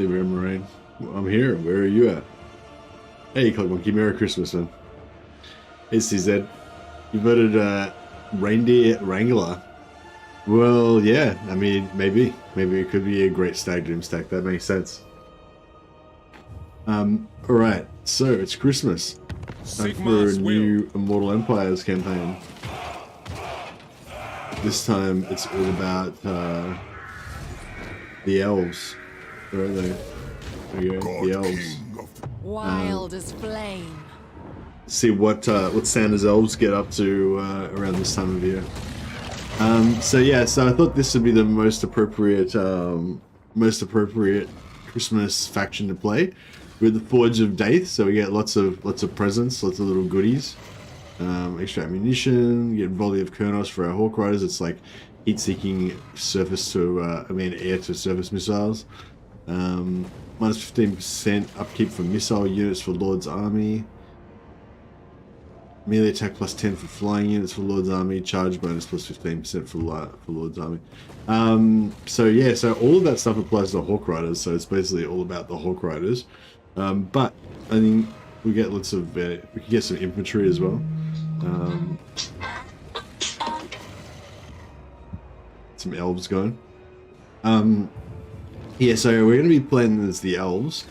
Hey, Moraine. I'm here. Where are you at? Hey, Clock Monkey. Merry Christmas, man. Hey, CZ. You voted Reindeer Wrangler. Well, yeah. I mean, maybe. Maybe it could be a great stag doom stack. That makes sense. Alright. So, it's Christmas. Time for a new Immortal Empires campaign. This time, it's all about the Elves. Where are they? There you go, the Elves. Wild as flame. See what Santa's elves get up to around this time of year. So yeah, so I thought this would be the most appropriate Christmas faction to play with the Forge of Daith. So we get lots of presents, lots of little goodies, extra ammunition, get volley of Kurnos for our Hawk Riders. It's like heat-seeking surface to air to surface missiles. Minus 15% upkeep for missile units for Lord's Army. Melee attack plus 10 for flying units for Lord's Army. Charge bonus plus 15% for Lord's Army. So yeah, so all of that stuff applies to Hawk Riders. So it's basically all about the Hawk Riders. But I think we get lots of we can get some infantry as well. Some elves going. Yeah, so we're going to be playing as the elves,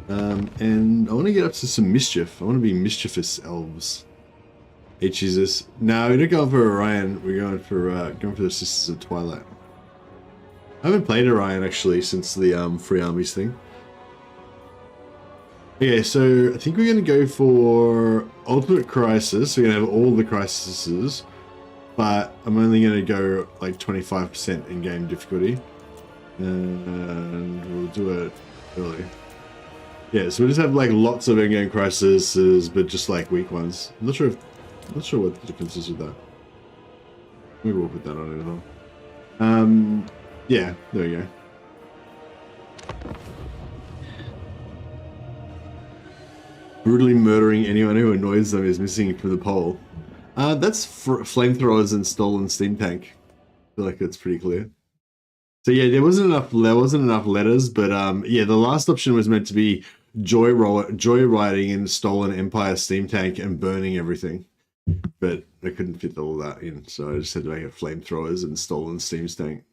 and I want to get up to some mischief. I want to be mischievous elves. Hey Jesus! No, we're not going for Orion. We're going for the Sisters of Twilight. I haven't played Orion actually since the Free Armies thing. Okay, so I think we're going to go for Ultimate Crisis. We're going to have all the crises, but I'm only going to go like 25% in-game difficulty. And we'll do it early. Yeah, so we'll just have like lots of in-game crises, but just like weak ones. I'm not sure what the difference is with that. Maybe we'll put that on as well. Yeah, there we go. Brutally murdering anyone who annoys them is missing from the poll. That's flamethrowers and stolen steam tank. I feel like that's pretty clear. So yeah, there wasn't enough letters, but yeah, the last option was meant to be joyriding in stolen Empire steam tank and burning everything, but I couldn't fit all that in, so I just had to make it flamethrowers and stolen steam tank.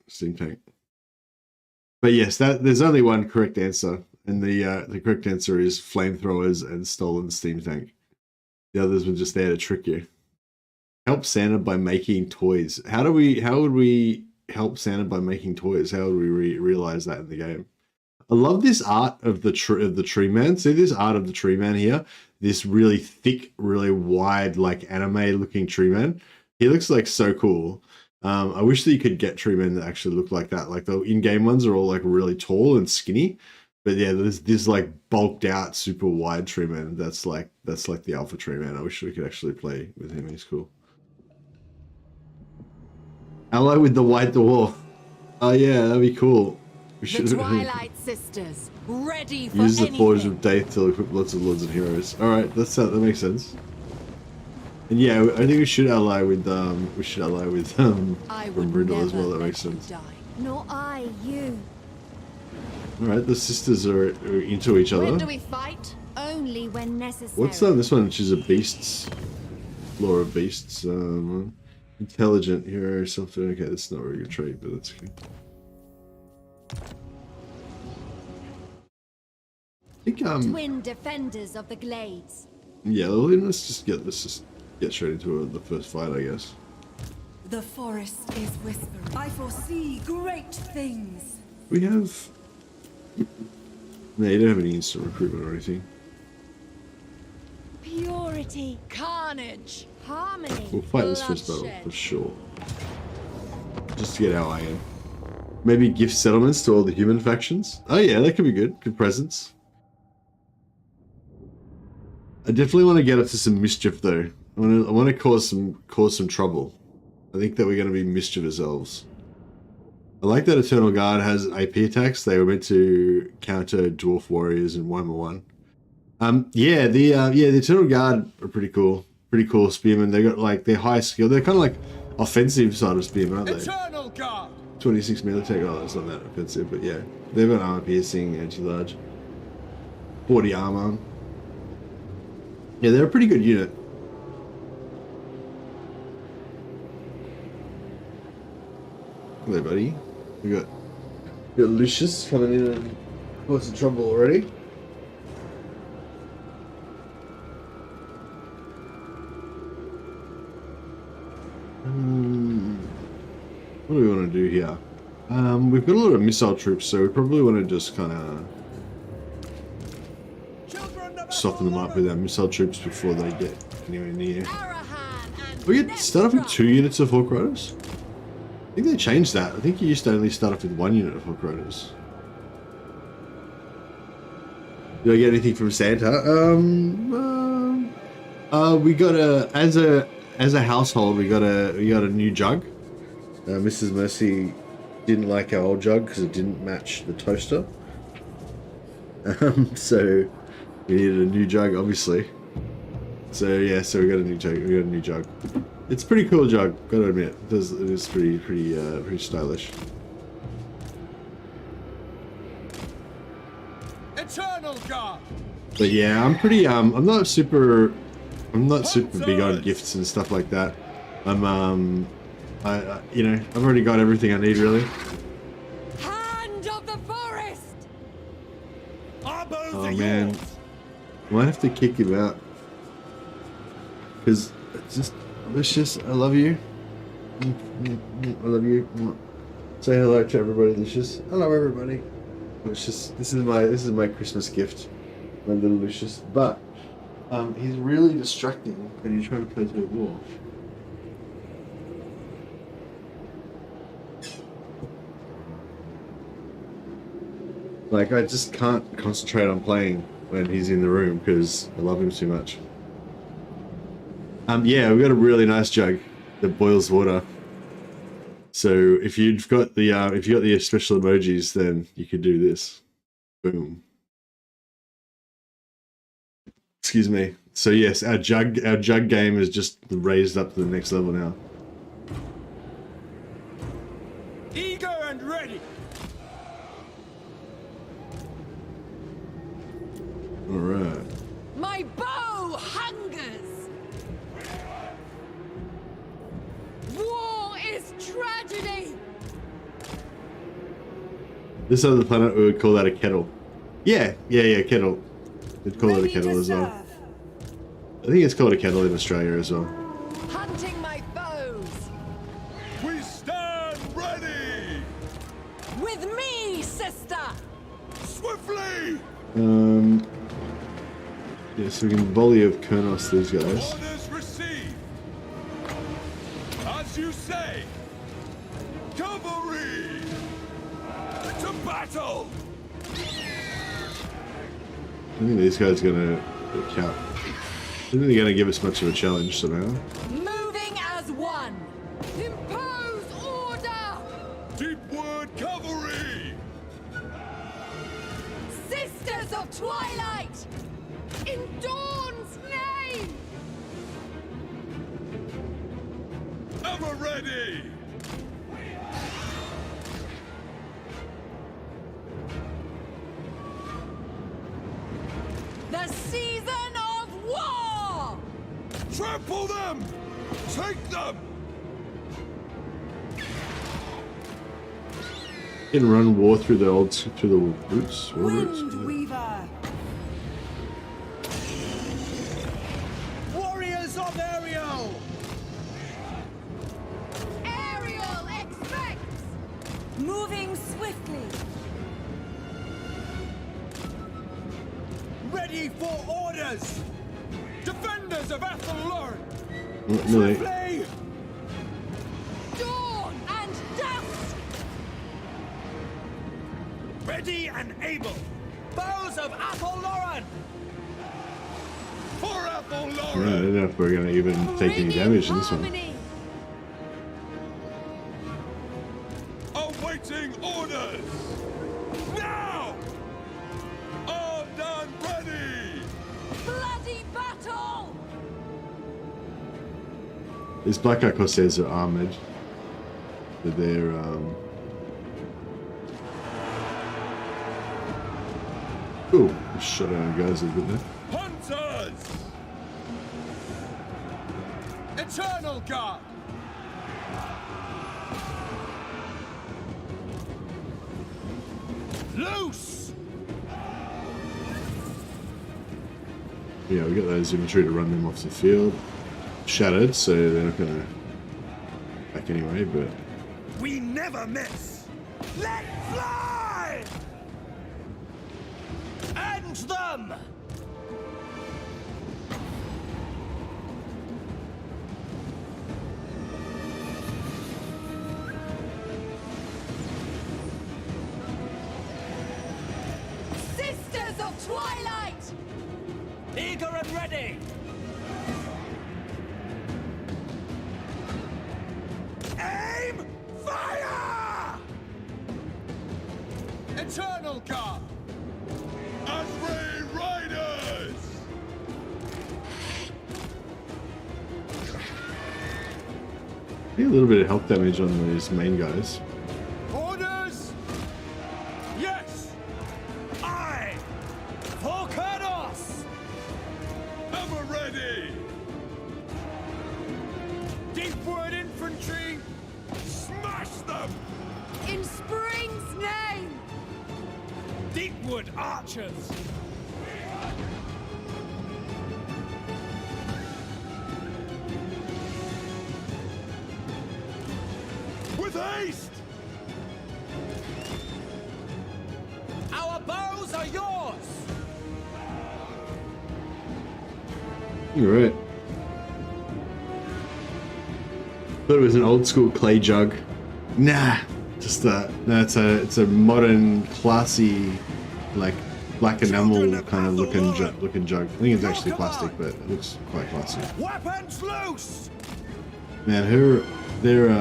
But yes, there's only one correct answer, and the correct answer is flamethrowers and stolen steam tank. The others were just there to trick you. Help Santa by making toys. How would we help Santa by making toys? How would we realize that in the game? I love this art of the tree man. See this art of the tree man here? This really thick, really wide, like anime looking tree man. He looks like so cool. I wish that you could get tree men that actually look like that. Like the in-game ones are all like really tall and skinny. But yeah, there's this like bulked out, super wide tree man. That's like the alpha tree man. I wish we could actually play with him. He's cool. Ally with the White Dwarf. Oh yeah, that'd be cool. We should the Twilight Sisters, ready for use the anything. Forge of Daith to equip lots of lords and heroes. All right, that makes sense. And yeah, I think we should ally with Brindle as well. That makes sense. Nor I you. All right, the sisters are into each other. When do we fight? Only when necessary. What's this one? Which is a beasts, lore of beasts. Intelligent hero, something. Okay, that's not a very good trait, but that's okay. I think Twin defenders of the glades. Yeah, let's just get straight into the first fight, I guess. The forest is whispering. I foresee great things. We have. No, you don't have any instant recruitment or anything. Purity. Carnage. Harmony. We'll fight this first battle for sure. Just to get our eye in. Maybe gift settlements to all the human factions. Oh yeah, that could be good. Good presents. I definitely want to get up to some mischief though. I want to cause some trouble. I think that we're going to be mischievous elves. I like that Eternal Guard has AP attacks. They were meant to counter dwarf warriors in Warhammer 1. Yeah, the Eternal Guard are pretty cool. Pretty cool spearmen. They got like they're high skill. They're kind of like offensive side of spearmen, aren't they? Eternal Guard, 26 melee attack. Oh, that's not that offensive, but yeah. They've got armor piercing, anti-large. 40 armor. Yeah, they're a pretty good unit. Hello, buddy. We got Lucius coming in and causing trouble already. What do we want to do here? We've got a lot of missile troops, so we probably want to just kind of soften them up with our missile troops before they get anywhere near. We get start off with 2 units of Hawk Riders. I think they changed that. I think you used to only start off with 1 unit of Hawk Riders. Did I get anything from Santa? We got as a household we got a new jug. Mrs. Mercy didn't like our old jug because it didn't match the toaster. So we needed a new jug, obviously. So yeah, so we got a new jug. We got a new jug. It's a pretty cool jug, gotta admit. It is pretty stylish. Eternal God. But yeah, I'm pretty I'm not super big on gifts and stuff like that. You know, I've already got everything I need really. Hand of the forest. Oh man, I might have to kick him out because it's just Lucius. I love you. I love you. Say hello to everybody, Lucius. Hello, everybody. Lucius, this is my Christmas gift, my little Lucius. But he's really distracting when you're trying to play through a war. Like, I just can't concentrate on playing when he's in the room because I love him too much. Yeah, we've got a really nice jug that boils water. So if you've got the special emojis, then you could do this. Boom. Excuse me. So yes, our jug game is just raised up to the next level now. Eager and ready. All right. My bow hungers. War is tragedy. This other planet, we would call that a kettle. Yeah, kettle. We'd call it a kettle as well. I think it's called a kettle in Australia as well. Hunting my foes. We stand ready. With me, sister. Swiftly. Yeah, so we can volley of Kurnos these guys. Orders received. As you say. Cavalry. To battle. I think these guys are gonna count. I think they're gonna give us much of a challenge somehow. Moving as one. Impose order. Deepwood cavalry. Sisters of Twilight. In Dawn's name. Ever ready. The season of war. Trample them. Take them. You can run war through the roots. War roots. Wind Weaver. Warriors of Ariel. Ariel expects. Moving swiftly. Ready for orders. Defenders of Athelloren. No, they, Play. Dawn and dusk. Ready and able. Bows of Athelloren. For I Athelloren. don't know if we're gonna even take any damage in this one. Harmony. Awaiting orders. Now. All done ready. Bloody battle. These Black Eye Corsairs are armored. But they're Ooh, shut down guys a bit there. Hunters! Eternal Guard! Loose! Yeah, we got those infantry to run them off the field. Shattered, so they're not gonna back anyway, but We never miss! Let fly! End them! Sisters of Twilight! Eager and ready! Aim! Fire! Eternal Guard! Asray Riders! a little bit of health damage on these main guys. Orders! Yes! I! For Kurnos! Ever ready! Deepwood Infantry! Smash them! In Spring's name! Deepwood Archers! With haste! Our bows are yours! Alright. Thought it was an old school clay jug. Nah. Just no, it's a modern, classy, like black enamel kind of looking jug. I think it's actually plastic, but it looks quite classy. Weapons loose! Man, they're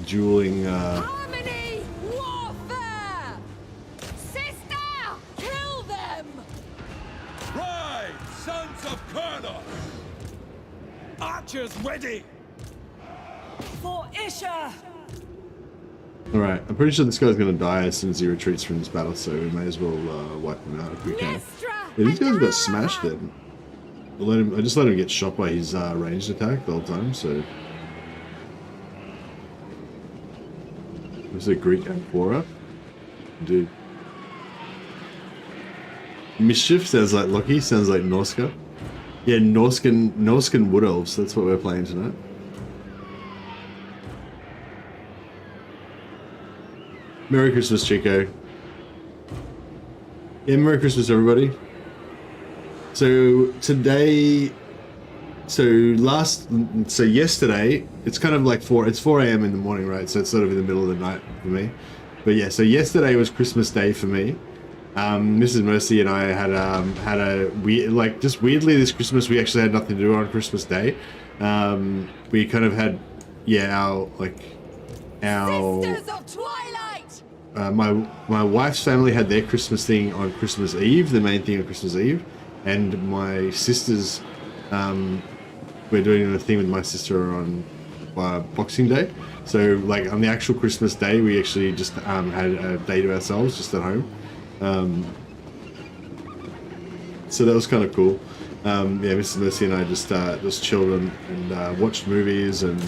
dueling Harmony! Warfare! Sister! Kill them! Ride, sons of Kurnos! Archers ready! For Isha! Alright, I'm pretty sure this guy's gonna die as soon as he retreats from this battle, so we may as well wipe him out if we can. Nestra! Yeah, these guys and got smashed Ara! then. I just let him get shot by his ranged attack the whole time, so... Was it Greek Amphora? Dude. Mischief sounds like Loki, sounds like Norska. Yeah, Norskan Wood Elves, that's what we're playing tonight. Merry Christmas, Chico. Yeah, Merry Christmas, everybody. So today, yesterday, it's kind of like it's 4 a.m. in the morning, right? So it's sort of in the middle of the night for me. But yeah, so yesterday was Christmas Day for me. Mrs. Mercy and I had a weird, like, just weirdly this Christmas we actually had nothing to do on Christmas Day. We kind of had, our Sisters of Twilight! my wife's family had their Christmas thing on Christmas Eve, the main thing on Christmas Eve, and my sister's, we're doing a thing with my sister on Boxing Day. So like on the actual Christmas Day, we actually just had a day to ourselves, just at home. So that was kind of cool. Mrs. Mercy and I just chilled and watched movies and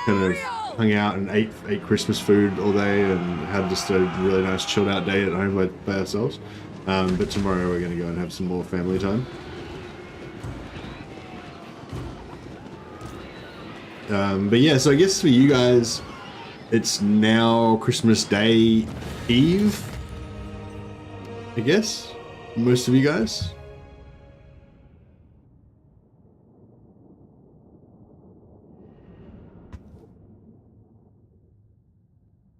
kind of hung out and ate Christmas food all day and had just a really nice chilled out day at home by ourselves. But tomorrow we're going to go and have some more family time. But yeah, so I guess for you guys, it's now Christmas Day Eve, I guess, most of you guys.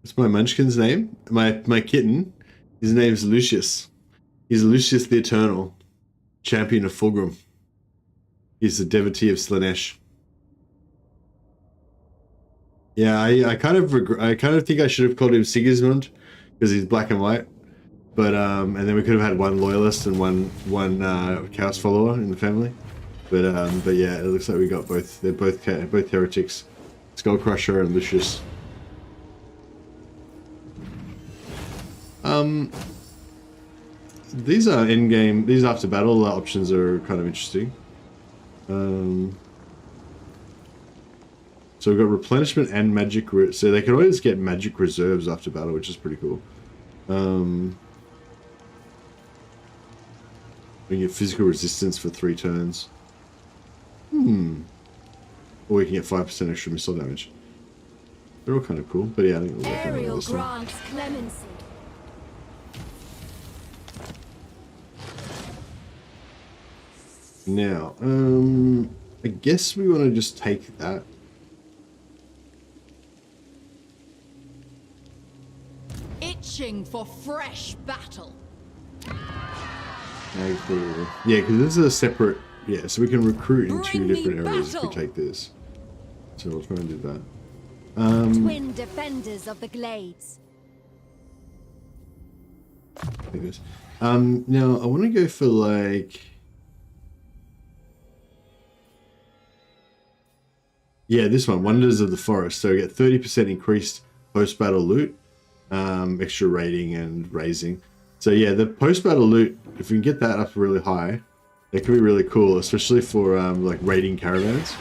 What's my munchkin's name? My kitten, his name's Lucius. He's Lucius the Eternal, champion of Fulgrim. He's the devotee of Slanesh. Yeah, I kind of think I should have called him Sigismund because he's black and white. But and then we could have had one loyalist and one chaos follower in the family. But yeah, it looks like we got both. They're both heretics, Skullcrusher and Lucius. these are in-game, these after battle options are kind of interesting. So we've got replenishment and magic, so they can always get magic reserves after battle, which is pretty cool. We can get physical resistance for 3 turns. Or we can get 5% extra missile damage. They're all kind of cool, but yeah, I think we'll work on Aerial this one. grants clemency. Now, I guess we want to just take that. Itching for fresh battle. Yeah, because this is a separate. Yeah, so we can recruit in 2 Bring me different areas if we battle. take this. So we'll try and do that. Twin defenders of the glades. Like this. Now I want to go for like. Yeah, this one, Wonders of the Forest. So we get 30% increased post-battle loot, extra rating and raising. So yeah, the post-battle loot, if we can get that up really high, that could be really cool, especially for like raiding caravans.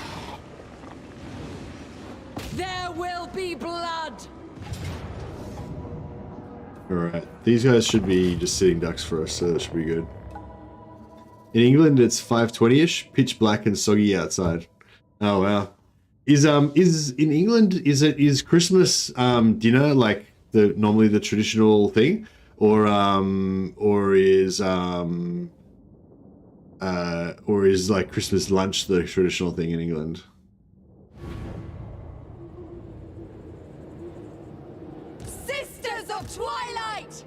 There will be blood. Alright, these guys should be just sitting ducks for us, so that should be good. In England, it's 5:20ish, pitch black and soggy outside. Oh wow. Is in England, is Christmas dinner like normally the traditional thing, or is like Christmas lunch the traditional thing in England? Sisters of Twilight.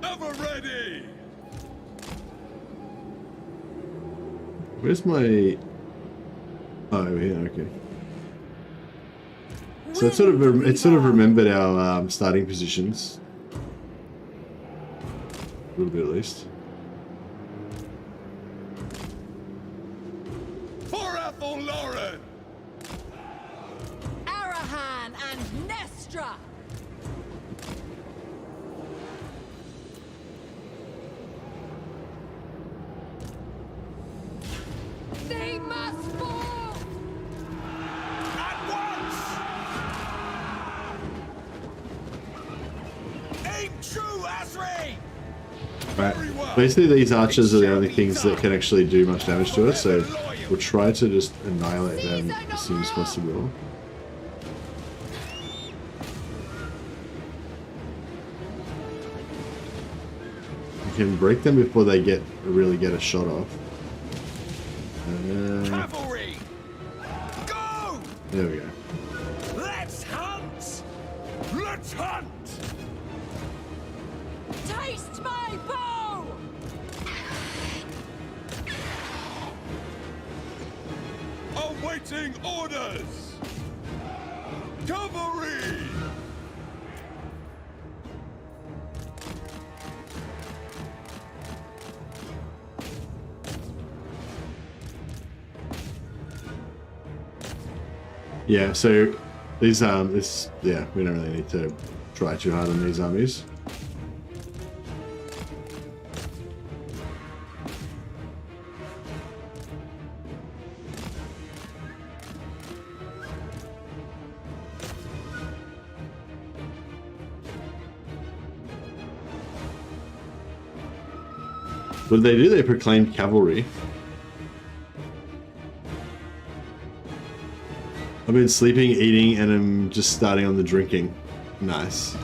Ever ready! Where's my? Oh, over here. Okay. So it sort of remembered our starting positions a little bit at least. For Ethel Lauren! Arahan and Nestra. They must fall. At once! Aim true, Asri! Right. Basically, these archers are the only things that can actually do much damage to us, so we'll try to just annihilate them as soon as possible. We can break them before they really get a shot off. Cavalry! Go! There we go. Let's hunt! Let's hunt! Taste my bow. Awaiting orders! Cavalry! Yeah, so these yeah, we don't really need to try too hard on these armies. What did they do? They proclaimed cavalry. I've been sleeping, eating, and I'm just starting on the drinking. Nice.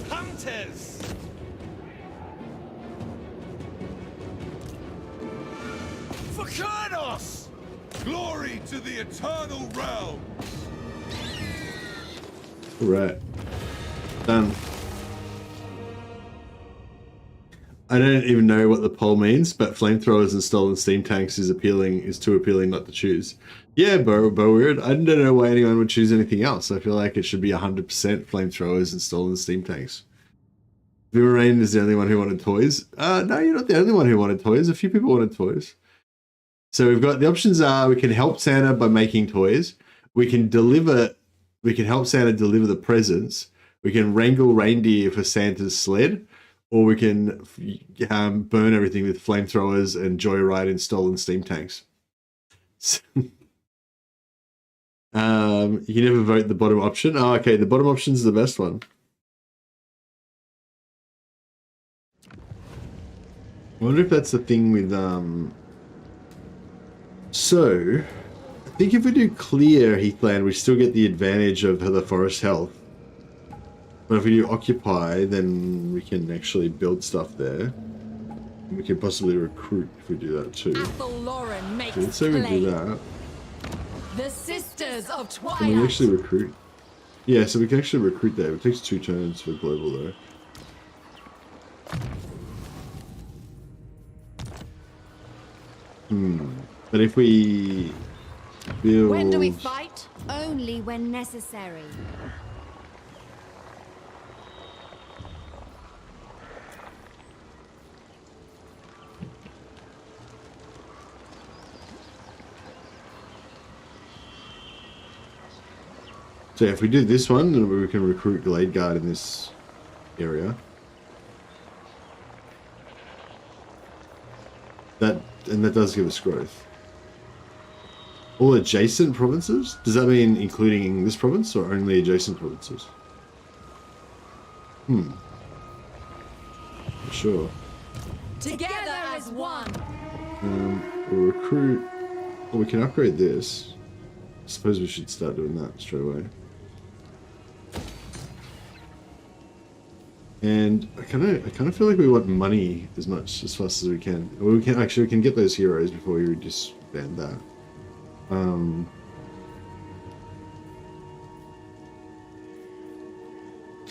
Hunters! For Kurnos! Glory to the eternal realm! Alright. Done. I don't even know what the poll means, but flamethrowers and stolen steam tanks is too appealing not to choose. Yeah, Weird. I don't know why anyone would choose anything else. I feel like it should be 100% flamethrowers and stolen steam tanks. Vivarain is the only one who wanted toys. No, you're not the only one who wanted toys. A few people wanted toys. So we've got the options are we can help Santa by making toys. We can deliver we can help Santa deliver the presents. We can wrangle reindeer for Santa's sled, or we can burn everything with flamethrowers and joyride in stolen steam tanks. You can never vote the bottom option. Oh, okay, the bottom option is the best one. I wonder if that's the thing with So, I think if we do clear Heathland, we still get the advantage of the forest health. But if we do occupy, then we can actually build stuff there. And we can possibly recruit if we do that too. Athelloren makes So let's say we do plain. that. The Sisters of Twilight. Can we actually recruit? Yeah, so we can actually recruit there. It takes 2 turns for global though. But if we build... When do we fight? Only when necessary. So if we do this one, then we can recruit Glade Guard in this area. That does give us growth. All adjacent provinces? Does that mean including this province or only adjacent provinces? Not sure. Together as one. We'll recruit... Well, we can upgrade this. I suppose we should start doing that straight away. And I kind of feel like we want money as fast as we can. We can get those heroes before we disband that.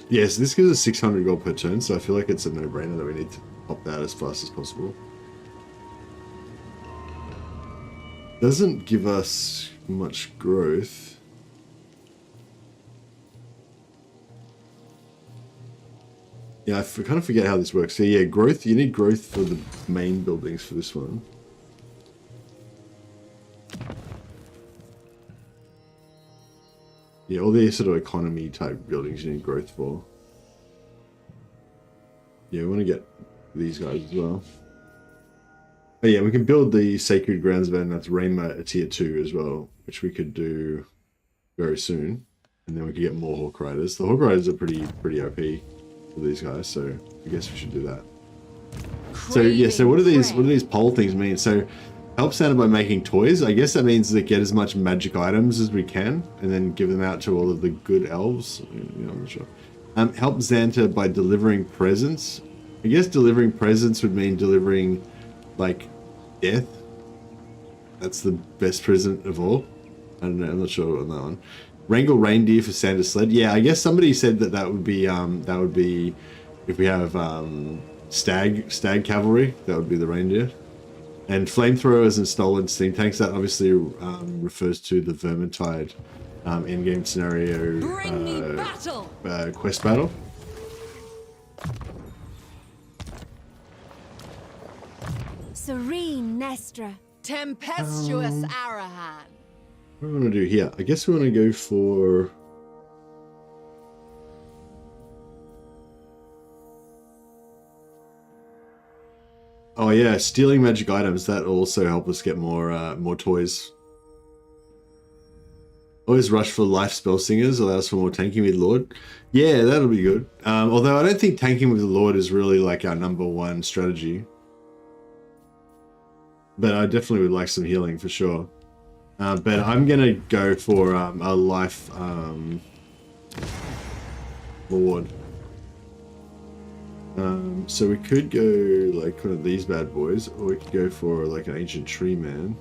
Yeah, so this gives us 600 gold per turn, so I feel like it's a no-brainer that we need to pop that as fast as possible. Doesn't give us much growth. Yeah, I kind of forget how this works. So yeah, growth, you need growth for the main buildings for this one. Yeah, all the sort of economy type buildings you need growth for. Yeah, we want to get these guys as well. Oh yeah, we can build the Sacred Grounds event, that's Rainma at tier 2 as well, which we could do very soon. And then we could get more Hawk Riders. The Hawk Riders are pretty OP for these guys, so I guess we should do that. So yeah, so what do these poll things mean? So help Santa by making toys. I guess that means that get as much magic items as we can, and then give them out to all of the good elves. You know, I'm not sure. Help Santa by delivering presents. I guess delivering presents would mean delivering, like, death. That's the best present of all. I don't know. I'm not sure on that one. Wrangle reindeer for Santa's sled. Yeah, I guess somebody said that would be if we have stag cavalry. That would be the reindeer. And flamethrowers and stolen steam tanks. That obviously refers to the Vermintide endgame scenario Bring me battle. Quest battle. Serene Nestra. Tempestuous Arahan. What do we want to do here? I guess we want to go for... Oh yeah, stealing magic items. That will also help us get more toys. Always rush for life spell singers, allows for more tanking with Lord. Yeah, that'll be good. Although I don't think tanking with the Lord is really like our #1 strategy. But I definitely would like some healing for sure. But I'm gonna go for a life Lord. So we could go like one of these bad boys, or we could go for like an ancient tree man.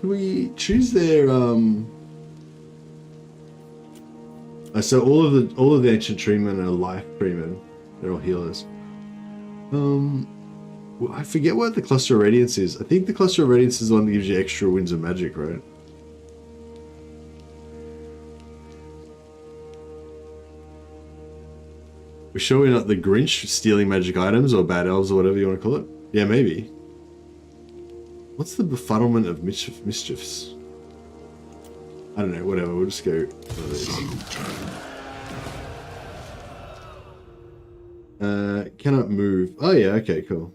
Can we choose their so all of the ancient treemen are life treemen. They're all healers. Well, I forget what the Cluster of Radiance is. I think the Cluster of Radiance is the one that gives you extra winds of magic, right? We're sure we're not the Grinch stealing magic items or bad elves or whatever you want to call it? Yeah, maybe. What's the befuddlement of mischiefs? I don't know, whatever, we'll just go for this. Cannot move. Oh yeah, okay, cool.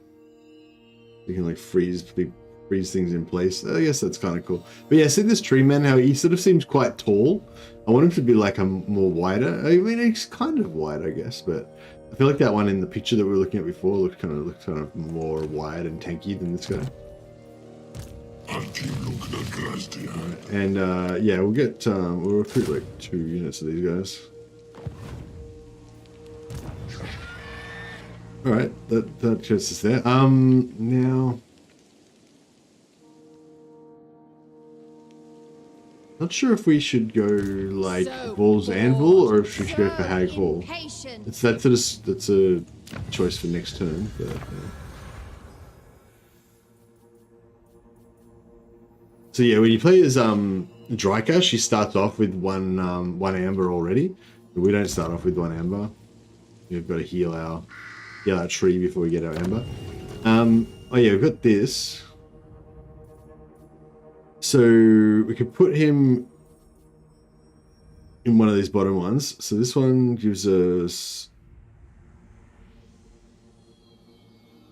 You can like freeze things in place. I guess that's kind of cool. But yeah, see this tree man, how he sort of seems quite tall. I want him to be like a more wider. I mean, he's kind of wide, I guess, but I feel like that one in the picture that we were looking at before looked kind of more wide and tanky than this guy. And yeah, we'll get we'll recruit like 2 units of these guys. All right, that gets us there. Now, not sure if we should go like Bull's Anvil or if we should go for Hag Hall. That's a choice for next turn. But, So yeah, when you play as Dryka, she starts off with one amber already. But we don't start off with 1 amber. We've got to heal our tree before we get our amber. Oh yeah, we've got this. So we could put him in one of these bottom ones. So this one gives us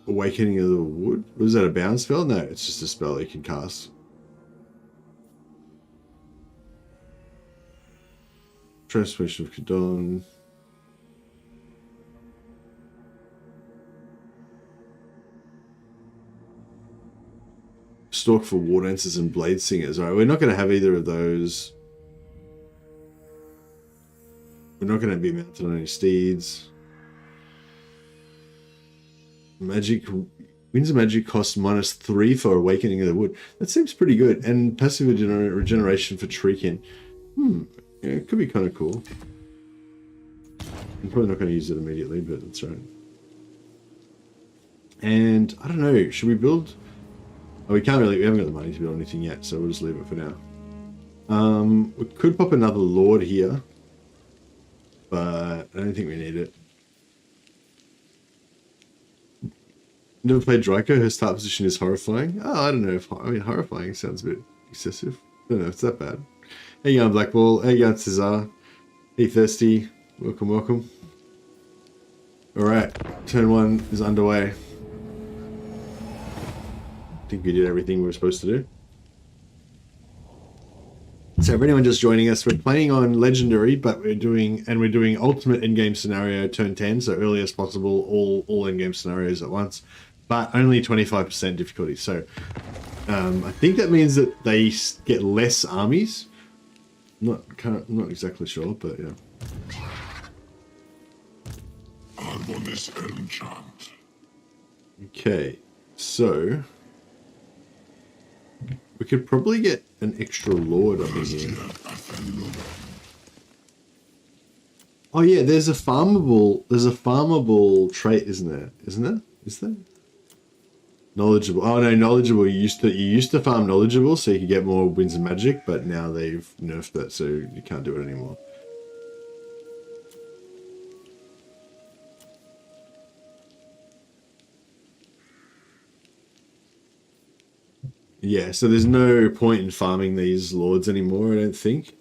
Awakening of the Wood. Was that a bound spell? No, it's just a spell you can cast. Transformation of Kadon. Stalk for War Dancers and Blade Singers. Alright, we're not going to have either of those. We're not going to be mounted on any steeds. Magic. Winds of Magic costs -3 for Awakening of the Wood. That seems pretty good. And passive regeneration for Treekin. Yeah, it could be kind of cool. I'm probably not going to use it immediately, but that's right. And I don't know, should we build? Oh, we haven't got the money to build anything yet, so we'll just leave it for now. We could pop another Lord here, but I don't think we need it. Never played Draco. Her start position is horrifying. Oh, I don't know if horrifying sounds a bit excessive. I don't know if it's that bad. How you going, Blackball? How you going, Cesar? Hey, Thirsty. Welcome, welcome. Alright, turn 1 is underway. I think we did everything we were supposed to do. So for anyone just joining us, we're playing on Legendary, but we're doing Ultimate Endgame Scenario turn 10, so early as possible, all endgame scenarios at once, but only 25% difficulty. So I think that means that they get less armies. Not exactly sure, but yeah. I'm on this enchant. Okay, so we could probably get an extra Lord up in here. Oh yeah, there's a farmable trait, isn't there? Isn't there? Is there? Knowledgeable. Oh no, knowledgeable. You used to farm knowledgeable so you could get more Winds of Magic, but now they've nerfed that, so you can't do it anymore. Yeah, so there's no point in farming these lords anymore, I don't think.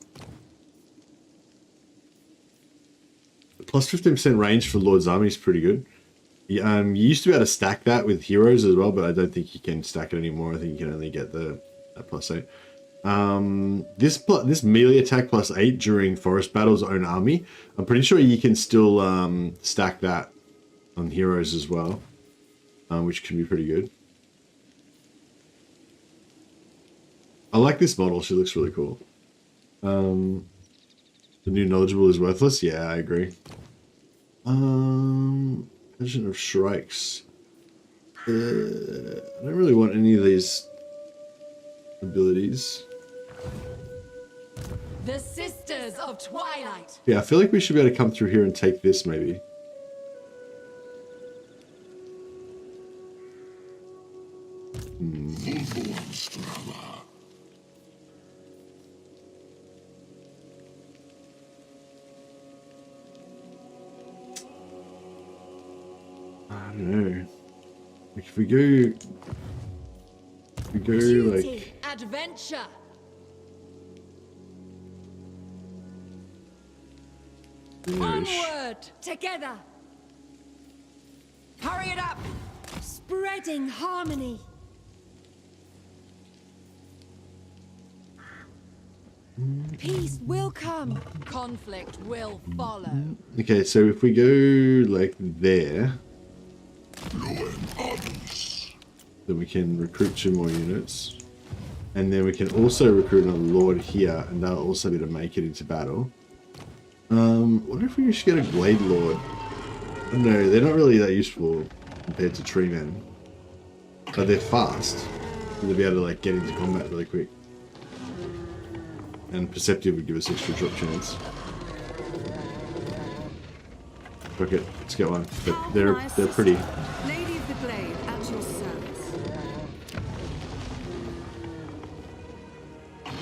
Plus 15% range for Lord's Army is pretty good. You used to be able to stack that with heroes as well, but I don't think you can stack it anymore. I think you can only get the +8. This melee attack +8 during forest battles own army. I'm pretty sure you can still stack that on heroes as well, which can be pretty good. I like this model. She looks really cool. The new knowledgeable is worthless. Yeah, I agree. Legend of Shrikes. I don't really want any of these abilities. The Sisters of Twilight. Yeah, I feel like we should be able to come through here and take this maybe. know. Like if we go Duty, like adventure. there-ish. Onward, together. Hurry it up. Spreading harmony. Peace will come. Conflict will follow. Okay, so if we go like there, then we can recruit 2 more units. And then we can also recruit another lord here, and that'll also be to make it into battle. What if we should get a glade lord? I don't know, they're not really that useful compared to tree men. But they're fast. They'll be able to like get into combat really quick. And perceptive would give us extra drop chance. Fuck it, let's get one. But they're pretty. Lady of the Glade, at your service.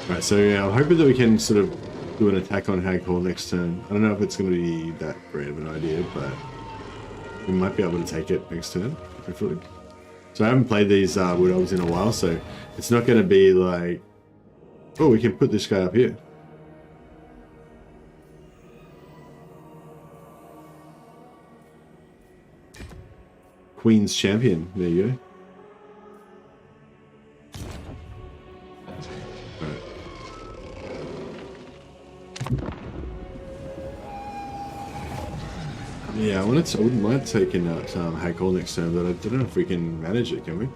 Right, so yeah, I'm hoping that we can sort of do an attack on Haghorn next turn. I don't know if it's going to be that great of an idea, but we might be able to take it next turn, hopefully. So I haven't played these Wood Elves in a while, so it's not going to be like, oh, we can put this guy up here. Queen's Champion, there you go. Right. Yeah, I wouldn't mind taking out Haghorn next turn, but I don't know if we can manage it, can we?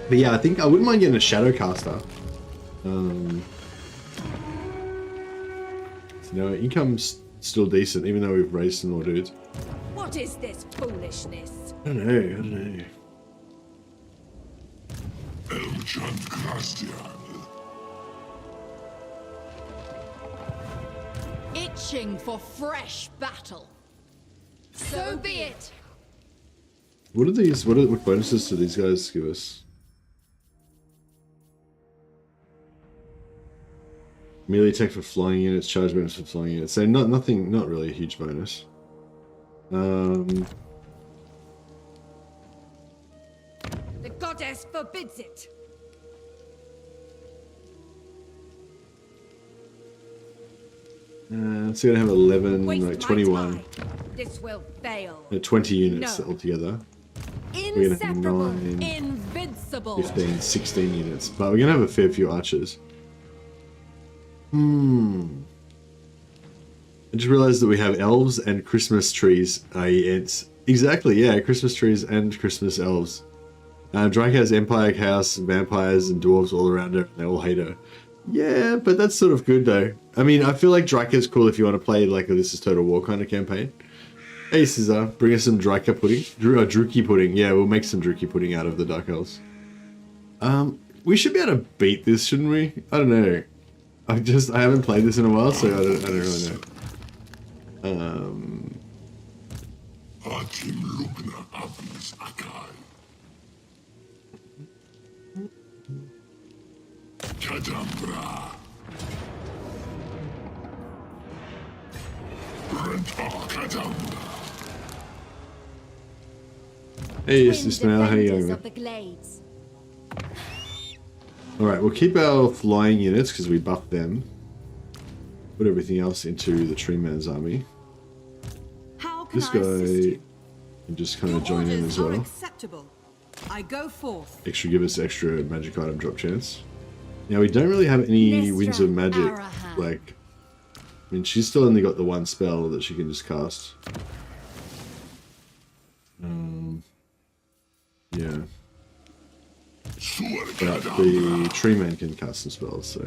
But yeah, I think I wouldn't mind getting a Shadowcaster. No, income's still decent, even though we've raised some more dudes. What is this foolishness? I don't know. Elves and Christian. Itching for fresh battle. So be it. What are these? What bonuses do these guys give us? Melee attack for flying units, charge bonus for flying units. So not really a huge bonus. The goddess forbids it. So you're gonna have 11, Waste like my 21. time. This will fail. 20 units No. altogether. We're gonna have Inseparable, 9, invincible. 15, 16 units. But we're gonna have a fair few archers. I just realized that we have elves and Christmas trees. It's exactly, yeah, Christmas trees and Christmas elves. Drake has Empire, Chaos, vampires, and dwarves all around her, and they all hate her. Yeah, but that's sort of good though. I mean, I feel like Drake is cool if you want to play like a This Is Total War kind of campaign. Hey Scissor, bring us some Drake pudding. Druki pudding. Yeah, we'll make some Druki pudding out of the Dark Elves. We should be able to beat this, shouldn't we? I don't know. I haven't played this in a while, so I don't really know. Akim Lugna Abnis Akai. Kadambra. Renta Kadambra. Hey, Twin Ismail, how you defenders going? of the Glades. Alright, we'll keep our flying units because we buffed them. Put everything else into the Tree Man's army. How can This I assist guy you? can just kind Your of join in orders as are well. acceptable. I go forth. Give us extra magic item drop chance. Now we don't really have any Nestra winds of magic. Arahan. Like, I mean, she's still only got the one spell that she can just cast. Yeah. But the Tree Man can cast some spells, so.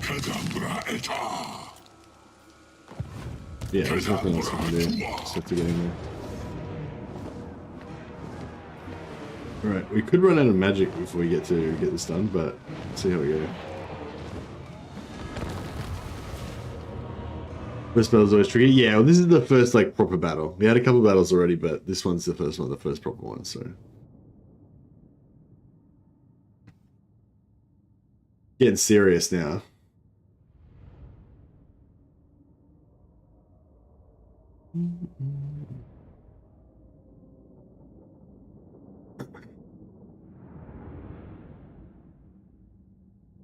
Kadambra Eta. Yeah, there's nothing else I can do. Just have to get in there. Alright, we could run out of magic before we get to get this done, but let's see how we go. First battle's always tricky. Yeah, well, this is the first like proper battle. We had a couple battles already, but this one's the first one, the first proper one. So getting serious now.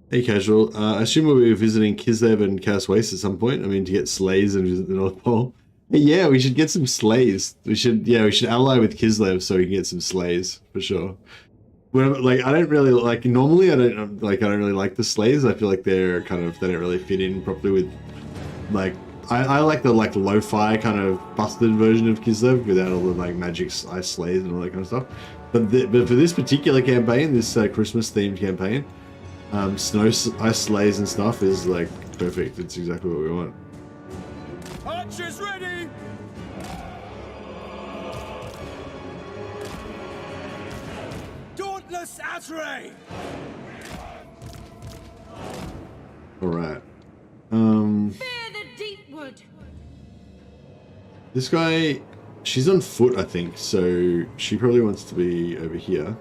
Hey, Casual. I assume we'll be visiting Kislev and Chaos Waste at some point. I mean, to get sleighs and visit the North Pole. Hey, yeah, we should get some sleighs. We should ally with Kislev so we can get some sleighs for sure. Well, like, I don't really like. Normally, I don't really like the sleighs. I feel like they're kind of they don't really fit in properly with like. I like the like lo-fi kind of busted version of Kislev without all the like magic ice sleighs and all that kind of stuff. But for this particular campaign, this Christmas themed campaign. Snow ice sleighs and stuff is like perfect. It's exactly what we want. Archers ready! Dauntless Azray! Alright. Fear the deep wood. This guy, she's on foot, I think, so she probably wants to be over here.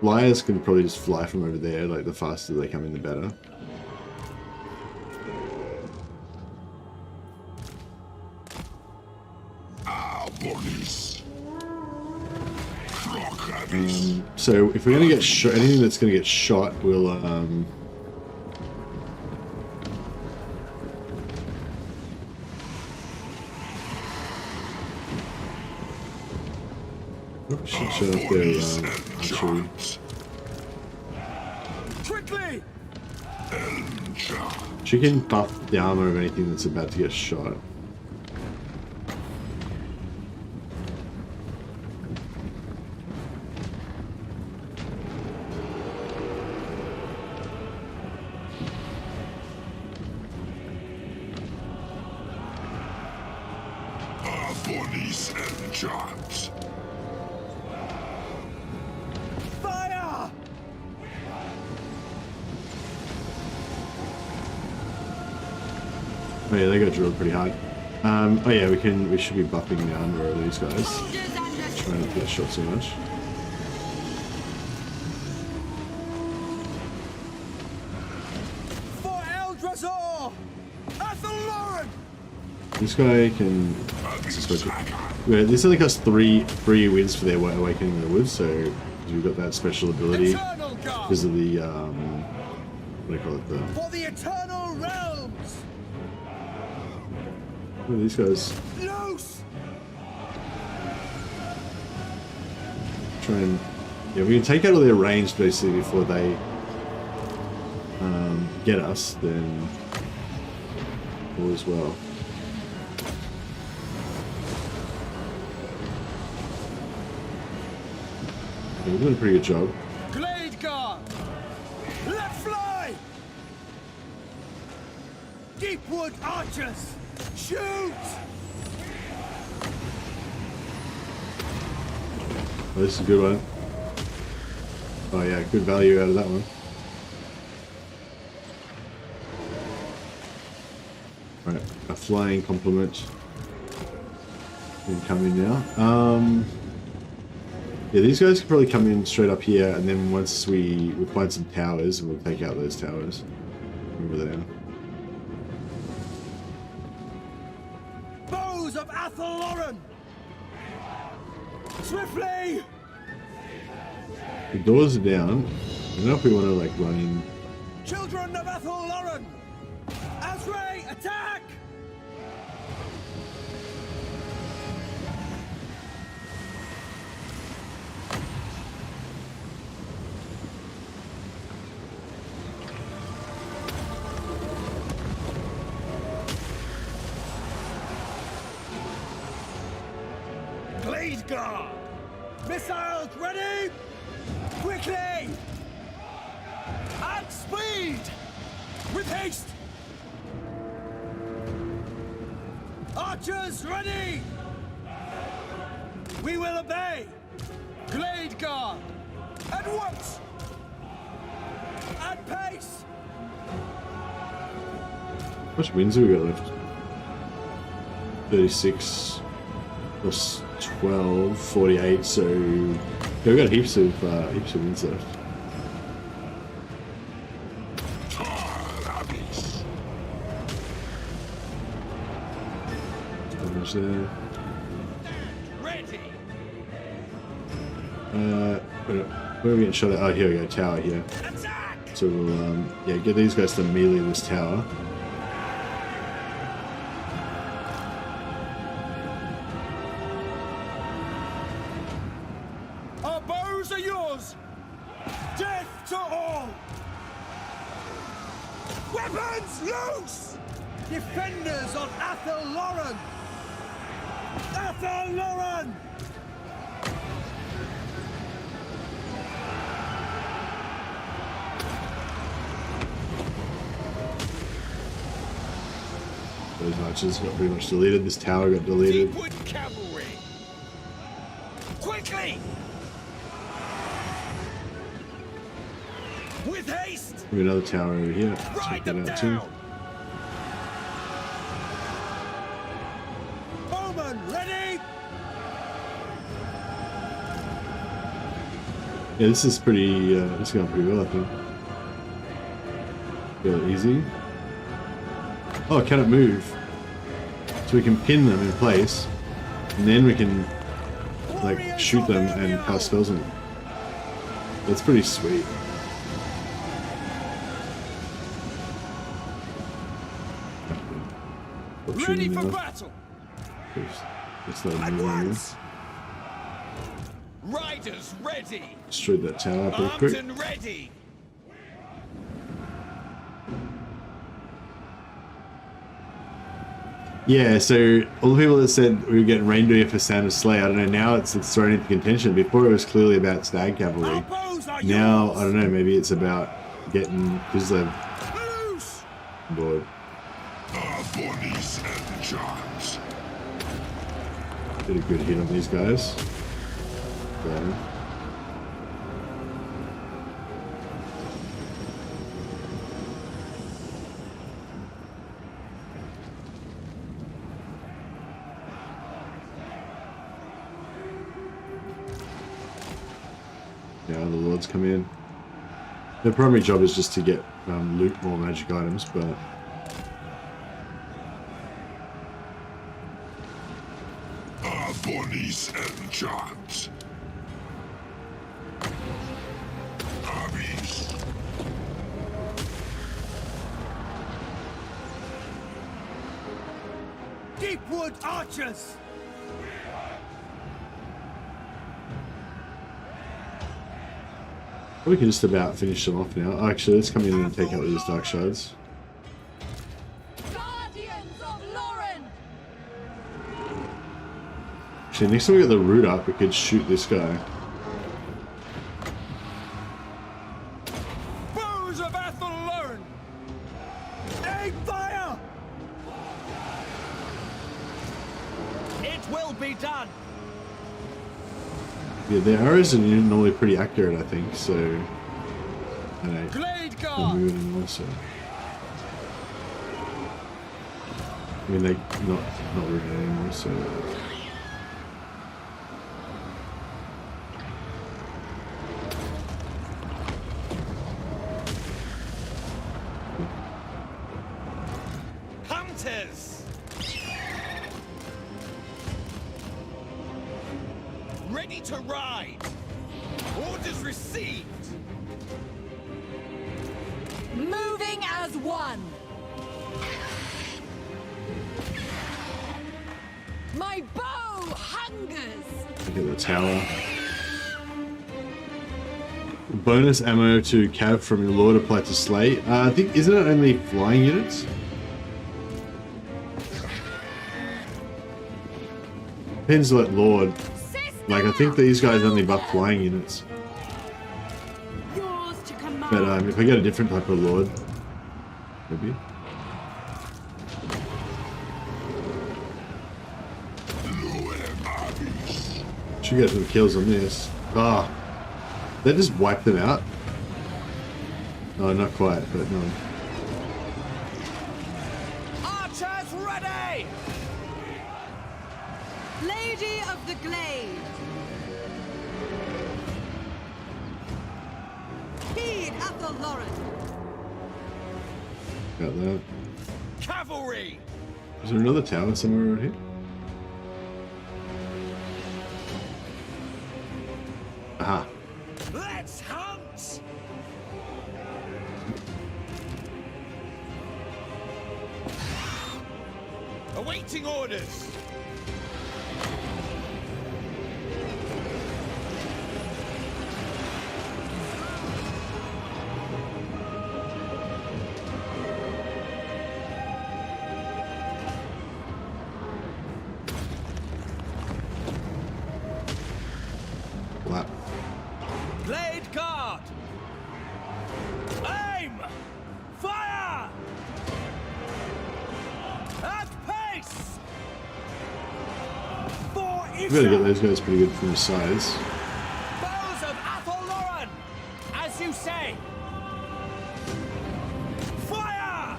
Flyers can probably just fly from over there, like the faster they come in the better. So if we're gonna get shot, anything that's gonna get shot will should show up their archery. Quickly! She can buff the armor of anything that's about to get shot. Fire! Oh yeah, they got drilled pretty hard. Oh yeah, we should be buffing the armor of these guys. Try not to get shot so much. For Eldrasor! Athalloran! This guy can. Yeah, this only costs three wins for their Awakening in the Woods, so we've got that special ability Eternal Guard! because of the what do you call it? For the Eternal Realms! What are these guys? Loose! Try and we can take out all their range basically before they get us. Then all as well. Yeah, we're doing a pretty good job. Glade Guard! Let fly! Deepwood Archers! Shoot! Oh, this is a good one. Oh yeah, good value out of that one. Right, a flying compliment. Can come in now. Yeah, these guys can probably come in straight up here, and then once we'll find some towers, and we'll take out those towers. Over there. Bows of Athalloran! Swiftly! The doors are down. I don't know if we want to like run in. Children of Athalloran! Azray, attack! Glade Guard! Missiles ready! Quickly! At speed! With haste! Archers ready! We will obey! Glade Guard! At once! At pace! How much wins have we got left? 36 plus 12, 48. So yeah, we've got heaps of wins left. Damage there. Ready. Where are we getting shot at? Oh, here we go, tower here. Attack. So we'll yeah, get these guys to melee this tower. Our bows are yours. Death to all. Weapons loose. Defenders of Athel Lauren. Athel Lauren. Those archers got pretty much deleted. This tower got deleted. Deepwood cavalry. Quickly. With haste. We have another tower over here. Let's check Ride that them out too. down. Bowman ready. Yeah, this is pretty. This is going pretty well, I think. Feel easy. Oh, can it move? So we can pin them in place, and then we can like shoot them and cast spells on them. That's pretty sweet. Ready for battle. It's not At moving anymore. once. Riders ready. Destroyed that tower pretty Armed quick. and ready. Yeah, so all the people that said we were getting reindeer for Santa's sleigh, I don't know, now it's thrown into contention. Before it was clearly about stag cavalry. Our bows are Now, yours. I don't know, maybe it's about getting, because they're Loose. bored. Our bodies and charms. Did a good hit on these guys. Okay. Yeah, the lords come in. Their primary job is just to get loot more magic items, but Our bodies and charms. Hobbies. Deepwood archers. we can just about finish them off now. Actually, let's come in and take out these dark shards. Guardians of Lauren! Actually, next time we get the root up, we could shoot this guy. Bows of Athel Lauren. Aim fire. It will be done. Yeah, the arrows are normally pretty accurate, I think, so I don't know. Glade They're guard. moving anymore, so I mean, they're not rooted anymore, so Hunters. Ready to ride. Orders received. Moving as one! My bow hungers! look at the tower. Bonus ammo to cav from your lord applied to sleigh. I think, isn't it only flying units? Depends what lord. Like, I think these guys only buff flying units. Yours to command. But if I get a different type of lord, maybe. Should get some kills on this. Ah, they just wipe them out. Oh, not quite, but no. Archers ready. Lady of the Glade. Heed Athel Lauren. Got that. Cavalry! Is there another tower somewhere around here? Aha. Let's hunt! Awaiting orders! Wow. Blade guard! Aim! Fire! At pace! For We gotta get Isha! those guys pretty good from the sides. Bows of Athel Lauren! As you say! Fire!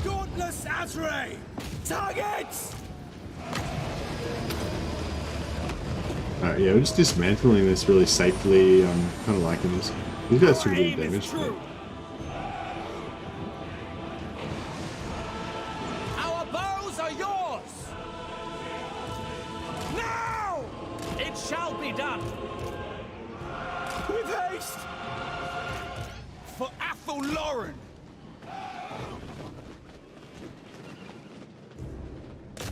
Dauntless Azray! Targets! Alright, yeah, we're just dismantling this really safely. I'm kind of liking this. These guys took a bit of Aim is damage. true. Our bows are yours! Now! It shall be done! With haste! For Athel Lauren!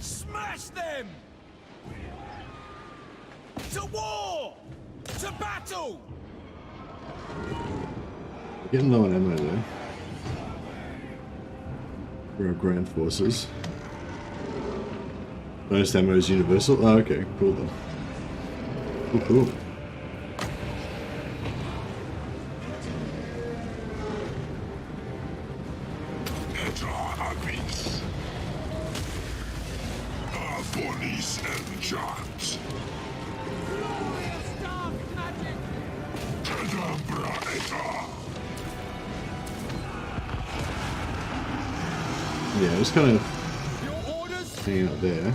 Smash them! To war! To battle! We're getting low on ammo there. For our grand forces. Bonus ammo is universal. Oh, okay, cool then. Cool, cool. Eta Abyss. Abonis enchant. Tenebra Eta. Yeah, just kind of Your orders? hanging out there.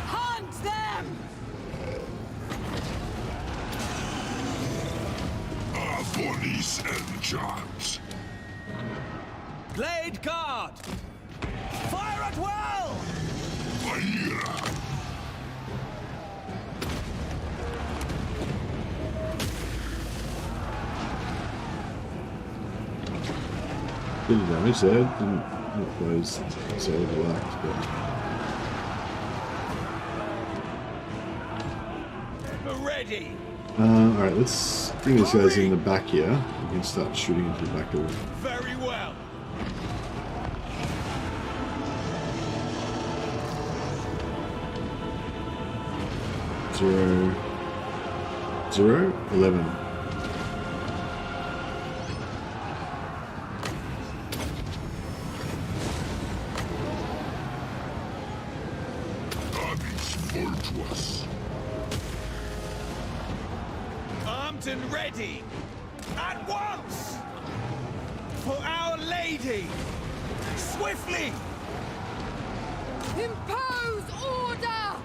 Hunt them! Abonis enchant. Blade guard! Fire at will! Fire. Bit of damage there. Didn't look those so overlapped, but Ready! alright, let's bring these guys in the back here. We can start shooting into the back door. Very well. 0, 0, 11. Abyss Voltuous. Armed and ready! At once! For Our Lady! Swiftly! Impose order!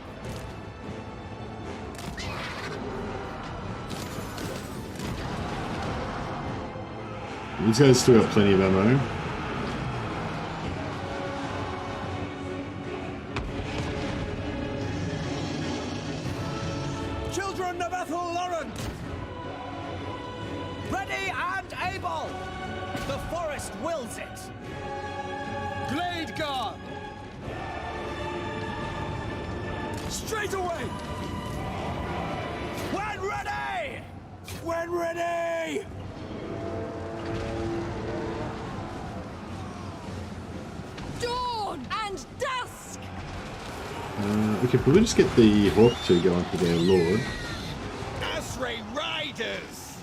These guys still got plenty of ammo. Children of Athel Lauren! Ready and able! The forest wills it! Glade guard! Straight away! When ready! When ready! Dawn and dusk! We could probably just get the Hawk to go onto their lord. Azray Riders!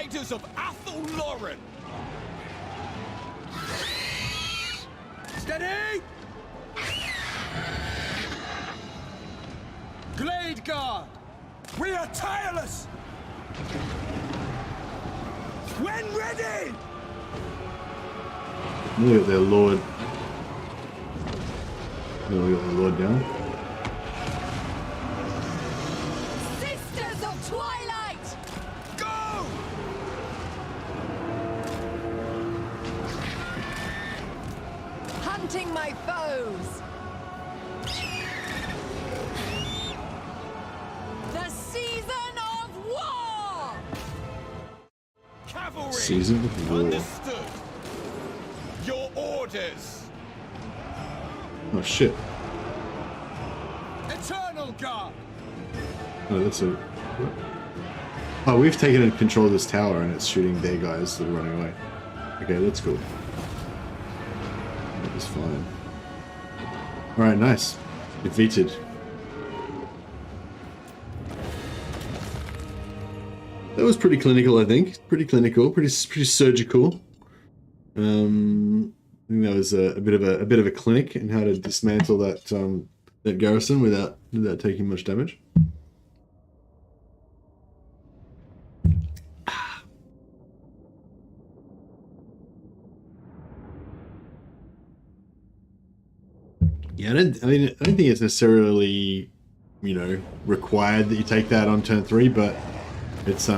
Riders of Athel Lauren! Steady! Glade Guard! We are tireless! When ready! Look at their lord. No, we got the lord down. Sisters of Twilight! Go! Hunting my foes! The season of war! Cavalry! Season of war. Understood. Your orders! Oh shit. Eternal Guard! Oh, that's a. What? Oh, we've taken control of this tower and it's shooting their guys that are running away. Okay, that's cool. That was fine. Alright, nice. Defeated. That was pretty clinical, I think. Pretty clinical, pretty surgical. I think that was a bit of a clinic in how to dismantle that that garrison without taking much damage. Yeah, I don't think it's necessarily, you know, required that you take that on turn 3, but it's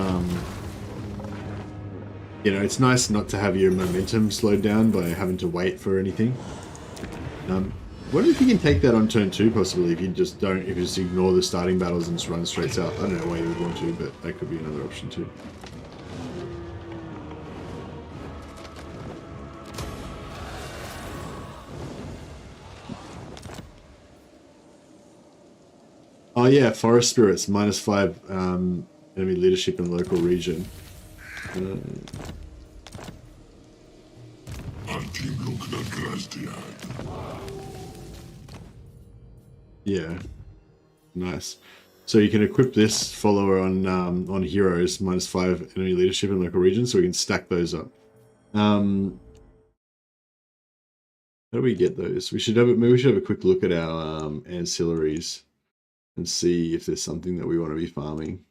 you know, it's nice not to have your momentum slowed down by having to wait for anything. What if you can take that on turn 2 possibly if you just ignore the starting battles and just run straight south? I don't know why you would want to, but that could be another option too. Oh yeah, Forest Spirits, -5 enemy leadership in local region. Yeah, nice. So you can equip this follower on heroes, -5 enemy leadership in local region, so we can stack those up. How do we get those? Maybe we should have a quick look at our ancillaries and see if there's something that we want to be farming.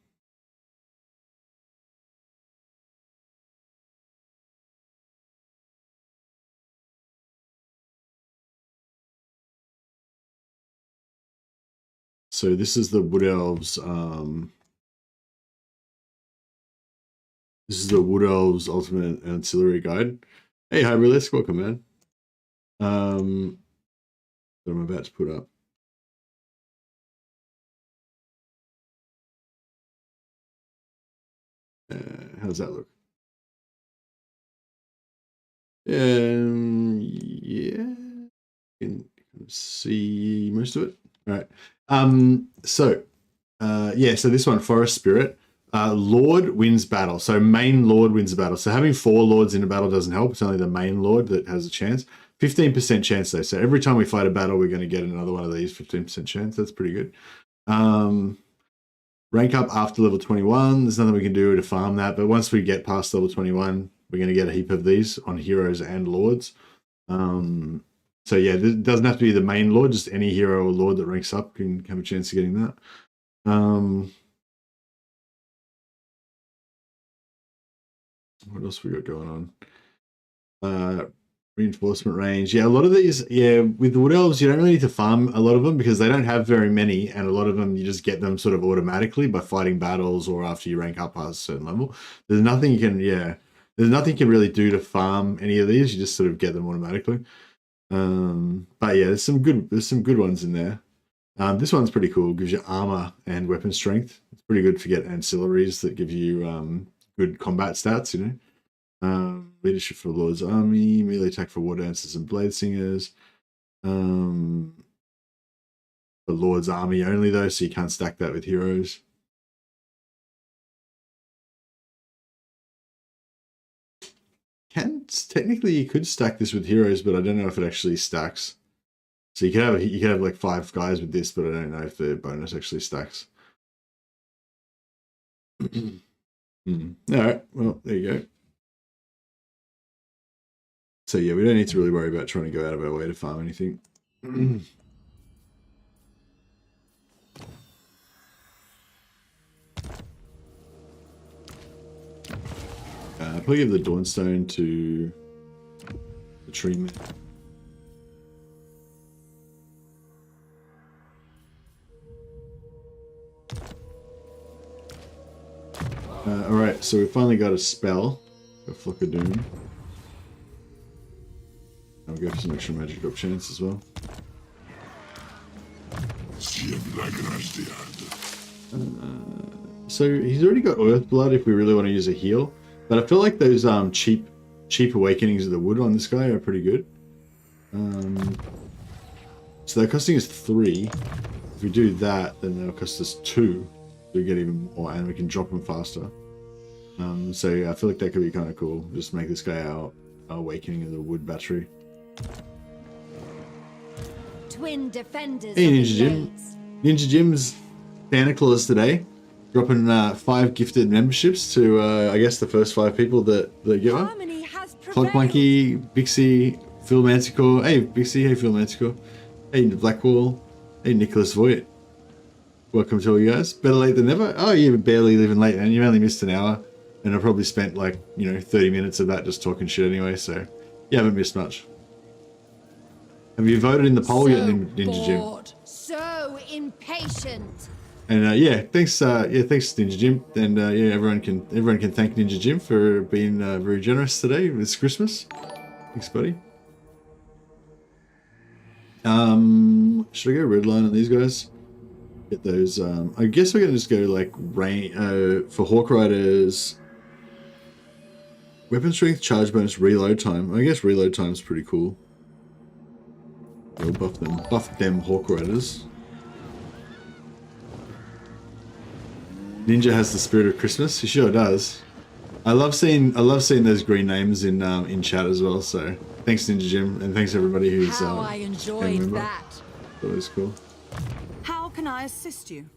So this is the Wood Elves. This is the Wood Elves Ultimate Ancillary Guide. Hey, Hybrilis, welcome, man. That I'm about to put up. How's that look? Yeah, you can see most of it. All right. So this one, Forest Spirit. Lord wins battle. So main Lord wins a battle. So having 4 Lords in a battle doesn't help. It's only the main Lord that has a chance. 15% chance though. So every time we fight a battle, we're going to get another one of these. 15% chance. That's pretty good. Rank up after level 21. There's nothing we can do to farm that. But once we get past level 21, we're going to get a heap of these on heroes and lords. So yeah, it doesn't have to be the main lord. Just any hero or lord that ranks up can have a chance of getting that. What else we got going on? Reinforcement range. Yeah, a lot of these, yeah, with the Wood Elves, you don't really need to farm a lot of them because they don't have very many, and a lot of them you just get them sort of automatically by fighting battles or after you rank up past a certain level. There's nothing you can, there's nothing you can really do to farm any of these. You just sort of get them automatically. But yeah, there's some good ones in there. This one's pretty cool. Gives you armor and weapon strength. It's pretty good to get ancillaries that give you good combat stats, you know. Leadership for Lord's Army, melee attack for War Dancers and Blade Singers. For Lord's Army only though, so you can't stack that with heroes. Technically you could stack this with heroes, but I don't know if it actually stacks. So you could have like 5 guys with this, but I don't know if the bonus actually stacks. All right, well, there you go. So yeah, we don't need to really worry about trying to go out of our way to farm anything. Probably give the Dawnstone to the tree man. Alright, so we finally got a spell. A Flock of Doom. I'll go for some extra magic drop chance as well. So he's already got Earthblood if we really want to use a heal. But I feel like those cheap awakenings of the wood on this guy are pretty good. So they're costing us 3. If we do that, then they'll cost us 2. So we get even more, and we can drop them faster. So yeah, I feel like that could be kind of cool. Just make this guy our awakening of the wood battery. Twin defenders Hey of the Ninja Jim. Glades. Ninja Jim's Santa Claus today. Dropping 5 gifted memberships to, I guess, the first 5 people that get one. Harmony has Clock prevailed. Monkey, Bixie, Phil Manticore. Hey, Bixie. Hey, Phil Manticore. Hey, Blackwall. Hey, Nicholas Voigt. Welcome to all you guys. Better late than never. Oh, you're barely living late, and you only missed an hour. And I probably spent, like, 30 minutes of that just talking shit anyway, so you haven't missed much. Have you voted in the poll yet, Ninja Jim? Bored. So impatient. And yeah, thanks, thanks Ninja Jim, and yeah, everyone can thank Ninja Jim for being very generous today. It's Christmas. Thanks, buddy. Should I go red line on these guys? Get those. I guess we're gonna just go like rain for Hawk Riders. Weapon strength, charge bonus, reload time. I guess reload time's pretty cool. We'll buff them Hawk Riders. Ninja has the spirit of Christmas. He sure does. I love seeing those green names in chat as well. So thanks Ninja Jim, and thanks everybody who's How I enjoyed that. That was cool. How can I assist you?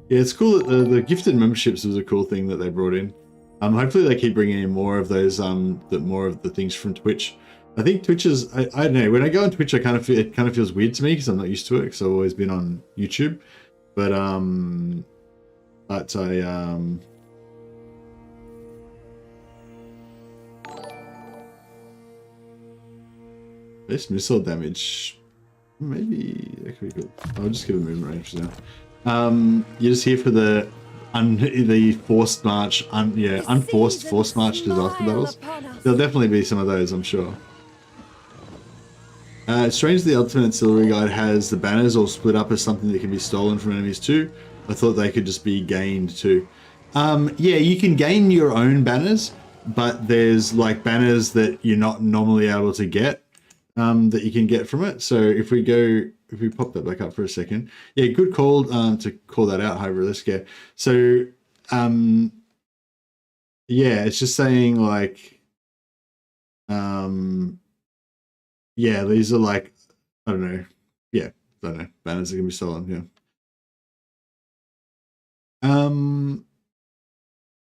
Yeah, it's cool that the gifted memberships was a cool thing that they brought in. Hopefully they keep bringing in more of those more of the things from Twitch. I think Twitch is I don't know, when I go on Twitch it kind of feels weird to me because I'm not used to it because I've always been on YouTube. But this missile damage, maybe that could be good. I'll just give a movement range now. You're just here for the forced march, unforced forced march disaster battles. There'll definitely be some of those, I'm sure. It's strange the Ultimate Ancillary Guide has the banners all split up as something that can be stolen from enemies too. I thought they could just be gained too. Yeah, you can gain your own banners, but there's like banners that you're not normally able to get that you can get from it. So if we pop that back up for a second. Yeah, good call to call that out, Hyperliska. So yeah, it's just saying like yeah, these are like, I don't know. Yeah, I don't know. Banners that can be stolen, yeah. I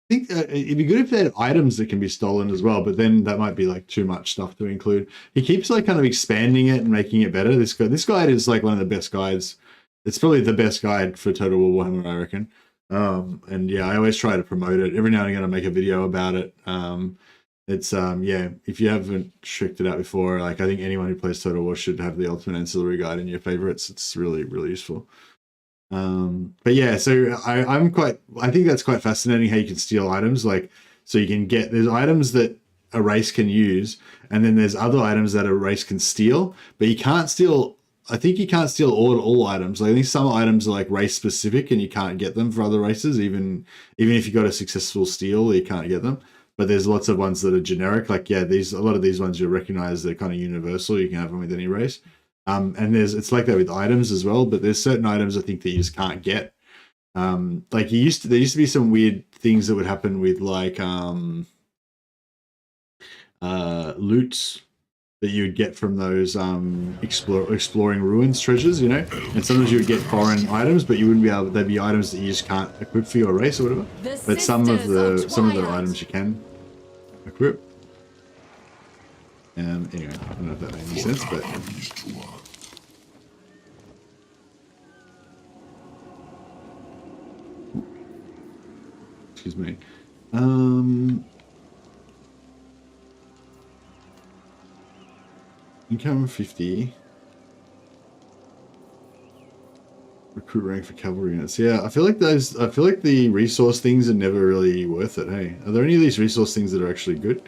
think it'd be good if they had items that can be stolen as well, but then that might be like too much stuff to include. He keeps like kind of expanding it and making it better. This guide is like one of the best guides. It's probably the best guide for Total War Warhammer, I reckon. And yeah, I always try to promote it. Every now and again I make a video about it. It's yeah, if you haven't checked it out before, like I think anyone who plays Total War should have the Ultimate Ancillary Guide in your favorites. It's really, really useful. But yeah, so I think that's quite fascinating how you can steal items. Like, so you can get, there's items that a race can use, and then there's other items that a race can steal, but you can't steal, I think you can't steal all items. Like, I think some items are like race specific and you can't get them for other races, even if you got a successful steal, you can't get them. But there's lots of ones that are generic. Like, yeah, a lot of these ones you'll recognize, they're kind of universal. You can have them with any race. And it's like that with items as well, but there's certain items I think that you just can't get. Like there used to be some weird things that would happen with like loot that you would get from those exploring ruins treasures, you know. And sometimes you would get foreign items, but you wouldn't be able. They'd be items that you just can't equip for your race or whatever. But some of the items you can equip. Anyway, I don't know if that made any sense, but. Excuse me. Income 50. Recruit rank for cavalry units. Yeah, I feel like the resource things are never really worth it, hey? Are there any of these resource things that are actually good?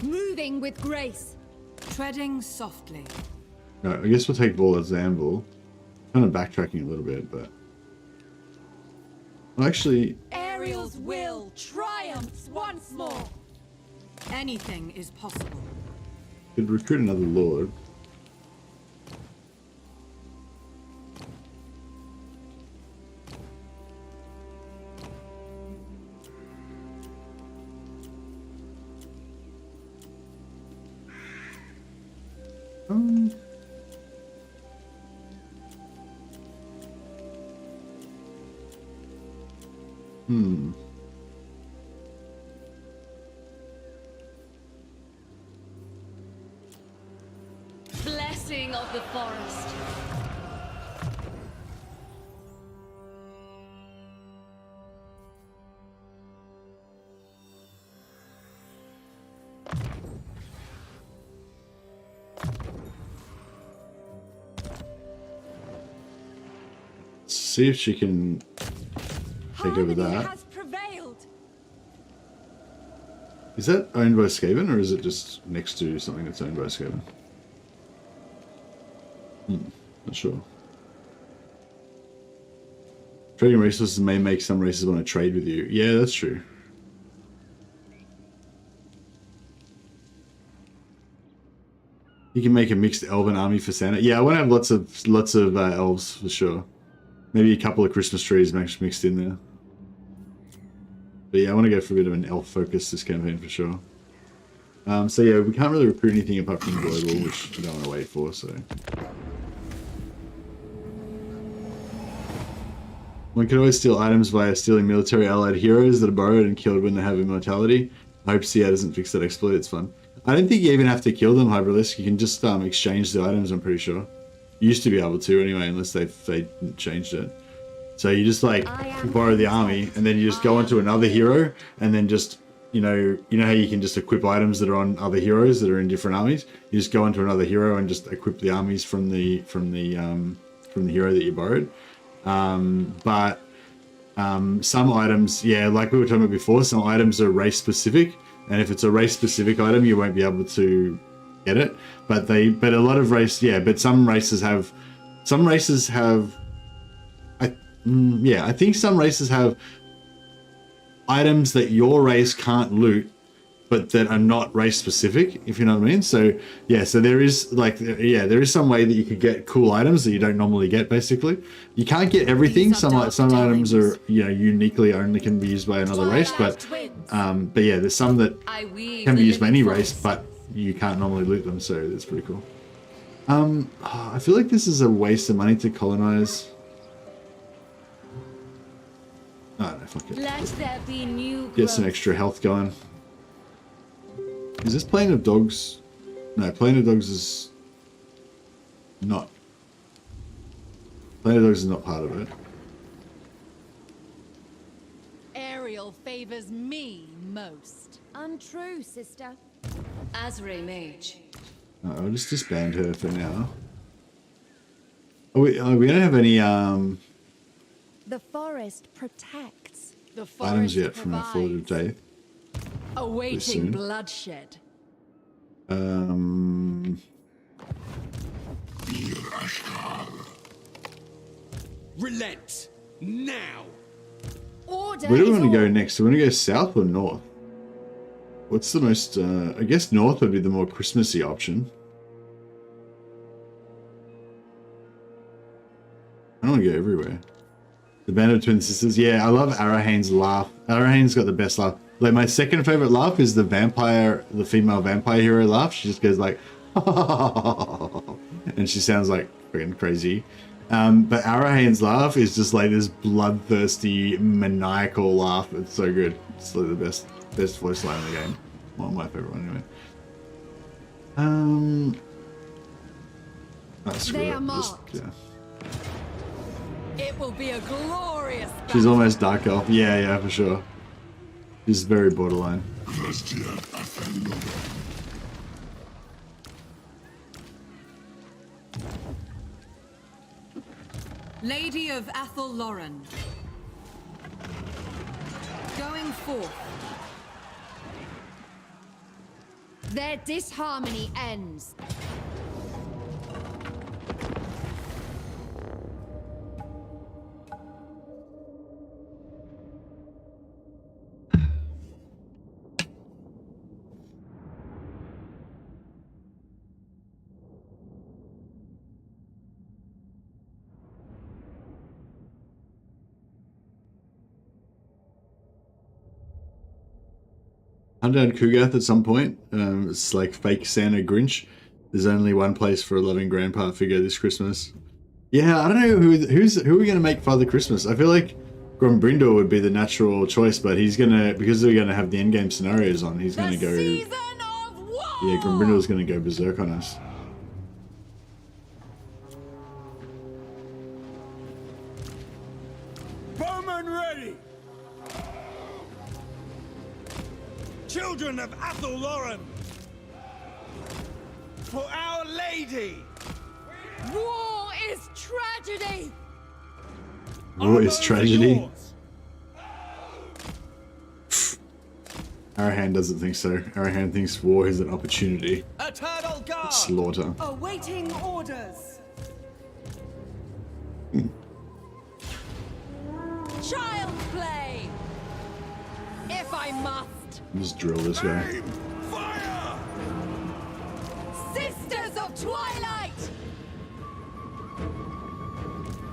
Moving with grace. Treading softly. No, I guess we'll take Ball as Zamble. Kind of backtracking a little bit, but well, actually, Ariel's will triumphs once more. Anything is possible. could recruit another lord. Blessing of the forest. See if she can take over that. Has prevailed. Is that owned by Skaven, or is it just next to something that's owned by Skaven? Not sure. Trading resources may make some races want to trade with you. Yeah, that's true. You can make a mixed elven army for Santa. Yeah, I want to have lots of elves for sure. Maybe a couple of Christmas trees mixed in there. But yeah, I want to go for a bit of an elf focus this campaign for sure. So yeah, we can't really recruit anything apart from global, which I don't want to wait for. So one can always steal items via stealing military allied heroes that are borrowed and killed when they have immortality. I hope CA doesn't fix that exploit. It's fun. I don't think you even have to kill them, Hyperlisk. You can just exchange the items. I'm pretty sure. You used to be able to anyway, unless they changed it. So you just like borrow the army, and then you just go onto another hero, and then just you know how you can just equip items that are on other heroes that are in different armies. You just go onto another hero and just equip the armies from the hero that you borrowed. But some items, yeah, like we were talking about before, some items are race specific, and if it's a race specific item, you won't be able to get it. But a lot of race, yeah, but some races have I think some races have items that your race can't loot, but that are not race specific, if you know what I mean. So yeah, so there is there is some way that you could get cool items that you don't normally get. Basically, you can't get everything. Some items are uniquely only can be used by another race, but yeah, there's some that can be used by any race, but you can't normally loot them. So that's pretty cool. I feel like this is a waste of money to colonize. Oh, no, fuck it. Let there be new Get some extra health going. Is this Plane of Dogs? No, Plane of Dogs is not. Plane of Dogs is not part of it. Ariel favors me most. Untrue, sister. Azure Mage. I'll just disband her for now. We don't have any The forest protects. The forest items yet from our Forge of provides. Death. Awaiting soon. bloodshed. Relent now. Order Where do we is want to go all. next? Do we want to go south or north? What's the most, I guess north would be the more Christmassy option. I don't want to go everywhere. The Band of Twin Sisters. Yeah, I love Arahane's laugh. Arahane's got the best laugh. Like, my second favorite laugh is the female vampire hero laugh. She just goes like, and she sounds like freaking crazy. But Arahane's laugh is just like this bloodthirsty, maniacal laugh. It's so good. It's like the best voice line in the game. Well, my favorite one anyway. Screw They it. are marked. Yeah. It will be a glorious She's almost Dark Elf. Yeah, for sure. She's very borderline. Christian Athello. Lady of Athel Lauren. Going forth. Their disharmony ends. Hunt down Kugath at some point. It's like fake Santa Grinch. There's only one place for a loving grandpa figure this Christmas. Yeah, I don't know who are we gonna make Father Christmas. I feel like Grombrindor would be the natural choice, but he's gonna, because they're gonna have the endgame scenarios on, he's gonna go. Season of war! Yeah, Grombrindor's gonna go berserk on us. Bowman ready! Children of Athel Lauren! For Our Lady! War is tragedy! War is Armor tragedy. yours. Arahan doesn't think so. Arahan thinks war is an opportunity. Eternal Guard! Slaughter. Awaiting orders. Child play! If I must. Just drill this guy. Aim! Fire! Sisters of Twilight!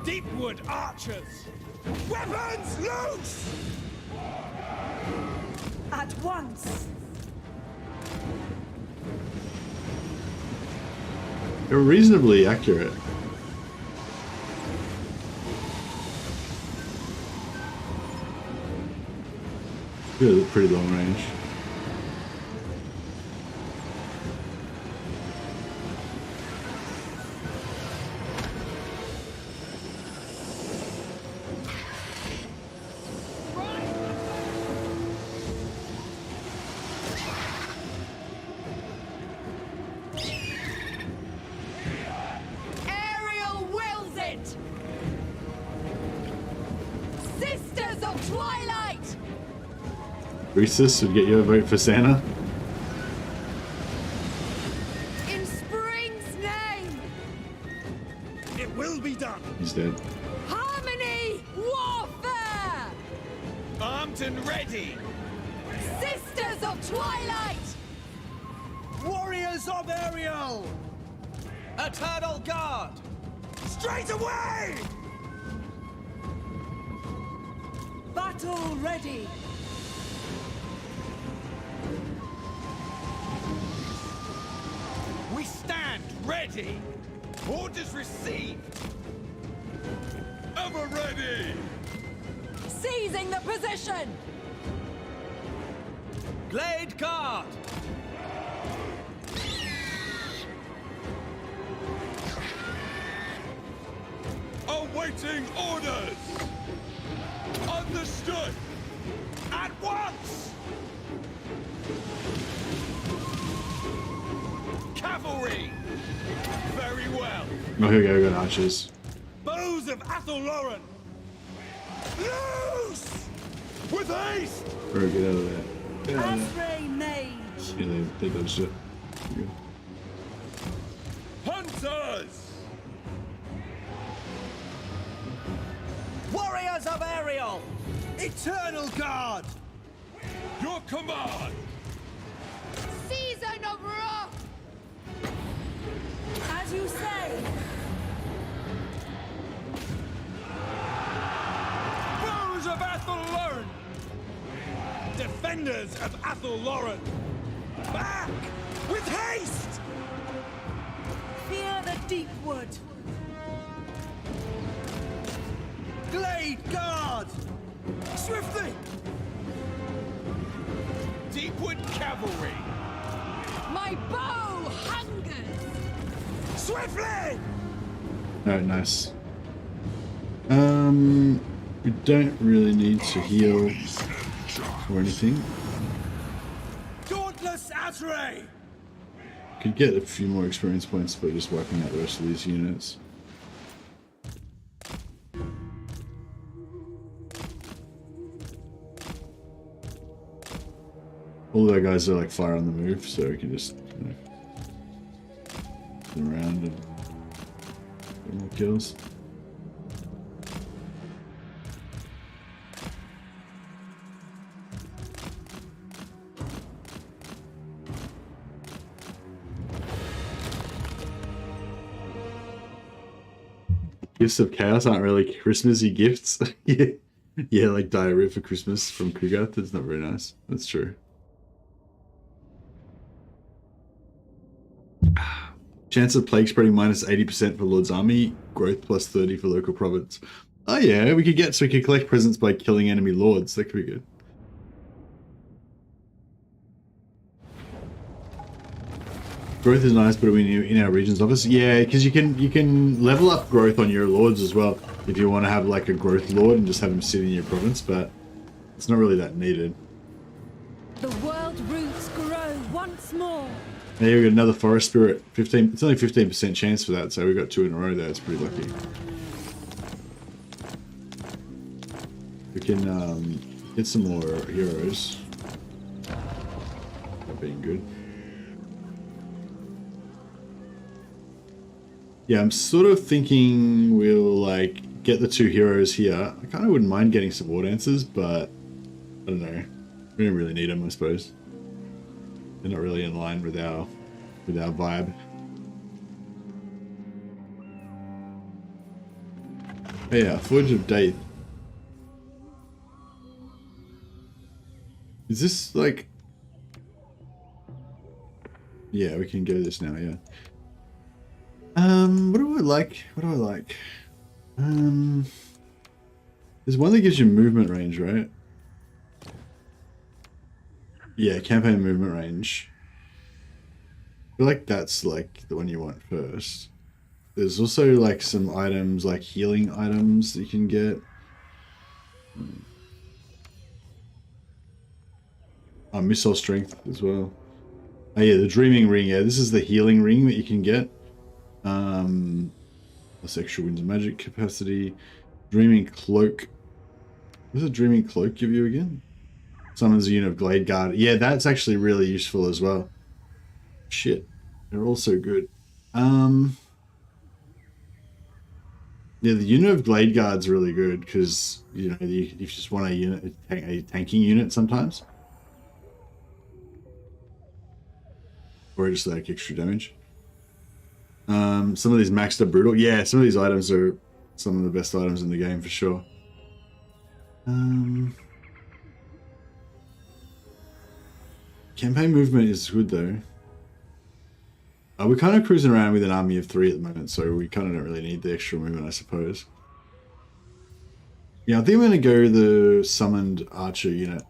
Deepwood archers! Weapons loose! At once. They're reasonably accurate. Yeah, they're pretty long range. Ariel wills it! Sisters of Twilight! Rhesus would get you a vote for Santa. In spring's name! It will be done! He's dead. Harmony! Warfare! Armed and ready! Sisters of Twilight! Warriors of Ariel! Eternal Guard! Straight away! Battle ready! We stand ready! Orders received! Ever ready! Seizing the position! Glade Guard! Awaiting orders! Understood! At once! Cavalry! Very well! Oh, here we go, we got archers. Bows of Athel Lauren! Loose! With haste! Bro, get out of there. Get out of there. Asray Mage! Yeah, they dodged it. Good. Hunters! Warriors of Ariel! Eternal Guard! Your command! Season of wrath! As you say. Foes of Athel-Loren! Defenders of Athel-Loren! Back! With haste! Fear the deep wood. Glade Guard! Swiftly! Deepwood Cavalry! My bow hungers! Swiftly! Alright, nice. We don't really need to heal or anything. Dauntless Azrae! Could get a few more experience points by just wiping out the rest of these units. All of our guys are like fire on the move, so we can just sit around and get more kills. Gifts of Chaos aren't really Christmassy gifts. Yeah. Yeah, like diarrhea for Christmas from Kugath. That's not very nice. That's true. Chance of plague spreading minus 80% for Lord's Army. Growth plus 30 for local province. Oh yeah, we could collect presents by killing enemy lords. That could be good. Growth is nice, but are we in our region's office? Yeah, because you can level up growth on your lords as well if you want to have like a growth lord and just have him sit in your province, but it's not really that needed. The world roots grow once more. Now you got another forest spirit. 15. It's only 15% chance for that, so we got 2 in a row there. It's pretty lucky. We can get some more heroes. That being good. Yeah, I'm sort of thinking we'll like get the 2 heroes here. I kind of wouldn't mind getting some war dancers, but I don't know. We don't really need them, I suppose. They're not really in line with our vibe. Oh yeah, Forge of Death. Is this like? Yeah, we can go this now. Yeah. What do I like? What do I like? There's one that gives you movement range, right? Yeah, campaign movement range. I feel like that's like the one you want first. There's also like some items, like healing items that you can get. Oh, missile strength as well. Oh yeah, the dreaming ring. Yeah, this is the healing ring that you can get. Plus extra winds of magic capacity. Dreaming cloak. What does a dreaming cloak give you again? Summons a unit of Glade Guard. Yeah, that's actually really useful as well. Shit. They're all so good. Yeah, the unit of Glade Guard's really good because, you know, you just want a tanking unit sometimes. Or just like extra damage. Some of these maxed are brutal. Yeah, some of these items are some of the best items in the game for sure. Campaign movement is good though. We're kind of cruising around with an army of 3 at the moment, so we kind of don't really need the extra movement, I suppose. Yeah, I think I'm going to go the summoned archer unit.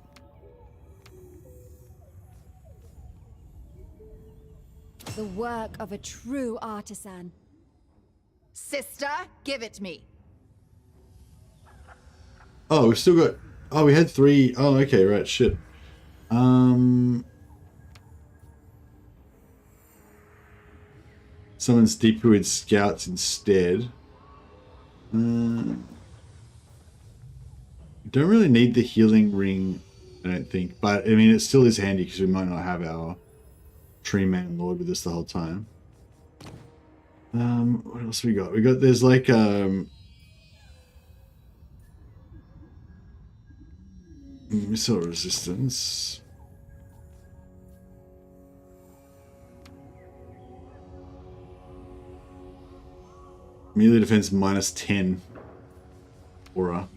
The work of a true artisan. Sister, give it me. Oh, we've still got... Oh, we had 3... Oh, okay, right, shit. Summons Deepwood Scouts instead. Don't really need the healing ring, I don't think. But, I mean, it still is handy because we might not have our Tree Man Lord with us the whole time. What else we got? We got... There's like... Missile resistance. Melee defense -10. Aura.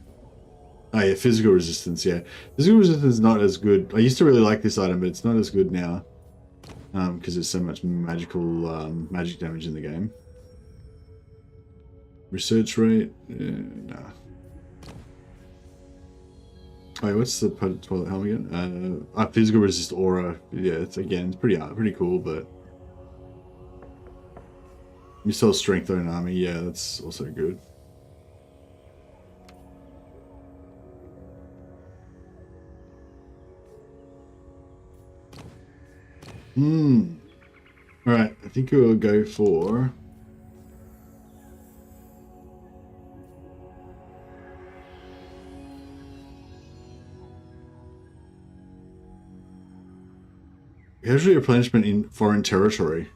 Oh yeah, physical resistance, yeah. Physical resistance is not as good. I used to really like this item, but it's not as good now. Because there's so much magic damage in the game. Research rate? Nah. Wait, what's the toilet helm again? Physical resist aura. Yeah, it's pretty cool, but missile strength on an army, yeah, that's also good. Alright, I think we'll go for casualty replenishment in foreign territory.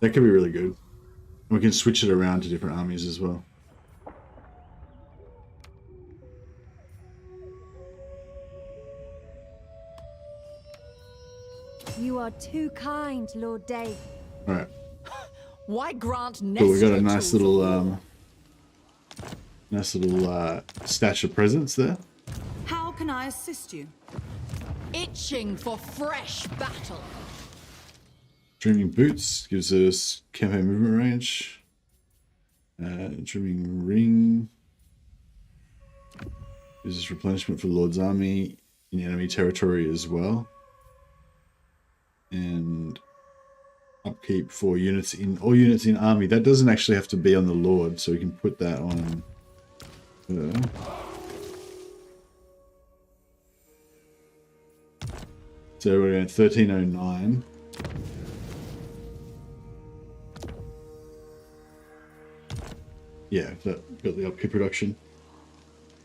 That could be really good. We can switch it around to different armies as well. You are too kind, Lord Dave. Alright. Why grant Cool, we got a necessary nice little stash of presents there. How can I assist you? itching for fresh battle. Dreaming Boots gives us campaign movement range. Dreaming Ring uses replenishment for Lord's army in enemy territory as well. And upkeep for units in all units in army. That doesn't actually have to be on the Lord, so we can put that on her. So we're at 1309. Yeah, that got the upkeep reduction.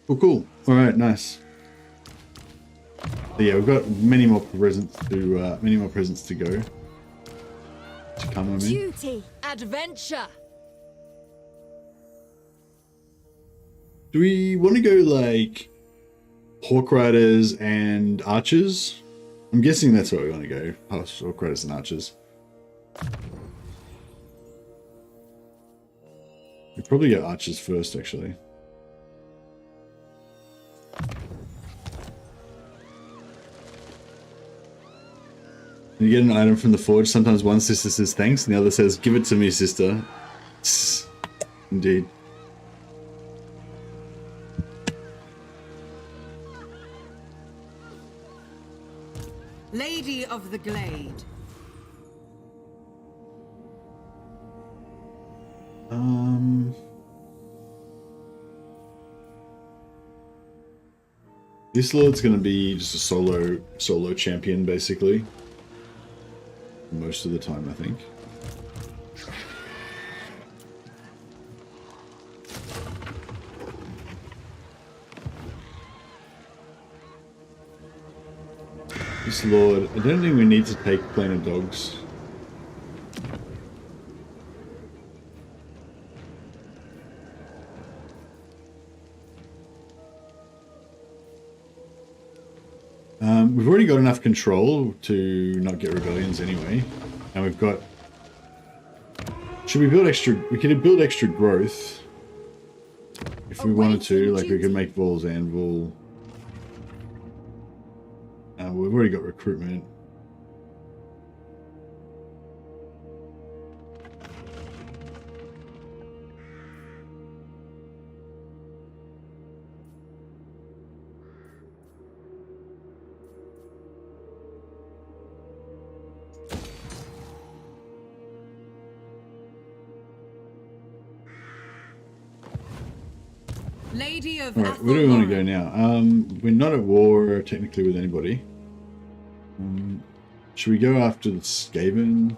Oh, cool. All right, nice. So yeah, we've got many more presents to go. To come, I mean. Duty. Adventure. Do we want to go like Hawk Riders and Archers? I'm guessing that's where we want to go. Hawk Riders and Archers. We probably go Archers first, actually. You get an item from the forge. Sometimes one sister says thanks, and the other says, "Give it to me, sister." Indeed. Lady of the Glade. This Lord's gonna be just a solo champion, basically. Most of the time, I think. This Lord, I don't think we need to take Planar Dogs. We've already got enough control to not get rebellions anyway. And we've got... Should we build extra... We could build extra growth. If we wanted to. Like, we could make Vol's Anvil. We've already got recruitment. Lady of Alright, where do we want to go now? We're not at war technically with anybody. Should we go after the Skaven?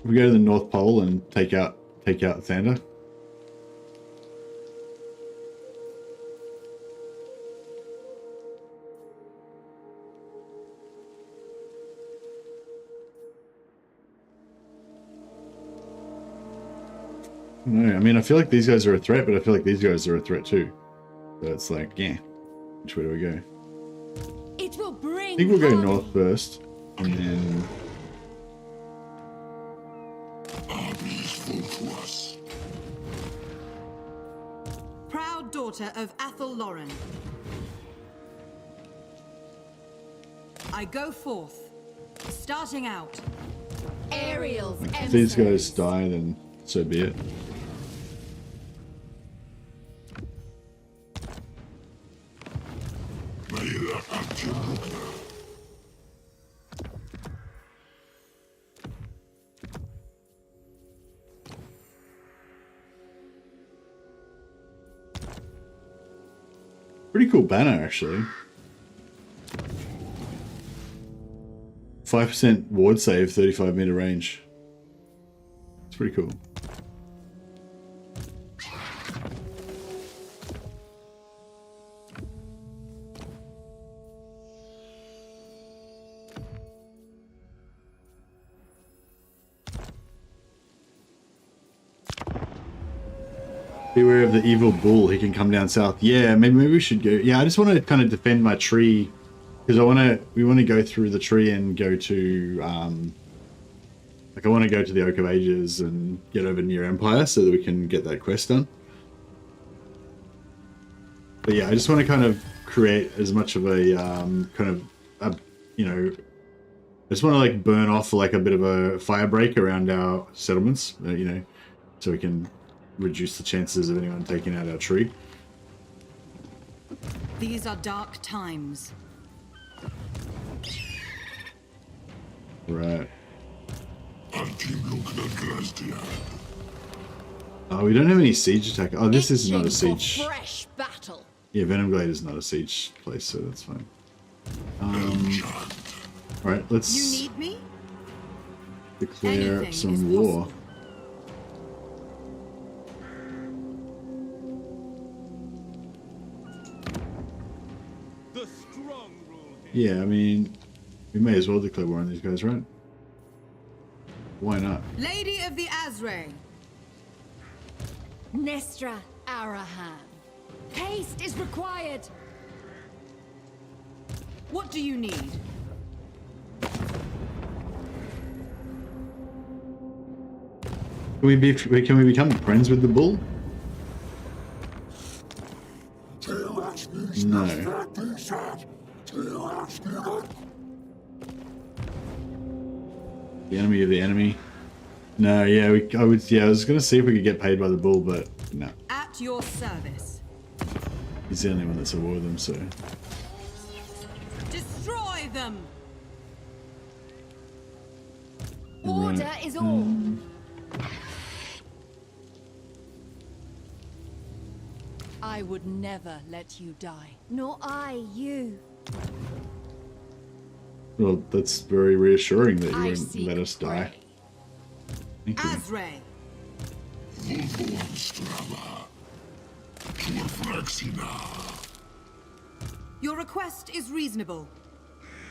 We go to the North Pole and take out Thander. No, I mean, I feel like these guys are a threat, but I feel like these guys are a threat too. So it's like, yeah, which way do we go? It will bring I think we'll go harmony. north first, and then Proud daughter of Athel Lauren. I go forth. Starting out. Ariel's if these emissaries. guys die, then so be it. Pretty cool banner, actually. 5% ward save, 35-meter range. It's pretty cool. Beware of the evil bull. He can come down south. Yeah, maybe we should go. Yeah, I just want to kind of defend my tree because we want to go through the tree and go to like I want to go to the Oak of Ages and get over near Empire so that we can get that quest done. But yeah, I just want to kind of create as much of a you know, I just want to like burn off like a bit of a fire break around our settlements, you know, so we can reduce the chances of anyone taking out our tree. These are dark times. Right. Oh, we don't have any siege attack. Oh, this is not a Itching for siege. fresh battle. Yeah, Venomglade is not a siege place, so that's fine. Right, let's You need me? declare Anything some is war. possible. The strong rule here. Yeah, I mean, we may as well declare war on these guys, right? Why not? Lady of the Azray. Nestra. Arahan. Haste is required. What do you need? Can we become friends with the bull? No. The enemy of the enemy. No, yeah, I was gonna see if we could get paid by the bull, but no. At your service. He's the only one that's at war with them, so. Destroy them. Order Right. is all. I would never let you die. Nor I you. Well, that's very reassuring that you I wouldn't seek let us die. prey. Thank you. Azray. Your request is reasonable.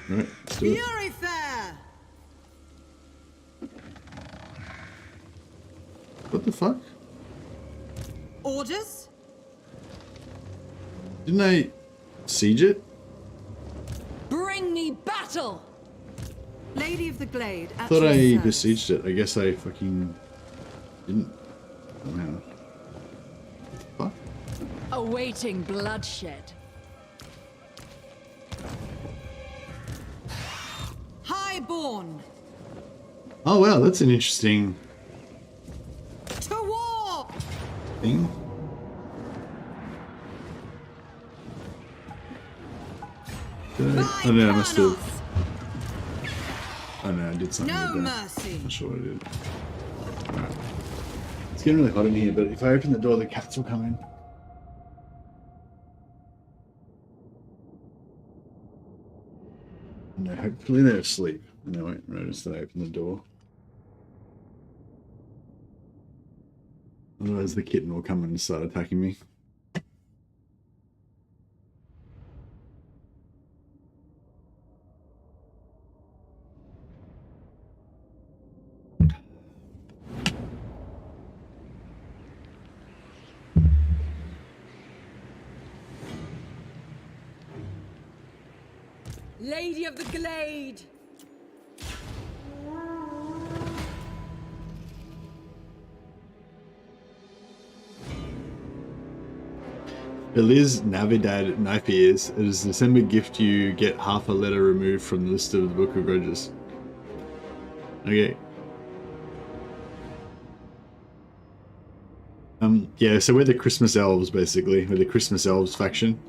Right, let's do it. Fury Fair. What the fuck? Orders? Didn't I siege it? Bring me battle! Lady of the Glade. I At thought your I service. besieged it. I guess I fucking didn't. Oh, man. Fuck. Awaiting bloodshed. Highborn. Oh wow, that's an interesting To war. thing. Did I? Oh no, I must have. Oh no, I did something No with that. mercy. Not sure what I did. Alright. It's getting really hot in here, but if I open the door, the cats will come in. No, hopefully they're asleep and they won't notice that I opened the door. Otherwise the kitten will come and start attacking me. Lady of the Glade. Eliz Navidad Knife Ears. It is a December gift. You get half a letter removed from the list of the Book of Grudges. Okay. Yeah, so we're the Christmas Elves, basically. We're the Christmas Elves faction.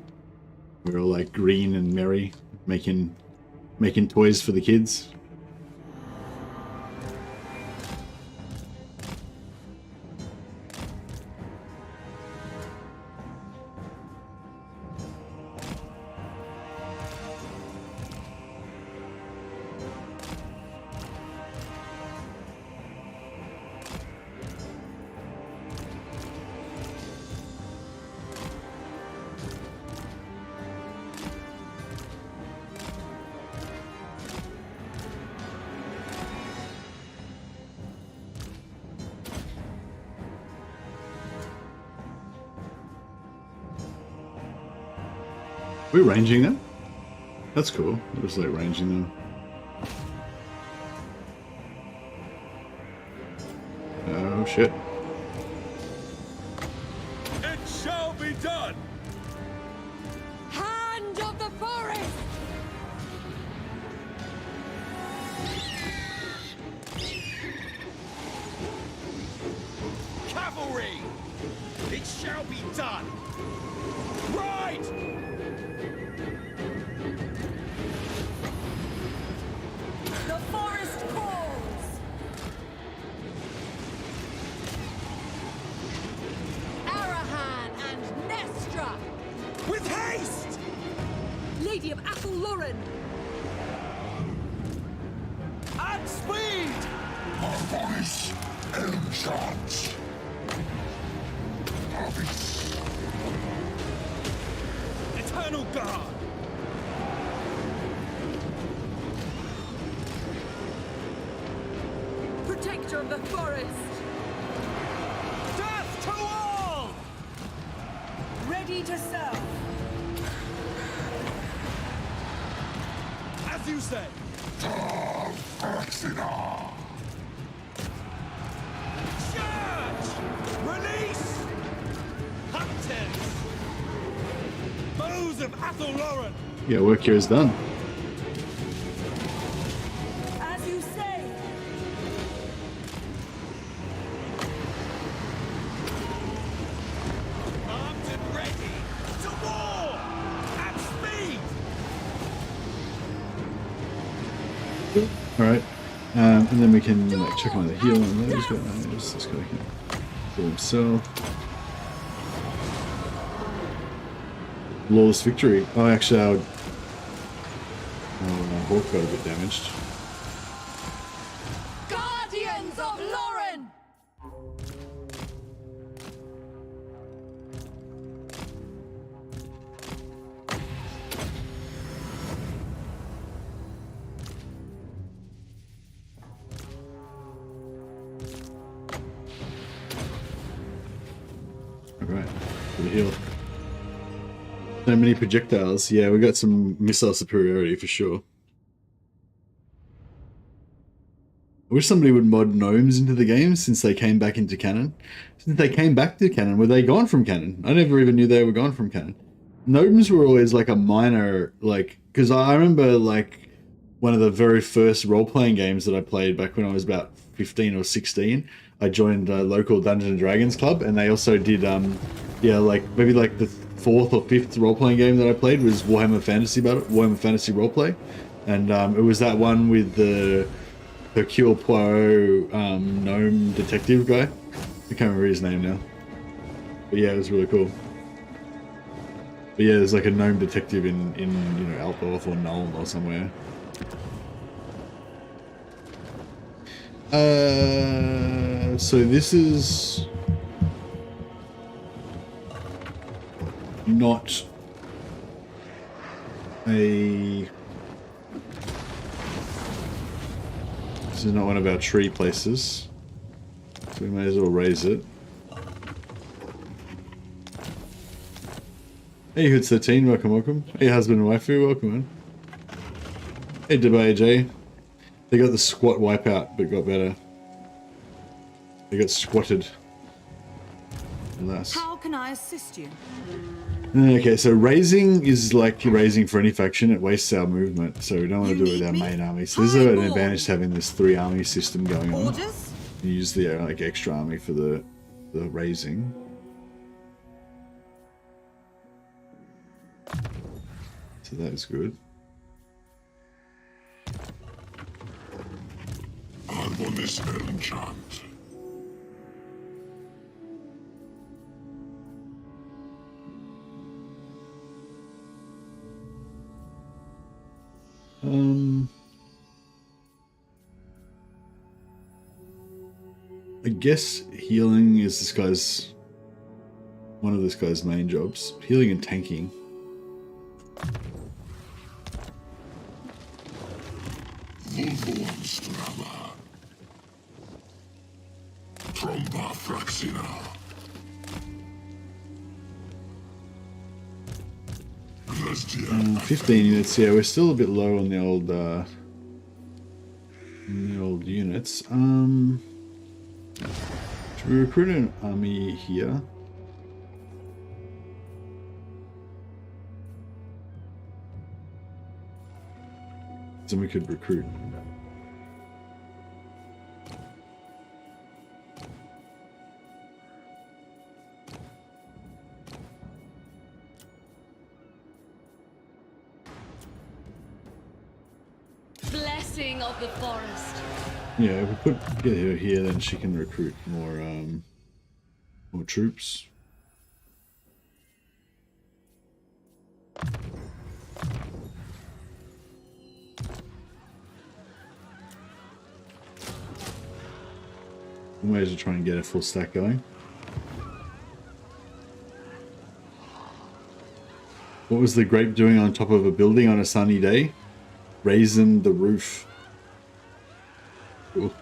We're all like green and merry, making toys for the kids. We're ranging them? That's cool. We're just like ranging them. Oh shit. It shall be done! Hand of the forest! Cavalry! It shall be done! Right! The forest calls. Arahan and Nestra! With haste! Lady of Athel Lauren. At speed! Eternal Guard! Protector of the forest. Death to all! Ready to serve. As you say. Charge! Release! Hunters! Bows of Athel Lauren! Yeah, work here is done. As you say. Armed and ready! To war! At speed! Alright. And then we can like check on the heal on those guys. This guy can heal himself. Lawless victory. Oh, actually, our Hawk got a bit damaged. Guardians of Lauren! Alright, for the heal. So many projectiles. Yeah, we got some missile superiority for sure. I wish somebody would mod gnomes into the game since they came back into canon. Since they came back to canon, were they gone from canon? I never even knew they were gone from canon. Gnomes were always like a minor, like, because I remember like one of the very first role-playing games that I played back when I was about 15 or 16. I joined a local Dungeons and Dragons club, and they also did, yeah, like maybe like the fourth or fifth role-playing game that I played was Warhammer Fantasy Roleplay, and it was that one with the Hercule Poirot gnome detective guy. I can't remember his name now, but yeah, it was really cool. But yeah, there's like a gnome detective in you know, Altdorf or Nuln or somewhere. So this is not a... This is not one of our tree places, so we may as well raise it. Hey Hoods13, welcome, welcome. Hey husband and waifu, welcome man. Hey, AJ. They got the squat wipeout, but got better. They got squatted. Less. How can I assist you? Okay, so raising is like raising for any faction. It wastes our movement, so we don't want to do it with our main army. So there's an advantage to having this 3-army system going on. Orders? You use the like extra army for the raising. So that is good. I'm on this enchant. I guess healing is this guy's one of this guy's main jobs. Healing and tanking. Tromba Fraxina. 15 units. Yeah, we're still a bit low on the old units. Should we recruit an army here? Then we could recruit. Blessing of the forest. Yeah, if we get her here, then she can recruit more troops. Ways to try and get a full stack going. What was the grape doing on top of a building on a sunny day? Raising the roof. Cool.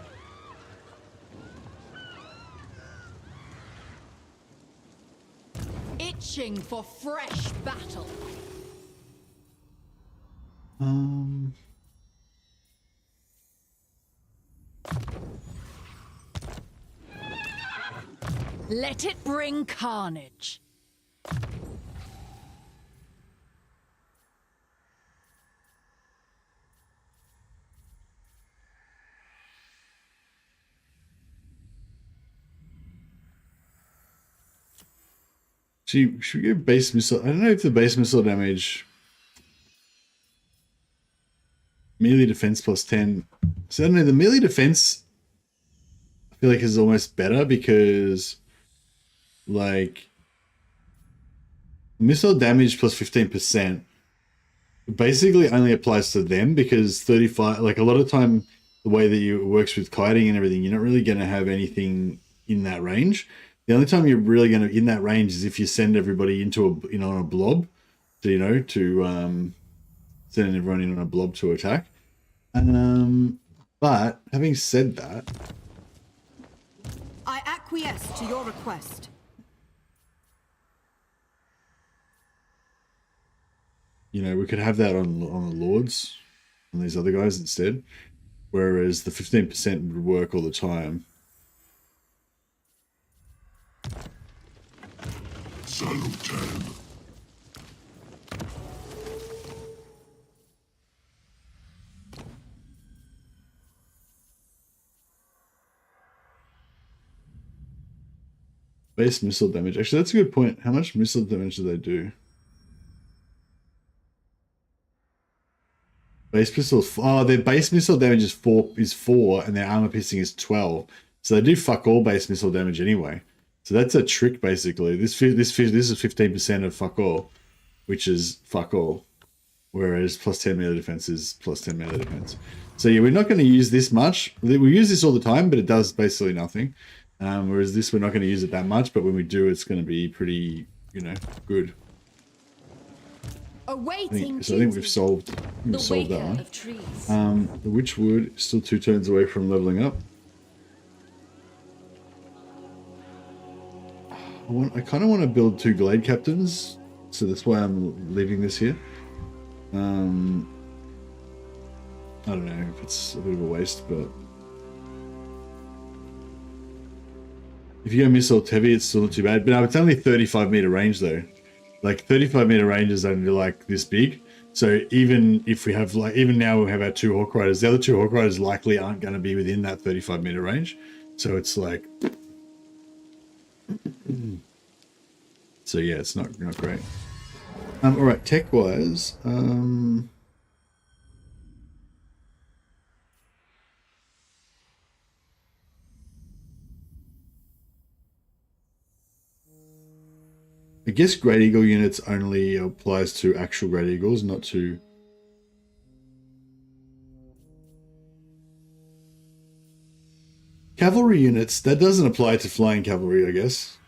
Itching for fresh battle. Let it bring carnage. Should we go base missile? I don't know if the base missile damage... Melee defense plus 10. So I don't know, the melee defense I feel like is almost better because like missile damage plus 15% basically only applies to them because 35, like a lot of time the way that it works with kiting and everything, you're not really going to have anything in that range. The only time you're really going to in that range is if you send everybody into a on a blob, to sending everyone in on a blob to attack. But having said that, I acquiesce to your request. we could have that on the lords, on these other guys instead. Whereas the 15% would work all the time. Salute. Base missile damage. Actually, that's a good point. How much missile damage do they do? Base missile. Oh, their base missile damage is 4, and their armor piercing is 12. So they do fuck all base missile damage anyway. So that's a trick basically. This is 15% of fuck all, which is fuck all. Whereas plus 10 melee defense is plus 10 melee defense. So yeah, we're not going to use this much. We use this all the time, but it does basically nothing. Whereas this, we're not going to use it that much, but when we do, it's going to be pretty, good. Awaiting So I think we've solved that one. Of trees. The Witchwood is still 2 turns away from leveling up. I kind of want to build 2 Glade Captains, so that's why I'm leaving this here. I don't know if it's a bit of a waste, but if you go missile heavy, it's still not too bad. But no, it's only 35-meter range though. Like 35-meter range is only like this big. So even if we have like, even now we have our 2 Hawk Riders, the other 2 Hawk Riders likely aren't going to be within that 35-meter range. So it's like, so yeah, it's not great. All right, tech wise, I guess Great Eagle units only applies to actual Great Eagles, not to... Cavalry units, that doesn't apply to flying cavalry, I guess.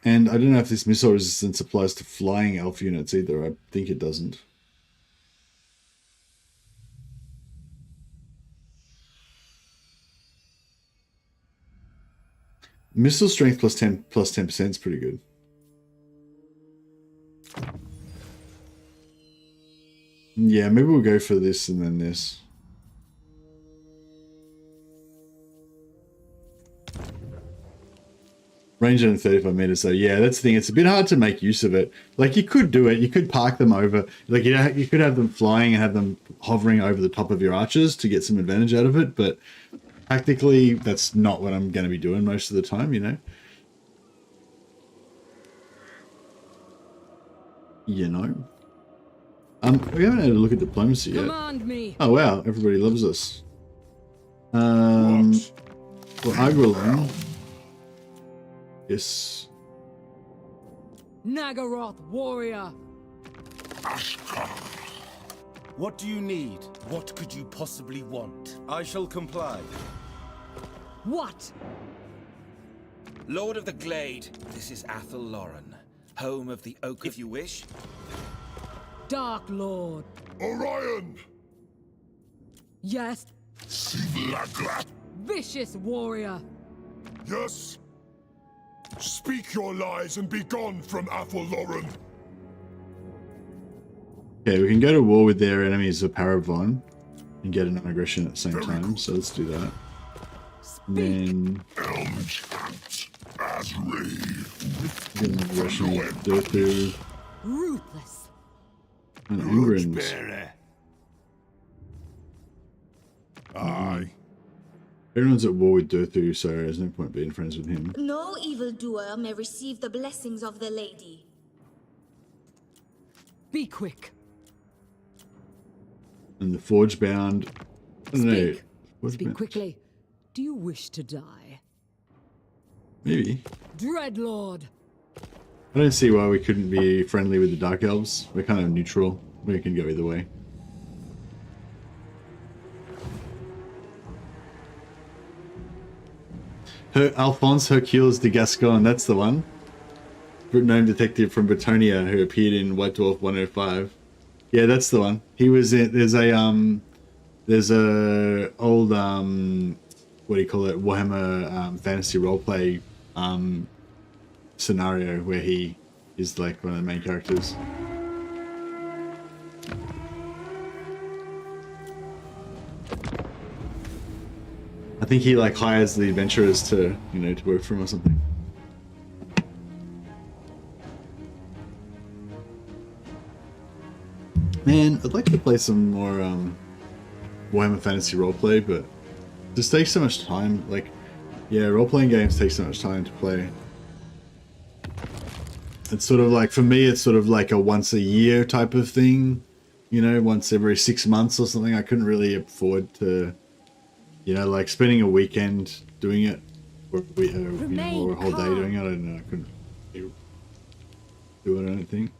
And I don't know if this missile resistance applies to flying elf units either. I think it doesn't. Missile strength plus 10% is pretty good. Yeah, maybe we'll go for this and then this. Range under 35 meters, so yeah, that's the thing. It's a bit hard to make use of it. Like, you could do it. You could park them over. Like, you could have them flying and have them hovering over the top of your archers to get some advantage out of it, but tactically, that's not what I'm going to be doing most of the time, you know? You know? We haven't had a look at diplomacy yet. Command me. Oh, wow. Everybody loves us. Well, Agrelin. Yes. Nagaroth warrior. What do you need? What could you possibly want? I shall comply. What? Lord of the Glade, this is Athel Loren, home of the Oak. If you wish. Dark Lord. Orion! Yes. Sivlagla! Vicious warrior. Yes? Speak your lies and be gone from Athel Loren. Okay, we can go to war with their enemies of Paravon and get an aggression at the same time, so let's do that. And then Elmchant, Asri. get an aggression with Durthu Ruthless. and Ingrams. Bearer. Aye. Everyone's at war with Durthu, so there's no point being friends with him. No evildoer may receive the blessings of the lady. Be quick. And the Forge Bound. I don't know. Speak. Forge Speak Bound- quickly. Do you wish to die? Maybe. Dreadlord. I don't see why we couldn't be friendly with the Dark Elves. We're kind of neutral. We can go either way. Alphonse Hercules de Gascon, that's the one. Known detective from Bretonia who appeared in White Dwarf 105. Yeah, that's the one. He was in, there's a old, what do you call it, Warhammer fantasy roleplay scenario where he is like one of the main characters. I think he like hires the adventurers to, you know, to work for him or something. Man, I'd like to play some more Warhammer Fantasy roleplay, but it just takes so much time. Like, yeah, role-playing games take so much time to play. It's sort of like, for me, it's sort of like a once-a-year type of thing. You know, once every 6 months or something. I couldn't really afford to, you know, like spending a weekend doing it, or, you know, or a whole day doing it. I don't know. I couldn't do it, I don't think.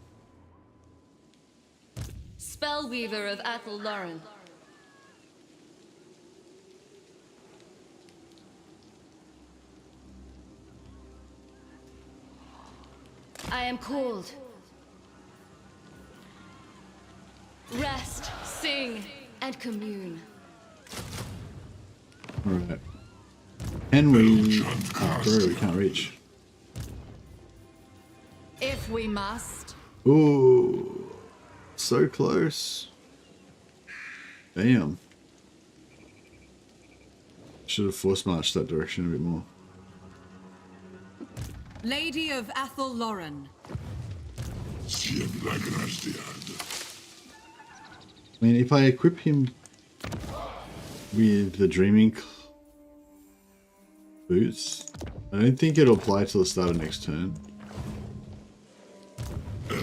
Spellweaver of Athel Loren. I am called. Rest, sing, and commune. Alright. Can we... Oh, through, we can't reach. If we must. Ooh. so close. Damn. Should have force marched that direction a bit more. Lady of Athel Lauren. I mean, if I equip him with the dreaming boots, I don't think it'll apply till the start of next turn. No.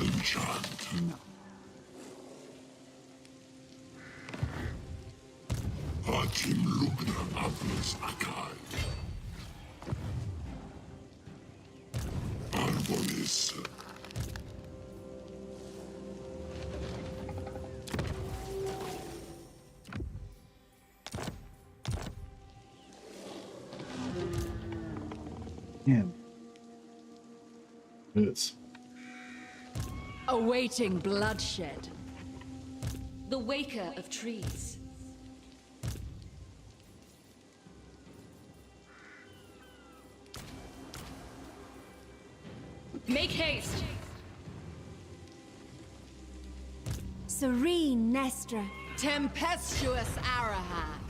Damn. Hurts. Awaiting bloodshed. The waker of trees. Make haste. Serene Nestra. Tempestuous Arahak.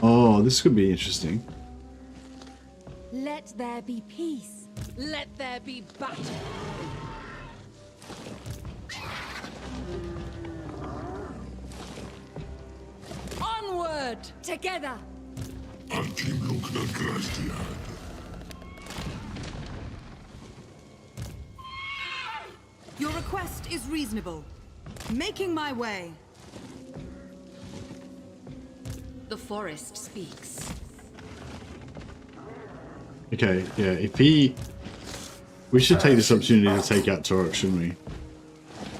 Oh, this could be interesting. Let there be peace. Let there be battle. Onward! Together. Your request is reasonable. Making my way. The forest speaks. Okay, yeah, if he... We should take this opportunity to take out Torok, shouldn't we?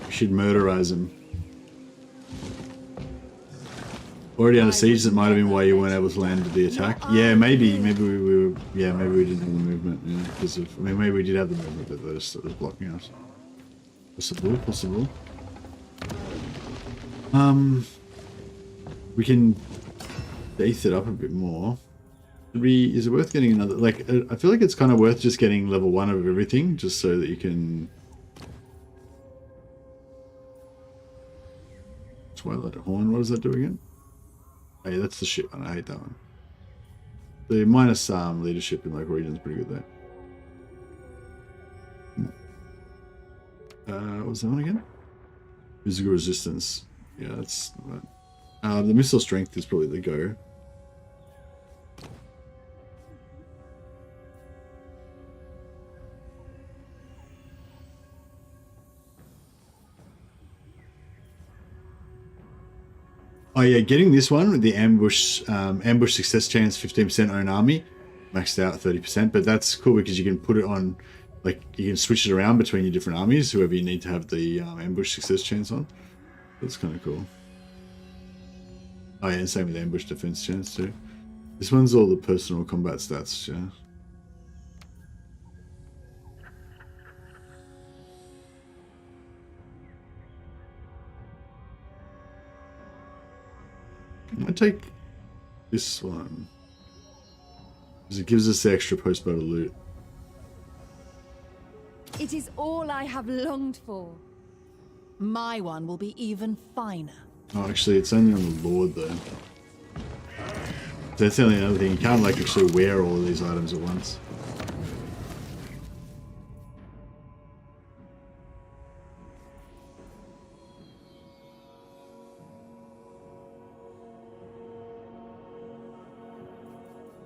We should murderize him. Already under siege, that might have been why you weren't able to land the attack. Yeah, maybe we were... Yeah, maybe we didn't have the movement, yeah, because of... I mean, maybe we did have the movement, but that was blocking us. Possible. We can base it up a bit more. Is it worth getting another? Like, I feel like it's kind of worth just getting level 1 of everything, just so that you can. Twilight Horn. What does that do again? Hey, that's the shit one. I hate that one. The minus leadership in local region is pretty good there. What was that one again? Physical resistance. Yeah, that's right. The missile strength is probably the go. Oh yeah, getting this one with the ambush success chance 15% own army, maxed out 30%, but that's cool because you can put it on, like you can switch it around between your different armies, whoever you need to have the ambush success chance on. That's kind of cool. Oh yeah, and same with ambush defense chance too. This one's all the personal combat stats, yeah. I take this one because it gives us the extra post-battle loot. It is all I have longed for. My one will be even finer. Oh, actually, it's only on the Lord though. That's the only other thing. You can't like actually wear all of these items at once.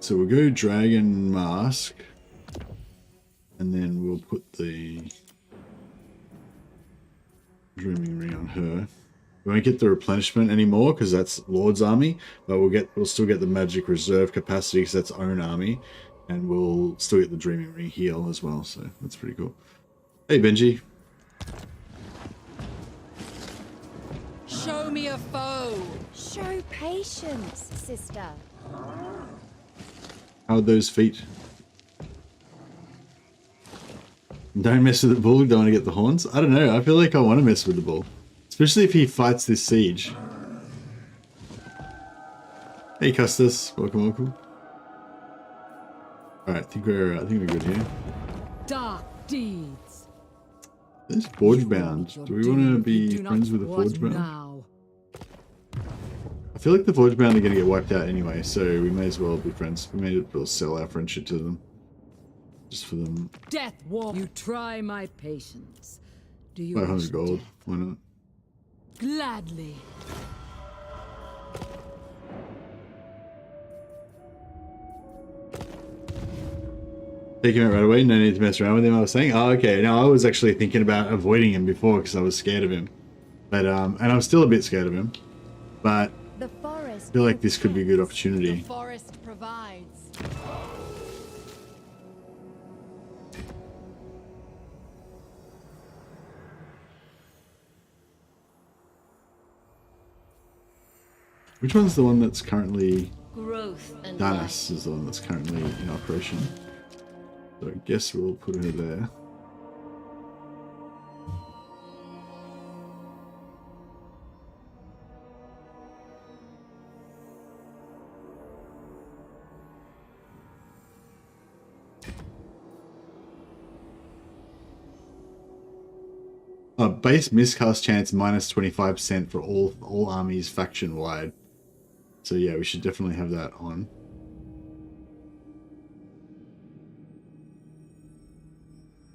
So we'll go Dragon Mask, and then we'll put the Dreaming Ring on her. We won't get the replenishment anymore because that's Lord's army, but we'll still get the magic reserve capacity because that's own army, and we'll still get the Dreaming Ring heal as well. So that's pretty cool. Hey Benji. Show me a foe. Show patience, sister. How are those feet? Don't mess with the bull, don't want to get the horns. I don't know, I feel like I want to mess with the bull. Especially if he fights this siege. Hey Custis, welcome. Alright, I think we're good here. dark deeds. There's Forge Bound. Do we want to be friends with the Forge Bound? Now. I feel like the Forge Bound are going to get wiped out anyway, so we may as well be friends. We may as well sell our friendship to them. Just for them. Death walk. You try my patience. Do you 500 wish gold. death? Why not? Gladly. Take him out right away. No need to mess around with him. I was saying. Oh, okay. Now I was actually thinking about avoiding him before because I was scared of him. But and I'm still a bit scared of him. But The forest I feel like this could be a good The opportunity. forest provides. Which one's the one that's currently... Growth and Danis is the one that's currently in operation. So I guess we'll put her there. Base miscast chance minus 25% for all armies faction wide. So yeah, we should definitely have that on.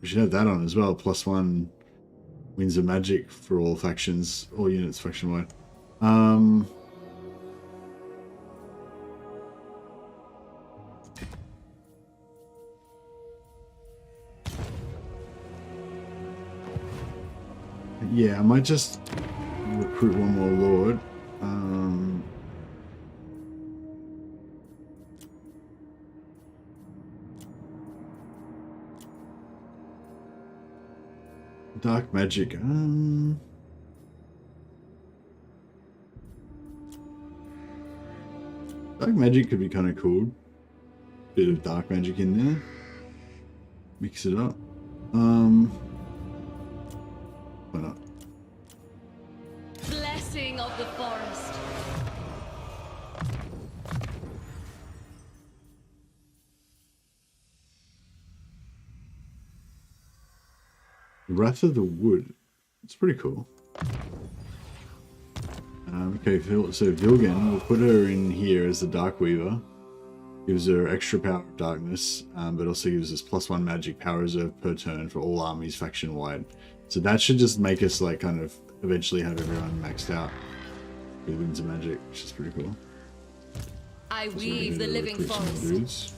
We should have that on as well. +1 Winds of Magic for all factions, all units faction wide. Yeah, I might just recruit one more lord. Dark magic. Dark magic could be kind of cool. Bit of dark magic in there. Mix it up. Why not? blessing of the forest. Wrath of the Wood. It's pretty cool. Okay, so Vilgan, we'll put her in here as the Dark Weaver. Gives her extra power of darkness, but also gives us +1 magic power reserve per turn for all armies faction wide. So that should just make us like kind of eventually have everyone maxed out with Winds of Magic, which is pretty cool. I So we're weave the gonna living recruit some more forest. dudes.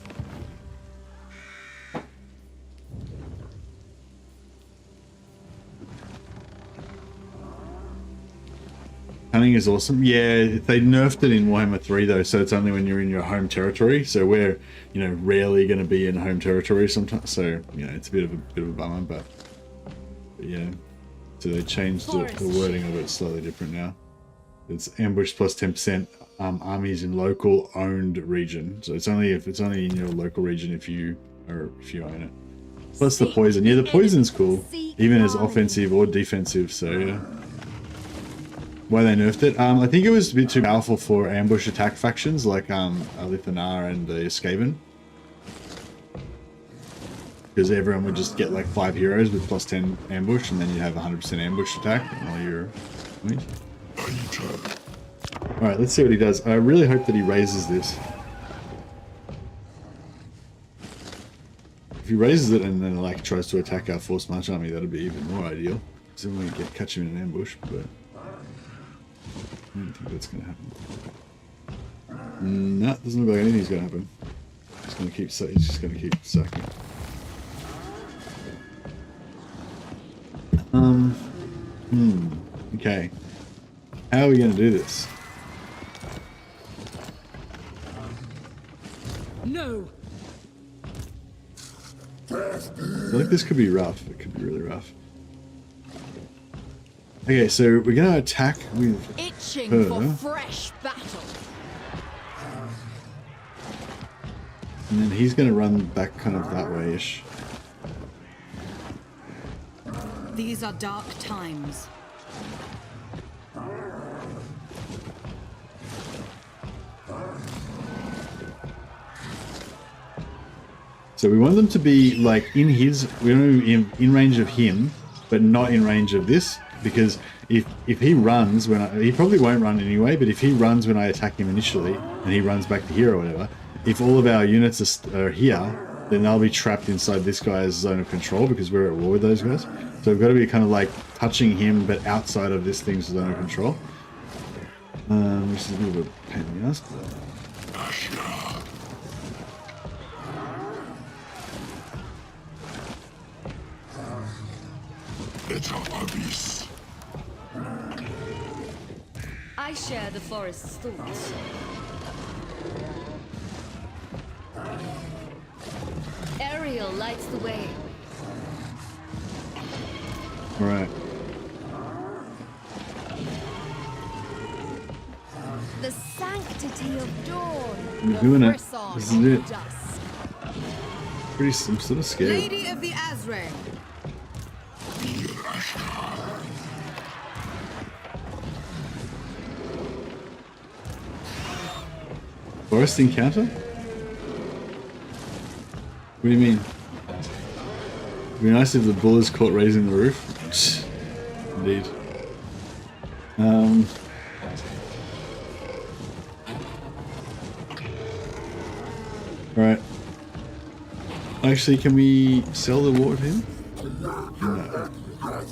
Cunning is awesome. Yeah, they nerfed it in Warhammer 3 though, so it's only when you're in your home territory. So we're, you know, rarely going to be in home territory sometimes. So, you know, it's a bit of a bummer, but yeah. So they changed the wording of it slightly different now. It's ambush plus 10% armies in local owned region. So it's only in your local region if you own it. Plus the poison. Yeah, the poison's cool, even as offensive or defensive. So yeah. Why they nerfed it? I think it was a bit too powerful for ambush attack factions like Lithanar and the Skaven. Because everyone would just get like 5 heroes with +10 ambush, and then you have 100% ambush attack on all your armies. Alright, let's see what he does. I really hope that he raises this. If he raises it and then like tries to attack our force march army, that'd be even more ideal. Because then we can catch him in an ambush, but I don't think that's going to happen. No, doesn't look like anything's going to happen. He's just going to keep sucking. Okay. How are we going to do this? No. I feel like this could be rough. It could be really rough. Okay, so we're going to attack with Itching her. for fresh battle. And then he's going to run back kind of that way-ish. These are dark times. So we want them to be like in his, we don't in range of him, but not in range of this, because if he runs when he probably won't run anyway, but if he runs when I attack him initially and he runs back to here or whatever, if all of our units are here, then they'll be trapped inside this guy's zone of control because we're at war with those guys. So we've got to be kind of like touching him, but outside of this thing's zone of control. Which is a little bit of a pain in the ass. I share the forest's thoughts. Ariel lights the way. Right. The sanctity of dawn. We're doing it. Frisson This is of it. dusk. I'm sort of scared. Lady of the Azrael. Forest encounter? What do you mean? It'd be nice if the bull is caught raising the roof. Indeed. Alright. Actually, can we sell the war to him? No. I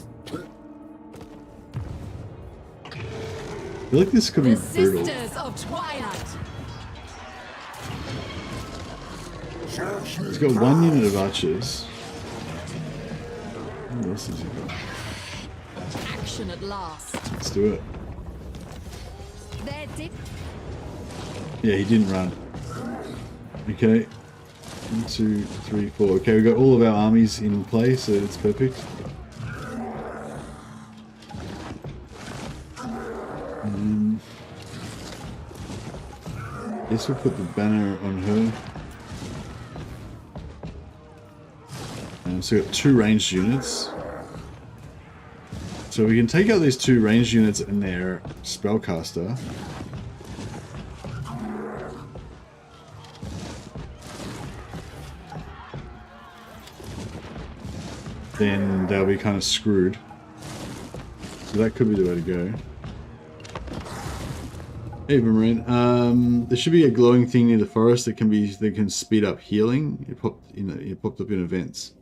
feel like this could be The brutal. sisters of twilight. He's got 1 unit of archers. What else has he got? Action at last. Let's do it. Their dip. Yeah, he didn't run. Okay. 1, 2, 3, 4. Okay, we got all of our armies in play, so it's perfect. Guess we'll put the banner on her. So we've got 2 ranged units. So we can take out these 2 ranged units and their spellcaster. Then they'll be kind of screwed. So that could be the way to go. Hey Boomerang, there should be a glowing thing near the forest that can speed up healing. It popped up in events.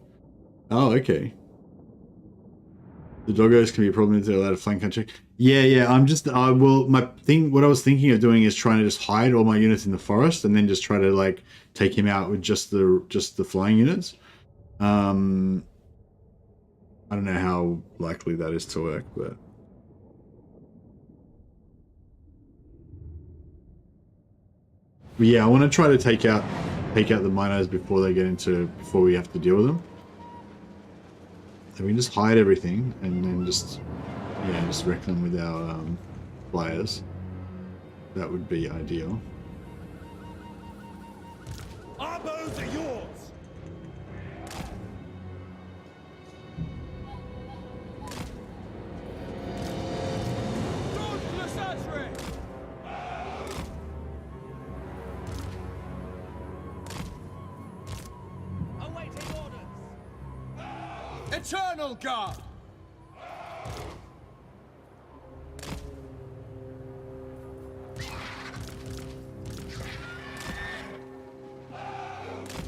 Oh, okay. The doggos can be a problem if they're allowed to flank uncheck. Yeah, I'm just, well, what I was thinking of doing is trying to just hide all my units in the forest and then just try to, like, take him out with just the flying units. I don't know how likely that is to work, but... But yeah, I want to try to take out the miners before we have to deal with them. So we can just hide everything and then just wreck them with our flyers. That would be ideal. Our bows are yours. Dauntless Azrael. Awaiting orders. Eternal Guard.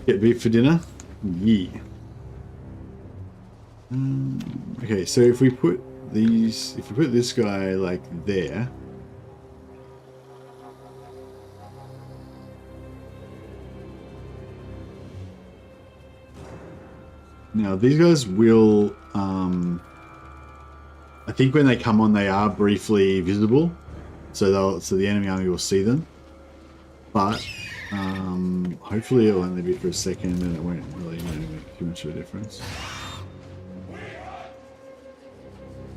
Get beef for dinner? Yeah. Okay, so if we put this guy like there. Now these guys will, I think when they come on, they are briefly visible, so the enemy army will see them. But hopefully it'll only be for a second, and it won't really make too much of a difference.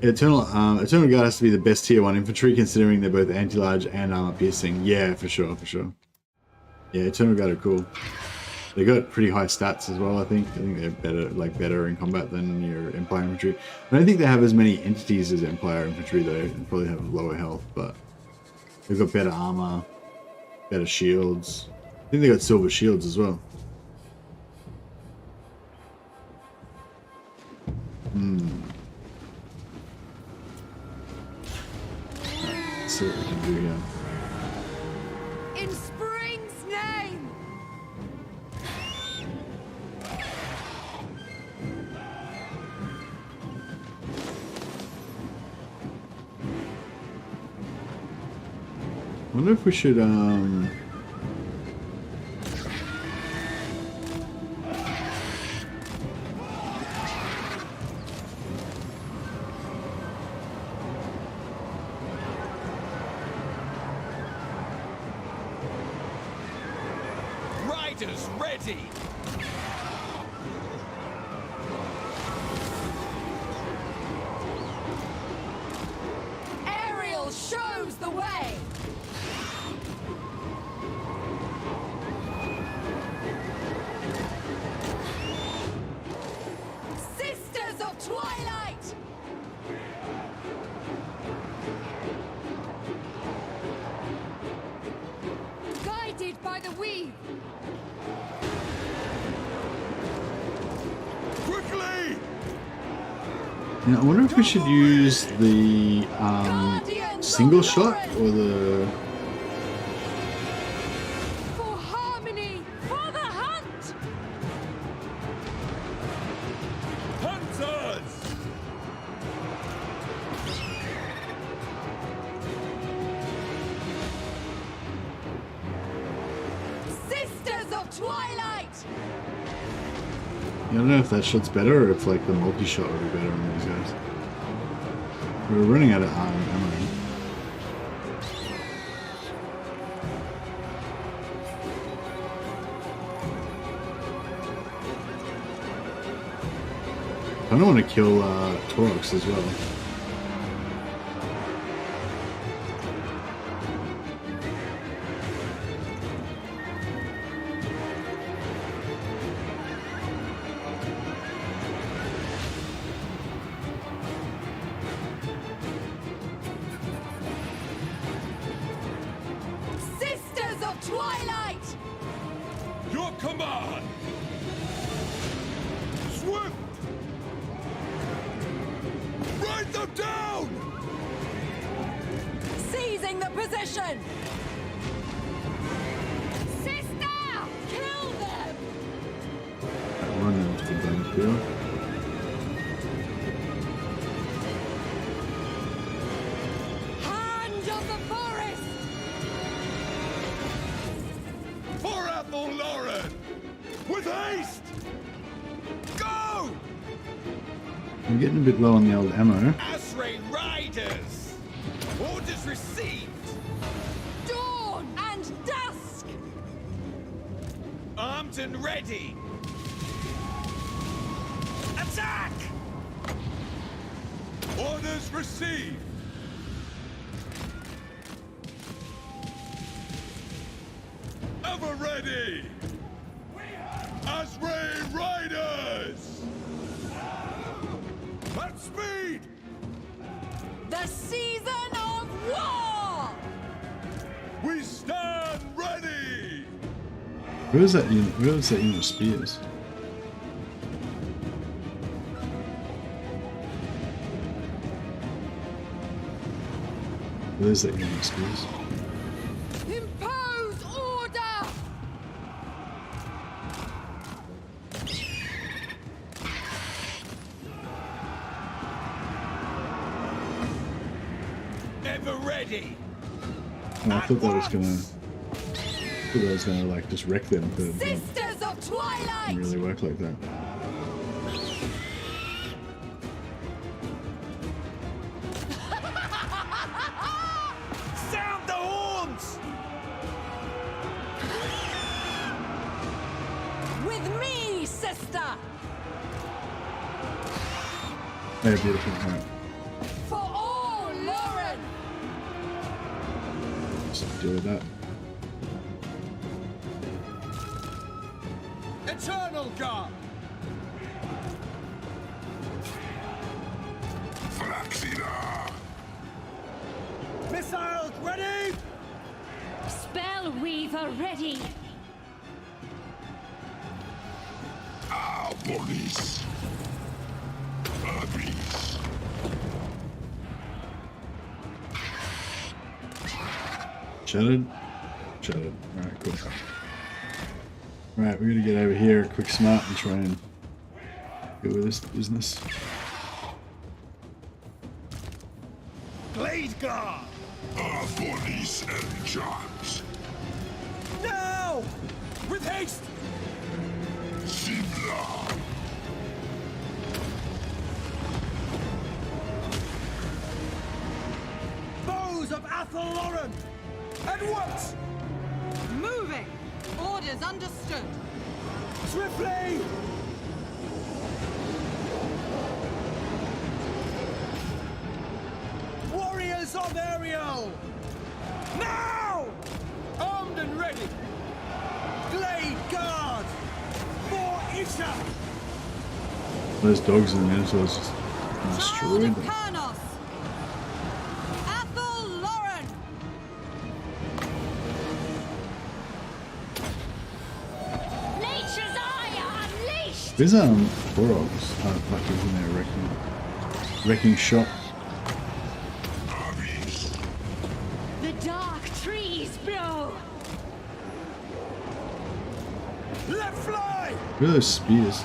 Eternal Guard has to be the best tier 1 infantry, considering they're both anti-large and armor piercing. Yeah, for sure. Yeah, Eternal Guard are cool. They got pretty high stats as well. I think they're better in combat than your Empire infantry. I don't think they have as many entities as Empire infantry though. They probably have lower health, but they've got better armor, better shields. I think they got silver shields as well. Let's see what we can do here. In spring's name! I wonder if we should Riders ready! Ariel shows the way! Sisters of Twilight! Guided by the weave! Quickly! Yeah, I wonder if we should use the single shot or the For harmony! For the hunt! Hunters! Sisters of Twilight! I don't know if that shot's better or if like the multi-shot would be better on these guys. We're running out of ammo. I don't want to kill Taurox as well. Sisters of Twilight! Your command! Swift! Write them down! Seizing the position! Sister! Kill them! Run into the battlefield. Hand of the forest! For Athel Lauren! With haste! Go! I'm getting a bit low on the old ammo. Asray Riders! Orders received! Dawn and dusk! Armed and ready! Attack! Orders received! Ever ready! Asray Riders! At speed! The season of war! We stand ready! Where is that unit? Where is that unit of spears? Where's that unit of spears? Impose order! Ever ready! Oh, I thought that was gonna like just wreck them, but it Sisters of Twilight! didn't really work like that. Sound the horns! With me, sister! Yeah, beautiful. Alright, For all, Lauren! let's deal with that. Eternal Guard! Flaxina! Missiles ready! Spell Weaver ready. Our police! At Shattered. Shattered. Alright, cool. Right, we're gonna get over here quick smart and try and deal with this business. Blade Guard! Our bodies and charms. Now! With haste! Simla. Foes of Athelloran! At once! Moving! Orders understood. Swiftly! Warriors of Ariel! Now! Armed and ready! Blade Guard! For Isha! Those dogs and the minotaurs just Child destroyed of them. Kurnos! Athelloran! Nature's eye unleashed! There's Koroks. Oh, fuck, he's in there wrecking shop. The dark trees blow! Let fly! Look at those spears.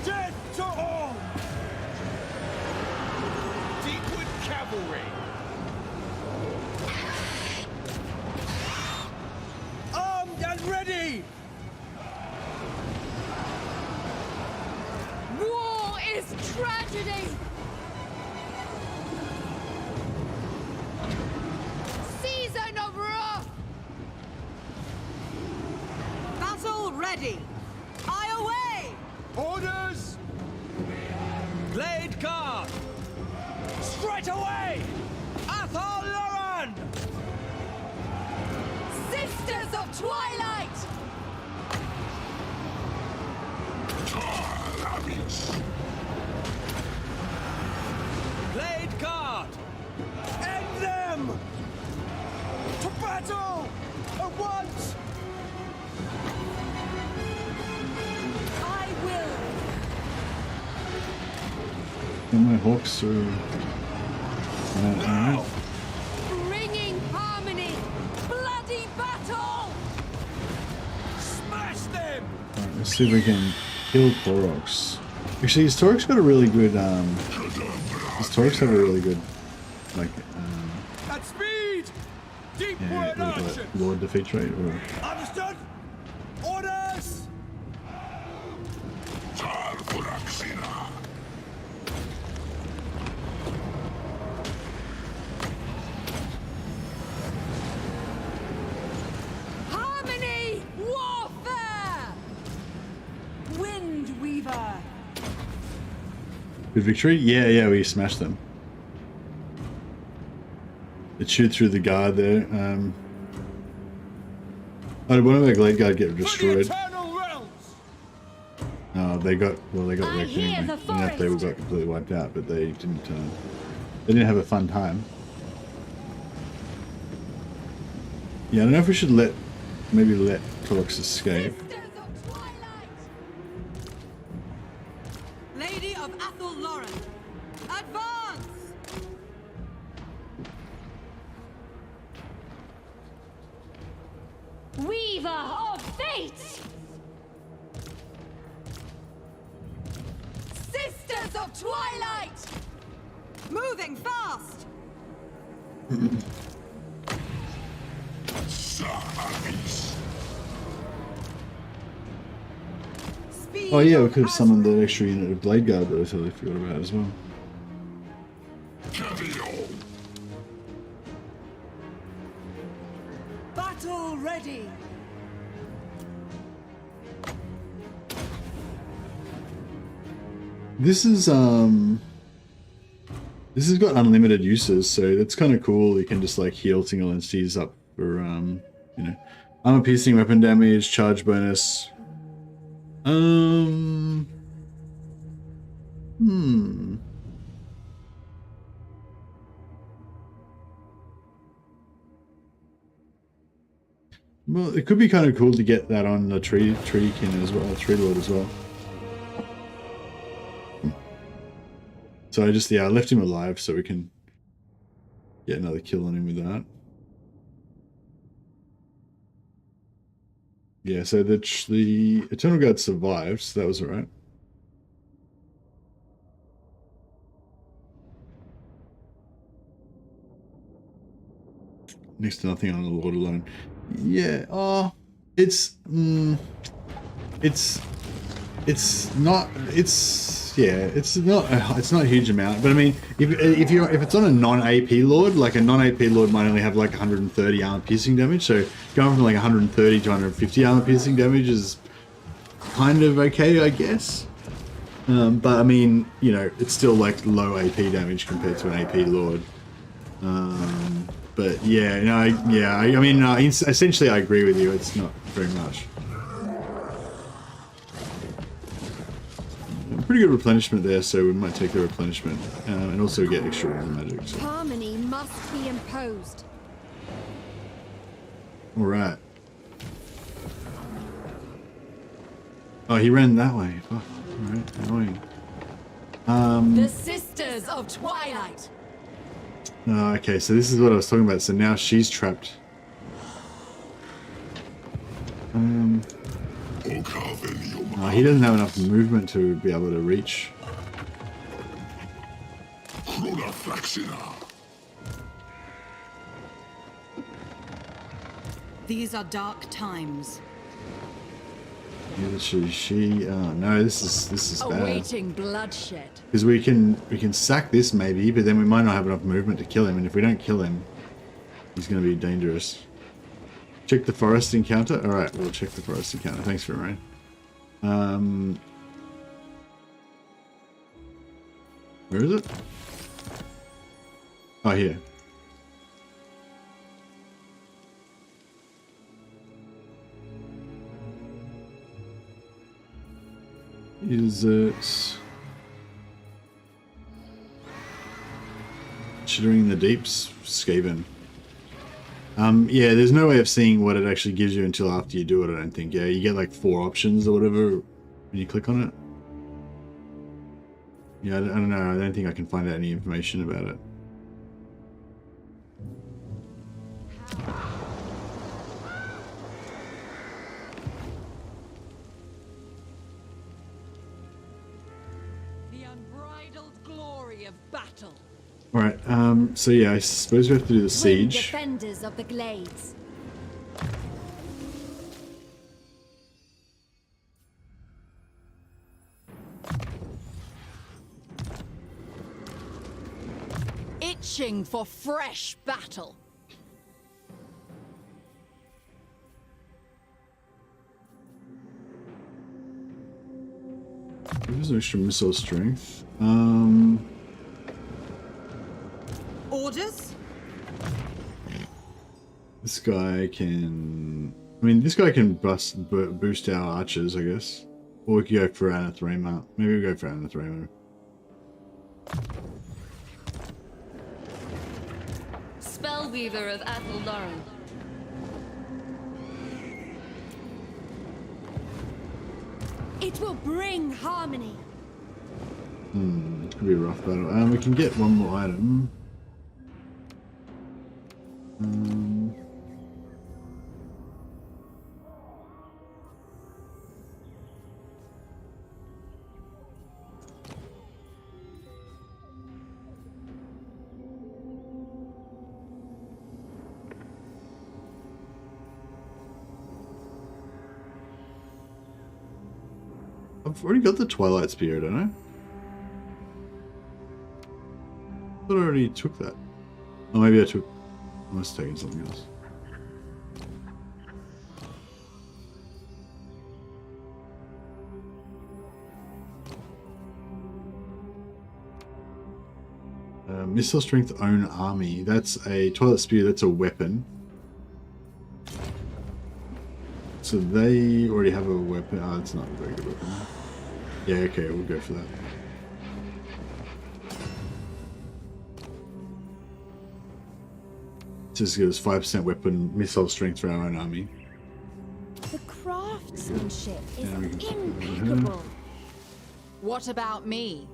Death to all! Deepwood Cavalry! Armed and ready! War is tragedy! Season of wrath! Battle ready! Eye away! Orders! Blade Guard! Straight away! Athelloran! Sisters of Twilight! Blade Guard! End them! To battle! At once! I will! And my hawks through. Alright. Bringing harmony! Bloody battle! Smash them! Alright, let's see if we can kill Koroks. Actually, his Torok's got a really good, his Torok's have a really good, like, At speed! Deep yeah, word what do you call action! it? Lord defeat rate, or... Understood? Orders! Harmony! Warfare! Wind Weaver. Good victory? Yeah, we smashed them. It chewed through the guard there. Oh, did one of our Glade Guard get For the destroyed? Eternal Realms! No, they got wrecked I hear anyway. the I don't know if they forest. got completely wiped out, but they didn't have a fun time. Yeah, I don't know if we should maybe let Koroks escape. Sisters of Twilight! Lady of Athelloran! Advance! Weaver of Fate! Sisters of Twilight! Moving fast! Speed Oh yeah, we of could have summoned Azrael. that extra unit of Blade Guard that I totally forgot about as well. Battle ready. This has got unlimited uses, so that's kind of cool. You can just like heal single entities up for you know, armor piercing, weapon damage, charge bonus. Well, it could be kind of cool to get that on the treekin as well, tree lord as well. So I left him alive so we can get another kill on him with that. Yeah, so the Eternal Guard survived, so that was alright. Next to nothing on the Lord alone. Yeah, it's not a huge amount, but I mean, if it's on a non-AP Lord, like a non-AP Lord might only have like 130 armor piercing damage, so going from like 130 to 150 armor piercing damage is kind of okay, I guess. But I mean, you know, it's still like low AP damage compared to an AP Lord. But yeah, no, I mean, essentially I agree with you, it's not very much. Pretty good replenishment there, so we might take the replenishment and also get extra water magic. So. Harmony must be imposed. All right. Oh, he ran that way. Oh, all right, annoying. The Sisters of Twilight. Oh, okay, so this is what I was talking about. So now she's trapped. He doesn't have enough movement to be able to reach. These are dark times. Either she no, this is bad. Awaiting bloodshed. Because we can sack this maybe, but then we might not have enough movement to kill him, and if we don't kill him, he's going to be dangerous. Check the forest encounter. All right, we'll check the forest encounter. Thanks for rain. Where is it? Oh, here. Is it Shivering the Deeps? Skaven. Yeah, there's no way of seeing what it actually gives you until after you do it, I don't think. Yeah, you get like 4 options or whatever when you click on it. Yeah, I don't know. I don't think I can find out any information about it. The unbridled glory of battle. Alright, so yeah, I suppose we have to do the siege. Defenders of the Glades. Itching for fresh battle. There's extra missile strength. Orders? This guy can... I mean, this guy can boost our archers, I guess. Or we could go for Anathema. Maybe we go for Anathema. Spellweaver of Athel-Lauren. It will bring harmony. It could be a rough battle. We can get one more item. I've already got the Twilight Spear, don't I? I thought I already took that. Oh, maybe I took... I must have taken something else. Missile Strength Own Army. That's a Twilight Spear, that's a weapon. So they already have a weapon. Oh, it's not a very good weapon. Yeah, okay, we'll go for that. Just gives 5% weapon missile strength for our own army. The craftsmanship is Yeah, we can put that on her. impeccable. What about me?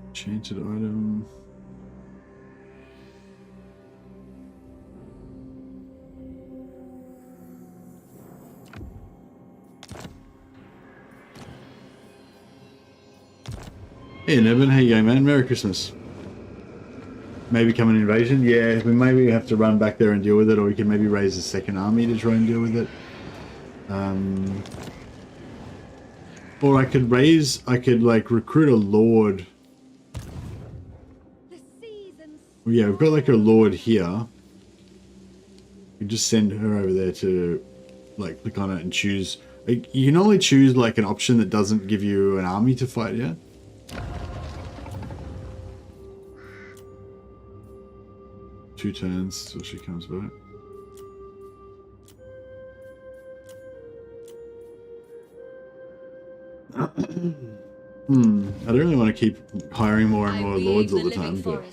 Enchanted item. Hey, Nevin, how you going, man? Merry Christmas. Maybe come an invasion? Yeah, we maybe have to run back there and deal with it, or we can maybe raise a second army to try and deal with it. Or I could like recruit a lord. Well, yeah, we've got like a lord here. We just send her over there to like click on it and choose. Like, you can only choose like an option that doesn't give you an army to fight, yeah? 2 turns till she comes back. I don't really want to keep hiring more and more lords all the time, but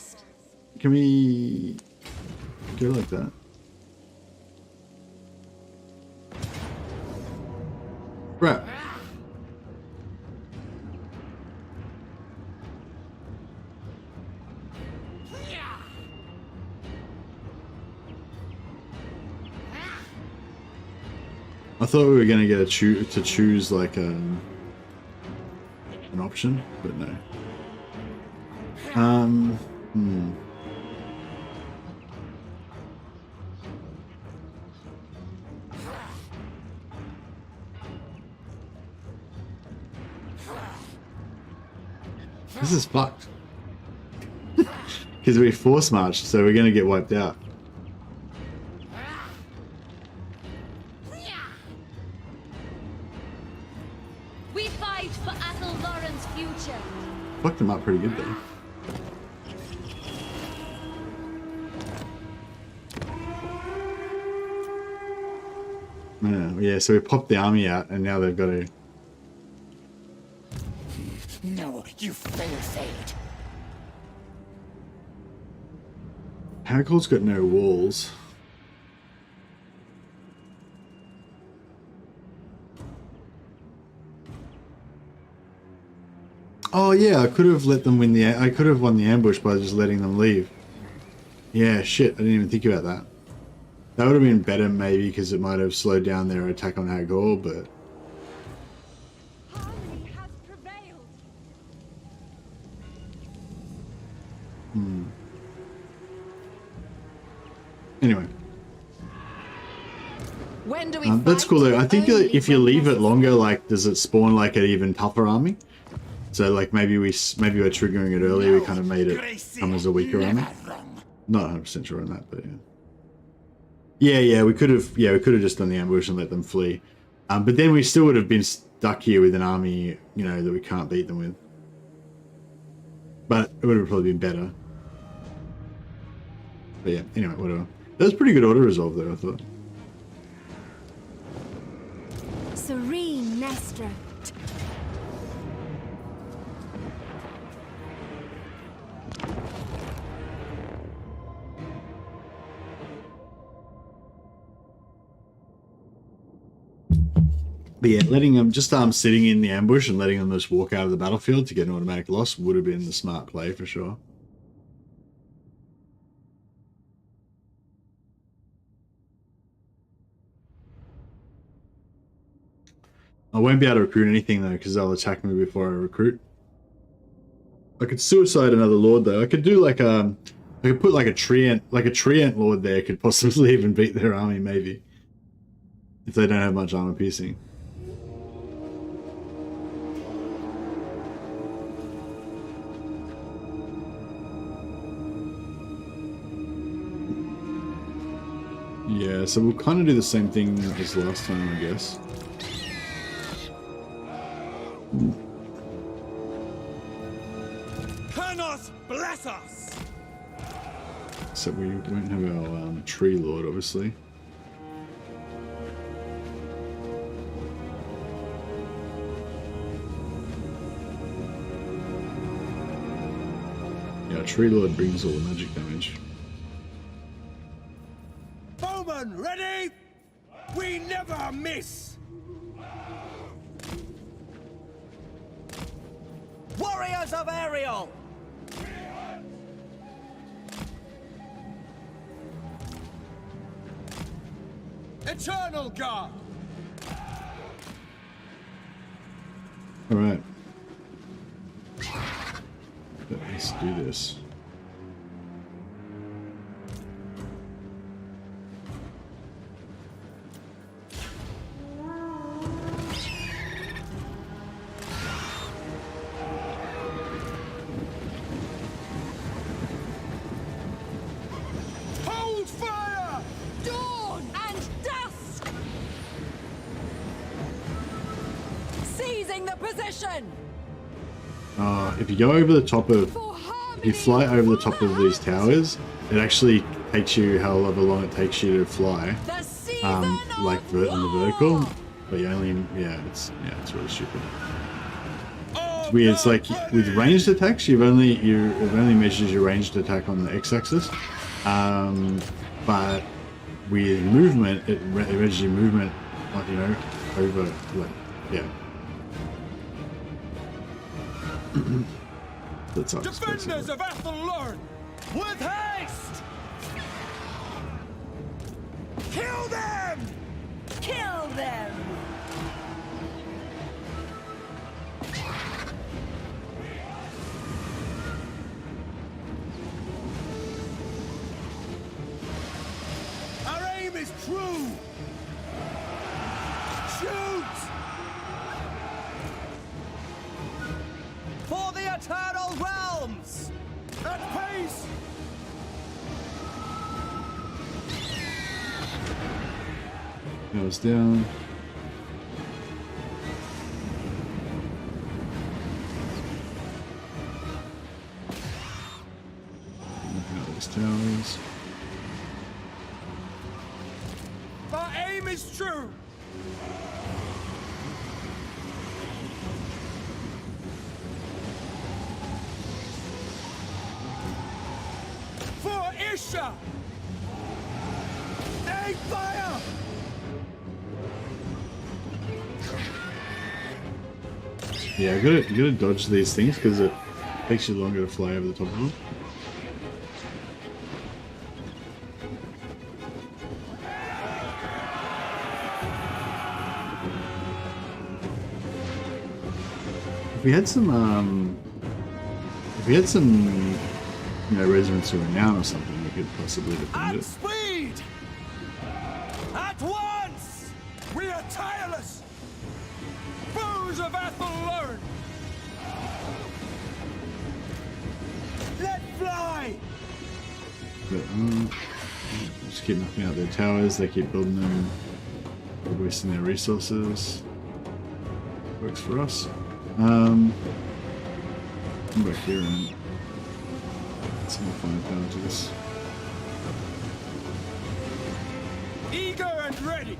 can we go like that? Right. I thought we were gonna get to choose like an option, but no. This is fucked. Because we force marched, so we're gonna get wiped out. We fight for Athelloren's future. Fucked them up pretty good though. Yeah, so we popped the army out, and now they've got to. No, you fail fate. Haggle's got no walls. Oh yeah, I could have let them win I could have won the ambush by just letting them leave. Yeah, shit, I didn't even think about that. That would have been better maybe because it might have slowed down their attack on Hagor, but... Harmony has prevailed. Anyway. When do we That's fight? cool though. I think that Only if you when leave it necessary. longer, like, does it spawn like an even tougher army? So like maybe we're triggering it earlier, we kind of made it come as a weaker army. Not 100% sure on that, but yeah. Yeah, we could have just done the ambush and let them flee. But then we still would have been stuck here with an army, you know, that we can't beat them with. But it would have probably been better. But yeah, anyway, whatever. That was pretty good order resolve though, I thought. Serene Nestra. But yeah, letting them just sitting in the ambush and letting them just walk out of the battlefield to get an automatic loss would have been the smart play for sure. I won't be able to recruit anything though because they'll attack me before I recruit. I could suicide another lord though. I could do like I could put like a treant lord there could possibly even beat their army maybe. If they don't have much armor piercing. Yeah, so we'll kind of do the same thing as last time, I guess. Kernos, bless us! So we won't have our tree lord, obviously. Yeah, tree lord brings all the magic damage. Bowman, ready? We never miss! Warriors of Ariel! Eternal Guard! Alright. do this. Hold fire! Dawn and dusk! Seizing the position! If you go over the top of, For if you fly over the top of these towers, it actually takes you however long it takes you to fly, the season like of on the war! vertical. But you only, it's really stupid. It's weird. It's like with ranged attacks, it only measures your ranged attack on the x-axis, but with movement, it measures your movement, like over, like That sucks. Defenders of Athelloren, with haste! Kill them! Kill them! Our aim is true! Shoot! For the Eternal Realms! At pace! Goes down. Looking at those towers. Our aim is true! For Isha! Aim fire! Yeah, you gotta dodge these things because it takes you longer to fly over the top of them. If we had some, Resonance of Renown or something, we could possibly defend At it. speed! At once! We are tireless! Foes of Athelloren! Let fly! But, just keep knocking out their towers, they keep building them, they're wasting their resources. Works for us. Come back here and some firepower to this. Eager and ready!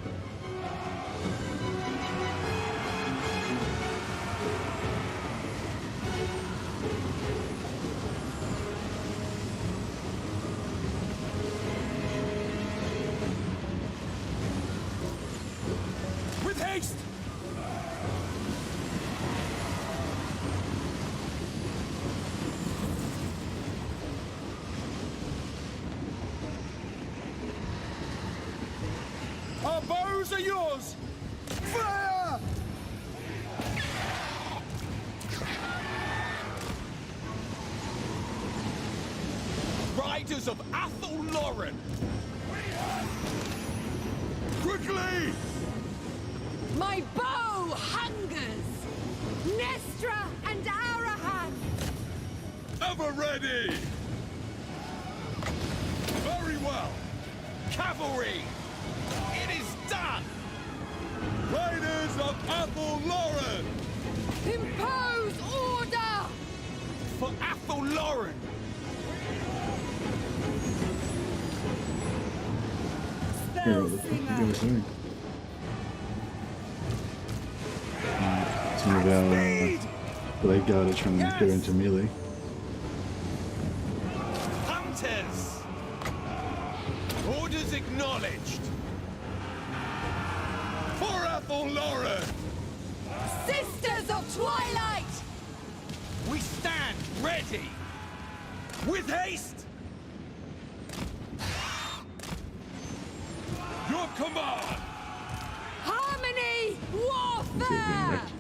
With haste! Our bows are yours! Fire! Riders of Athelloren! Quickly! My bow hungers! Nestra and Arahan! Ever ready! Very well! Cavalry! It is done! Riders of Athelloren! Impose order! For Athelloren! Yeah, what the fuck are you guys doing? Some of our blade guard are trying to go into melee. Hunters! Orders acknowledged! For Athelloren! Sisters of Twilight! We stand ready! With haste! Your command! Harmony! Let's see it being Warfare! wrecked.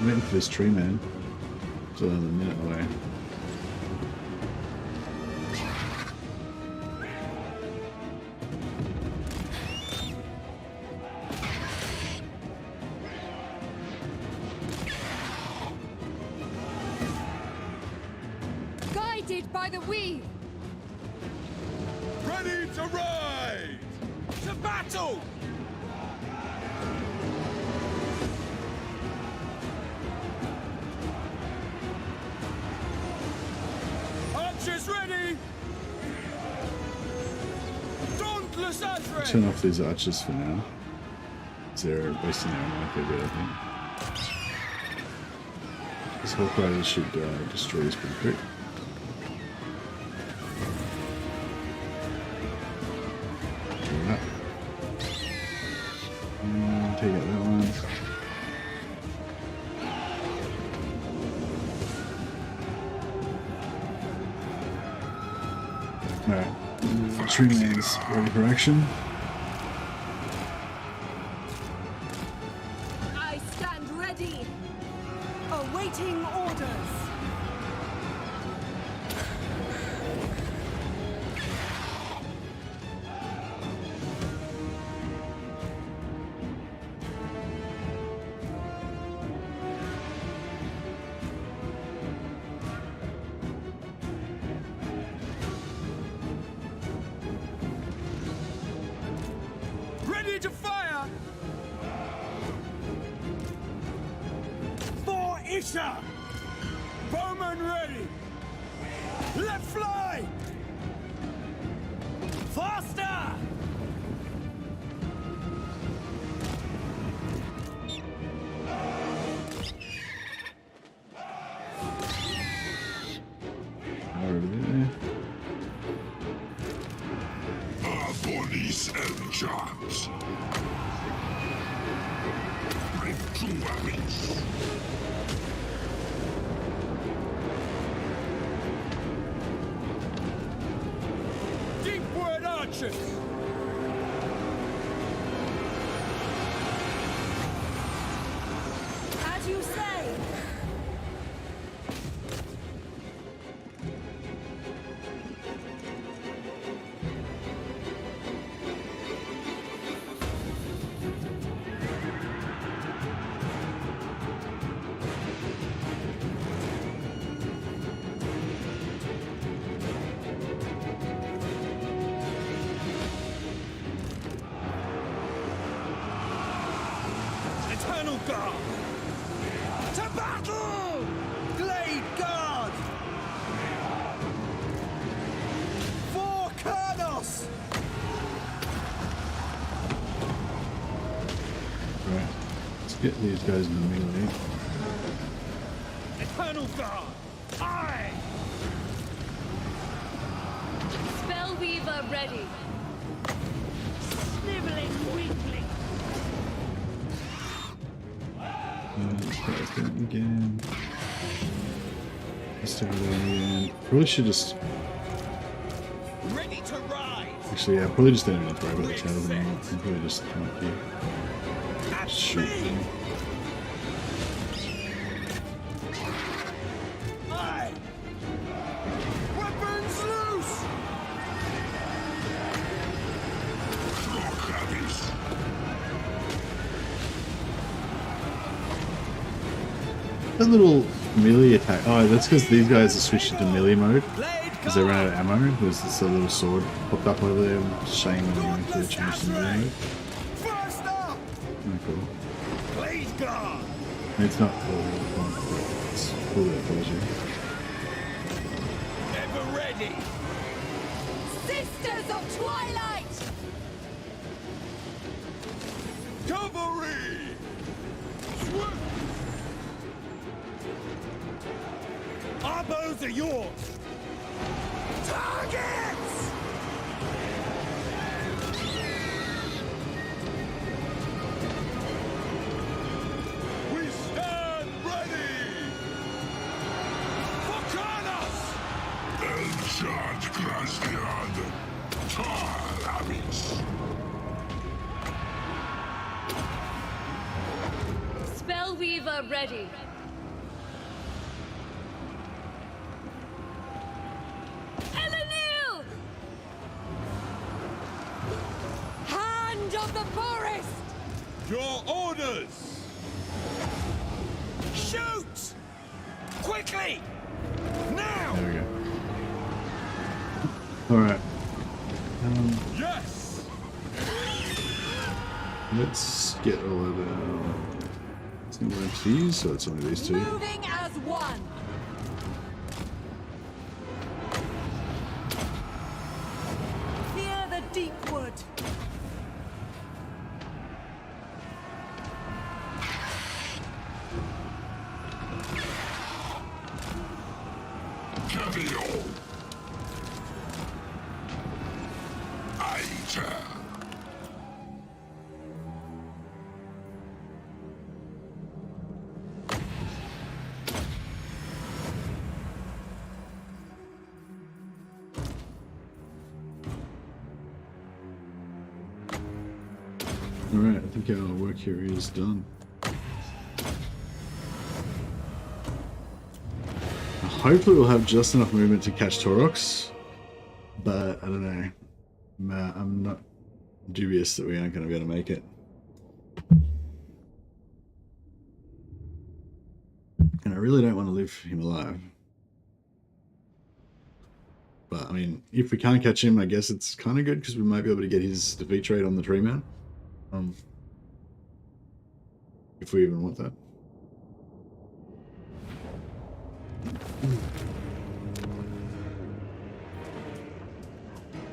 waiting for this tree man. Still another minute away. Guided by the weave. Ready to ride! To battle! Archers ready! Dauntless Adre! Turn off these archers for now. They're wasting their ammo a bit, I think. This Hawk Rider should destroy this pretty quick. That. Take out that one. Alright. Tree man's ready for action. I stand ready. Awaiting orders. Ready to fire! For Isha! Bowman ready! Let fly! Faster! Over there. Police and charms. Deepward archers! As you say. Eternal Guard! To battle! Glade Guard! For Kurnos! Right. Let's get these guys in the melee. Eternal Guard! Aye! Spellweaver ready. Sniveling weakling. Let's try that again. Let's take it again. Probably should just. Ready to ride! Actually, yeah, probably just don't even worry about the tails anymore. I'm probably just come up here. At Shoot speed! them. Aye! Weapons loose! That little melee attack. Oh, that's because these guys are switched to melee mode. Blade Because they ran out Guard! of ammo. There's this little sword popped up over there. I'm shame that I'm going to change the melee mode. First up! Oh, cool. Blade Guard! It's not cool. It's cool that it tells you. Ever ready! Sisters of Twilight! Cavalry! Swift! Our bows are yours! Targets! We stand ready! For Kurnos! Elchard Krasniad. Tar Amis. Spellweaver ready. Your orders! Shoot! Quickly! Now! There we go. Alright. Yes! Let's get all of our... It's not one of these, so it's only these two. Moving as one. Fear the deep wood. Cavio! Aita! Alright, I think our work here is done. Hopefully we'll have just enough movement to catch Taurox, but I don't know. I'm not dubious that we aren't going to be able to make it. And I really don't want to leave him alive. But, I mean, if we can't catch him, I guess it's kind of good because we might be able to get his defeat rate on the tree man. If we even want that.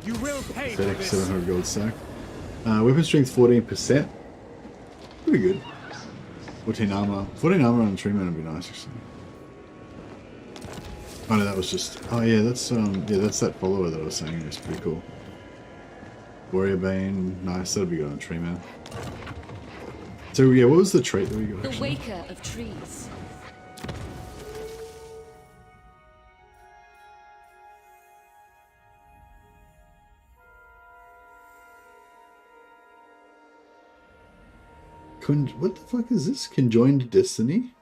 You will pay for FedEx this. 700 gold stack. Weapon strength 14%. Pretty good. 14 armor. 14 armor on tree man would be nice actually. Oh no, that was just. Oh yeah, that's that follower that I was saying. It's pretty cool. Warrior Bane, nice. That'll be good on tree man. So yeah, what was the trait that we got? The Actually? waker of trees. What the fuck is this? Conjoined Destiny?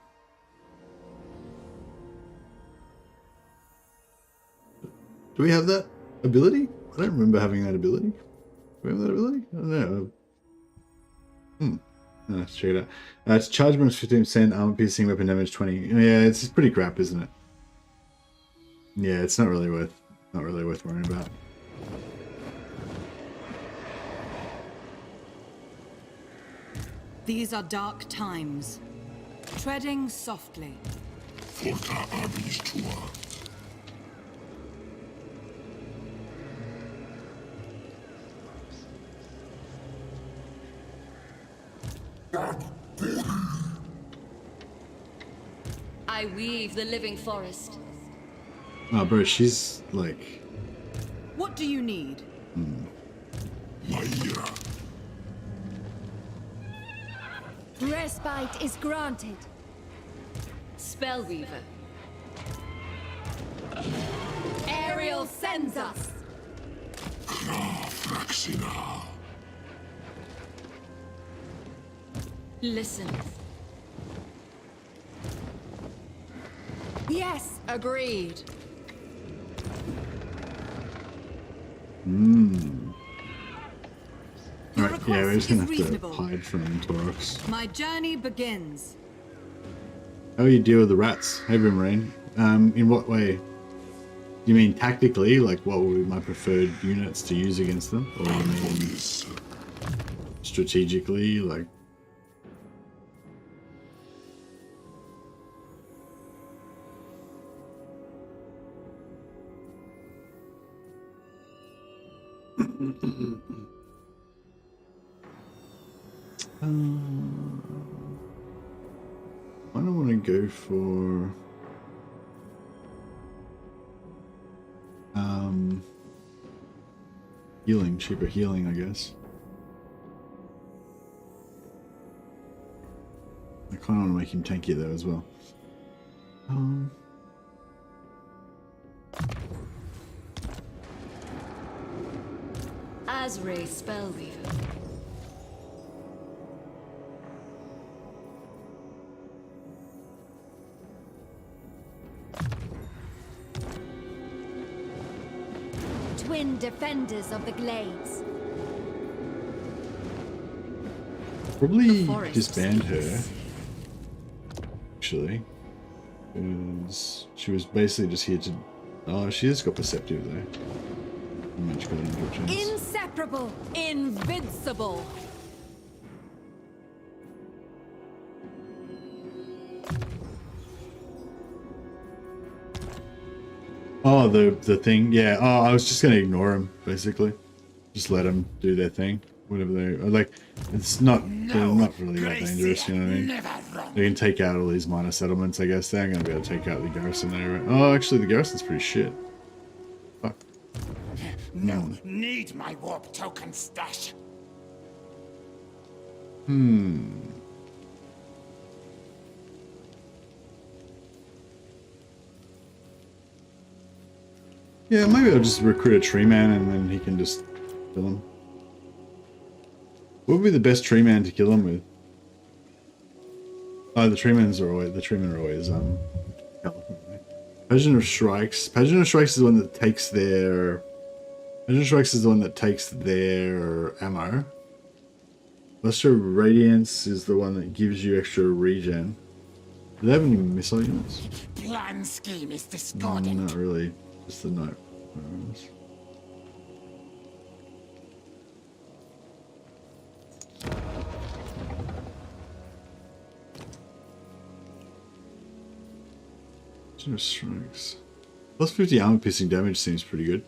Do we have that ability? I don't remember having that ability. Do we have that ability? I don't know. Let's check it out. It's charge bonus 15%, armor piercing, weapon damage 20. Yeah, it's pretty crap, isn't it? Yeah, it's not really worth worrying about. These are dark times. Treading softly. Forta abis tua. I weave the living forest. Oh, bro, she's like. What do you need? Maia. Respite is granted. Spellweaver. Ariel sends us. Fraxina. Listen. Yes, Agreed. Your Alright, yeah, we're just request gonna is have to reasonable. hide from Taurox. My journey begins. How do you deal with the rats? Hey, Boomerang. In what way? You mean tactically? Like, what would be my preferred units to use against them? Or you mean strategically? Like, I don't want to go for healing, cheaper healing, I guess. I kind of want to make him tanky though as well. Azray Spellweaver. Twin defenders of the glades. probably forest disband her, speaks. actually. Because she was basically just here to... Oh, she has got perceptive though. Much better intelligence. Inseparable. Invincible. Oh, the thing, yeah. Oh, I was just gonna ignore him, basically. Just let them do their thing, whatever they like. It's not, they're not really that dangerous, you know what I mean? They can take out all these minor settlements, I guess. They're gonna be able to take out the garrison there, right? Oh, actually, the garrison's pretty shit. Fuck. No, need my warp token stash. Yeah, maybe I'll just recruit a tree man and then he can just kill him. What would be the best tree man to kill him with? Oh, the tree men are always Pageant of Strikes. Pageant of Strikes is the one that takes their ammo. Luster of Radiance is the one that gives you extra regen. Do they have any missile units? Plan scheme is discordant. Not really. Just the note. Strikes. Plus 50 armor piercing damage seems pretty good.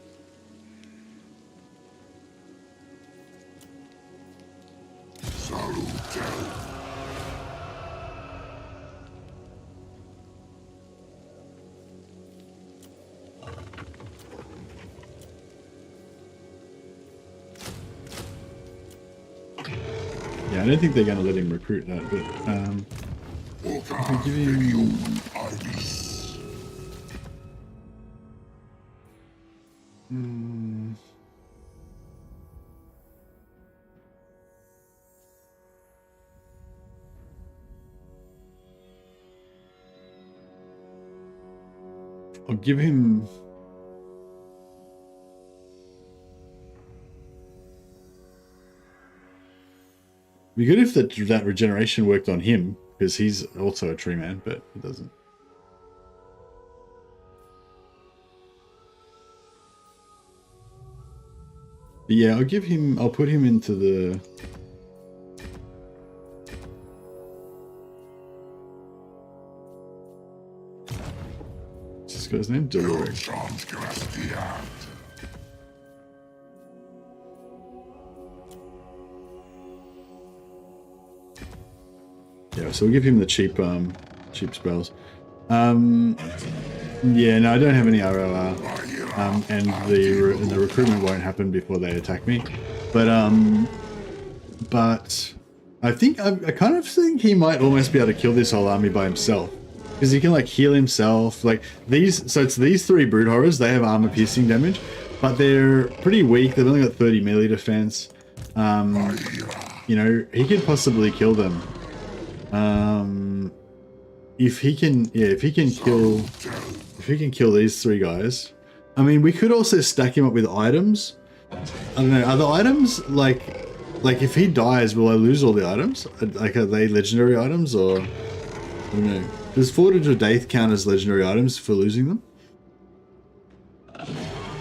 Yeah, I don't think they're going to let him recruit that, but I can give him... I'll give him... It'd be good if that regeneration worked on him, because he's also a tree man, but it doesn't. But yeah, I'll put him into the... What's this guy's name? Deloric. Yeah, so we'll give him the cheap spells. Yeah, no, I don't have any ROR, and the recruitment won't happen before they attack me. But I kind of think he might almost be able to kill this whole army by himself, because he can like heal himself. Like these, so it's these three brood horrors. They have armor piercing damage, but they're pretty weak. They've only got 30 melee defense. You know, he could possibly kill them. If he can kill these three guys. I mean, we could also stack him up with items. I don't know, are the items like if he dies, will I lose all the items? Like, are they legendary items, or I don't know. Does Forge of Daith count as legendary items for losing them?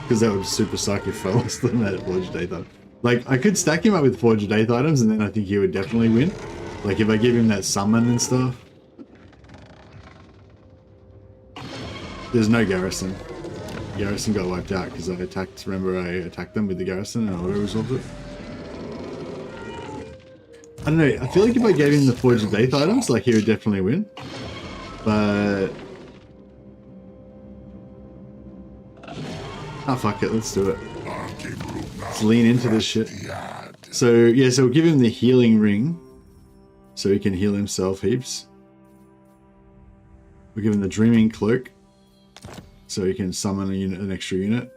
Because that would super suck if I lost them at Forge of Daith items. Like, I could stack him up with Forge of Daith items, and then I think he would definitely win. Like, if I give him that summon and stuff. There's no garrison. The garrison got wiped out because I attacked, remember I attacked them with the garrison and auto-resolved it. I don't know, I feel like if I gave him the Forge of Daith items, like, he would definitely win. But... ah, fuck it, let's do it. Let's lean into this shit. So, yeah, so we'll give him the healing ring. So he can heal himself heaps. We'll give him the Dreaming Cloak. So he can summon an extra unit.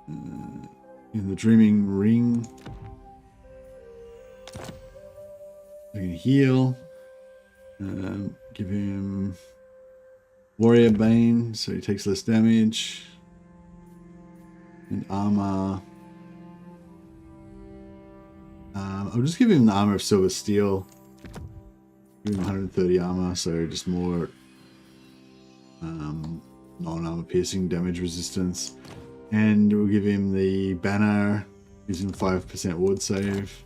In the Dreaming Ring. We can heal. Give him Warrior Bane, so he takes less damage. And armor. I'll just give him the armor of silver steel. Give him 130 armor, so just more non-armor piercing damage resistance. And we'll give him the banner, gives him 5% ward save.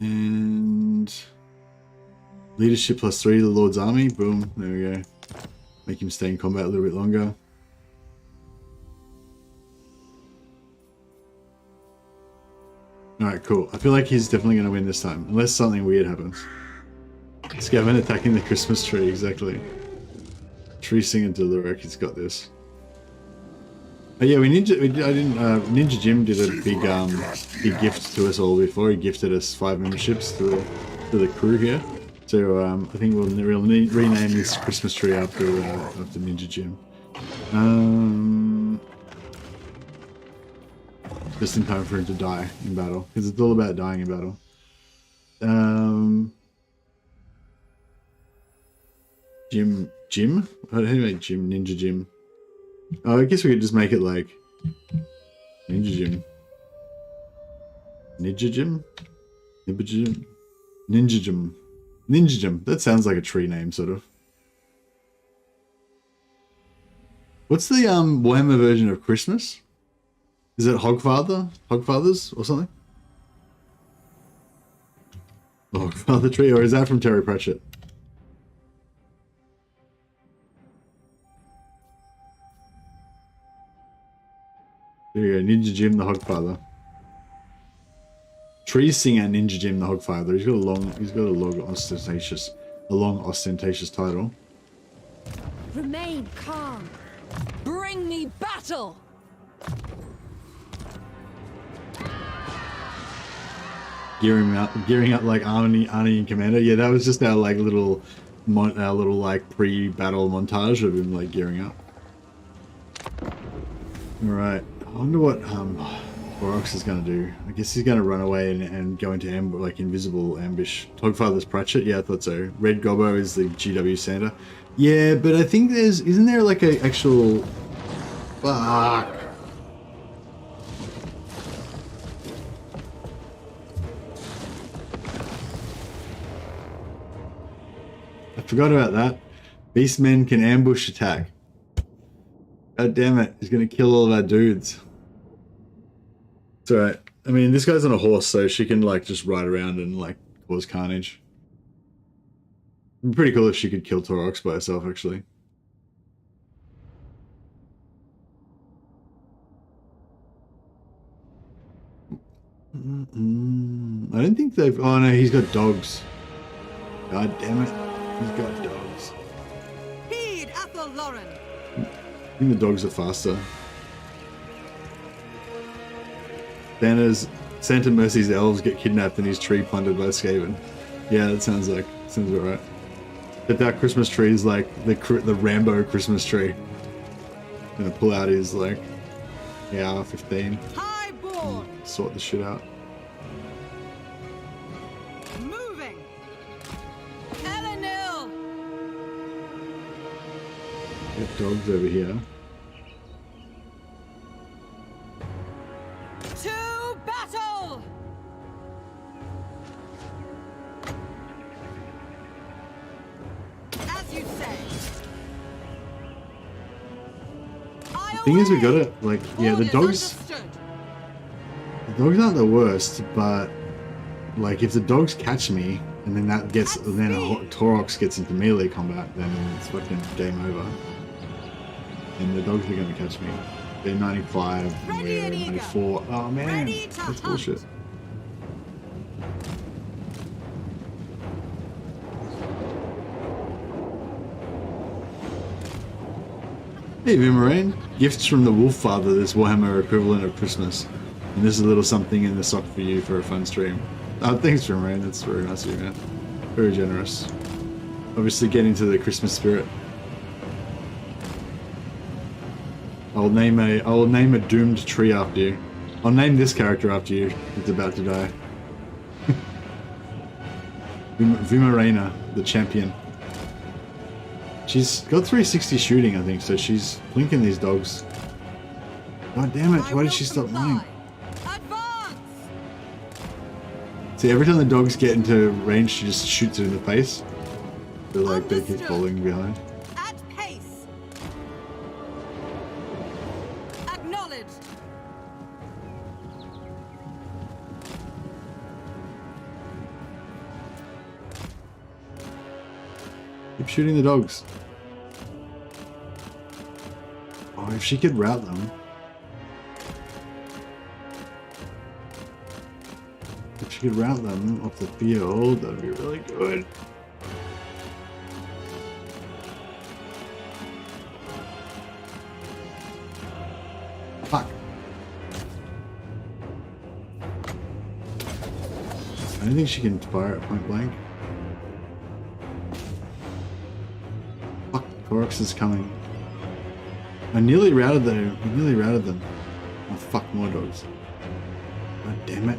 And leadership +3 to the Lord's army. Boom, there we go. Make him stay in combat a little bit longer. Alright, cool. I feel like he's definitely going to win this time, unless something weird happens. Skaven attacking the Christmas tree, exactly. Tree Singer Deliric, he's got this. Oh yeah, Ninja Jim did a big gift to us all before. He gifted us 5 memberships to the crew here. So I think we'll rename this Christmas tree after Ninja Jim. Just in time for him to die in battle, because it's all about dying in battle. Jim? How do you make Jim? Ninja Jim. Oh, I guess we could just make it like Ninja Jim. Ninja Jim? Ninja Jim? Ninja Jim. Ninja Jim. That sounds like a tree name, sort of. What's the Warhammer version of Christmas? Is it Hogfathers or something? The Hogfather tree, or is that from Terry Pratchett? There you go, Ninja Jim the Hogfather. Tree Singer Ninja Jim the Hogfather. He's got a long ostentatious title. Remain calm. Bring me battle! Gearing up like Arnie and Commander. Yeah, that was just our like little pre-battle montage of him like gearing up. All right, I wonder what Borox is gonna do. I guess he's gonna run away and go into invisible ambush. Hogfather's Pratchett. Yeah, I thought so. Red Gobbo is the GW Santa. Yeah, but I think isn't there like a actual fuck. I forgot about that. Beastmen can ambush attack. God damn it, he's gonna kill all of our dudes. It's alright. I mean, this guy's on a horse, so she can like just ride around and like cause carnage. It'd be pretty cool if she could kill Torox by herself, actually. I don't think they've... Oh no, he's got dogs. God damn it. He's got dogs. Heed Athel Lauren. I think the dogs are faster. Santa Mercy's elves get kidnapped and his tree plundered by Skaven. Yeah, that sounds about right. But that Christmas tree is like the Rambo Christmas tree. Gonna pull out his like AR-15. Highborn. Sort the shit out. Moving. Elenil. Got dogs over here. To battle. As you say. The thing is, we got it. Like, yeah, the dogs. The dogs aren't the worst, but like if the dogs catch me, and then Torox gets into melee combat, then it's fucking game over. And the dogs are gonna catch me. They're 95 and we're 94. Oh man, that's bullshit. Hey Vimarine, gifts from the Wolf Father, this Warhammer equivalent of Christmas. And there's a little something in the sock for you for a fun stream. Oh, thanks Vimarine, that's very nice of you, man. Very generous. Obviously getting to the Christmas spirit. I'll name a doomed tree after you. I'll name this character after you. It's about to die. Vimarina, the champion. She's got 360 shooting, I think, so she's blinking these dogs. God damn it, why did she stop running? Advance! See, every time the dogs get into range, she just shoots it in the face. They're like, they keep falling behind. At pace. Acknowledged. Keep shooting the dogs. Oh, if she could route them. If she could route them off the field, that'd be really good. Fuck. I don't think she can fire at point blank. Fuck, Koroks is coming. I nearly routed them. I nearly routed them. Oh fuck, more dogs. God damn it.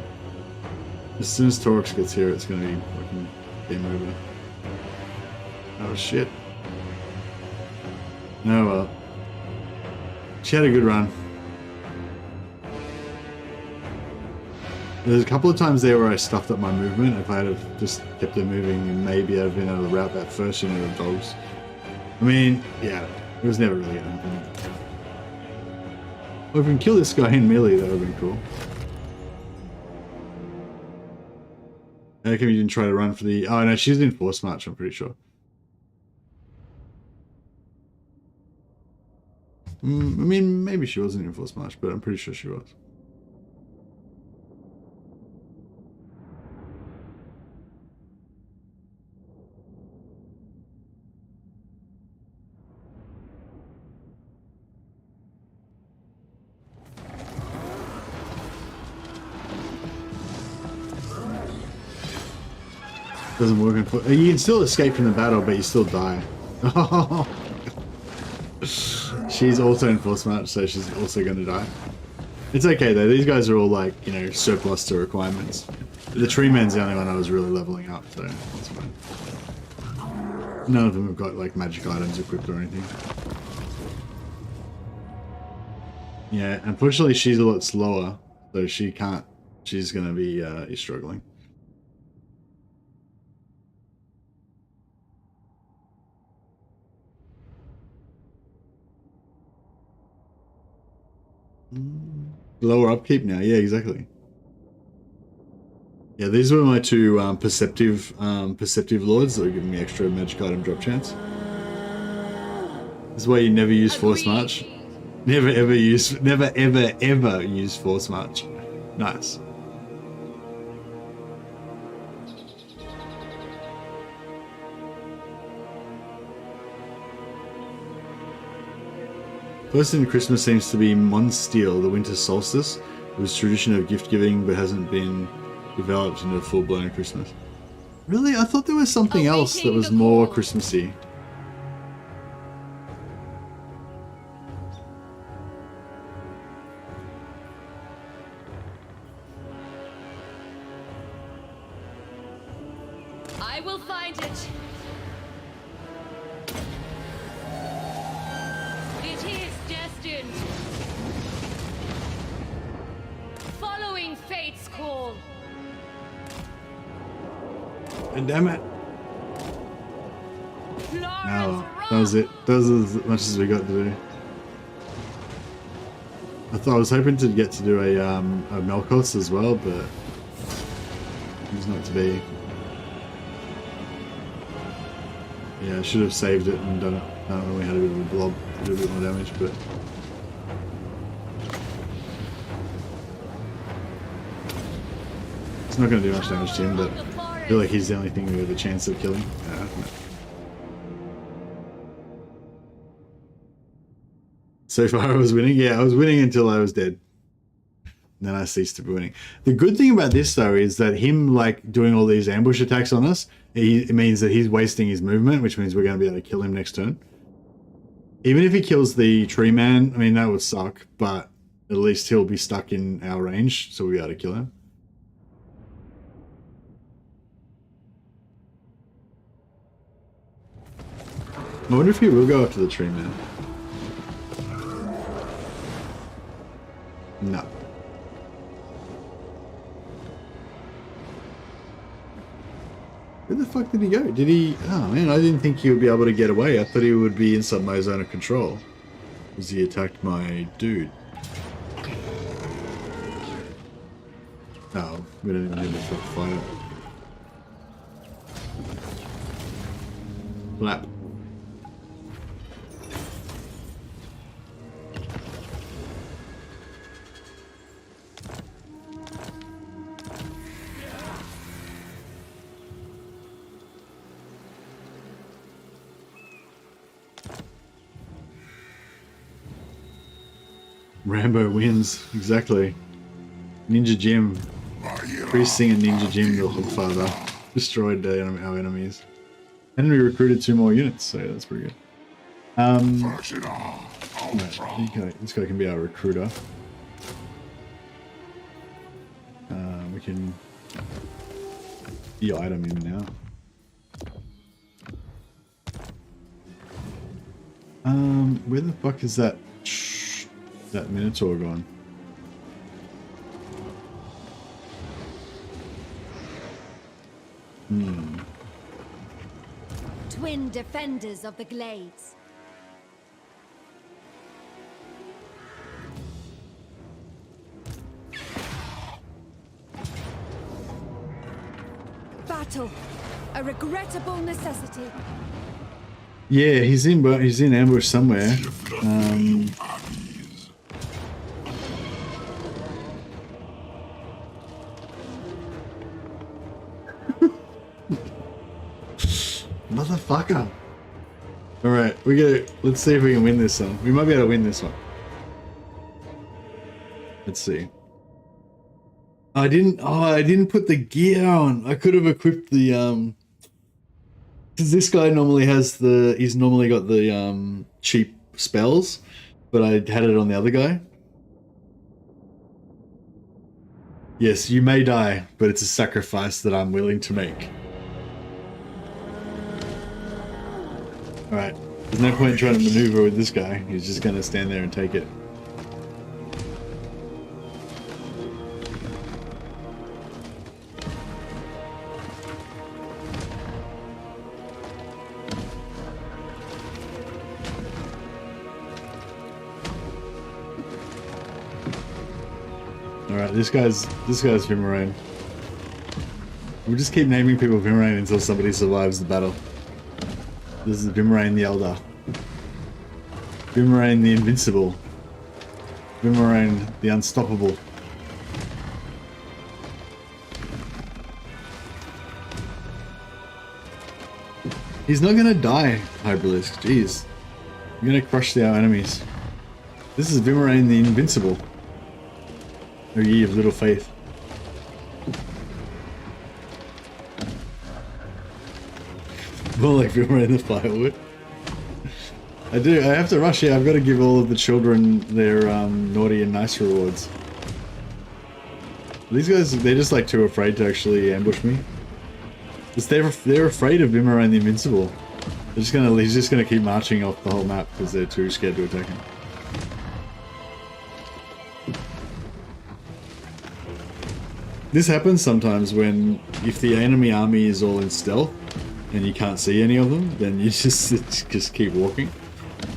As soon as Torx gets here, it's gonna be fucking game over. Oh shit. No, well. She had a good run. There's a couple of times there where I stuffed up my movement. If I had have just kept it moving, maybe I'd have been able to route that first unit of dogs. I mean, yeah, it was never really gonna happen. Well, if we can kill this guy in melee, that would have been cool. How come you didn't try to run for the... Oh no, she's in force march, I'm pretty sure. I mean, maybe she wasn't in force march, but I'm pretty sure she was. Doesn't work in foot. You can still escape from the battle, but you still die. She's also in force march, so she's also going to die. It's okay though. These guys are all like, you know, surplus to requirements. The tree man's the only one I was really leveling up, so that's fine. None of them have got like magic items equipped or anything. Yeah, unfortunately she's a lot slower, so she can't. She's going to be struggling. Lower upkeep now, yeah, exactly. Yeah, these were my two perceptive lords that were giving me extra magic item drop chance. This is why you never use force march. Never ever use force march. Nice. First in Christmas seems to be Monsteel, the winter solstice. It was tradition of gift giving, but hasn't been developed into a full-blown Christmas. Really? I thought there was something else that was more Christmassy. I will find it. It is destined. Following fate's call. And damn it. No, that was it. That was as much as we got to do. I was hoping to get to do a Melkos as well, but it's not to be. Yeah, I should have saved it and done it when we had a bit of a blob to do a bit more damage, but it's not going to do much damage to him, but I feel like he's the only thing we have a chance of killing. No. So far I was winning. Yeah, I was winning until I was dead. And then I ceased to be winning. The good thing about this though is that him like doing all these ambush attacks on us, it means that he's wasting his movement, which means we're going to be able to kill him next turn. Even if he kills the tree man, I mean that would suck, but at least he'll be stuck in our range, so we'll be able to kill him. I wonder if he will go after the tree man. No. Where the fuck did he go? Did he... Oh man, I didn't think he would be able to get away. I thought he would be inside my zone of control. Because he attacked my dude. No, we don't even need to fight it. Flap. Rambo wins, exactly. Ninja Jim. Priest singing Ninja Jim, the Father. Destroyed our enemies. And we recruited 2 more units, so that's pretty good. Right, this guy can be our recruiter. We can de-item him now. Where the fuck is that Minotaur gone? Twin defenders of the glades. Battle, a regrettable necessity. Yeah, he's in ambush somewhere. Motherfucker. Alright, let's see if we can win this one. We might be able to win this one. Let's see. I didn't put the gear on. I could have equipped the because this guy normally has he's normally got the cheap spells, but I had it on the other guy. Yes, you may die, but it's a sacrifice that I'm willing to make. Alright, there's no point in trying to maneuver with this guy. He's just going to stand there and take it. Alright, this guy's Vimarain. We'll just keep naming people Vimarain until somebody survives the battle. This is Vimarain the Elder. Vimarain the Invincible. Vimarain the Unstoppable. He's not gonna die, Hyperlisk. Jeez. You're gonna crush our enemies. This is Vimarain the Invincible. O ye of little faith. More like Vimarain the Firewood. I have to rush here. I've got to give all of the children their naughty and nice rewards. These guys, they're just like too afraid to actually ambush me. They're afraid of Vimarain the Invincible. He's just gonna keep marching off the whole map because they're too scared to attack him. This happens sometimes if the enemy army is all in stealth and you can't see any of them, then you just keep walking.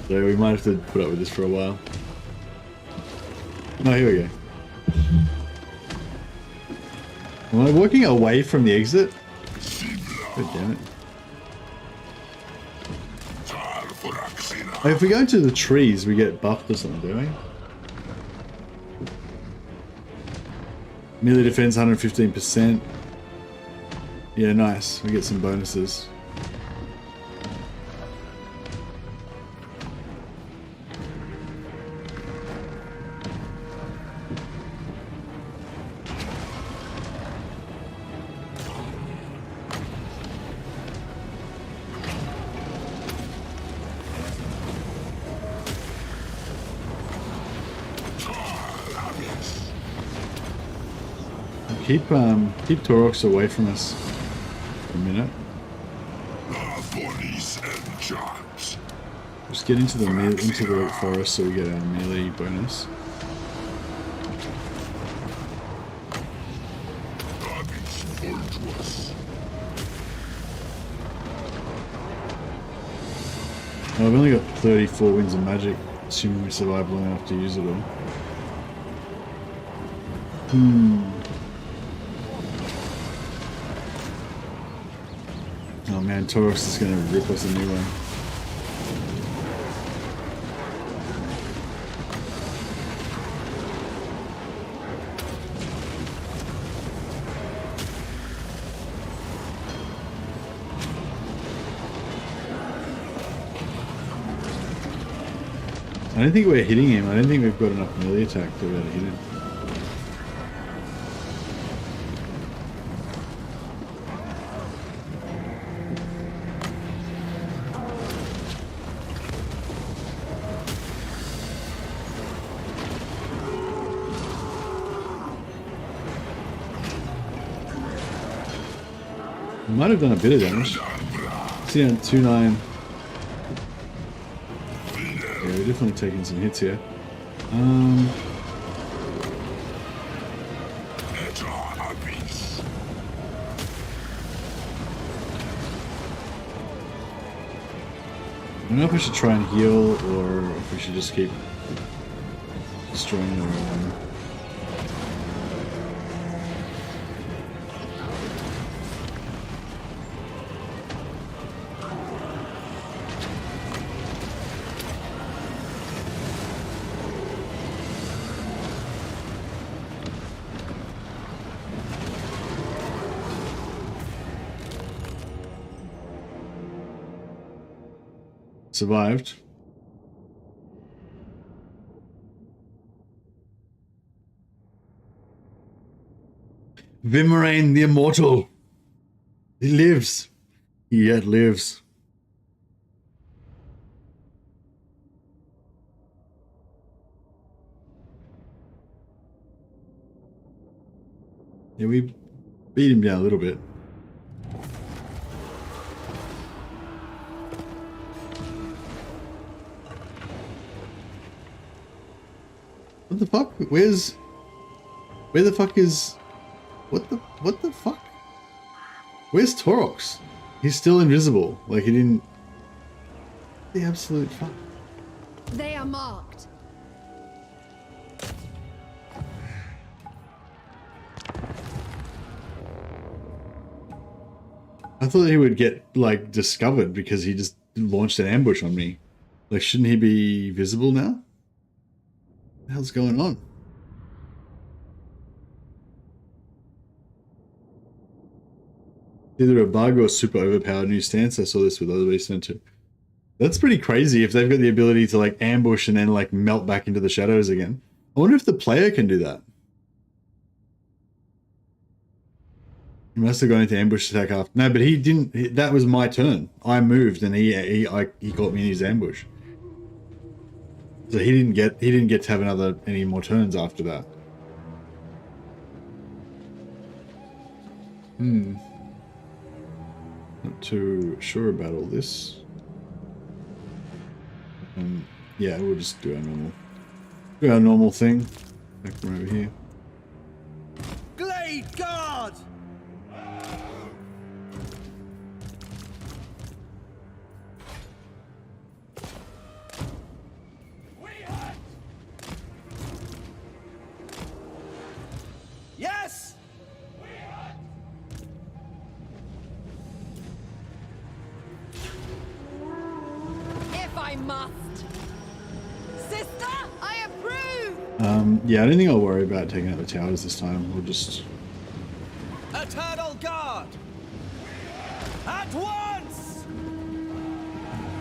So we might have to put up with this for a while. Oh, here we go. Am I walking away from the exit? God damn it. Oh, if we go into the trees, we get buffed or something, do we? Melee defense 115%. Yeah, nice. We get some bonuses. Keep Taurox away from us for a minute. Just get into the forest so we get our melee bonus. I've only got 34 winds of magic, assuming we survive long enough to use it all. Oh man, Tauros is going to rip us a new one. I don't think we're hitting him. I don't think we've got enough melee attack to be able to hit him. Might have done a bit of damage. See on 2-9. Yeah, we're definitely taking some hits here. I don't know if we should try and heal or if we should just keep destroying the one. Survived. Vimarain the Immortal. He lives. He yet lives. Yeah, we beat him down a little bit. What the fuck? Where the fuck is... What the fuck? Where's Tauros? He's still invisible. Like he didn't... The absolute fuck. They are marked. I thought he would get, like, discovered because he just launched an ambush on me. Like, shouldn't he be visible now? What the hell's going on? Either a bug or a super overpowered new stance. I saw this with other beasts too. That's pretty crazy if they've got the ability to like ambush and then like melt back into the shadows again. I wonder if the player can do that. He must have gone into ambush attack after. No, but he didn't. That was my turn. I moved and he caught me in his ambush. So he didn't get to have any more turns after that. Not too sure about all this. Yeah, we'll just do our normal thing. Back from over here. Glade Guard! Yes! If I must. Sister, I approve! Yeah, I don't think I'll worry about taking out the towers this time. We'll just... Eternal Guard! At once!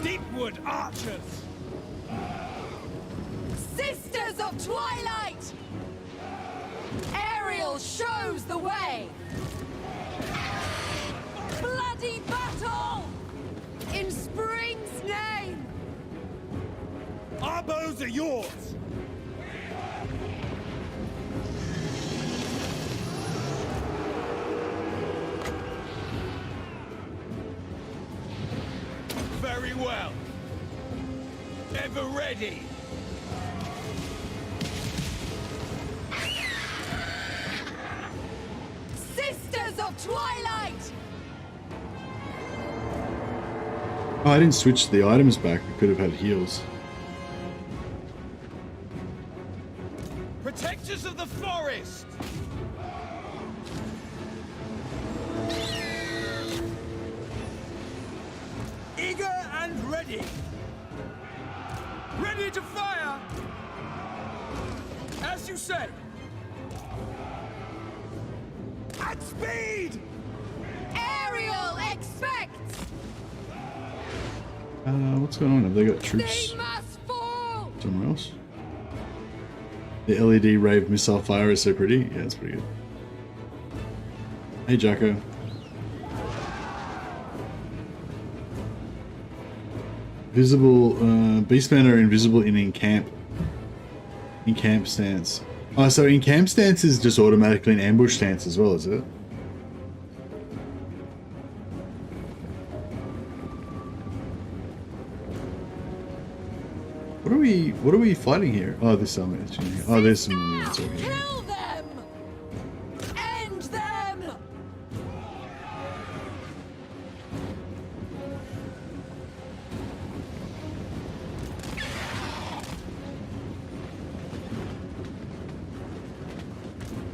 Deepwood Archers! Sisters of Twilight! Ariel shows the way! Bloody battle! In Spring's name! Our bows are yours! Very well. Ever ready. Sisters of Twilight! Oh, I didn't switch the items back. We could have had heals. Protectors of the forest! Eager and ready! Ready to fire! As you say! At speed! Ariel expects! What's going on? Have they got troops They must fall! somewhere else? The LED rave missile fire is so pretty. Yeah, it's pretty good. Hey, Jacko. Visible, beastmen are invisible in camp stance. Oh, so in camp stance is just automatically an ambush stance as well, is it? What are we fighting here? Oh, there's some. Oh, there's some units over here. Kill them! End them!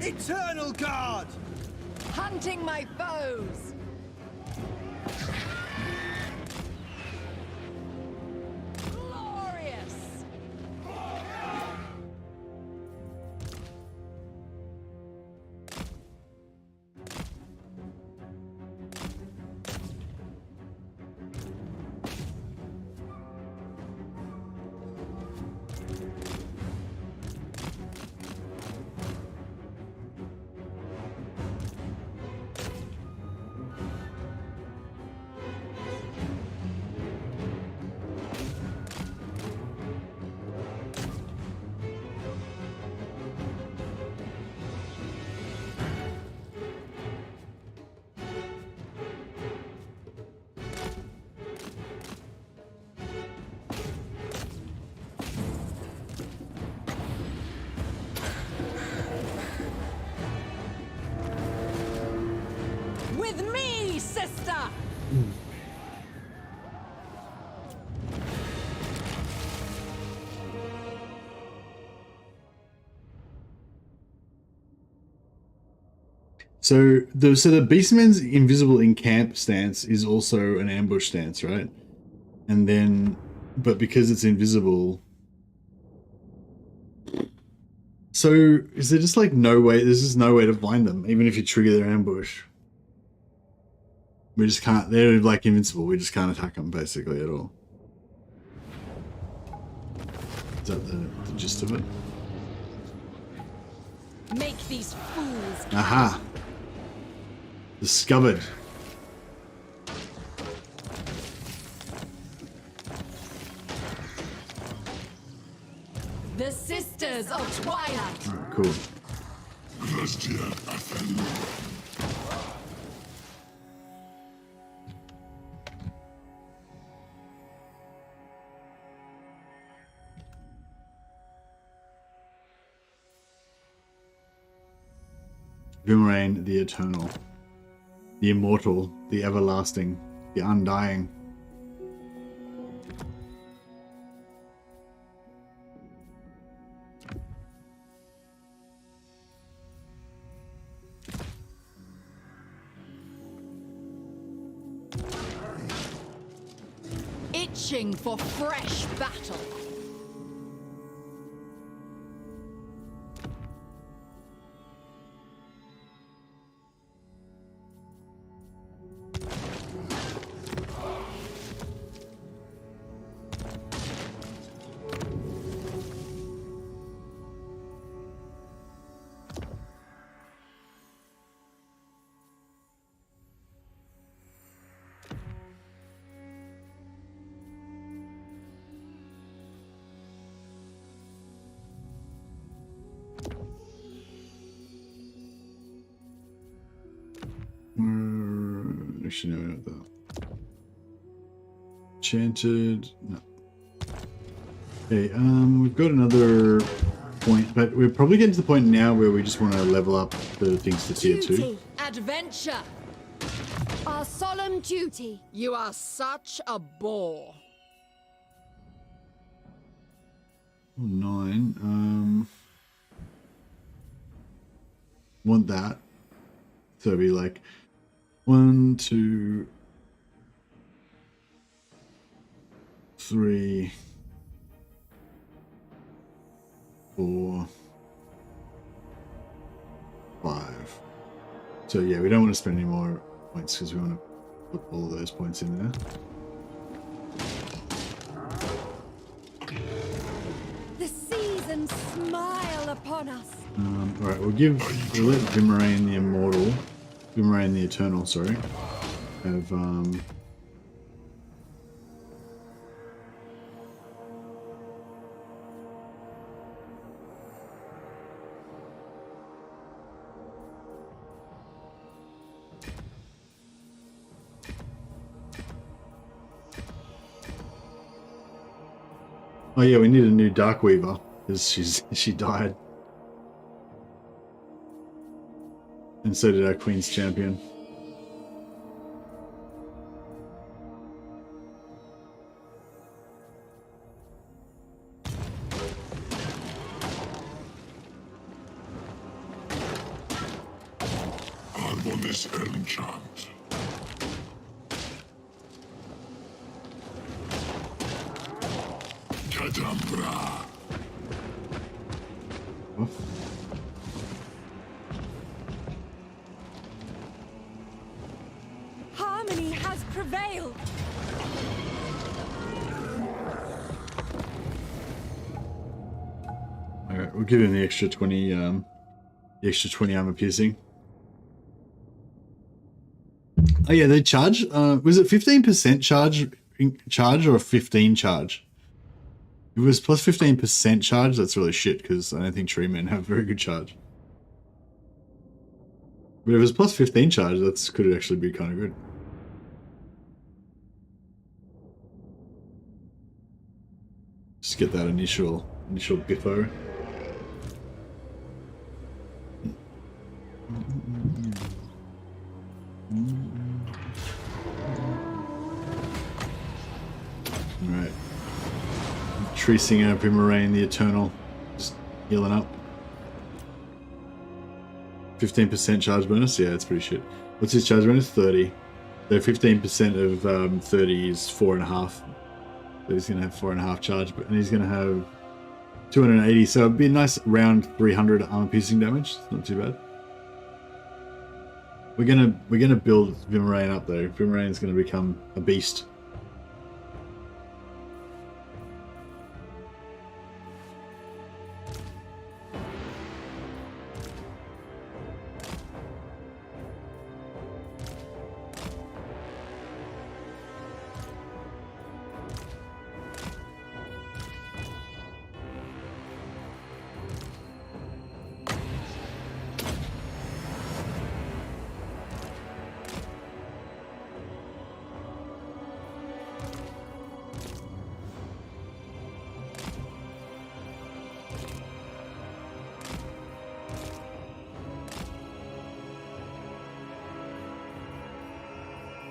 Eternal Guard! Hunting my foes! Glorious! With me, sister! So the beastman's invisible in camp stance is also an ambush stance, right? And then, but because it's invisible, so is there just like no way? There's just no way to find them, even if you trigger their ambush. We just can't. They're like invincible. We just can't attack them basically at all. Is that the gist of it? Make these fools. Aha! Discovered. The Sisters of Twilight. Alright, cool. Boomerang, the eternal, the immortal, the everlasting, the undying. Itching for fresh battle. Actually, no, not that. Enchanted. No. Okay, we've got another point, but we're probably getting to the point now where we just want to level up the things to tier 2. Adventure. our solemn duty. You are such a bore. 9. Want that. So it'd be like 1, 2, 3, 4, 5. So yeah, we don't want to spend any more points because we want to put all of those points in there. The seasons smile upon us. All right, we'll let Vimarain the Immortal, Vimarain the Eternal, sorry, have oh yeah, we need a new Darkweaver because she died. And so did our Queen's Champion. I'm on this enchant. Kadambra. Oh. Harmony has prevailed. All right, we'll give him the extra 20, armor piercing. Oh yeah, they charge. Was it 15% charge or a 15 charge? If it was plus 15% charge, that's really shit because I don't think tree men have very good charge. But if it was plus 15 charge, that could actually be kind of good. Just get that initial biffo. Alright. Tree Singer, Vimarain the Eternal. Just healing up. 15% charge bonus? Yeah, it's pretty shit. What's his charge bonus? 30. So 15% of 30 is 4.5. So he's going to have 4.5 charge, and he's going to have 280. So it'd be a nice round 300 armor piercing damage. It's not too bad. We're gonna build Vimarain up though. Vimarain's going to become a beast.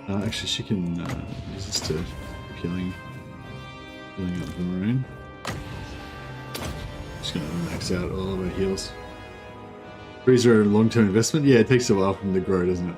Actually, she can use this to healing up Vimarain. Just gonna max out all of her heals. Trees are a long-term investment. Yeah, it takes a while for them to grow, doesn't it?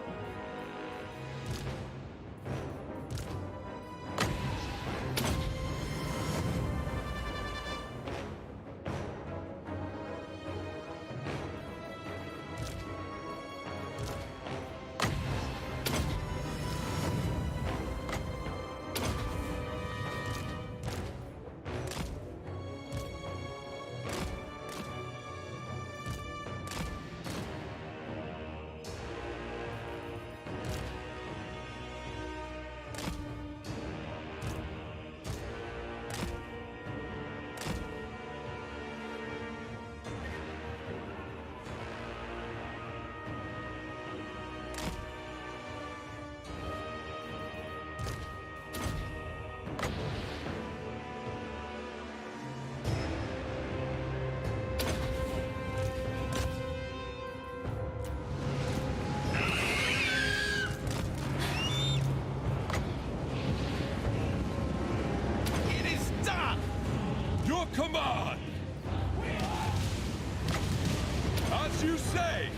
say?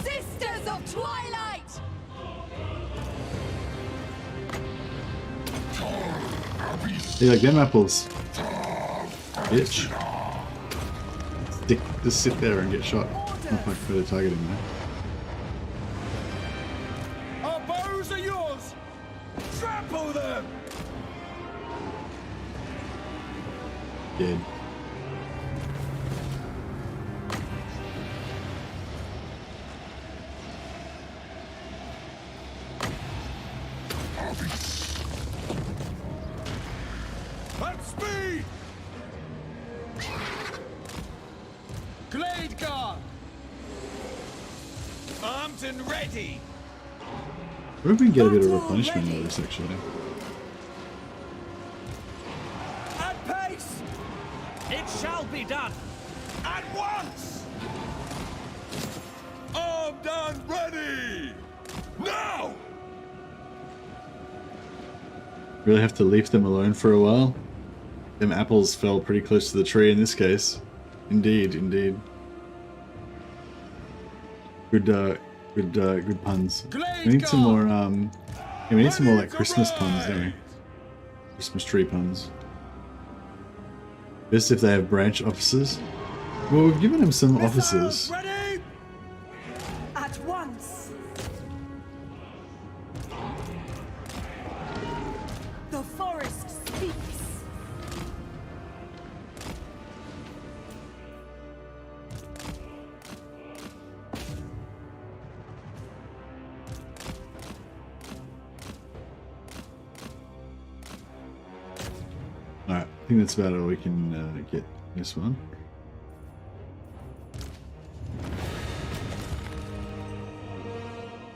Sisters of Twilight! You like them apples? Bitch. Just sit there and get shot. Not much further targeting though. Our bows are yours! Trample them! Dead. At speed! Glade guard! Armed and ready! I wonder if we can get a bit of replenishment out of this actually. At pace! It shall be done! At once! Armed and ready! Now! Really have to leave them alone for a while. Them apples fell pretty close to the tree in this case. Indeed, indeed. Good puns. We need some more, yeah, we need some more like Christmas puns, don't we? Christmas tree puns. Best if they have branch offices. Well, we've given them some offices. Ready? At once. The forest speaks. Alright, I think that's about all we can get this one.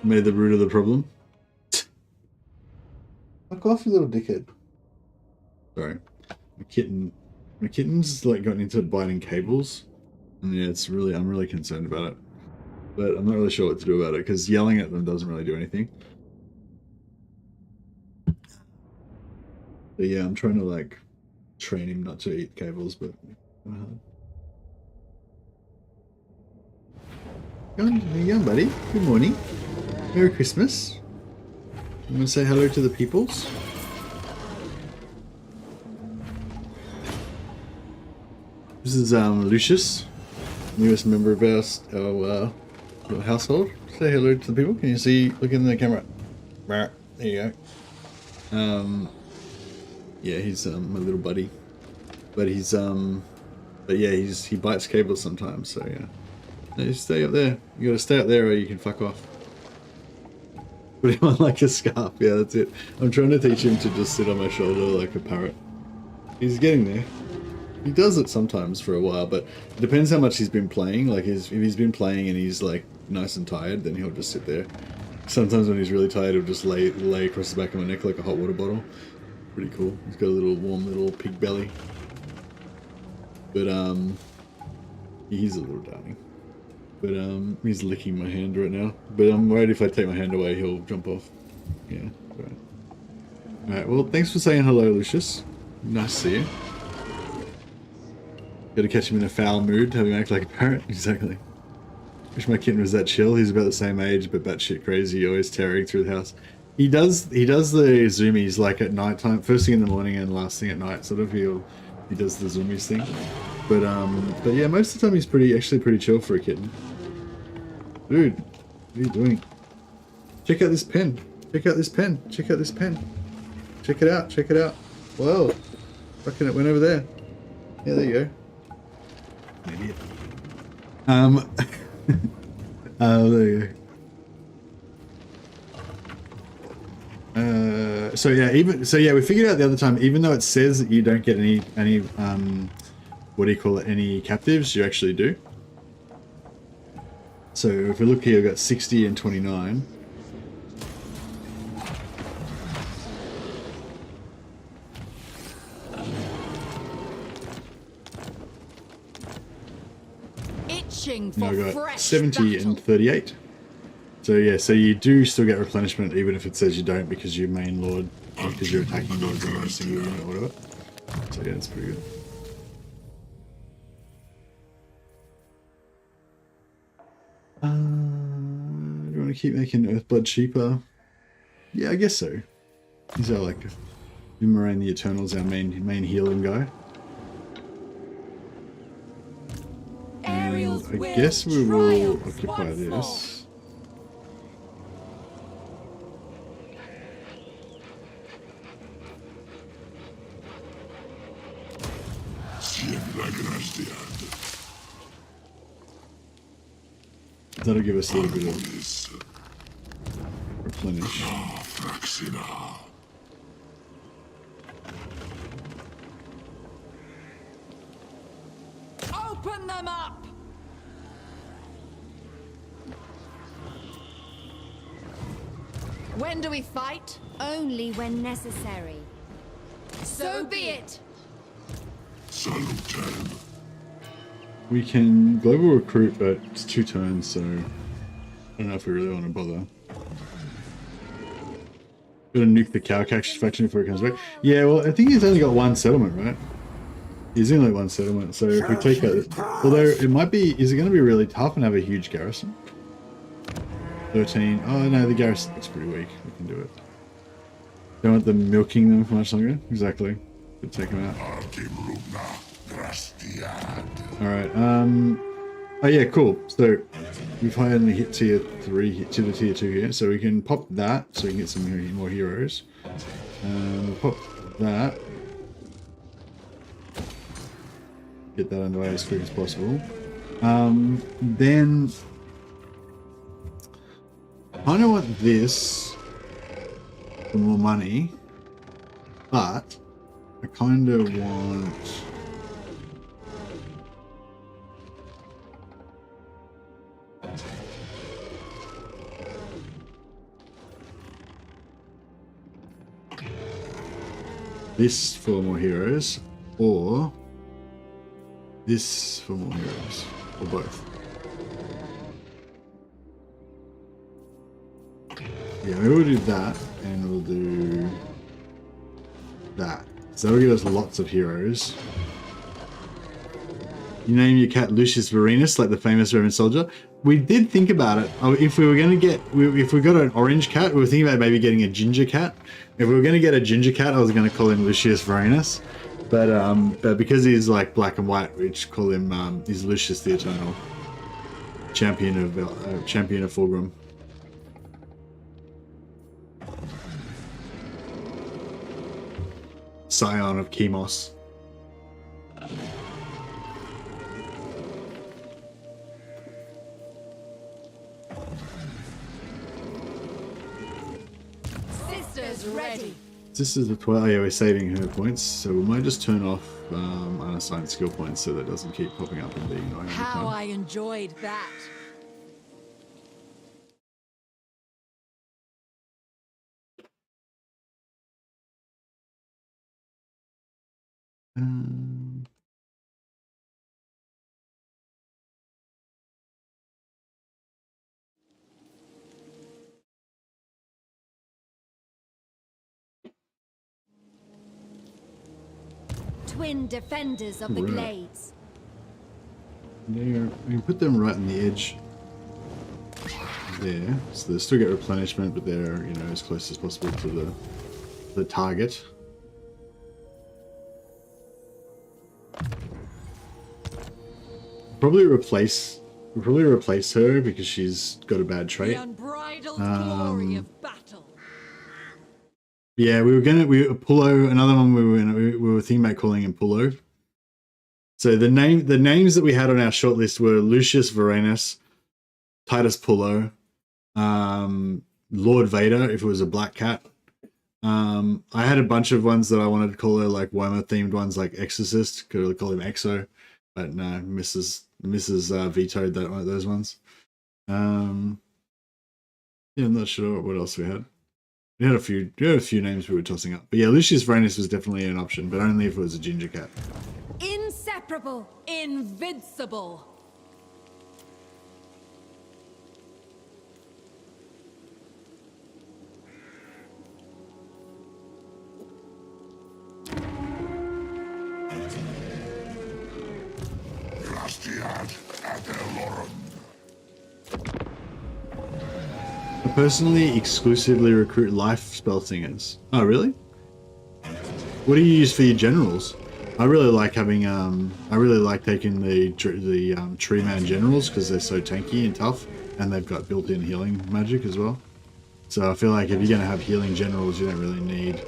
Made the root of the problem. Fuck off, you little dickhead. Sorry. My kitten's like gotten into biting cables. And yeah, I'm really concerned about it. But I'm not really sure what to do about it, because yelling at them doesn't really do anything. But yeah, I'm trying to like train him not to eat cables, but how you going, buddy? Good morning. Merry Christmas. You want to say hello to the peoples? This is Lucius, newest member of our household. Say hello to the people. Can you see? Look in the camera. There you go. Yeah, he's my little buddy, but he's but yeah, he bites cables sometimes. So yeah, no, you stay up there. You gotta stay up there, or you can fuck off. Put him on like a scarf. Yeah, that's it. I'm trying to teach him to just sit on my shoulder like a parrot. He's getting there. He does it sometimes for a while, but it depends how much he's been playing. Like if he's been playing and he's like nice and tired, then he'll just sit there. Sometimes when he's really tired, he'll just lay across the back of my neck like a hot water bottle. Pretty cool. He's got a little warm little pig belly. But he's a little darling. But he's licking my hand right now. But I'm worried if I take my hand away, he'll jump off. Yeah. Right. Alright, well, thanks for saying hello, Lucius. Nice to see you. Gotta catch him in a foul mood, have him act like a parrot. Exactly. Wish my kitten was that chill. He's about the same age, but batshit crazy, always tearing through the house. He does the zoomies like at night time, first thing in the morning and last thing at night. Sort of he does the zoomies thing. But yeah, most of the time he's actually pretty chill for a kitten. Dude, what are you doing? Check out this pen. Check out this pen. Check out this pen. Check it out. Check it out. Whoa. Fucking it went over there. Yeah, there you go. Idiot. There you go. So yeah, we figured out the other time, even though it says that you don't get any what do you call it, any captives, you actually do. So if we look here, we've got 60 and 29. Itching for Now we've got fresh 70 battle. and 38. So yeah, so you do still get replenishment even if it says you don't, because you're main lord, because you're attacking lords in a single unit or whatever. So yeah, it's pretty good. Do you want to keep making Earthblood cheaper? Yeah, I guess so. He's our like Boomerang the Eternal's our main healing guy. And I guess we will occupy this. That'll give us a little bit of replenish. Open them up! When do we fight? Only when necessary. So be it! We can global recruit, but it's 2 turns, so I don't know if we really want to bother. Gotta nuke the Cowcax faction before it comes back. Yeah, well, I think he's only got 1 settlement, right? He's only 1 settlement, so if we take out... Although, it might be... Is it going to be really tough and have a huge garrison? 13. Oh, no, the garrison looks pretty weak. We can do it. Don't want them milking them for much longer. Exactly. We'll take them out. Alright, oh yeah, cool. So, we've finally hit tier 3, hit to the tier 2 here, so we can pop that, so we can get some more heroes. We'll pop that. Get that underway as quick as possible. Then... I kind of want this for more money, but I kind of want... this for more heroes, or this for more heroes, or both. Yeah, maybe we'll do that, and we'll do that. So that'll give us lots of heroes. You name your cat Lucius Varenus, like the famous Roman soldier. We did think about it. If we were going to get, if we got an orange cat, we were thinking about maybe getting a ginger cat. If we were going to get a ginger cat, I was going to call him Lucius Varenus. But because he's like black and white, we just call him, he's Lucius the Eternal. Champion of Fulgrim. Scion of Chemos. Sisters ready! This is the 12. Oh yeah, we're saving her points, so we might just turn off unassigned skill points so that it doesn't keep popping up and being annoying. How I enjoyed that! Twin defenders of the glades. There, we can put them right on the edge there, so they still get replenishment, but they're, you know, as close as possible to the target. We'll probably replace her because she's got a bad trait. The unbridled glory of battle. Yeah, we were Pullo. Another one we were thinking about calling him Pullo. So the names that we had on our shortlist were Lucius Varenus, Titus Pullo, Lord Vader if it was a black cat. I had a bunch of ones that I wanted to call her like Warhammer themed ones like Exorcist. Could have called him Exo, but no, Mrs. Vetoed those ones. Yeah, I'm not sure what else we had. We had a few names we were tossing up. But yeah, Lucius Varenus was definitely an option, but only if it was a ginger cat. Inseparable. Invincible. personally exclusively recruit life spell singers. Oh, really? What do you use for your generals? I really like having I really like taking the tree man generals because they're so tanky and tough, and they've got built-in healing magic as well. So I feel like if you're gonna have healing generals, you don't really need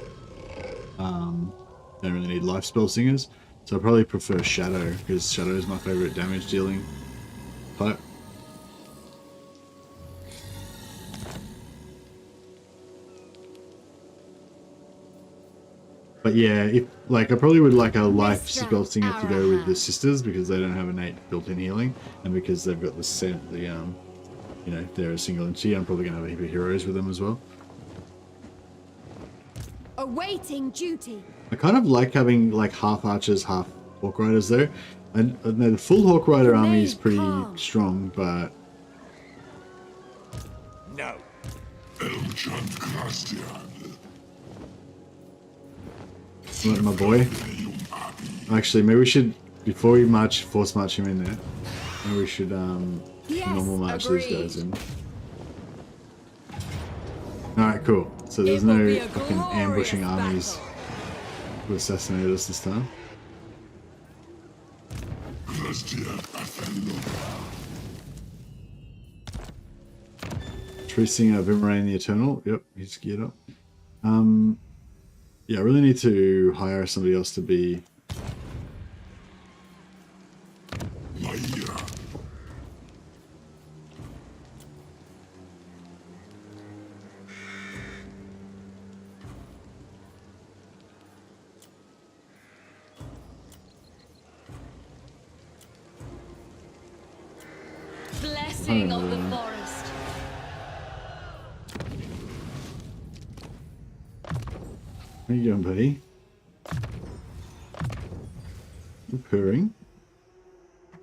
life spell singers. So I probably prefer Shadow because Shadow is my favorite damage dealing type. But yeah, if like I probably would like a life spell singer to go with the sisters because they don't have innate built-in healing, and because they've got you know, they're a single entity. I'm probably gonna have a heap of heroes with them as well. Awaiting duty. I kind of like having like half archers, half hawk riders though. And I know the full hawk rider army is pretty strong, but No. What, my boy? Actually, maybe we should, before we force march him in there, maybe we should normal march these guys in. Alright, cool. So there's no fucking ambushing armies to assassinate us this time. Tree Singer, Vimarain the Eternal. Yep, he's geared up. Yeah, I really need to hire somebody else to be... Blessing of the forest. How you going, buddy? You're purring. I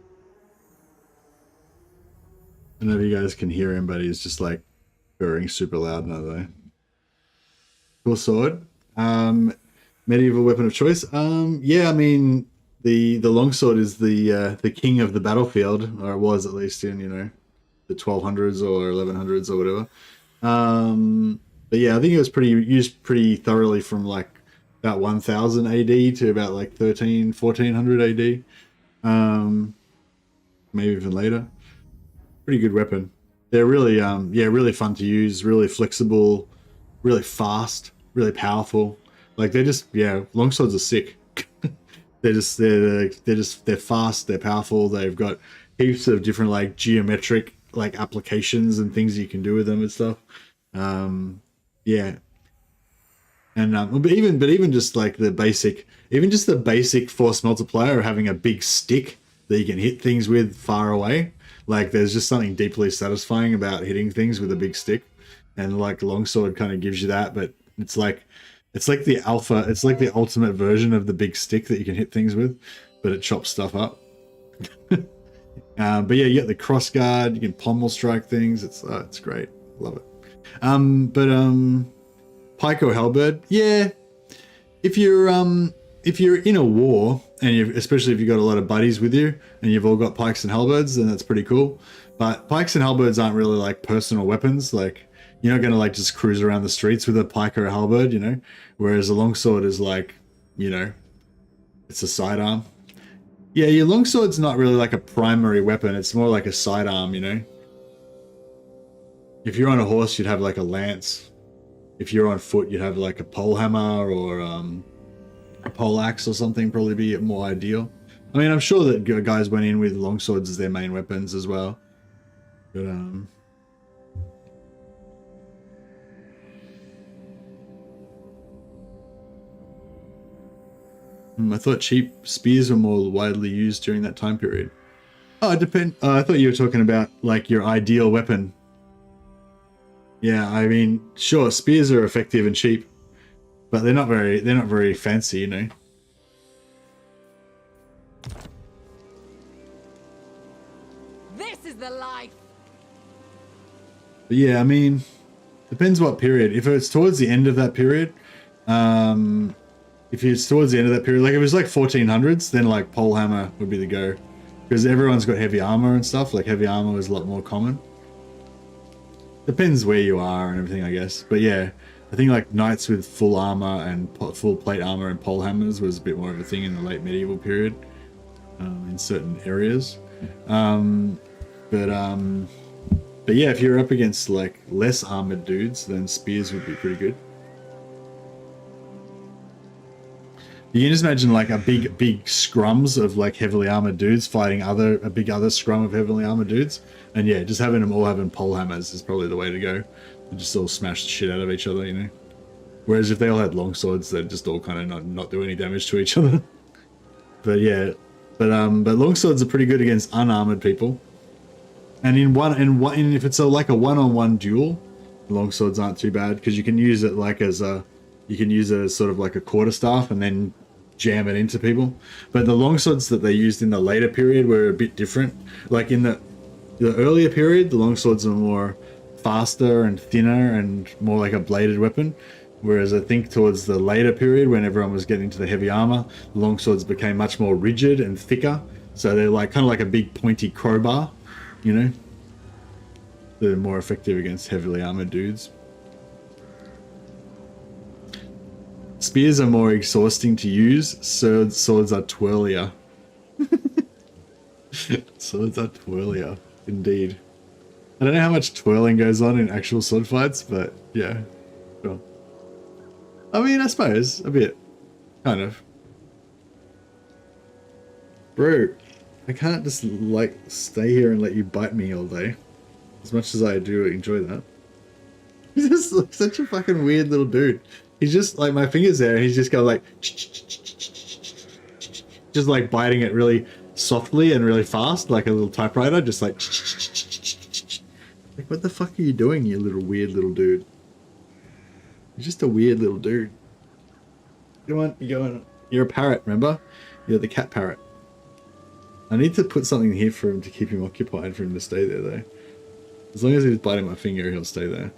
don't know if you guys can hear him, but he's just like purring super loud now though. Cool sword. Medieval weapon of choice. Yeah, I mean the longsword is the king of the battlefield, or it was at least in, you know, the 1200s or 1100s or whatever. But yeah, I think it was used pretty thoroughly from like about 1000 AD to about like 1400 AD. Maybe even later. Pretty good weapon. They're really yeah, really fun to use, really flexible, really fast, really powerful. Like they're longswords are sick. they're fast, they're powerful, they've got heaps of different like geometric like applications and things you can do with them and stuff. Yeah, and but even just like the basic force multiplier of having a big stick that you can hit things with far away. Like there's just something deeply satisfying about hitting things with a big stick, and like longsword kind of gives you that. But it's like the alpha. It's like the ultimate version of the big stick that you can hit things with, but it chops stuff up. But yeah, you get the cross guard. You can pommel strike things. It's great. Love it. Pike or halberd, yeah. If you're in a war, and especially if you've got a lot of buddies with you, and you've all got pikes and halberds, then that's pretty cool. But pikes and halberds aren't really like personal weapons. Like you're not gonna like just cruise around the streets with a pike or a halberd, you know. Whereas a longsword is like, you know, it's a sidearm. Yeah, your longsword's not really like a primary weapon. It's more like a sidearm, you know. If you're on a horse, you'd have like a lance. If you're on foot, you'd have like a pole hammer or a pole axe or something, probably be more ideal. I mean, I'm sure that guys went in with longswords as their main weapons as well. But I thought cheap spears were more widely used during that time period. Oh, it depends. I thought you were talking about like your ideal weapon. Yeah, I mean, sure, spears are effective and cheap, but they're not very fancy, you know. This is the life. But yeah, I mean, depends what period. If it's towards the end of that period, like if it's like 1400s, then like pole hammer would be the go, because everyone's got heavy armor and stuff. Like heavy armor is a lot more common. Depends where you are and everything, I guess. But yeah, I think like knights with full armor and full plate armor and pole hammers was a bit more of a thing in the late medieval period in certain areas. But yeah, if you're up against like less armored dudes, then spears would be pretty good. You can just imagine like a big scrums of like heavily armored dudes fighting a big other scrum of heavily armored dudes, and yeah, just having them all having pole hammers is probably the way to go. They just all smash the shit out of each other, you know. Whereas if they all had long swords, they'd just all kind of not do any damage to each other. But yeah, but long swords are pretty good against unarmored people. And if it's like a one-on-one duel, long swords aren't too bad because you can use it like as a sort of like a quarterstaff and then jam it into people. But the long swords that they used in the later period were a bit different. Like in the earlier period, the long swords are more faster and thinner and more like a bladed weapon. Whereas I think towards the later period, when everyone was getting to the heavy armor, the long swords became much more rigid and thicker. So they're like kind of like a big pointy crowbar, you know. They're more effective against heavily armored dudes. Spears are more exhausting to use. Swords are twirlier. Swords are twirlier, indeed. I don't know how much twirling goes on in actual sword fights, but yeah, sure. I mean, I suppose a bit, kind of. Bro, I can't just like stay here and let you bite me all day. As much as I do enjoy that. He's just like such a fucking weird little dude. He's just like, my finger's there and he's just going like, just like biting it really softly and really fast, like a little typewriter, just like, what the fuck are you doing, you little weird little dude? You're just a weird little dude. You're a parrot, remember? You're the cat parrot. I need to put something here for him to keep him occupied, for him to stay there though. As long as he's biting my finger, he'll stay there.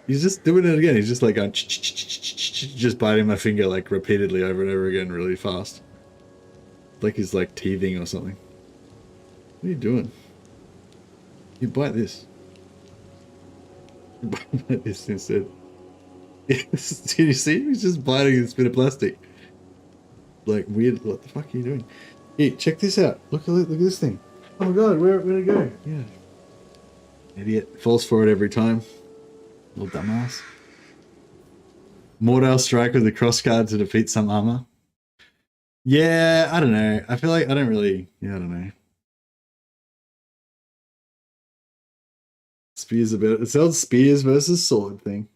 He's just doing it again. He's just like going, just biting my finger like repeatedly over and over again really fast. Like he's like teething or something. What are you doing? You bite this. You bite this instead. Did you see him? He's just biting this bit of plastic. Like weird. What the fuck are you doing? Hey, check this out. Look at this thing. Oh my god, where'd it go? Yeah. Idiot. Falls for it every time. Little dumbass. Mortal strike with a crossguard to defeat some armor. Yeah, I don't know. I feel like I don't really. Yeah, I don't know. Spears a bit. It's the old spears versus sword thing.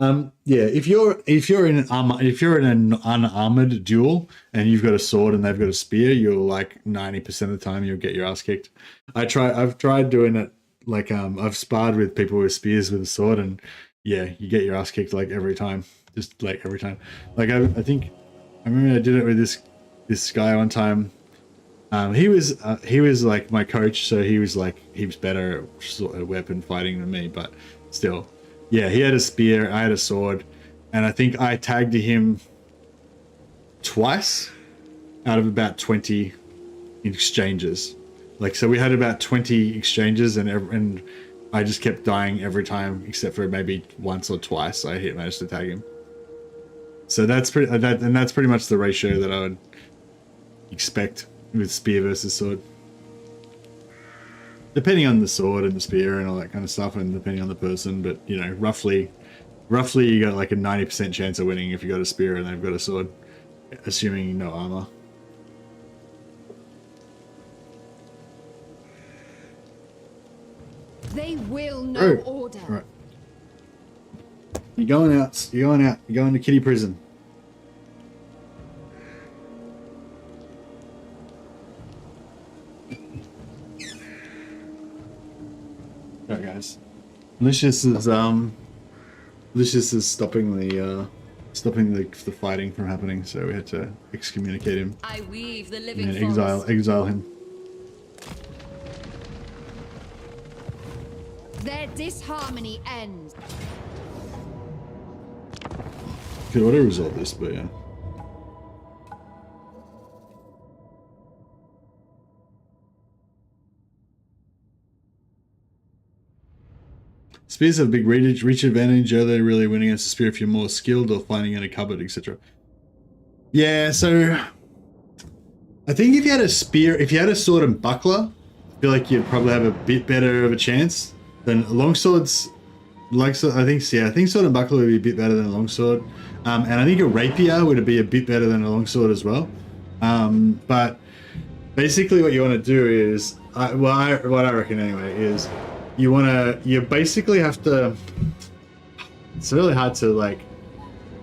Yeah, if you're in an unarmored duel and you've got a sword and they've got a spear, you'll like 90% of the time you'll get your ass kicked. I've tried doing it. Like I've sparred with people with spears with a sword, and yeah, you get your ass kicked like every time. Just like every time. Like I remember I did it with this guy one time. He was like my coach, so he was better at weapon fighting than me, but still, yeah, he had a spear, I had a sword, and I think I tagged him twice out of about 20 exchanges. Like, so we had about 20 exchanges, and I just kept dying every time, except for maybe once or twice I managed to tag him. So that's pretty much the ratio that I would expect with spear versus sword. Depending on the sword and the spear and all that kind of stuff, and depending on the person, but you know, roughly you got like a 90% chance of winning if you got a spear and they've got a sword, assuming no armor. They will know order. Right. You're going out. You're going to kiddie prison. Alright, guys. Lucius is stopping the fighting from happening, so we had to excommunicate him. I weave the living And forest. exile him. Their disharmony ends. Could auto resolve this, but yeah. Spears have a big reach advantage. Are they really winning against a spear if you're more skilled or finding in a cupboard, etc.? Yeah, so I think if you had a spear, if you had a sword and buckler, I feel like you'd probably have a bit better of a chance than longswords. I think sword and buckler would be a bit better than a longsword, and I think a rapier would be a bit better than a longsword as well. But basically, what you want to do is, what I reckon anyway is, you basically have to. It's really hard to like.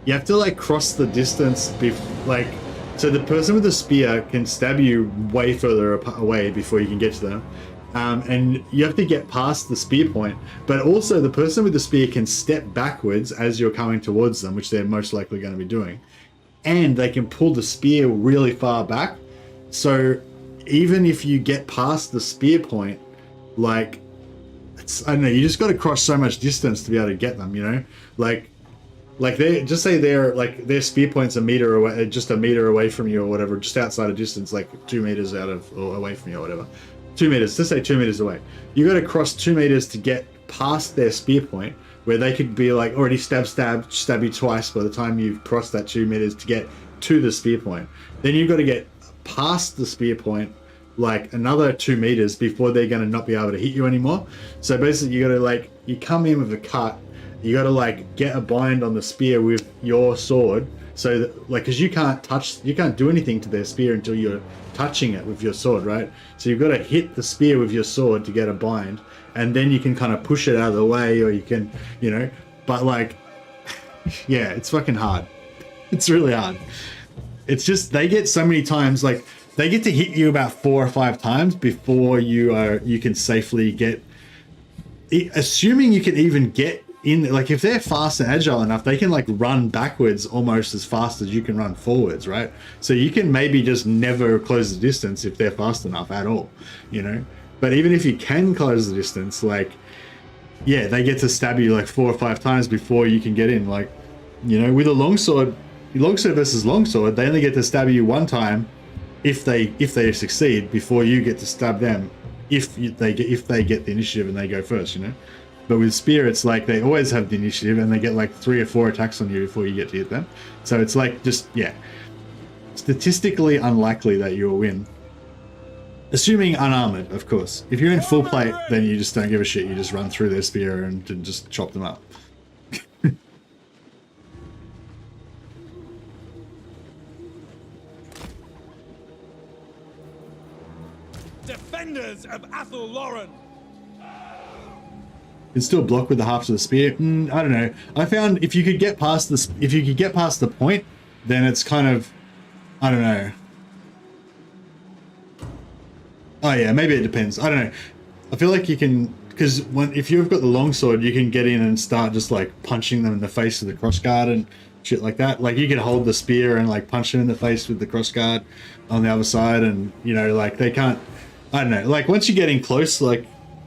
You have to like cross the distance, so the person with the spear can stab you way further away before you can get to them. And you have to get past the spear point, but also the person with the spear can step backwards as you're coming towards them, which they're most likely going to be doing. And they can pull the spear really far back. So even if you get past the spear point, like, I don't know, you just got to cross so much distance to be able to get them, you know? Like they just say their spear point's a meter away, just a meter away from you or whatever, just outside a distance, like 2 meters away from you or whatever. 2 meters, just say 2 meters away. You got to cross 2 meters to get past their spear point, where they could be like already stab you twice by the time you've crossed that 2 meters to get to the spear point. Then you've got to get past the spear point like another 2 meters before they're going to not be able to hit you anymore. So basically you got to you come in with a cut, you got to get a bind on the spear with your sword, so that because you can't do anything to their spear until you're touching it with your sword, right? So you've got to hit the spear with your sword to get a bind, and then you can kind of push it out of the way, or you can, but yeah, it's fucking hard. It's really hard. It's just, they get so many times, they get to hit you about 4 or 5 times before you can safely get, assuming you can even get in, if they're fast and agile enough, they can run backwards almost as fast as you can run forwards, right? So you can maybe just never close the distance if they're fast enough at all, but even if you can close the distance, yeah, they get to stab you 4 or 5 times before you can get in. With a longsword versus longsword, they only get to stab you 1 time if they succeed before you get to stab them, if they get the initiative and they go first, But with spear, it's they always have the initiative and they get 3 or 4 attacks on you before you get to hit them. So it's yeah, statistically unlikely that you'll win. Assuming unarmored, of course. If you're in full plate, then you just don't give a shit. You just run through their spear and just chop them up. Defenders of Athel Lauren. Can still block with the halves of the spear. I don't know. I found if you could get past the point, then it's kind of, I don't know. Oh yeah, maybe it depends. I don't know. I feel like you can, because if you've got the longsword, you can get in and start just punching them in the face with the crossguard and shit like that. You can hold the spear and punch them in the face with the crossguard on the other side, and they can't. I don't know. Once you're getting close,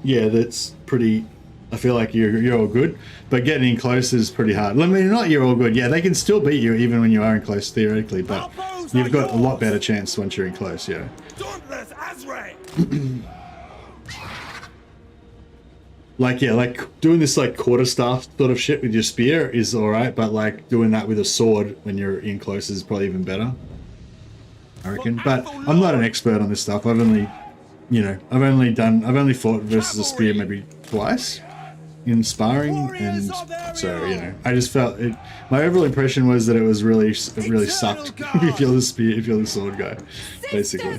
yeah, that's pretty. I feel like you're all good, but getting in close is pretty hard. I mean, not you're all good. Yeah, they can still beat you even when you are in close theoretically, but you've got a lot better chance once you're in close. Yeah. Dauntless Azrael. Doing this quarterstaff sort of shit with your spear is all right, but doing that with a sword when you're in close is probably even better, I reckon. But I'm not an expert on this stuff. I've only fought versus a spear maybe twice in sparring, and so I just felt it. My overall impression was that it really sucked if you're the sword guy, basically.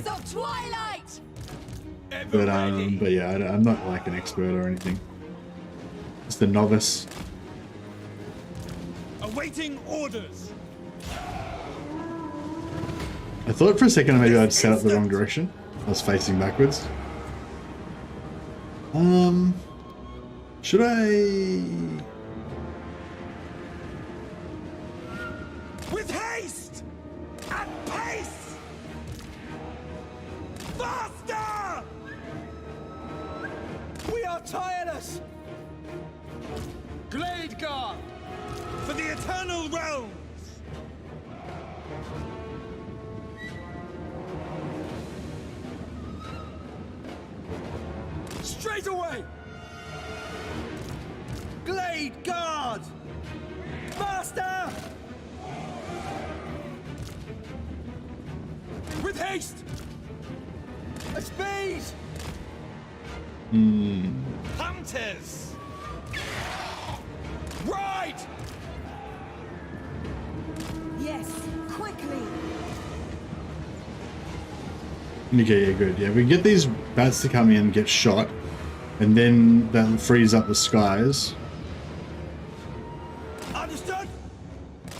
But yeah, I'm not an expert or anything. Just a novice. Awaiting orders. I thought for a second maybe I'd set up the wrong direction. I was facing backwards. Should I? With haste and pace. Faster. We are tireless. Glade Guard for the eternal realms. Straight away. Faster! With haste! A speed! Hunters! Ride! Yes, quickly. Okay, yeah, good. Yeah, we get these bats to come in, get shot, and then that frees up the skies. Understood?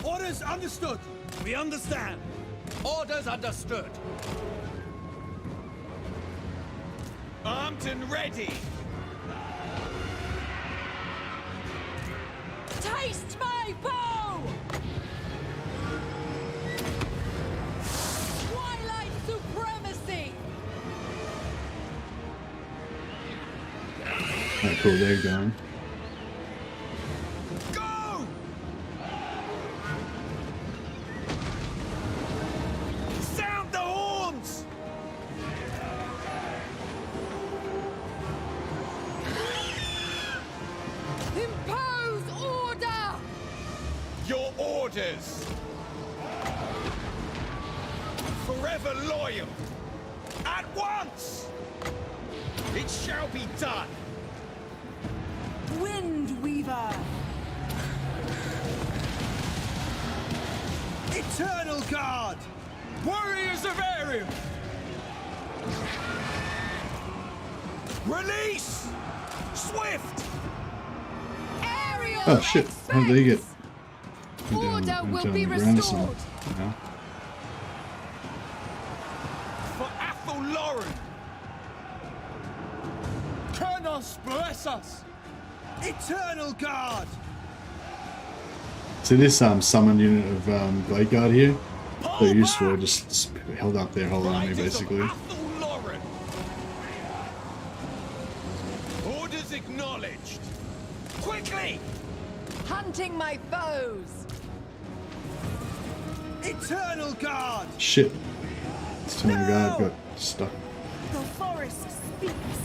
Orders understood. We understand. Orders understood. Armed and ready. Taste my bow! Twilight supremacy! Alright, cool, they're going. Go! Sound the horns! Impose order! Your orders. Forever loyal. At once! It shall be done. Wind Weaver. Eternal Guard! Warriors of Ariel! Release! Swift! Aerial Oh shit, how did they get Order will be ground or something? restored. No? For Athel Lauren! Kernos bless us! Eternal Guard! So this summoned unit of Blade Guard here, they're useful, just held up their whole army Riders of basically. Athel Lauren! Orders acknowledged! Quickly! Hunting my foes! Eternal Guard! Shit. This Eternal Guard got stuck. The forest speaks.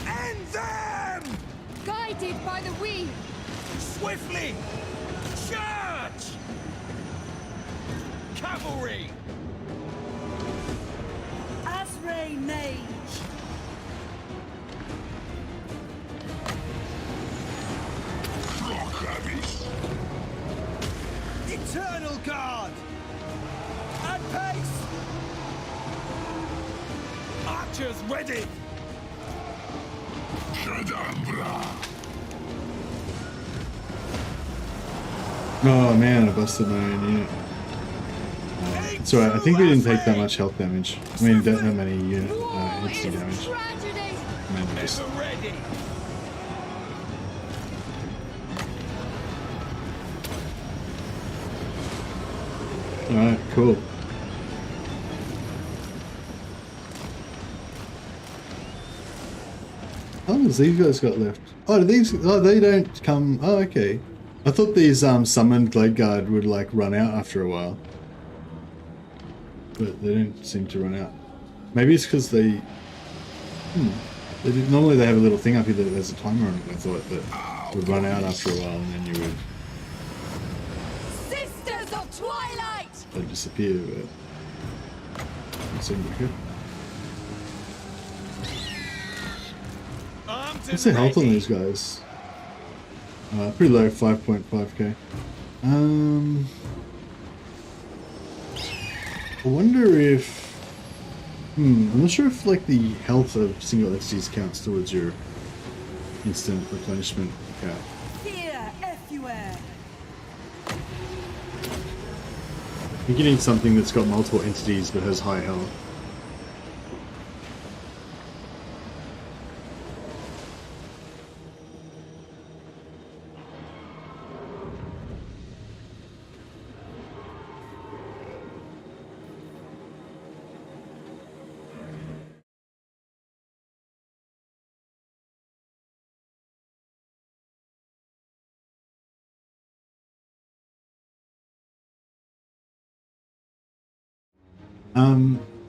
End them! Guided by the wind! Swiftly! Charge! Cavalry! Asray Mage. Eternal Guard! At pace! Archers ready! Oh man, I busted my own unit. It's alright, I think we didn't take that much health damage. I mean, don't that many unit instant damage. Tragedy! Man, just Ever ready! alright, cool. How long has these guys got left? Oh, they don't come. Oh, okay. I thought these summoned Glade Guard would like run out after a while, but they don't seem to run out. Maybe it's because they. Normally they have a little thing up here that there's a timer on it. I thought that would run out after a while, and then you would Sisters of Twilight! they'd disappear. But it seemed like it. Armed What's the and health on ready. these guys? Pretty low, 5.5k. I wonder if... I'm not sure if like the health of single entities counts towards your instant replenishment cap. Fear everywhere. You're getting something that's got multiple entities but has high health.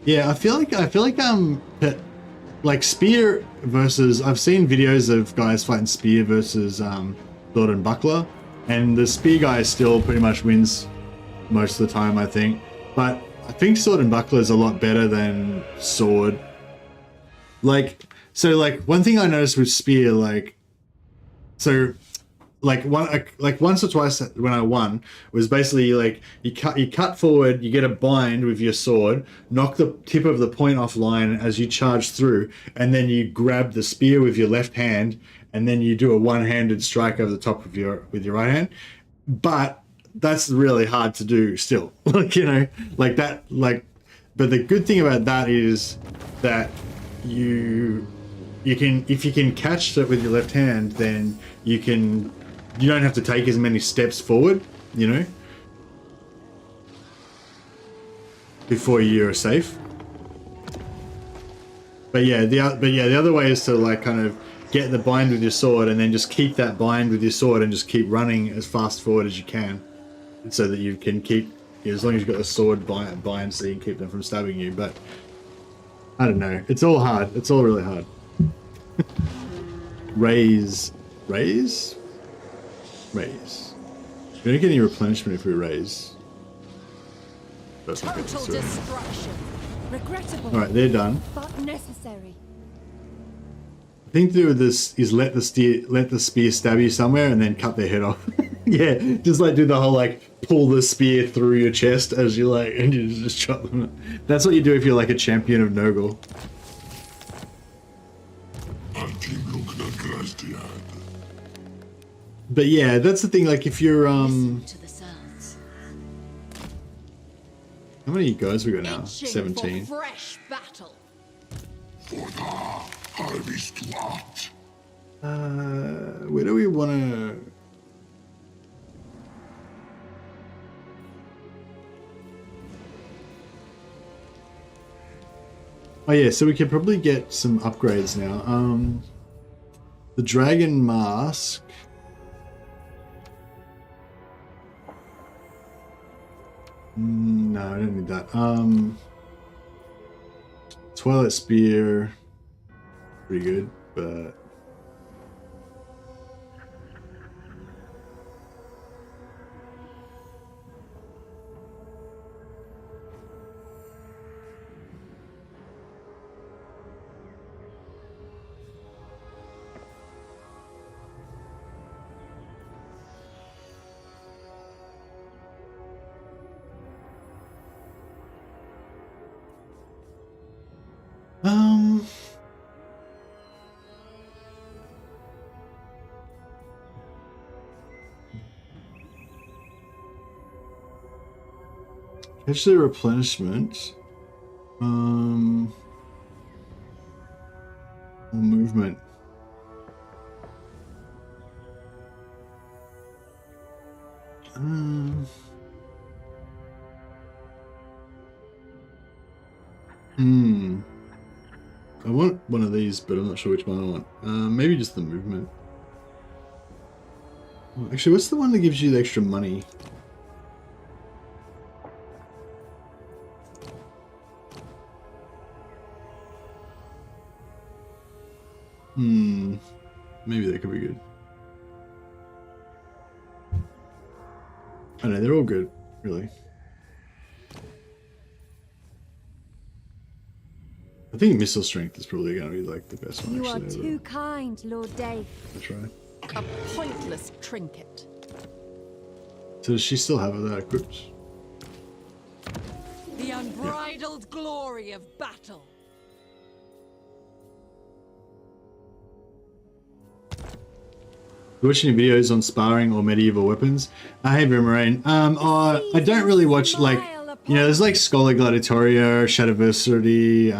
Yeah, I feel like like spear versus, I've seen videos of guys fighting spear versus sword and buckler, and the spear guy still pretty much wins most of the time, I think. But I think sword and buckler is a lot better than sword. Like, so like one thing I noticed with spear, like, so like once or twice when I won was basically like you cut forward, you get a bind with your sword, knock the tip of the point offline as you charge through, and then you grab the spear with your left hand, and then you do a one-handed strike over the top of with your right hand. But that's really hard to do still. Like, you know, like that, like, but the good thing about that is that you can, if you can catch it with your left hand, then you don't have to take as many steps forward, you know, before you're safe. But yeah, the other way is to like kind of get the bind with your sword and then just keep that bind with your sword and just keep running as fast forward as you can, so that you can keep, as long as you've got the sword bind so you can keep them from stabbing you. But I don't know, it's all hard. It's all really hard. raise. We don't get any replenishment if we raise. That's not Total good. destruction. Regrettable, Alright, they're done. but necessary. The thing to do with this is let the spear stab you somewhere and then cut their head off. Yeah, just like do the whole like pull the spear through your chest as you like, and you just chop them. That's what you do if you're like a champion of Nogel. But yeah, that's the thing, like if you're To the sounds. how many guys we got now? Itching 17. for fresh battle. Where do we wanna Oh yeah, so we can probably get some upgrades now. The dragon mask. No, I don't need that. Twilight spear, pretty good, but catch the replenishment. Or movement. I want one of these, but I'm not sure which one I want. Maybe just the movement. Oh, actually, what's the one that gives you the extra money? Maybe that could be good. I know, they're all good, really. I think missile strength is probably going to be like the best one. You actually, are too kind, Lord Dave. I'll try. A pointless trinket. So does she still have that equipped? The unbridled glory of battle. You watch any videos on sparring or medieval weapons? Hey, Boomerang. I don't really watch, like, you know, there's like Scholar Gladiatoria, Shadowversity,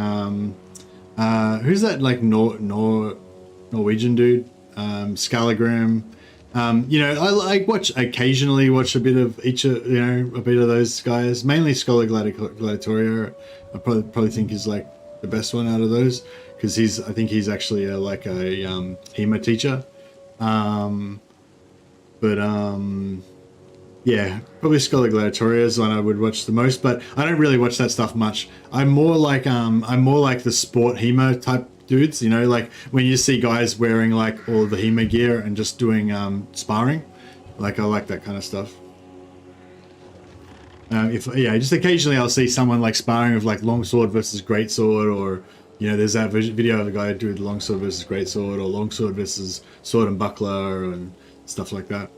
who's that, like, Norwegian dude? Scalagram. You know, I occasionally watch a bit of each of, you know, a bit of those guys. Mainly Scholar Gladiatoria, I probably think is like the best one out of those, because I think he's actually like a HEMA teacher. Yeah, probably Scholar Gladiatoria is one I would watch the most, but I don't really watch that stuff much. I'm more like the sport HEMA dudes, you know, like when you see guys wearing like all the HEMA gear and just doing sparring. Like I like that kind of stuff. Just occasionally I'll see someone like sparring with like longsword versus greatsword, or you know, there's that video of a guy doing longsword versus greatsword, or longsword versus sword and buckler and stuff like that.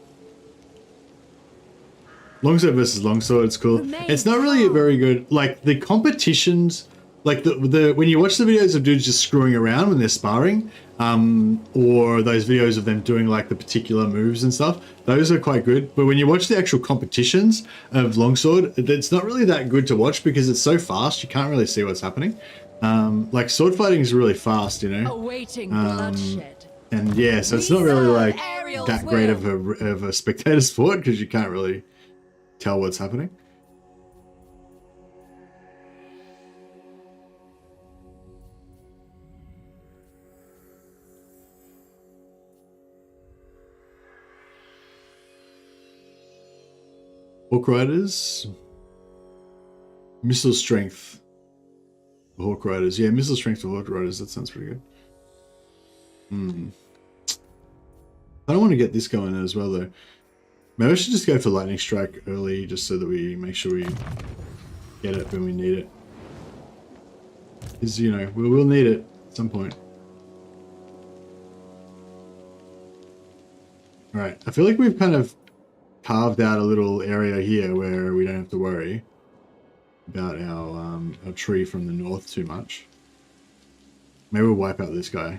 Longsword versus longsword, it's cool. It's not really very good. Like the competitions, like the when you watch the videos of dudes just screwing around when they're sparring, or those videos of them doing like the particular moves and stuff, those are quite good. But when you watch the actual competitions of longsword, it's not really that good to watch because it's so fast, you can't really see what's happening. Like sword fighting is really fast, you know. Awaiting bloodshed. And yeah, so it's not really like that great of a spectator sport because you can't really tell what's happening. Hawk Riders, missile strength for Hawk Riders. Yeah, missile strength for Hawk Riders. That sounds pretty good. I don't want to get this going as well though. Maybe I should just go for lightning strike early, just so that we make sure we get it when we need it. Because you know we will need it at some point. All right, I feel like we've kind of carved out a little area here where we don't have to worry about our tree from the north too much. Maybe we'll wipe out this guy.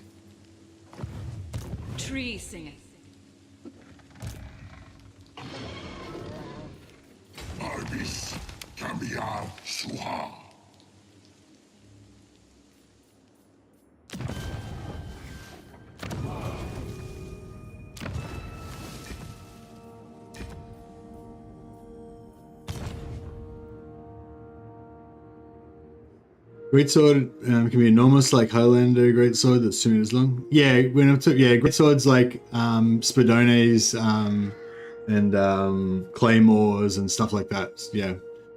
Tree singing. Arbis, Cambiar, Suha. Greatsword can be enormous, like Highlander greatsword that's 2 meters long. Yeah, when I took greatswords like Spadones and claymores and stuff like that. Yeah,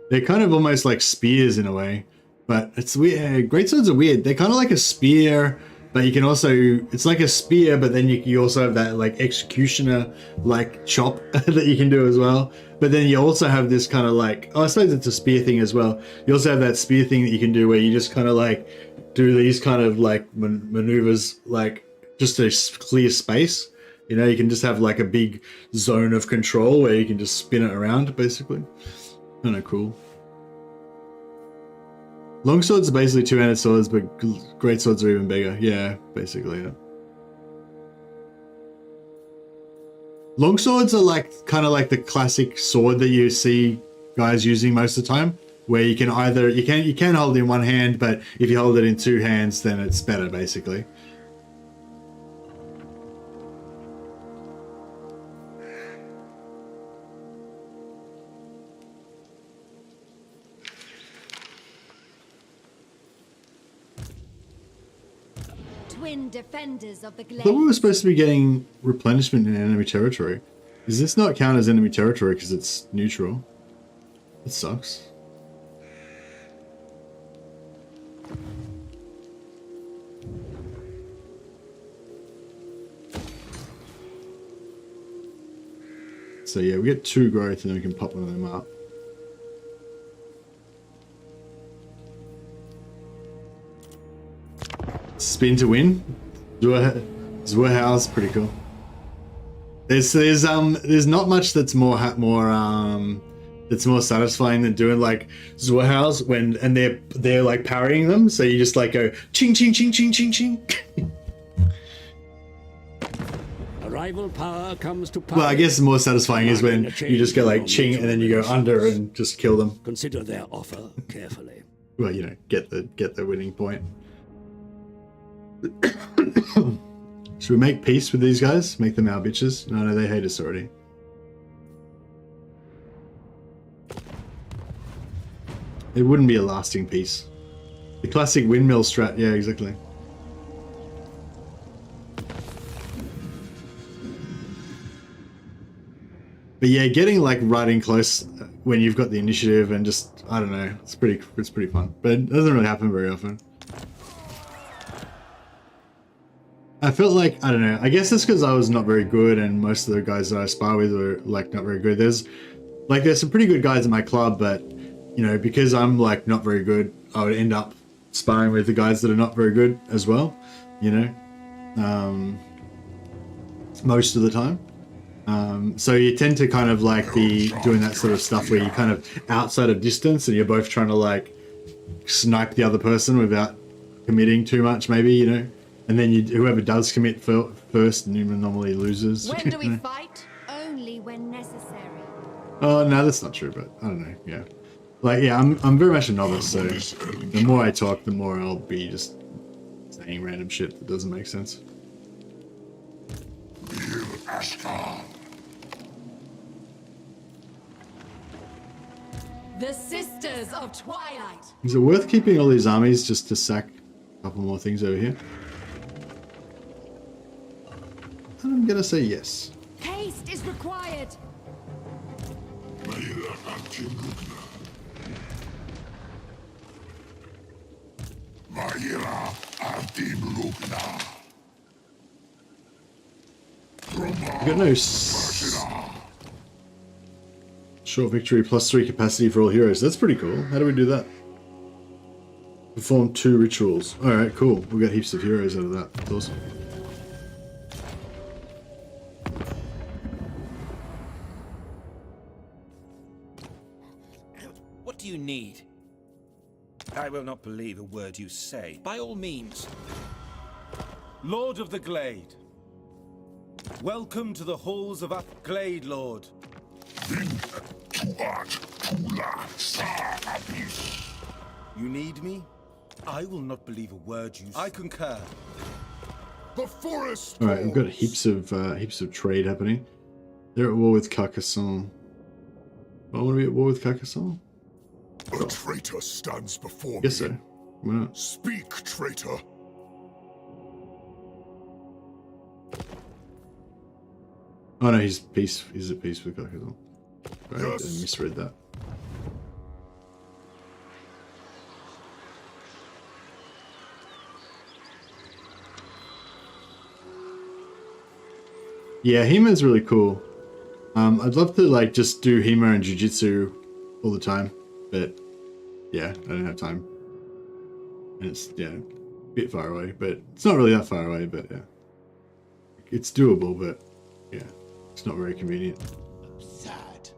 they're kind of almost like spears in a way, but it's weird. Greatswords are weird. They're kind of like a spear, but you can also, it's like a spear, but then you also have that like executioner like chop that you can do as well. But then you also have this kind of like, I suppose it's a spear thing as well. You also have that spear thing that you can do where you just kind of like do these kind of like maneuvers, like just to clear space. You know, you can just have like a big zone of control where you can just spin it around basically. Kind of cool. Long swords are basically two-handed swords, but great swords are even bigger. Yeah, basically, yeah. Long swords are like kind of like the classic sword that you see guys using most of the time, where you can either you can hold it in one hand, but if you hold it in 2 hands, then it's better basically. Twin defenders of the I glades. thought we were supposed to be getting replenishment in enemy territory. Does this not count as enemy territory because it's neutral? It sucks. So yeah, we get 2 growth and then we can pop one of them up. Spin to win. Zwerhaus, pretty cool. There's not much that's more satisfying than doing like Zwerhaus and they're like parrying them. So you just like go ching ching ching ching ching ching. A rival power comes to power. Well, I guess the more satisfying is when you just go like ching and then you go under and just kill them. Consider their offer carefully. Well, you know, get the winning point. Should we make peace with these guys? Make them our bitches? No, they hate us already. It wouldn't be a lasting peace. The classic windmill strat, yeah, exactly. But yeah, getting like right in close when you've got the initiative and just, I don't know, it's pretty fun. But it doesn't really happen very often. I felt like, I don't know, I guess it's because I was not very good and most of the guys that I spar with were like not very good. There's some pretty good guys in my club, but you know, because I'm like not very good, I would end up sparring with the guys that are not very good as well, you know, most of the time. So you tend to kind of like be doing that sort of stuff where you're kind of outside of distance and you're both trying to like snipe the other person without committing too much, maybe, you know, and then whoever does commit first normally loses. When do we fight? Only when necessary. Oh no, that's not true, but I don't know. Yeah, like yeah, I'm very much a novice, so the more I talk, the more I'll be just saying random shit that doesn't make sense. The Sisters of Twilight. Is it worth keeping all these armies just to sack a couple more things over here? I'm gonna say yes. Haste is required. I've got no short victory +3 capacity for all heroes. That's pretty cool. How do we do that? Perform 2 rituals. Alright, cool. We got heaps of heroes out of that. That's awesome. What do you need? I will not believe a word you say. By all means. Lord of the Glade. Welcome to the halls of Glade, Lord. You need me? I will not believe a word you say. I concur. The forest. Alright, we've got heaps of trade happening. They're at war with Carcassonne. I want to be at war with Carcassonne? A traitor stands before Yes, me. sir. Why not? Speak, traitor. Oh no, he's peace. He's at peace with Carcassonne. Right, Yes. I misread that. Yeah, Hema's really cool. I'd love to like just do Hema and Jiu-Jitsu all the time, but yeah, I don't have time. And it's a bit far away, but it's not really that far away, but yeah. It's doable, but yeah, it's not very convenient. Sad.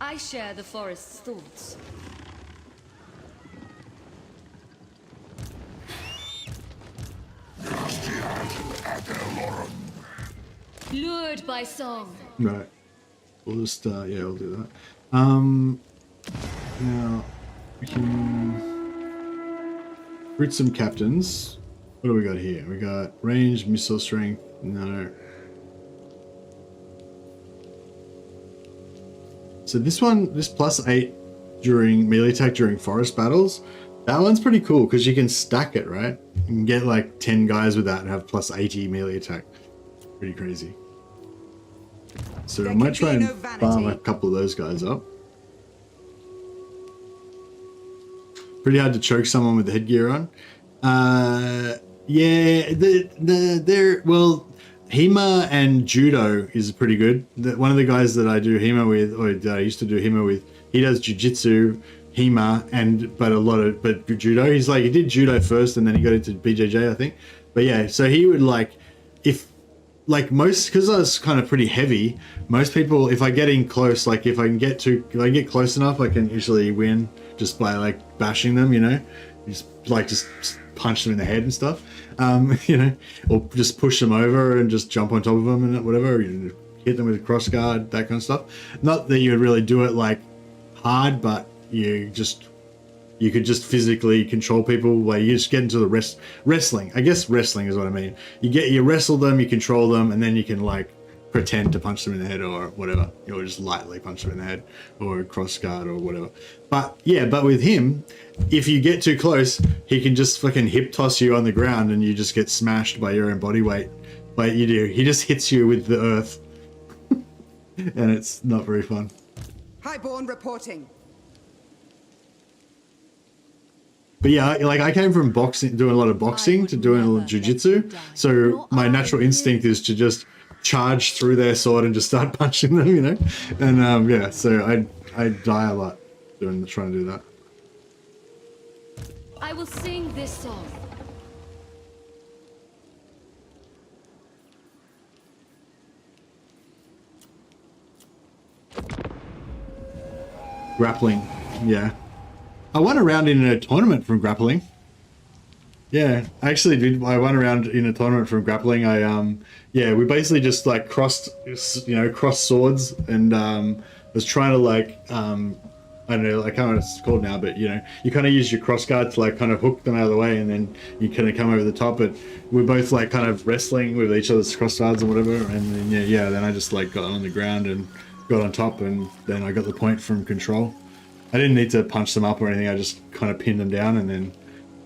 I share the forest's thoughts. Lured by song. Right. We'll just yeah, I'll do that. Now we can recruit some captains. What do we got here? We got range, missile strength. No. So this one, this +8 during melee attack during forest battles, that one's pretty cool because you can stack it, right? You can get like 10 guys with that and have +80 melee attack. Pretty crazy. So I might try and farm a couple of those guys up. Pretty hard to choke someone with the headgear on. Yeah, well, Hema and Judo is pretty good. One of the guys that I do Hema with, or that I used to do Hema with, he does Jiu-Jitsu, Hema, but Judo. He did Judo first and then he got into BJJ, I think. But yeah, so he would because I was kind of pretty heavy, most people, if I get in close, like if I get close enough, I can usually win just by like bashing them, you know, just punch them in the head and stuff, you know, or just push them over and just jump on top of them and whatever, you hit them with a cross guard, that kind of stuff. Not that you would really do it like hard, but you could just physically control people. Like you just get into the wrestling. I guess wrestling is what I mean. You wrestle them, you control them, and then you can like pretend to punch them in the head or whatever. Or just lightly punch them in the head or cross guard or whatever. But yeah, but with him, if you get too close, he can just fucking hip toss you on the ground and you just get smashed by your own body weight. Like you do. He just hits you with the earth. And it's not very fun. Highborn reporting. But yeah, like I came from boxing, doing a lot of boxing to doing a little jiu-jitsu. So my natural instinct is to just charge through their sword and just start punching them, you know? And yeah, so I die a lot trying to do that. I will sing this song. Grappling, yeah. I won a round in a tournament from grappling. Yeah, I actually did. I won a round in a tournament from grappling. Yeah, we basically just like crossed swords, and was trying to like, I don't know, I can't remember what it's called now, but you know, you kind of use your cross guard to like kind of hook them out of the way, and then you kind of come over the top. But we're both like kind of wrestling with each other's cross guards and whatever, and then yeah, then I just like got on the ground and got on top, and then I got the point from control. I didn't need to punch them up or anything. I just kind of pinned them down, and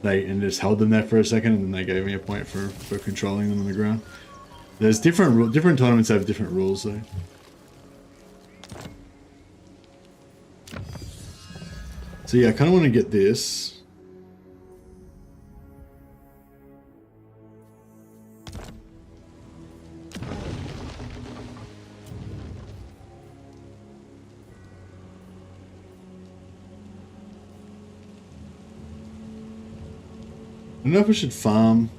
then just held them there for a second, and then they gave me a point for controlling them on the ground. There's different tournaments have different rules though. So yeah, I kind of want to get this. I don't know if I should farm.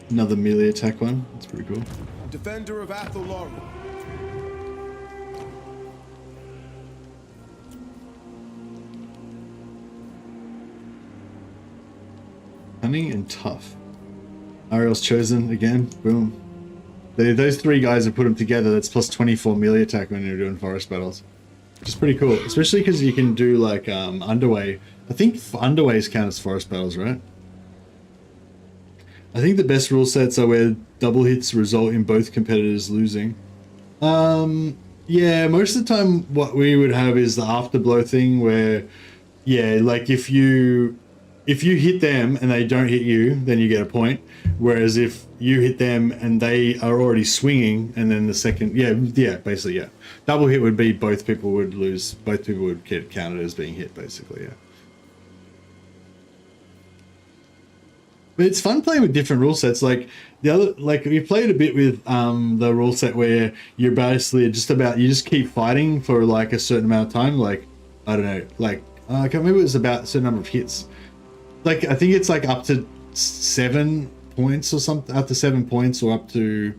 Another melee attack one. That's pretty cool. Defender of Atholorum. Cunning and tough. Ariel's chosen again. Boom. Those three guys have put them together. That's plus 24 melee attack when you're doing forest battles, which is pretty cool. Especially because you can do like underway. I think underways count as forest battles, right? I think the best rule sets are where double hits result in both competitors losing. Yeah, most of the time what we would have is the afterblow thing where, yeah, like if you hit them and they don't hit you, then you get a point. Whereas if you hit them and they are already swinging, and then the second, yeah, basically, yeah. Double hit would be both people would lose, both people would get counted as being hit, basically, yeah. But it's fun playing with different rule sets. Like we played a bit with the rule set where you're basically you just keep fighting for like a certain amount of time. Like, I don't know, like I can't remember, it was about a certain number of hits. Like I think it's like up to 7 points or something, up to 7 points, or up to,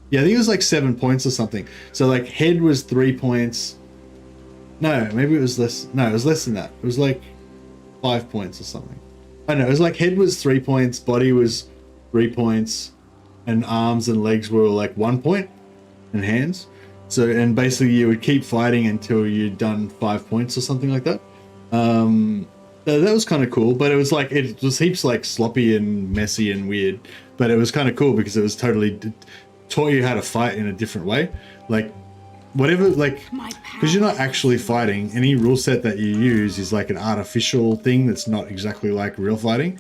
yeah, I think it was like 7 points or something. So like head was 3 points. No, maybe it was less. No, it was less than that. It was like 5 points or something. I don't know, it was like head was 3 points, body was 3 points, and arms and legs were like 1 point, and hands. So, and basically you would keep fighting until you'd done 5 points or something like that. That was kind of cool, but it was like, it was heaps like sloppy and messy and weird, but it was kind of cool because it was totally taught you how to fight in a different way. Like whatever, like, because you're not actually fighting, any rule set that you use is like an artificial thing that's not exactly like real fighting.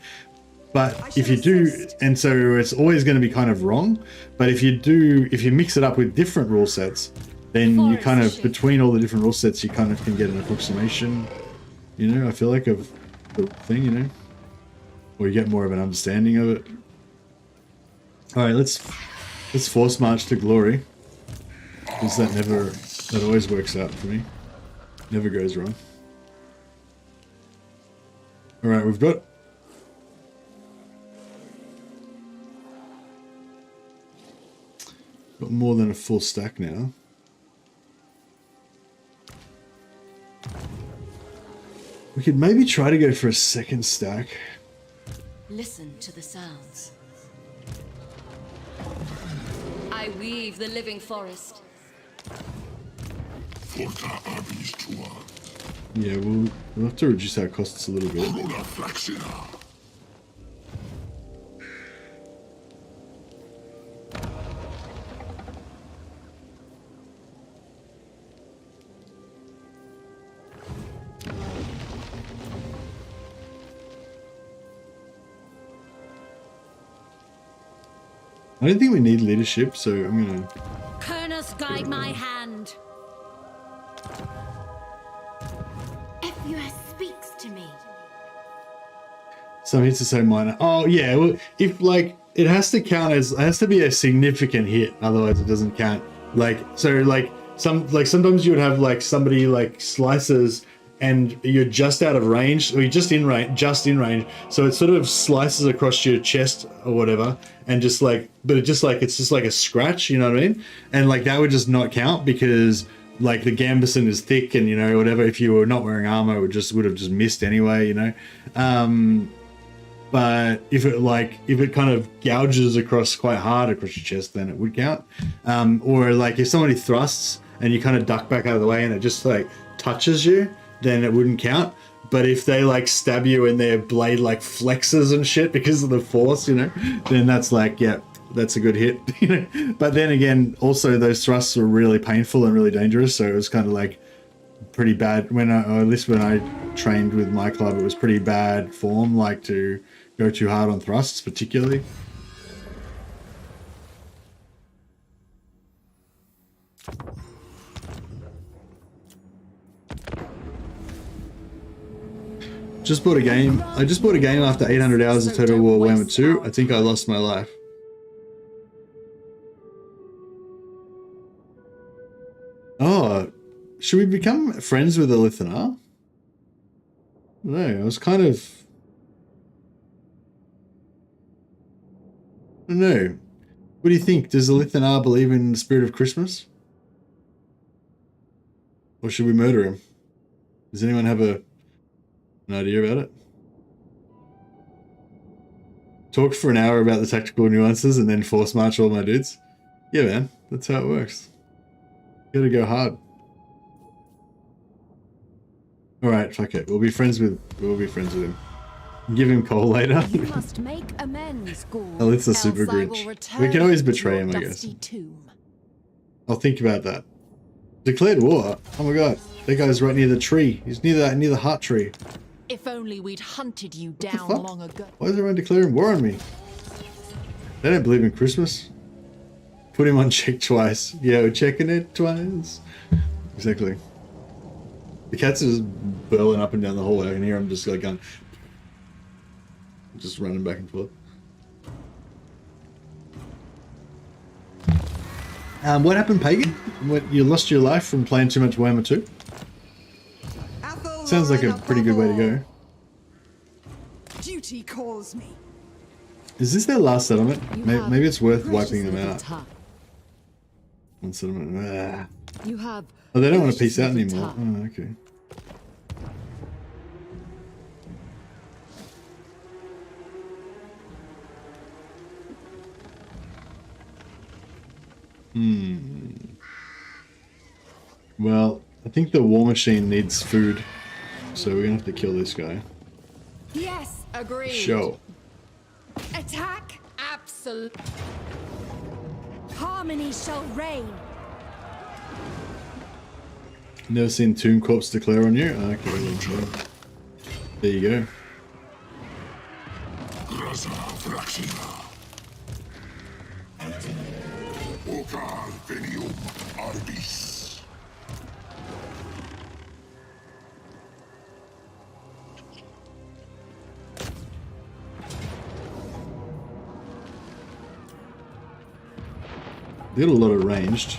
But if you do, and so it's always going to be kind of wrong, but if you mix it up with different rule sets, then you kind of, between all the different rule sets, you kind of can get an approximation, you know, I feel like, of the thing, you know, or you get more of an understanding of it. All right, let's force march to glory, because that always works out for me, never goes wrong. All right, we've got more than a full stack now. We could maybe try to go for a second stack. Listen to the sounds. I weave the living forest. Yeah, we'll have to reduce our costs a little bit. I don't think we need leadership, so I'm gonna must guide my hand. Ephua speaks to me. Some hits are so minor. Oh yeah, well, if like it has to count as, it has to be a significant hit, otherwise it doesn't count. Like so, like sometimes you would have like somebody like slices and you're just out of range, or you're just in range, so it sort of slices across your chest or whatever, and just like, but it's just like a scratch, you know what I mean? And like that would just not count because like the gambeson is thick, and you know whatever. If you were not wearing armor, it would have just missed anyway, you know. But if it kind of gouges across quite hard across your chest, then it would count. Or like if somebody thrusts and you kind of duck back out of the way and it just like touches you, then it wouldn't count. But if they like stab you and their blade like flexes and shit because of the force, you know, then that's like, yeah, that's a good hit. You know? But then again, also those thrusts were really painful and really dangerous, so it was kind of like pretty bad when at least when I trained with my club, it was pretty bad form, like to go too hard on thrusts particularly. Just bought a game. I just bought a game after 800 hours of Total War Warhammer 2. I think I lost my life. Oh, should we become friends with the Lithanar? No, I was kind of... I don't know. What do you think? Does the Lithanar believe in the spirit of Christmas? Or should we murder him? Does anyone have an idea about it? Talk for an hour about the tactical nuances and then force march all my dudes? Yeah, man. That's how it works. You gotta go hard. Alright, fuck it. We'll be friends with him. Give him coal later. You must make amends, Ghoul. Oh, it's a super Grinch. We can always betray him, I guess. Tomb. I'll think about that. Declared war? Oh my god. That guy's right near the tree. He's near the heart tree. If only we'd hunted you down long ago. Why is everyone declaring war on me? They don't believe in Christmas. Put him on check twice. Yo, checking it twice. Exactly. The cats are just burling up and down the hallway. I can hear them just like going, just running back and forth. What happened, Pagan? What, you lost your life from playing too much Warhammer 2? Sounds like a pretty good way to go. Duty calls me. Is this their last settlement? Maybe it's worth wiping them out. One settlement. You have. Oh, they don't want to peace out anymore. Oh, okay. Well, I think the war machine needs food, so we're gonna have to kill this guy. Yes, agreed. Show. Attack, absolute. Harmony shall reign. Never seen Tomb Corpse declare on you? Okay, there you go. They got a lot of ranged,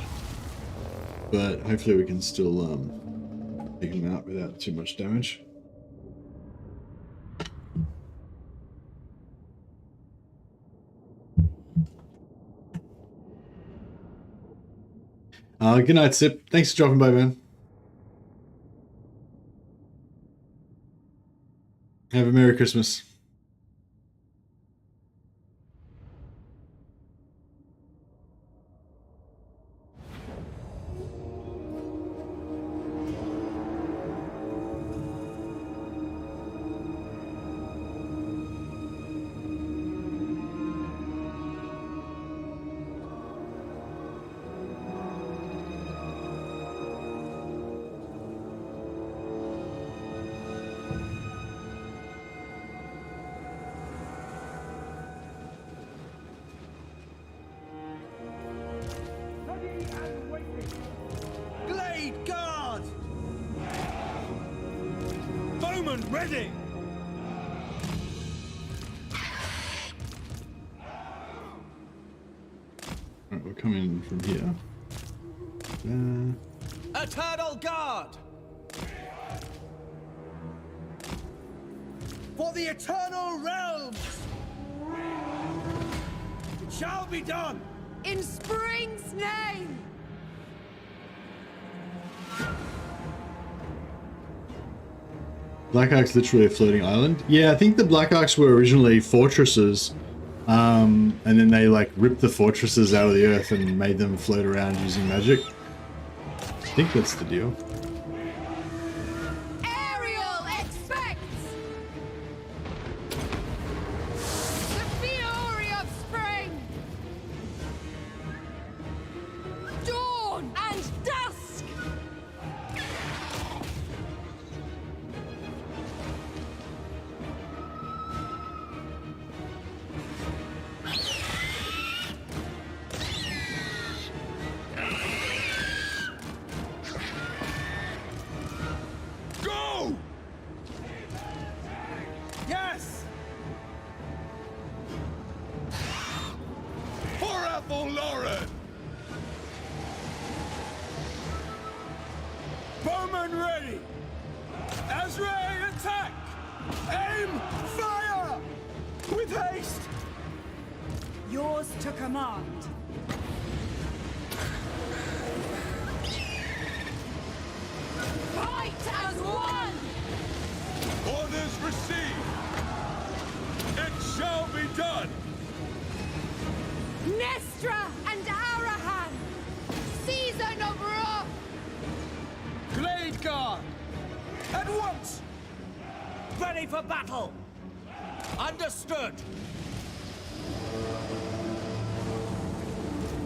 but hopefully we can still take them out without too much damage. Good night, Sip. Thanks for dropping by, man. Have a Merry Christmas. Bowman ready! Alright, we're coming from here. Eternal Guard! For the eternal realms! It shall be done! In Spring's name! Black Ark's literally a floating island. Yeah, I think the Black Arks were originally fortresses, and then they like ripped the fortresses out of the earth and made them float around using magic. I think that's the deal. Ariel expects! The fury of spring! Dawn and dusk! Go! Yes! For Lauren! Bowman ready! Azrael attack! Aim! Fire! With haste! Yours to command. Fight as one! Orders received! It shall be done! Nestra and Arahan! Season of wrath! Glade Guard! At once! Ready for battle! Understood!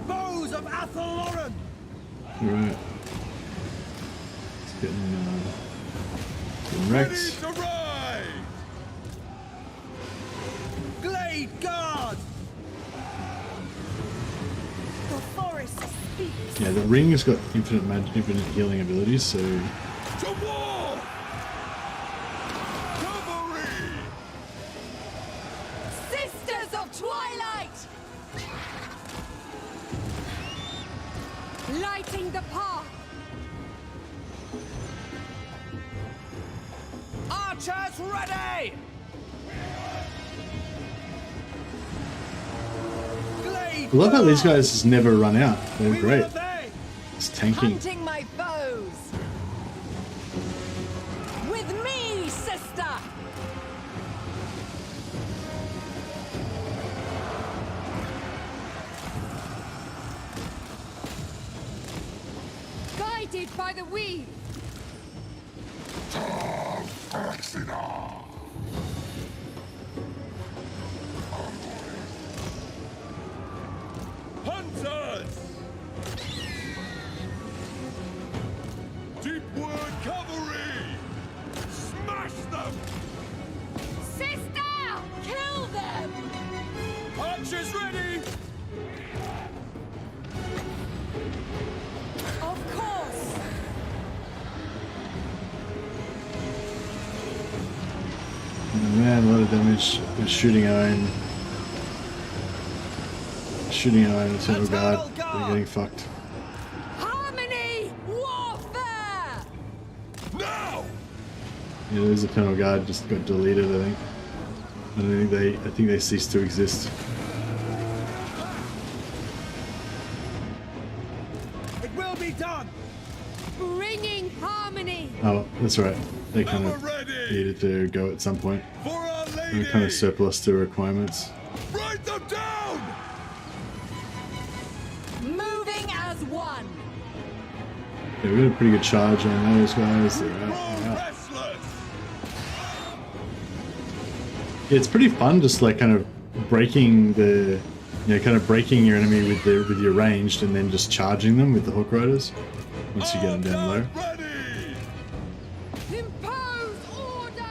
Bows of Athelloren! Right. It's getting Ready wrecked. to ride! Glade Guard! The forest speaks. Yeah, the ring has got infinite healing abilities, so To war! Cavalry! Sisters of Twilight! Lighting the path! Archers ready! Glade I love how these guys just never run out. They're We great. will obey! It's tanking. Hunting my foes! With me, sister! Guided by the weave! Hunters! Deepwood Cavalry! Smash them! Sister! Kill them! Archers ready! Of course. Oh, man, a lot of damage. We're shooting our own Eternal Guard. They're getting fucked. Harmony! Warfare! Now! Yeah, those Eternal Guard just got deleted, I think. I think they ceased to exist. It will be done! Bringing harmony! Oh, that's right. They kind We're of ready! needed to go at some point. For our They're lady! kind of surplus to requirements. Write them down! Moving as one! Yeah, we got a pretty good charge on those guys. They're out. All They're out. restless! Yeah, it's pretty fun just like kind of breaking the, kind of breaking your enemy with your ranged and then just charging them with the hook riders once you get them down low. Ready! Impose order!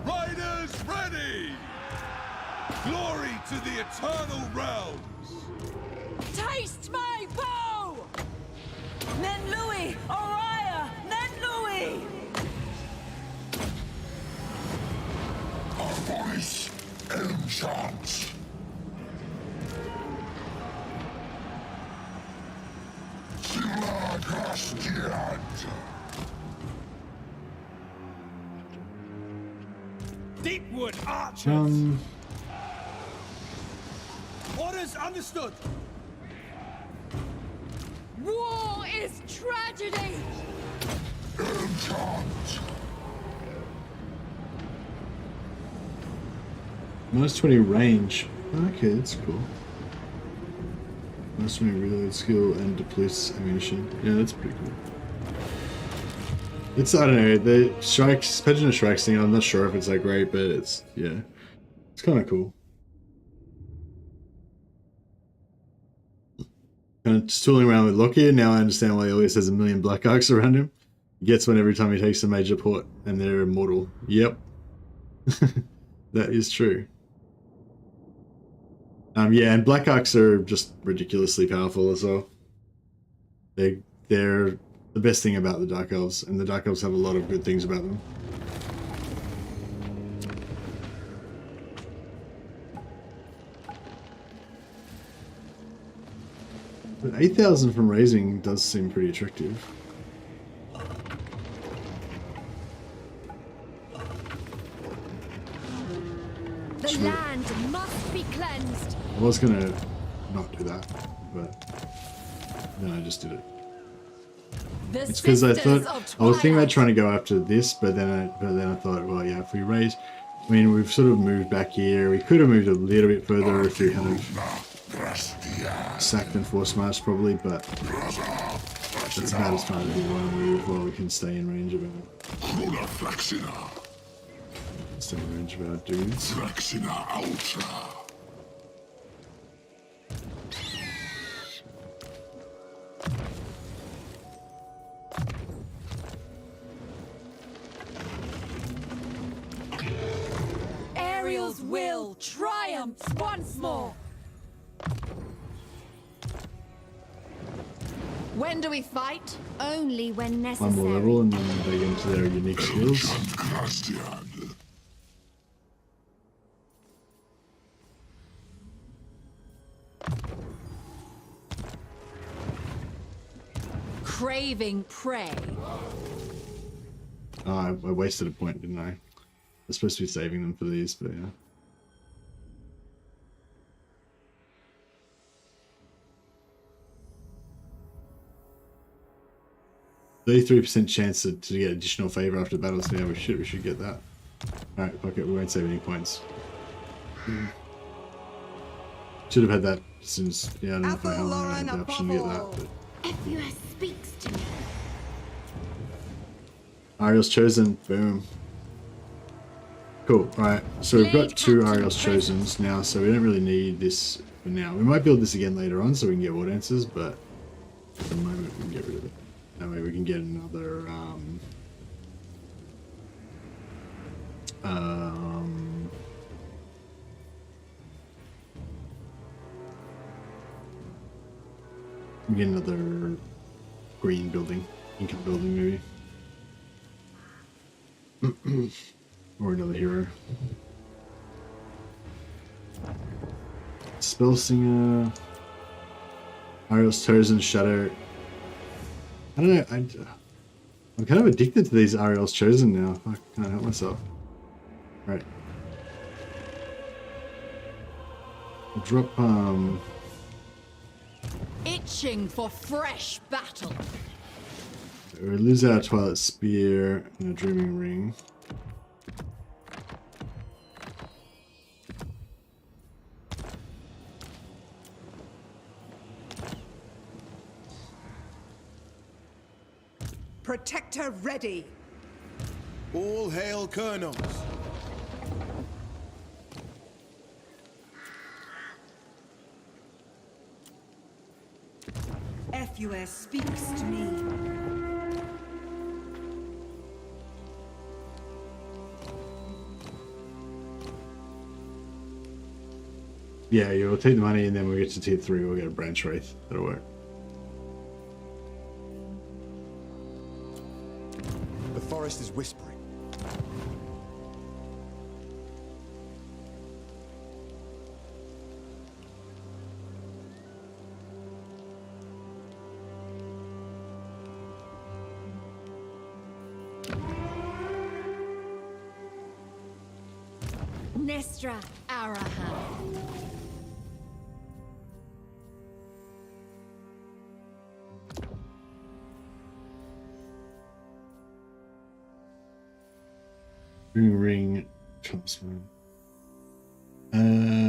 Riders ready! Glory to the eternal realms! Taste my bow! Nen Louis, Oriah, Nen Louis! Our voice enchants! Deepwood archers! Orders understood! War is tragedy! Minus 20 range. Okay, that's cool. Minus 20 reload skill and depletes ammunition. Yeah, that's pretty cool. It's, I don't know, the strikes, Pageant of Strikes thing, I'm not sure if it's that great, but it's, yeah. It's kind of cool. Kind of just tooling around with Lockyer. Now I understand why he always has a million Black Arcs around him. He gets one every time he takes a major port, and they're immortal. Yep. That is true. Yeah, and Black Arcs are just ridiculously powerful as well. They're the best thing about the Dark Elves, and the Dark Elves have a lot of good things about them. But 8,000 from raising does seem pretty attractive. The land must be cleansed. I was gonna not do that, but then I just did it. It's because I thought I was thinking about trying to go after this, but then I thought, well, yeah, if we raise, I mean, we've sort of moved back here. We could have moved a little bit further if we had sacked and force march probably, but that's about as far as we want to move while we can stay in range of our. Stay in range of our dudes. Ariel's will triumphs once more! When do we fight? Only when One necessary. more level and then they get into their unique skills. Craving prey. Oh, I wasted a point, didn't I? I was supposed to be saving them for these, but yeah. %33% chance to get additional favor after battles. Yeah, we should get that. Alright, fuck it, we won't save any points. Should have had that since, yeah, I don't know how long I had the option to get that. But. FUS speaks to me. Ariel's chosen, boom. Cool, alright, so we've got 2 Ariel's chosens now, so we don't really need this for now. We might build this again later on so we can get war dancers, but at the moment we can get rid of it. That way we can get another, we get another green building, income building maybe. Or another hero. Spellsinger. Ariel's Chosen Shadow. I don't know, I'm kind of addicted to these Ariel's Chosen now. I can't help myself. Right. I'll drop, Itching for fresh battle. we lose our Twilight Spear and a Dreaming Ring. Protector ready. All hail colonels. FUS speaks to me. Yeah, you'll take the money and then we'll get to tier 3, we'll get a branch wraith. That'll work. The forest is whispering. Nestra Arahan. Dreaming ring comes from.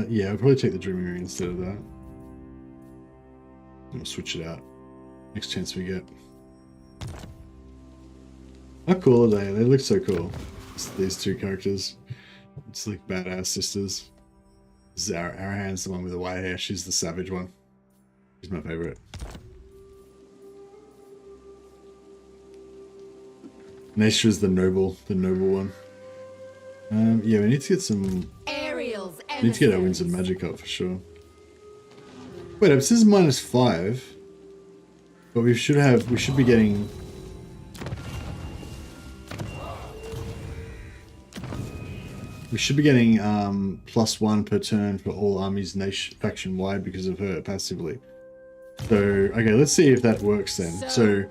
Yeah, I'll probably take the dreaming ring instead of that. We'll switch it out next chance we get. How cool are they? They look so cool. These two characters. It's like badass sisters. This is Arahan's the one with the white hair. She's the savage one. She's my favorite. Nestra's the noble one. Yeah, we need to get some. Ariel's We need to get our Winds of Magic up for sure. Wait, this is -5, but we should be getting. We should be getting +1 per turn for all armies nation faction wide because of her passively. So okay, let's see if that works then. So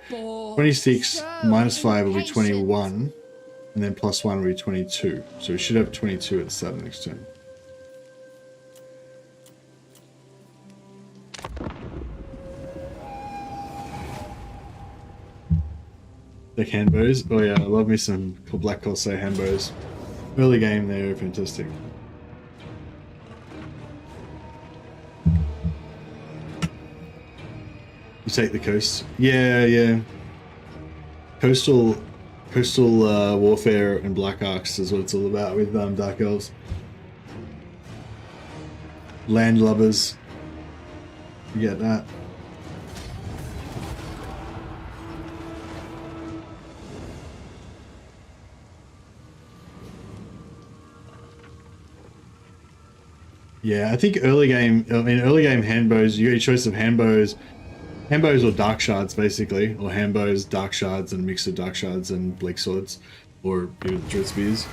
26 -5 will be 21, and then +1 will be 22. So we should have 22 at the start of next turn. The handbows. Oh yeah, I love me some Black Corsair handbows. Early game, they're fantastic. You take the coast. Yeah. Coastal warfare and Black Arcs is what it's all about with Dark Elves. Land lubbers. You get that. Yeah, I think early game handbows, you got your choice of handbows or dark shards basically, or handbows, dark shards, and mix of dark shards and bleak swords, or even dread spears.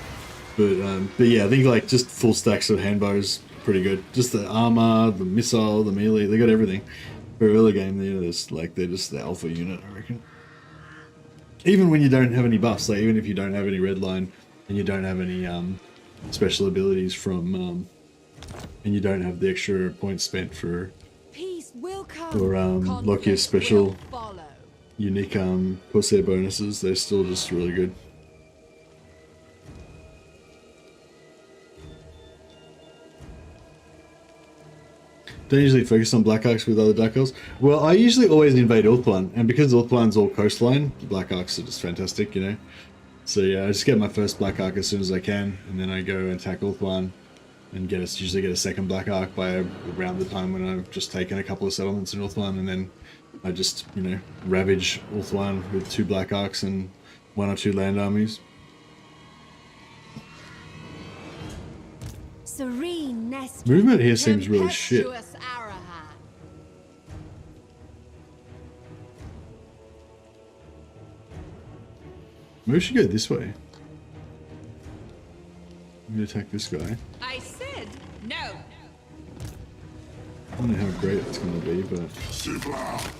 But yeah, I think like just full stacks of handbows, pretty good. Just the armor, the missile, the melee, they got everything. For early game, they're just the alpha unit, I reckon. Even when you don't have any buffs, like even if you don't have any red line and you don't have any special abilities from and you don't have the extra points spent for Loki's special unique Corsair bonuses, they're still just really good. Don't usually focus on Black Arcs with other Dark Elves. Well, I usually always invade Ulthuan, and because Ulthuan's all coastline, Black Arcs are just fantastic, you know. So yeah, I just get my first Black Arc as soon as I can, and then I go and attack Ulthuan. And usually get a second Black Arc by around the time when I've just taken a couple of settlements in Ulthuan, and then I just, you know, ravage Ulthuan with 2 Black Arcs and 1 or 2 land armies. Serene Nest. Movement here seems really shit. Maybe we should go this way. I'm gonna attack this guy. I said no. I don't know how great it's gonna be, but that's right.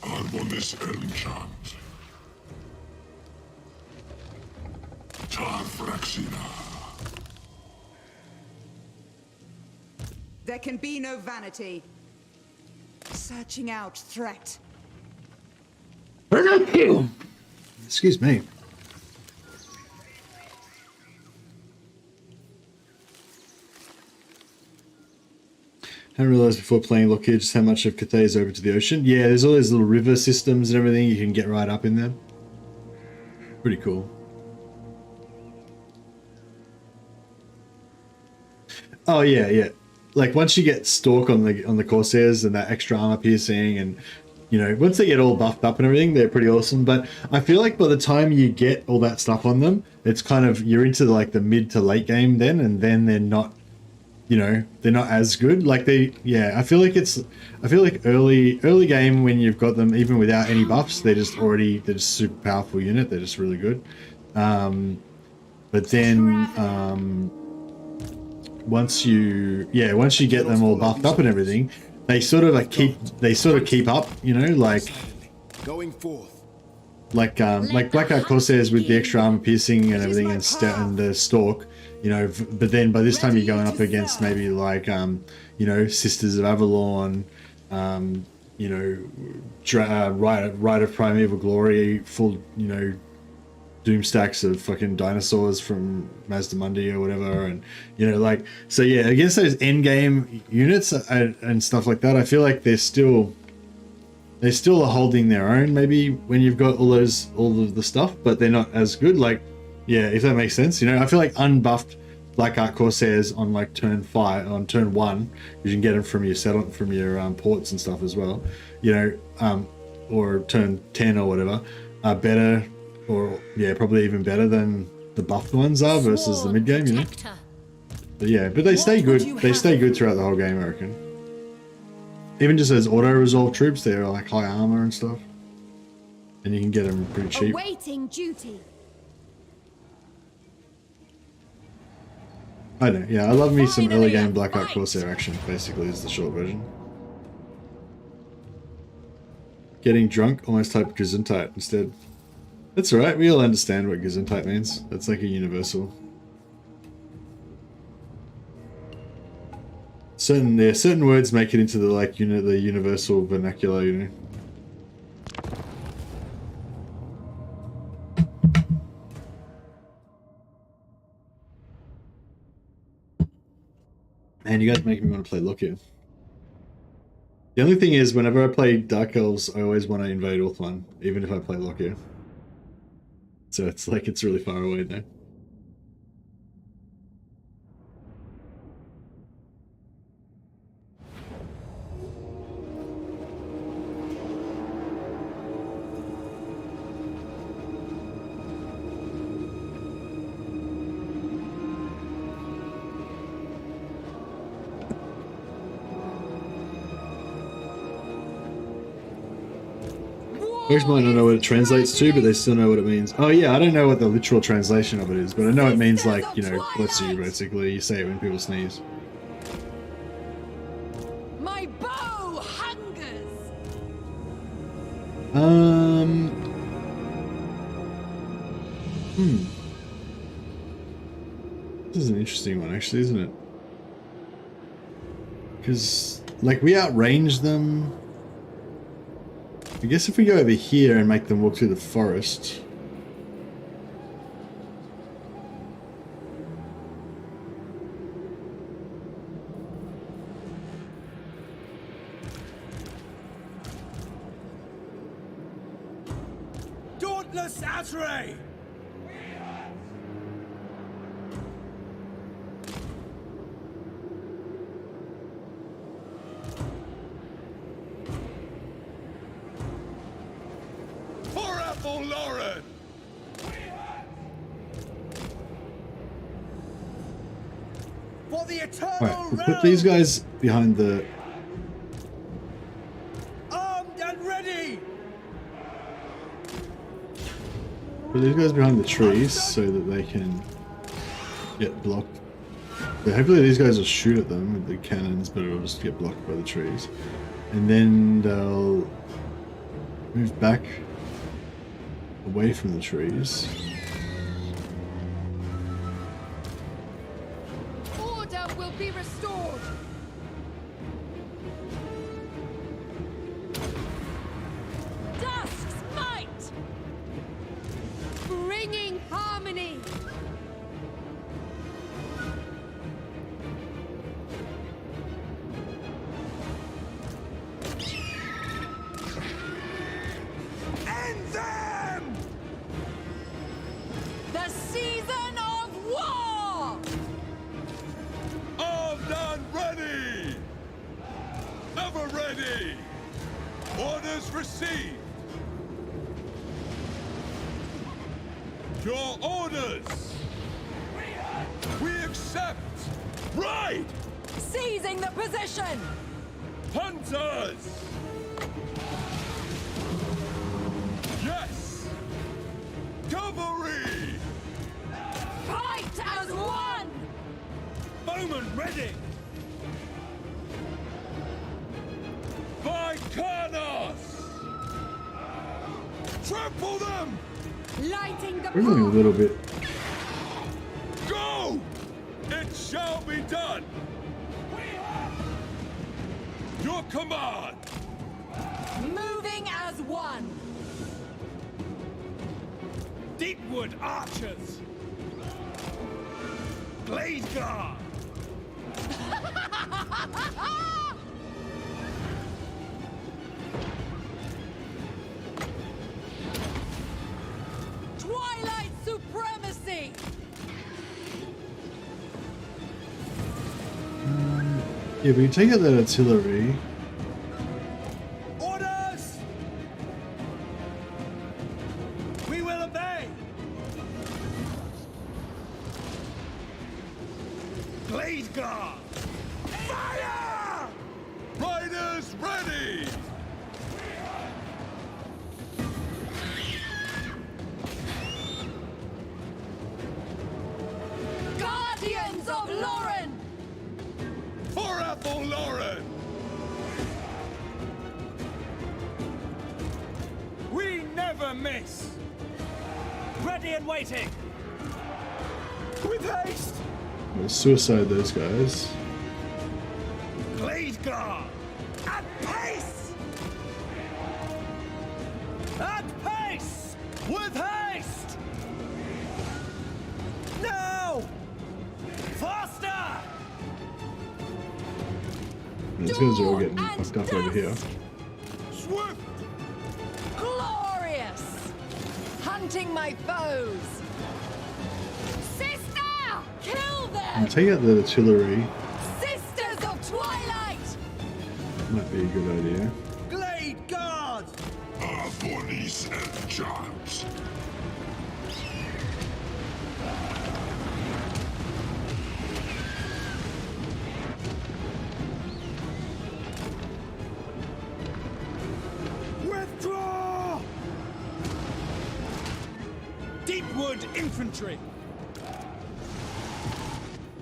Arbonis enchant. Tarfraxina. There can be no vanity. Searching out threat. Excuse me. I didn't realize before playing Lockheed just how much of Cathay is open to the ocean. Yeah, there's all these little river systems and everything. You can get right up in there. Pretty cool. Oh yeah. Like once you get Stalk on the Corsairs and that extra armor piercing and you know, once they get all buffed up and everything, they're pretty awesome. But I feel like by the time you get all that stuff on them, it's kind of, you're into like the mid to late game then, and then they're not, you know, they're not as good. Like I feel like early game when you've got them, even without any buffs, they're just super powerful unit. They're just really good. But then once you get them all buffed up and everything, they sort of keep up, you know, like Going forth. Like Blackheart Corsairs with the extra armor piercing and everything, and the stalk, you know. But then by this time you're going up against maybe like you know, Sisters of Avalon, you know, Rite of Primeval Glory, full, you know, doom stacks of fucking dinosaurs from Mazdamundi or whatever, and you know, like, so yeah, against those end game units and stuff like that, I feel like they're still holding their own maybe when you've got all of the stuff, but they're not as good. Like, yeah, if that makes sense, you know. I feel like unbuffed Blackheart Corsairs on like turn 1, you can get them from your ports and stuff as well, you know, or turn 10 or whatever, are better, or yeah, probably even better than the buffed ones are versus the mid game, you know. But yeah, but they stay good. They stay good throughout the whole game, I reckon. Even just as auto resolve troops, they're like high armor and stuff, and you can get them pretty cheap. Awaiting duty. I know, yeah, I love me some early game Blackheart Corsair action, basically, is the short version. Getting drunk, almost type Gesundheit instead. That's alright, we all understand what Gesundheit means. That's like a universal. Certain words make it into the like the universal vernacular, you know. Man, you guys make me want to play Lockyer. The only thing is, whenever I play Dark Elves, I always want to invade Ulthuan, even if I play Lockyer. So it's like it's really far away now. Folks might not know what it translates to, but they still know what it means. Oh yeah, I don't know what the literal translation of it is, but I know it means like, you know, bless you, basically. You say it when people sneeze. My bow hungers. This is an interesting one, actually, isn't it? Because, like, we outrange them. I guess if we go over here and make them walk through the forest. Dauntless Azrae! Lauren! For the eternal Alright, we'll put these guys behind the... armed and ready! Put these guys behind the trees so that they can get blocked. But hopefully these guys will shoot at them with the cannons, but it'll just get blocked by the trees. And then they'll move back away from the trees. Order will be restored. Dusk's might. Bringing harmony. End them! The season of war! Armed and ready! Ever ready! Orders received. Your orders. We accept. Ride. Seizing the position! Hunters. Yes. Cavalry. Fight as one! Bowman ready! Vicanos. Trample them. Lighting the We're going a little bit. Go. It shall be done. Your command. Moving as one! Deepwood archers! Blade guard! Twilight supremacy! Yeah, but you take out that artillery. Orders! We will obey! Blade guard! Fire! Riders ready. Guardians of Lauren! For Ethel Lauren. We never miss! Ready and waiting! With haste! We'll suicide those guys. Blade guard! At pace! At pace! With haste! Now! Faster! These guys are all getting fucked up over here. Swift. Glorious! Hunting my foes! Sister! Kill them! And take out the artillery. Sisters of Twilight! Might be a good idea. Glade guard! Our bodies and charms. Withdraw! Deepwood infantry!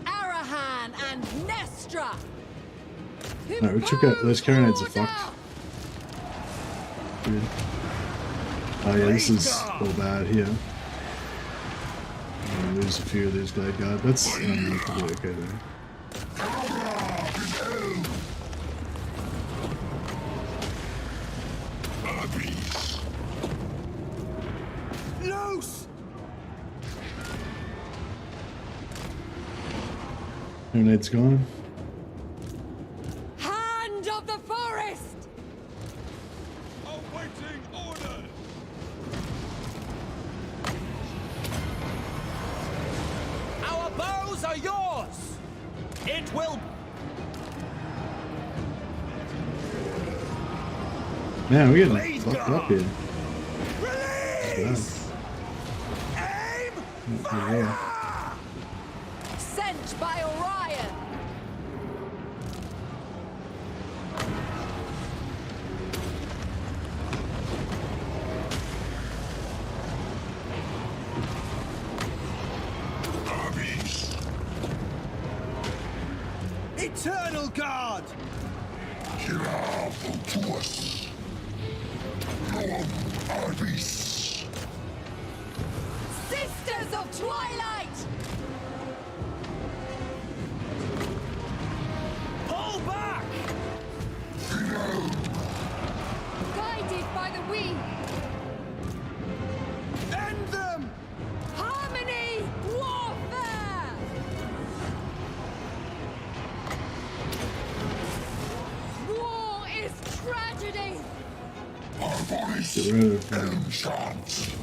Arahan and Nestra! No, we took out those carronades are fucked. Good. Oh yeah, this is all bad here. I'm gonna lose a few of these Glade Guard. That's probably okay though. Loose! Carronade's gone. Hand of the forest! Awaiting orders. Our bows are yours! It will... Man, we're getting Blade fucked guard. up here. Release! Aim! Yeah. Sent by Orion! Armies. Eternal guard! Kira Futuus. Armies. Sisters of Twilight! Pull back! Guided by the wind! End them! Harmony! Warfare! War is tragedy! Our bodies Get rid of and charms.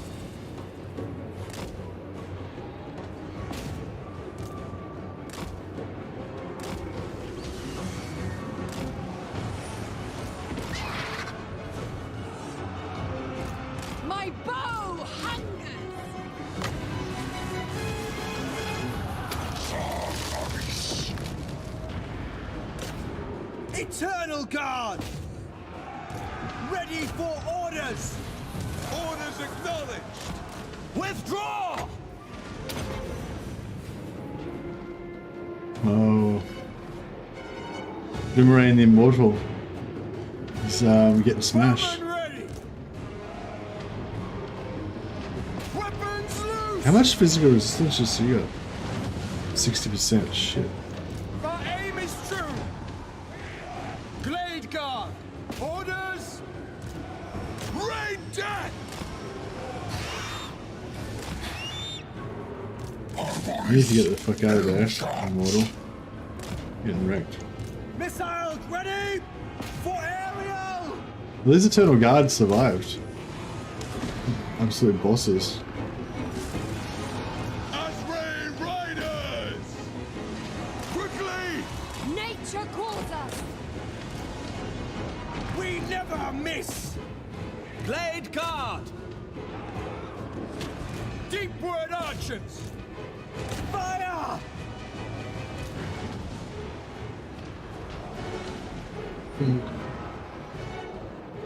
Eternal Guard! Ready for orders! Orders acknowledged! Withdraw! Oh. Boomerang the Immortal. He's getting smashed. Ready! Weapons loose! How much physical resistance does he got? 60%. Shit. Our aim is true! Glade Guard! Orders! Rain death! I need to get the fuck out of there, Immortal. Getting wrecked. Missiles ready for aerial! Well, these Eternal Guards survived. Absolute bosses. Azrael Riders! Quickly! Nature calls us. We never miss! Glade Guard! Deepward Archers! Fire!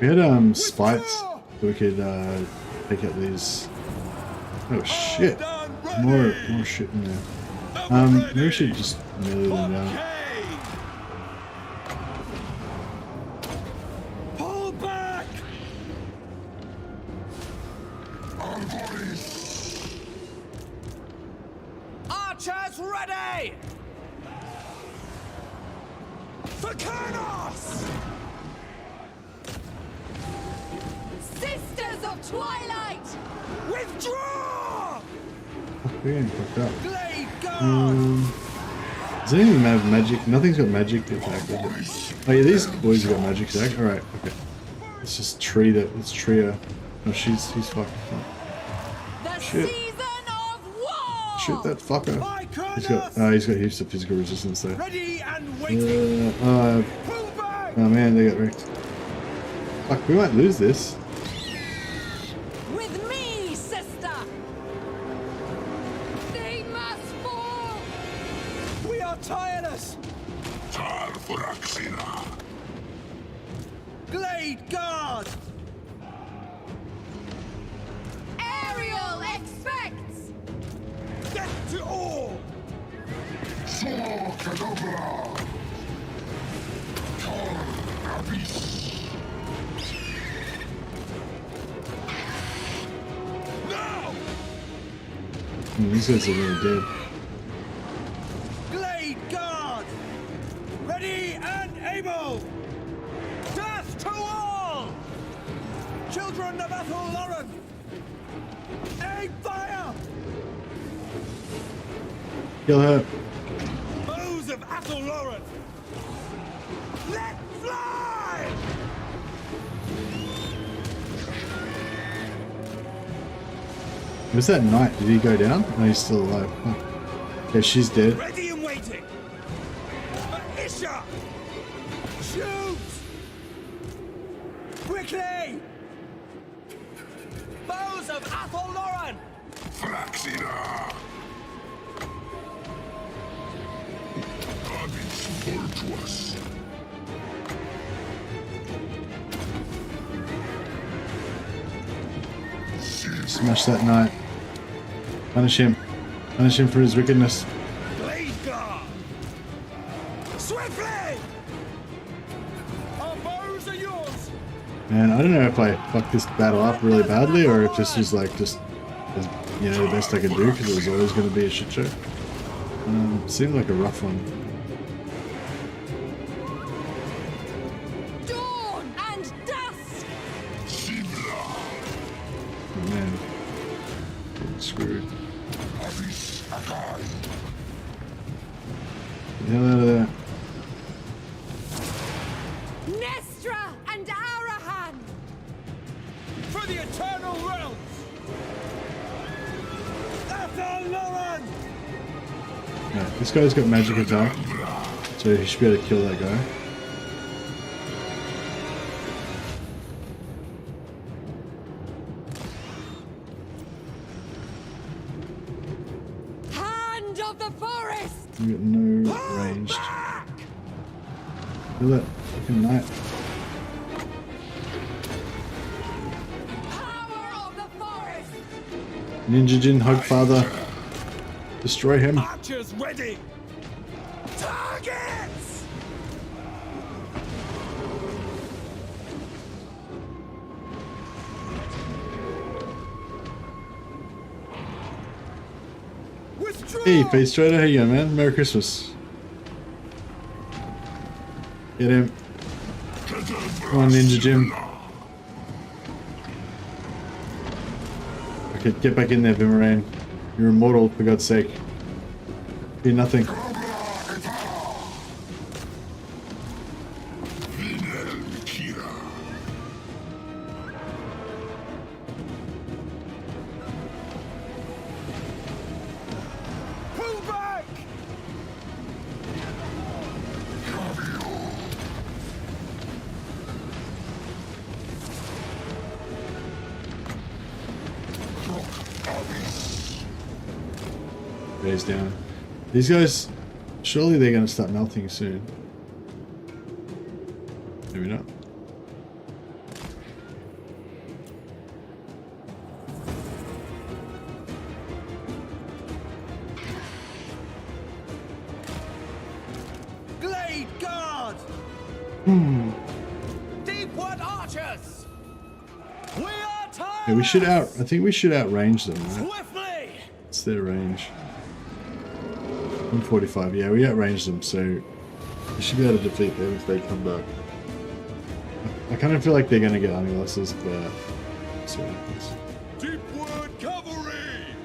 We had spites so we could pick up these. Oh shit! More shit in there. Maybe we should just melee them down. Pull back! Archers ready! For Kurnos! Sisters of Twilight! Withdraw! Fuck, we're getting fucked up. Glade Guard! Does anything have magic? Nothing's got magic to attack, does it? Oh yeah, these boys have got magic attack. Alright, okay. Let's just tree that. Let's tree her. No, he's fucked. The Shit. season of war! Shoot that fucker. By He's got heaps of physical resistance there. Ready and waiting! Oh Pull back! man, they got wrecked. Fuck, we might lose this. With me, sister! They must fall! We are tireless! Glade Guard! Ariel expects! Death to all! Now! These guys are really dead. Glade Guard! Ready and able! Death to all! Children of Ethel Lauren! Aim fire! Kill her. Bows of Ethel Lauren! Let fly! Where's that knight? Did he go down? No, he's still alive. Huh. Okay, she's dead. Ready and waiting! For Isha! Shoot! Quickly! Bows of Ethel Lauren! Smash that knight. Punish him. Punish him for his wickedness. Glade Guard! Swiftly! Our bows are yours! And I don't know if I fucked this battle up really badly or if this was like just, as, you know, the best I could do because it was always going to be a shit show. Seemed like a rough one. Dawn and dusk! Oh man. Getting screwed. Get the hell out of there. Nestra and Arahan! For the Eternal Realms! Ethel Lauren! Right, this guy's got magic attack, so he should be able to kill that guy. Hand of the forest! We got no ranged. Kill it. fucking knight. Power of the forest! Ninja Jin, Hogfather. Destroy him. Archers ready! Targets! Withdraw! Hey, Face Trader, how you going, man? Merry Christmas. Get him. Come on, Ninja Jim. Okay, get back in there, Boomerang. You're immortal, for God's sake. Be nothing. Pull back! Raise down. These guys, surely they're going to start melting soon. Maybe not. Glade Guard! Deepwood Archers! We are tired! Yeah, we should I think we should outrange them, right? Swiftly! What's their range? 145. Yeah, we outrange them, so we should be able to defeat them if they come back. I kind of feel like they're going to get army losses, but we'll see what happens. Deepwood Cavalry!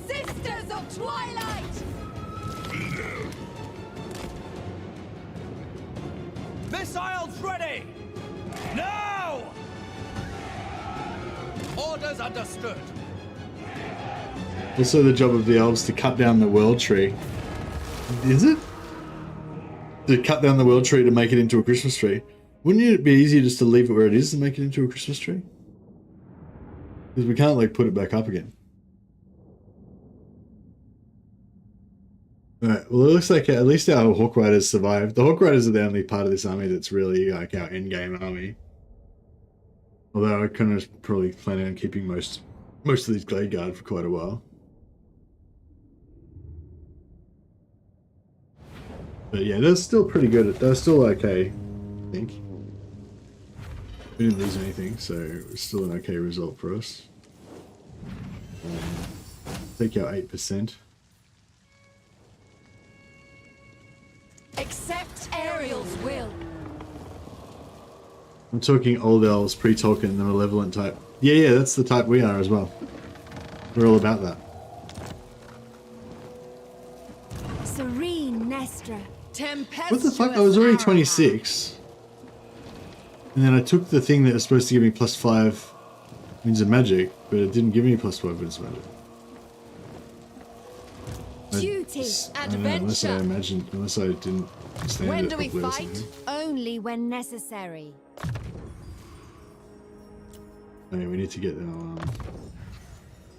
Sisters of Twilight! Missiles ready! Now! Orders understood. Also the job of the elves to cut down the world tree. Is it? To cut down the world tree to make it into a Christmas tree. Wouldn't it be easier just to leave it where it is and make it into a Christmas tree? Because we can't like put it back up again. Alright, well it looks like at least our Hawk Riders survived. The Hawk Riders are the only part of this army that's really like our endgame army. Although I kind of probably plan on keeping most of these Glade Guard for quite a while. But yeah, they're still pretty good. They're still okay, I think. We didn't lose anything, so it's still an okay result for us. Take our 8%. Accept Ariel's will. I'm talking old elves, pre-Tolkien, the malevolent type. Yeah, that's the type we are as well. We're all about that. Serene Nestra. What the fuck? I was already 26. And then I took the thing that was supposed to give me +5 Winds of Magic, but it didn't give me +5 Winds of Magic. Duty, I don't know, unless I adventure. unless I didn't understand When it do we properly or fight? something. Only when necessary. Oh yeah, we need to get our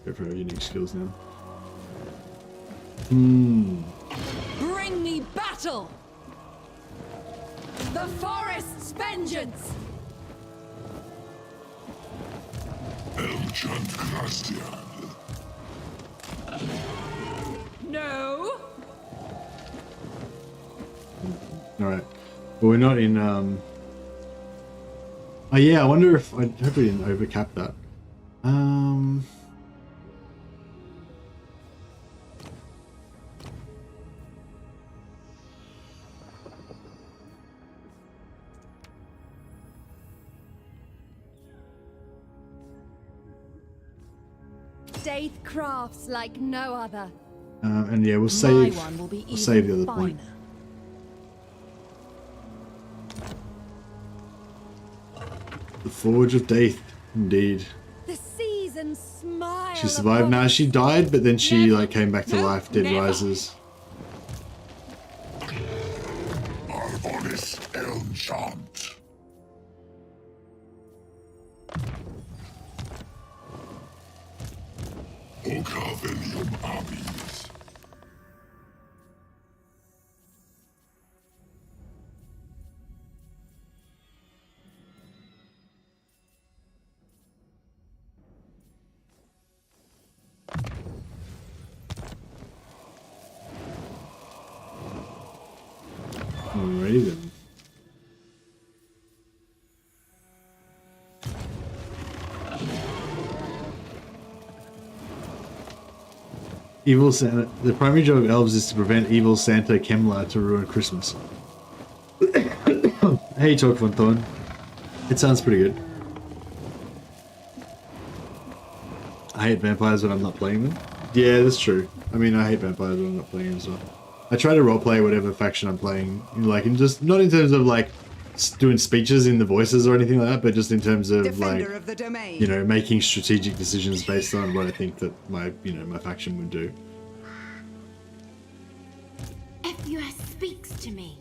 go for our unique skills now. Bring me battle! The forest's vengeance! Elchant Christian. No! Alright. But we're not in oh yeah, I wonder if I hope we didn't overcap that. Daith crafts like no other. And yeah, we'll My save one will be we'll save the even other point. The Forge of Daith, indeed. The seasons smile. She survived. upon Nah, us. she died, but then she Never. like came back to No, life. Dead never. rises. Arbonis Elchant. Ocarvelium Abies. Alrighty then. Evil Santa. The primary job of elves is to prevent evil Santa Kemla to ruin Christmas. Hey, Talk von Thorn. It sounds pretty good. I hate vampires when I'm not playing them. Yeah, that's true. I mean, I hate vampires when I'm not playing them as well. I try to roleplay whatever faction I'm playing, like, and just not in terms of like doing speeches in the voices or anything like that, but just in terms of Defender like, of the domain. you know, making strategic decisions based on what I think that my, you know, my faction would do. Efua speaks to me.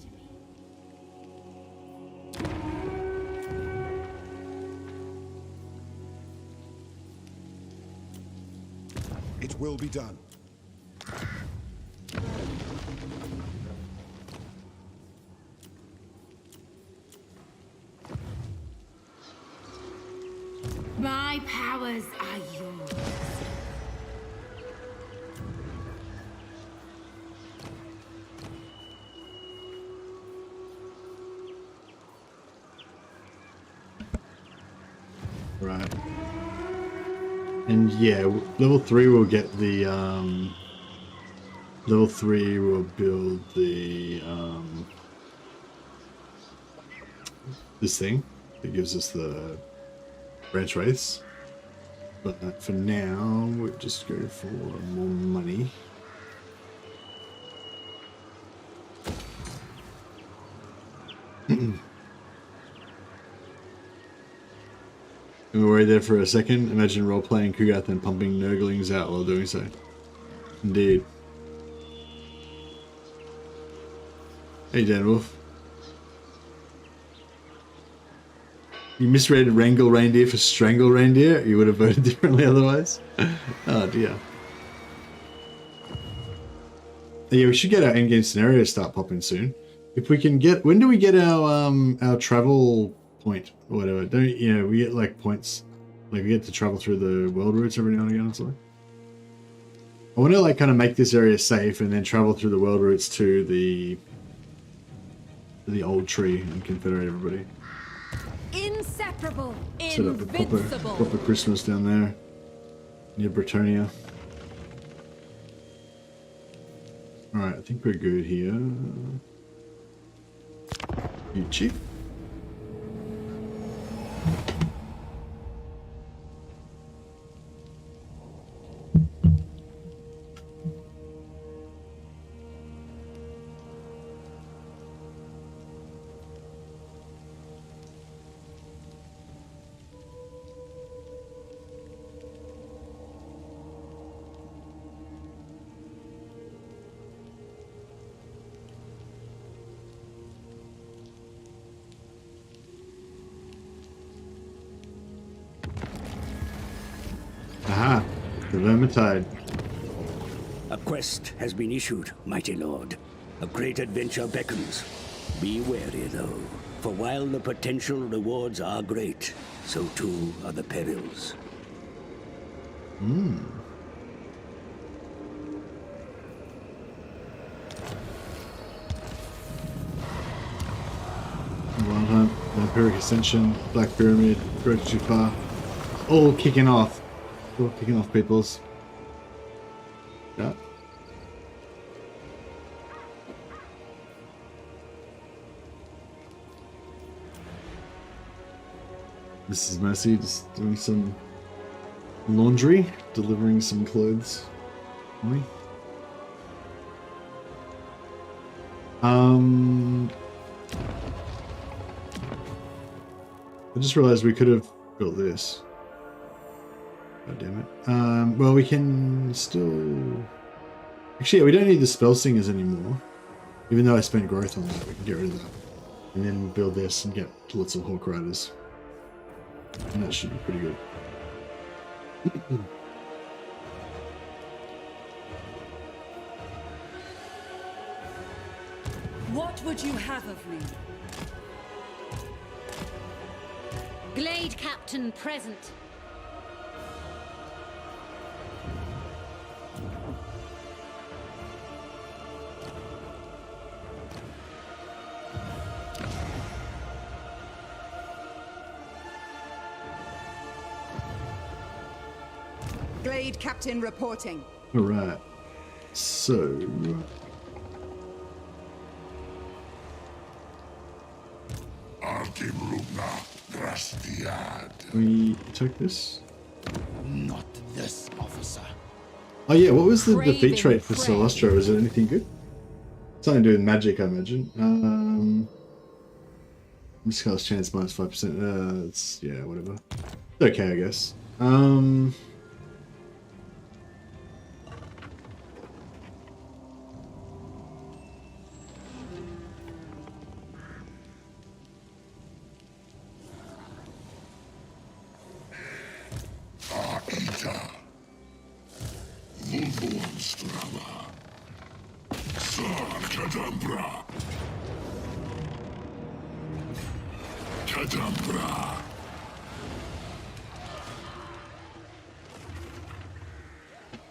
It will be done. My powers are yours. Right. And yeah, level 3 will get the level 3 will build the this thing that gives us the branch wraiths. But for now, we'll just go for more money. And we're right there for a second. Imagine role-playing Kugath and pumping Nurglings out while doing so. Indeed. Hey, Dan Wolf. You misread Wrangle Reindeer for Strangle Reindeer? You would have voted differently otherwise? Oh, dear. Yeah, we should get our endgame scenario start popping soon. If we can get... When do we get our travel point or whatever? Don't you know, we get like points, like we get to travel through the world routes every now and again or something. I want to like kind of make this area safe and then travel through the world routes to the old tree and confederate everybody. Inseparable, Set up a invincible. proper Christmas down there near Bretonia. Alright, I think we're good here. You chief? Aha, the Vermintide. A quest has been issued, mighty lord. A great adventure beckons. Be wary, though, for while the potential rewards are great, so too are the perils. Wild Hunt, Vampiric Ascension, Black Pyramid, Road Too Far. All kicking off. All kicking off, peoples. Yeah. This is Mercy just doing some laundry, delivering some clothes for me. I just realized we could have built this. God damn it. Well, we can still... Actually, yeah, we don't need the spell singers anymore. Even though I spent growth on that, we can get rid of that. And then build this and get lots of Hawk Riders. And that should be pretty good. What would you have of me? Glade Captain present. Glade Captain reporting. Alright. So... we take this? Not this, officer. Oh yeah, what was the defeat Craving trait for prey. Celestro? Was it anything good? Something to do with magic, I imagine. Miscast chance minus 5%. It's, yeah, whatever. It's okay, I guess.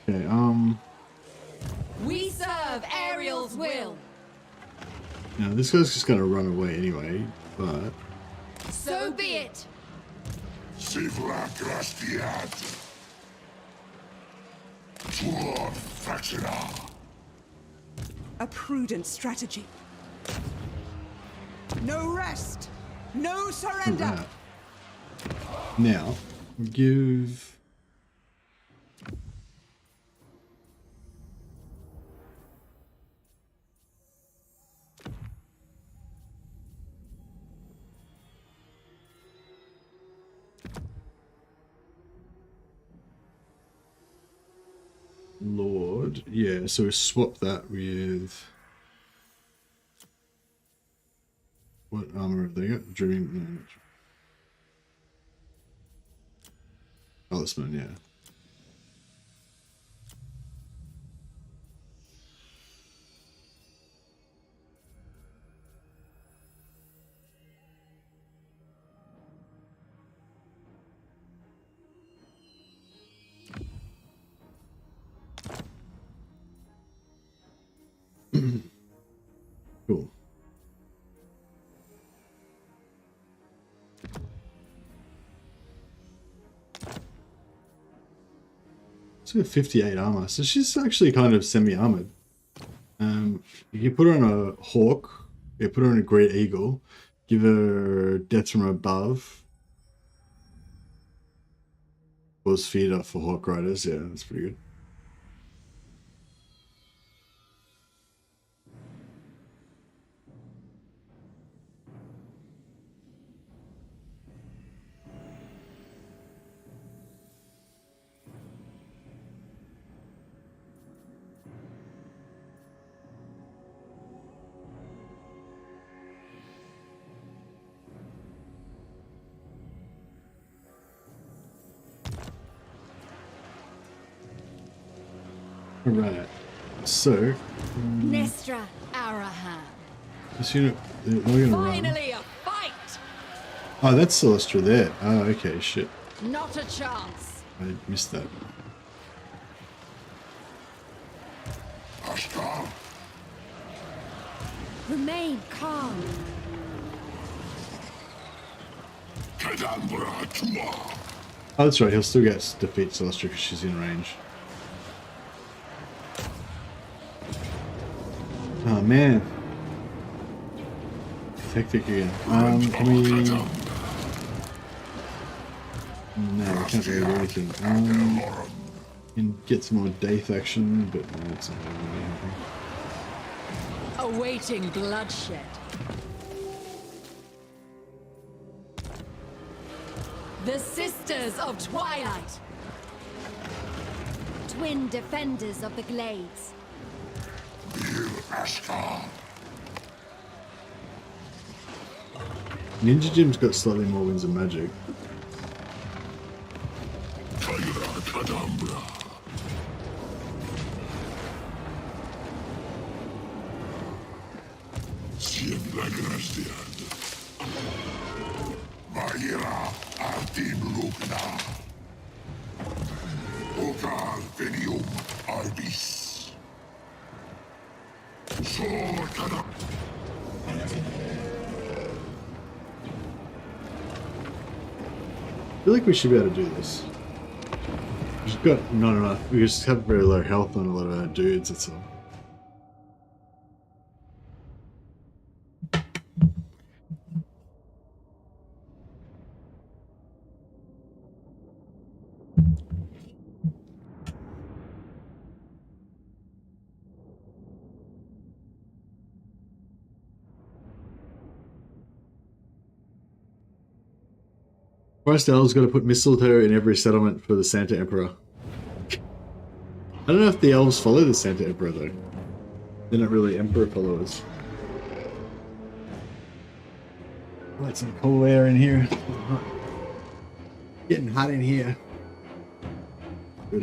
Okay, We serve Ariel's will. now this guy's just gonna run away anyway, but... So be it. A prudent strategy. No rest. No surrender. Alright. Now, give... Lord, yeah, so we swap that with... what armor have they got? Dream... Talisman, yeah. Cool. She's got 58 armor, so she's actually kind of semi-armored. You can put her on a hawk, you put her on a great eagle, give her death from above. Was feed up for hawk riders, yeah, that's pretty good. Alright, so... Nestra Arahan. this unit, they're gonna run. Finally a fight. Oh, that's Celestra there. Oh, okay, shit. Not a chance. I missed that. Remain calm. Oh, that's right, he'll still get defeat Celestra because she's in range. Oh man. It's hectic again. Can we... no, we can't really do anything. Can get some more Daith action, but no, it's not really anything. Awaiting bloodshed. The Sisters of Twilight. Twin defenders of the glades. Ninja Jim's got slightly more winds of magic. I feel like we should be able to do this. we've got not enough. We just have very low health on a lot of our dudes, that's all. Forest Elves got to put mistletoe in every settlement for the Santa Emperor. I don't know if the elves follow the Santa Emperor though. They're not really Emperor followers. Let some cool air in here. Getting hot in here. But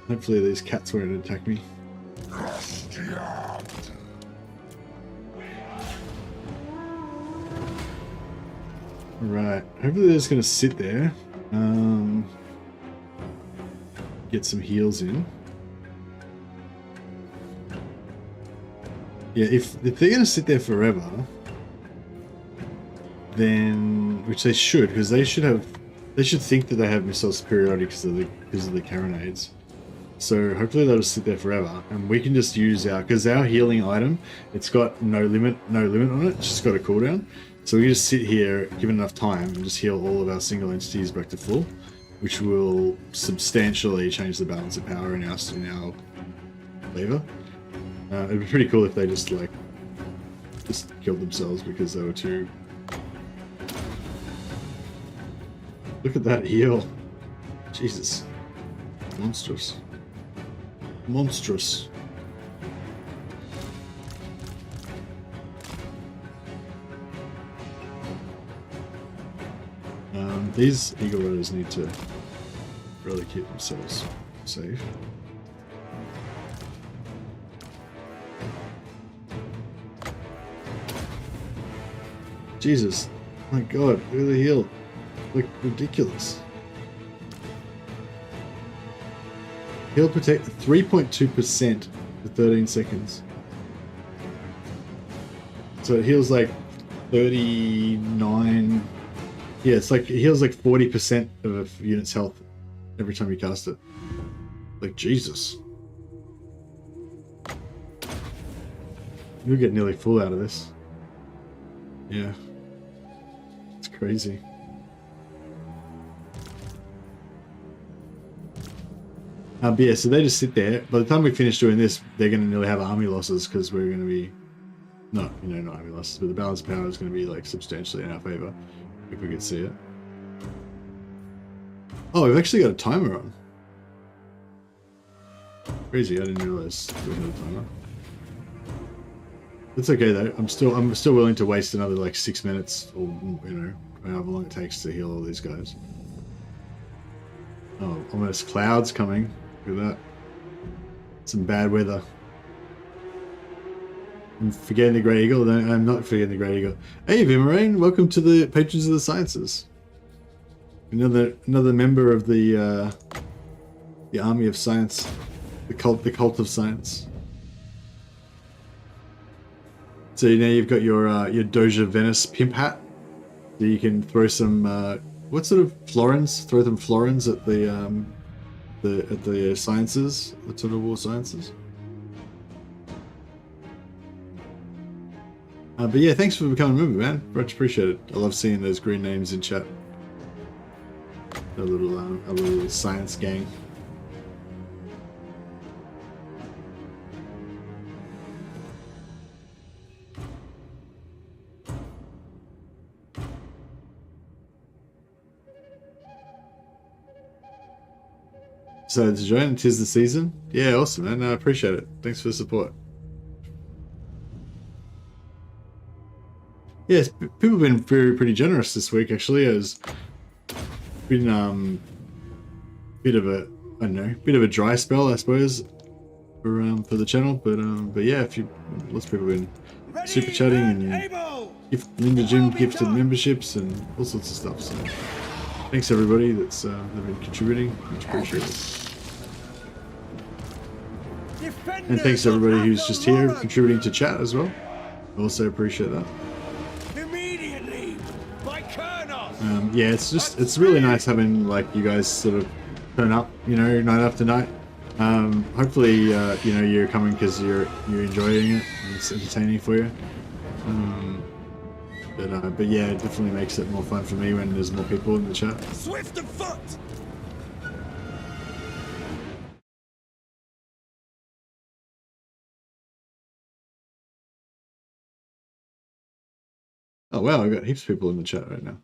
hopefully these cats won't attack me. Right, hopefully they're just going to sit there, get some heals in. Yeah, if they're going to sit there forever, then, which they should, because they should think that they have missile superiority because of the carronades. So hopefully they'll just sit there forever, and we can just use because our healing item, it's got no limit on it, it's just got a cooldown. So we just sit here, given enough time, and just heal all of our single entities back to full, which will substantially change the balance of power in our favor. It'd be pretty cool if they just killed themselves because they were too. Look at that heal! Jesus, monstrous, monstrous. These eagle riders need to really keep themselves safe. Jesus, my God, look at the heal. Look ridiculous. Heal protect 3.2% for 13 seconds. So it heals like 39. Yeah, it's like it heals like 40% of a unit's health every time you cast it. Like Jesus. You'll get nearly full out of this. Yeah. It's crazy. But yeah, so they just sit there. By the time we finish doing this, they're going to nearly have army losses because we're going to be... not army losses, but the balance of power is going to be like substantially in our favor. If we could see it. Oh, we've actually got a timer on. Crazy, I didn't realize we had a timer. It's okay though. I'm still willing to waste another like 6 minutes or however long it takes to heal all these guys. Oh, almost clouds coming. Look at that. Some bad weather. I'm forgetting the Grey Eagle. No, I'm not forgetting the Grey Eagle. Hey, Vimarain, welcome to the Patrons of the Sciences. Another member of the Army of Science, the cult of science. So now you've got your Doja Venice pimp hat. So you can throw some what sort of florins? Throw them florins at the sciences, the Total War sciences. But yeah, thanks for becoming a member, man. Much appreciated. I love seeing those green names in chat. A little science gang. So to join, 'tis the season. Yeah, awesome, man. I appreciate it. Thanks for the support. Yes, people have been pretty generous this week. Actually, it's been bit of a bit of a dry spell, I suppose, for the channel. But yeah, lots of people have been super chatting and Linda Jim gifted memberships and all sorts of stuff. So thanks everybody that's been contributing. Much appreciated. And thanks to everybody who's just here contributing to chat as well. I also appreciate that. Immediately, by Kernos. Yeah, it's really nice having like you guys sort of turn up, you know, night after night. Hopefully, you know, you're coming because you're enjoying it and it's entertaining for you. But yeah, it definitely makes it more fun for me when there's more people in the chat. Swift of foot! Oh wow, I've got heaps of people in the chat right now.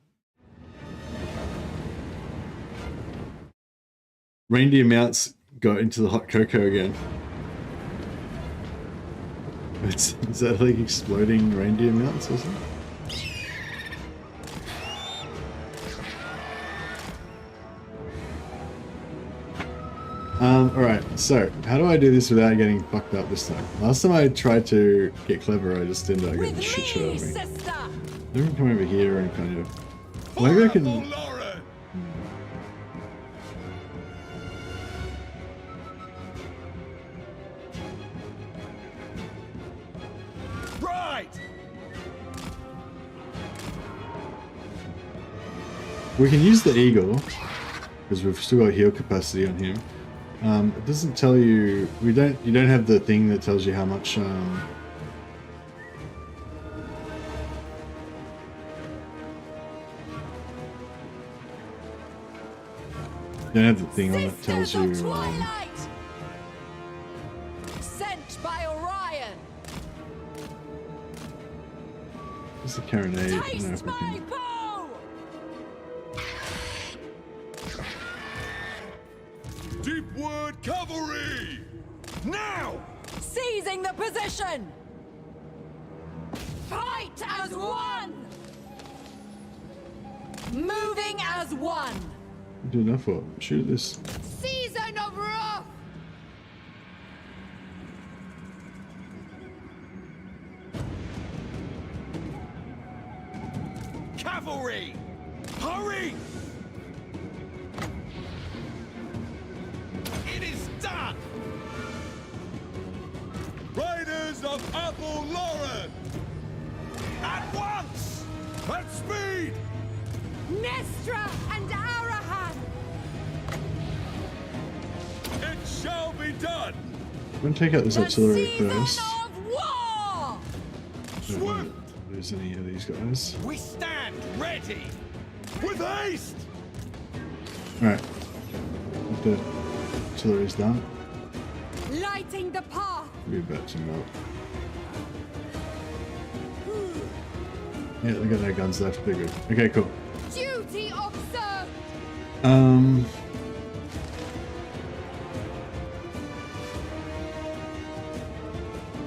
Reindeer mounts got into the hot cocoa again. Is that like exploding reindeer mounts or something? Alright, so how do I do this without getting fucked up this time? Last time I tried to get clever, I just ended up getting the shit shot out of me. I don't come over here and kind of... Maybe I can... We can use the eagle because we've still got heal capacity on him. It doesn't tell you. You don't have the thing that tells you how much. You don't have the thing on that tells you. Sent by Orion. What's the carronade? I don't know if I can. Deepwood cavalry! Now! Seizing the position! Fight as one! Moving as one! Do enough for shoot this. Season of wrath! Cavalry! Hurry! It is done! Riders of Apple Lauren! At once! At speed! Nestra and Arahan! It shall be done! I'm gonna take out this artillery first. Swift! There's any of these guys. We stand ready! With haste! Alright. The artillery's done. Lighting the path! We're about to melt. Yeah, they got no guns left. They're good. Okay, cool. Duty observed!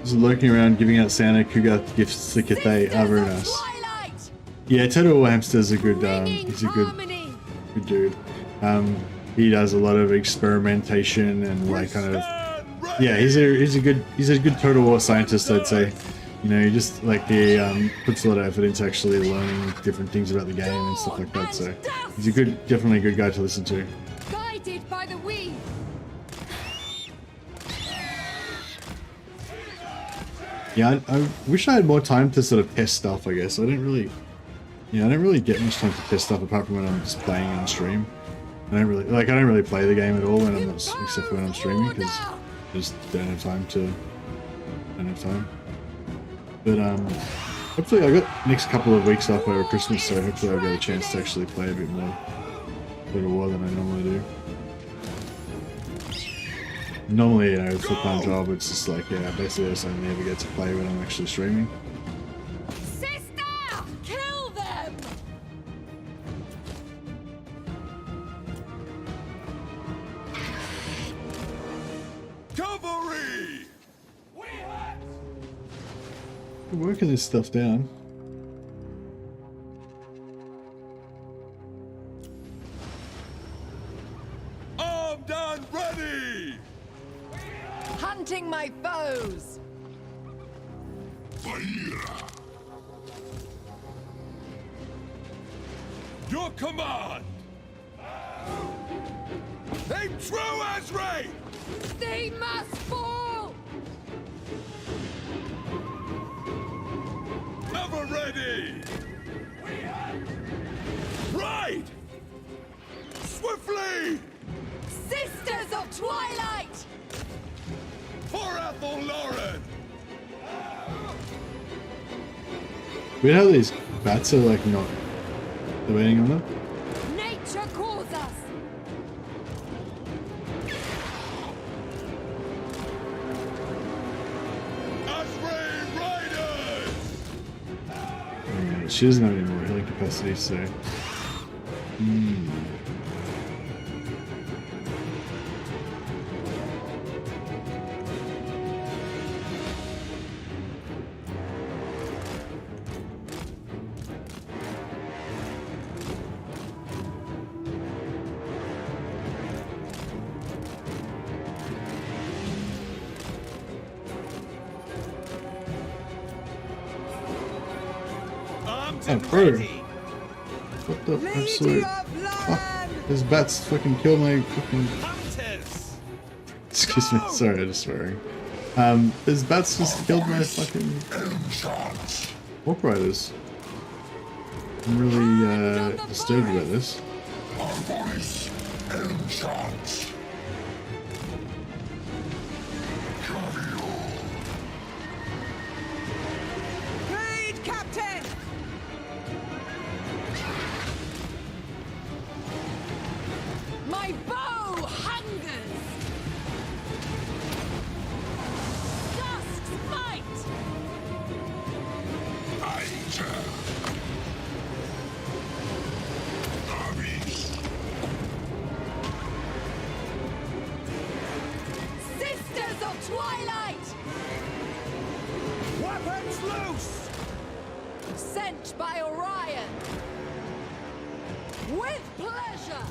Just lurking around giving out Santa Kuga gifts to Cathay. Very nice. Yeah, Total Hamster's a good he's a good dude. He does a lot of experimentation and like kind of yeah, he's a good Total War scientist, I'd say. You know, he just like he puts a lot of effort into actually learning different things about the game and stuff like that. So he's definitely a good guy to listen to. Guided by the wind. Yeah, I wish I had more time to sort of test stuff. I guess I don't really get much time to test stuff apart from when I'm just playing on stream. I don't really play the game at all when I'm not, except for when I'm streaming because I just don't have time. But hopefully I got next couple of weeks off over Christmas, so hopefully I'll get a chance to actually play a bit more Total War than I normally do. Normally, you know, it's a full-time job, it's just like, yeah, basically I just only ever get to play when I'm actually streaming. Sister! Kill them! Cavalry! We're working this stuff down. Armed and ready! Hunting my foes! Your command! Aim true, Azrae! They must fall! Ever ready! Ride! Swiftly! Weird how these bats are like not waiting on them. Nature calls us. Yeah, she doesn't have any more healing capacity, so. Oh, bro. What the absolute fuck? Those bats fucking kill my fucking... Excuse me, sorry, I'm just swearing. Those bats just killed my fucking... Walk riders. I'm really, disturbed about this. Lead, Captain! My bow hungers. Dusk's might. Sisters of Twilight. Weapons loose! Sent by Orion. With pleasure.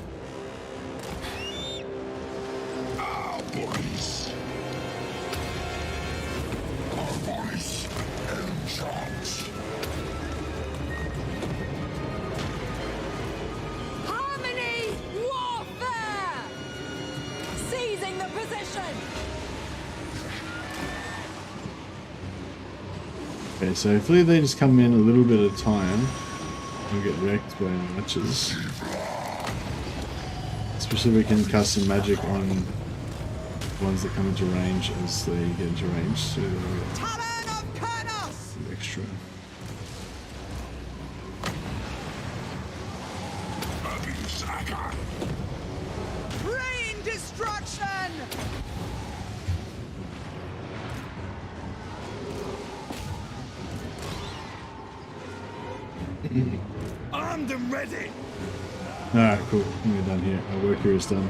Harmony warfare. Seizing the position. Okay, so hopefully they just come in a little bit at a time and get wrecked by matches. Especially we can cast some magic on ones that come into range as they get into range, so Talon of Kurnos! some extra. Rain destruction! Armed and ready! Alright, cool. We're done here. Our work here is done.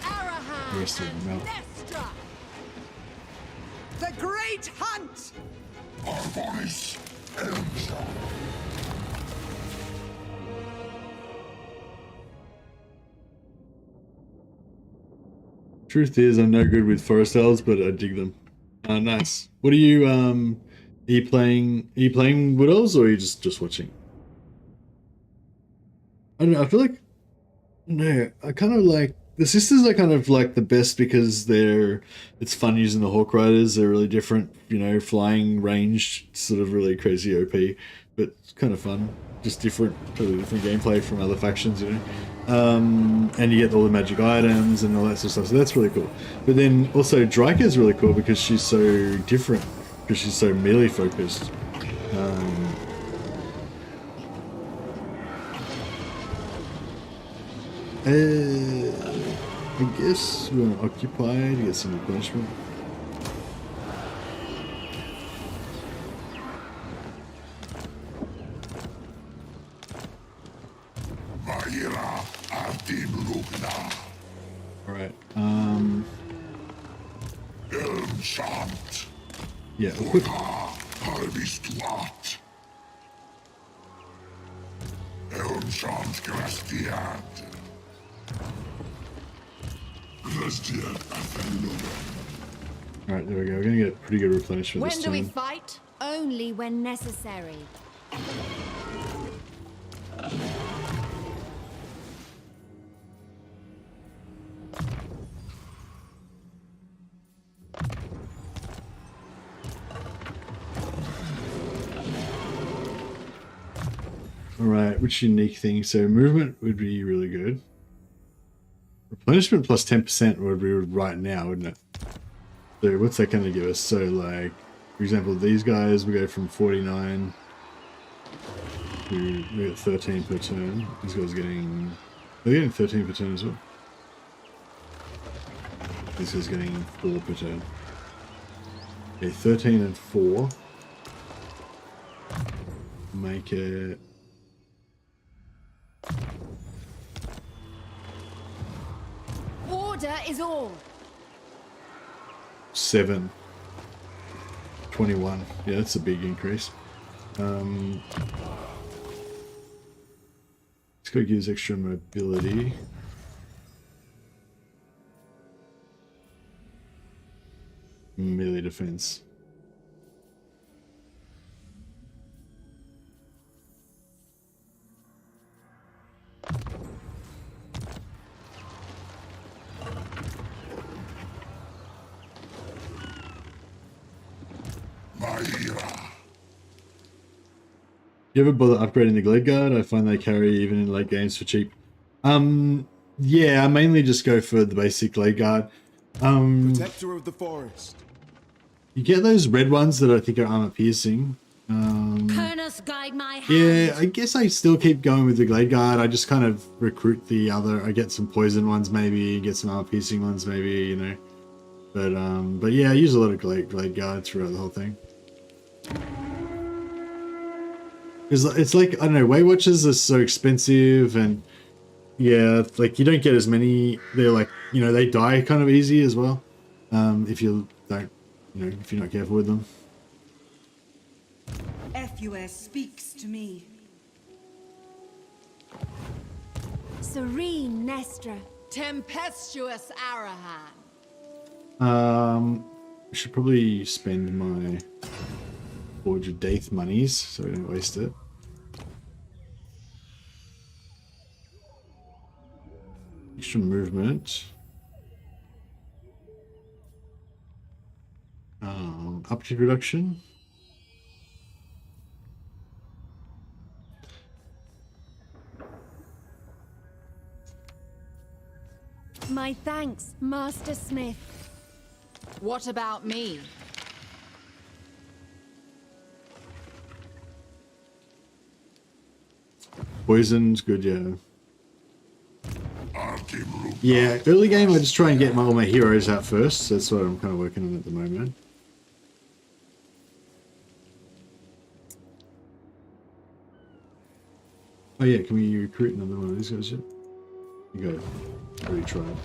Arahan Rest of them out. Nestra. The Great Hunt! Truth is, I'm no good with forest elves, but I dig them. Nice. What are you playing? Are you playing Wood Elves, or are you just watching? I don't know. I feel like I kind of like the sisters are kind of like the best because it's fun using the Hawk Riders. They're really different, you know, flying ranged, sort of really crazy OP, but it's kind of fun. Just different, totally different gameplay from other factions, you know. And you get all the magic items and all that sort of stuff, so that's really cool. But then also Dryka is really cool because she's so different, because she's so melee focused. I guess we're gonna occupy to get some replenishment. Alright, yeah, equip. Alright, there we go. We're gonna get pretty good replenishment When this do we time. fight? Only when necessary. Alright, which unique thing? So movement would be really good. Replenishment plus 10% would be right now, wouldn't it? So what's that going to give us? So like, for example, these guys, we go from 49 to, we got 13 per turn. These guys are getting, they're getting 13 per turn as well. This is getting 4 per turn. Okay, 13 and 4. Make it... Order is all. 7. 21. Yeah, that's a big increase. It's got to give us extra mobility. Melee defense. You ever bother upgrading the Glade Guard? I find they carry even in late games for cheap. Yeah, I mainly just go for the basic Glade Guard. Protector of the forest. You get those red ones that I think are armor piercing. Kernus guide my hand. Yeah, I guess I still keep going with the Glade Guard. I just kind of recruit the other. I get some poison ones maybe, get some armor piercing ones maybe, you know. But yeah, I use a lot of Glade Guard throughout the whole thing. It's like, I don't know, Weight Watchers are so expensive, and yeah, like you don't get as many. They're like, you know, they die kind of easy as well. If you don't, you know, if you're not careful with them. FUS speaks to me. Serene Nestra. Tempestuous Arahan. I should probably spend my Forge of Daith monies so we don't waste it. Extra movement. Upkeep reduction. My thanks, Master Smith. What about me? Poison's good, yeah. Yeah, early game I just try and get all my heroes out first. So that's what I'm kind of working on at the moment. Oh yeah, can we recruit another one of these guys yet? You go. Already tried.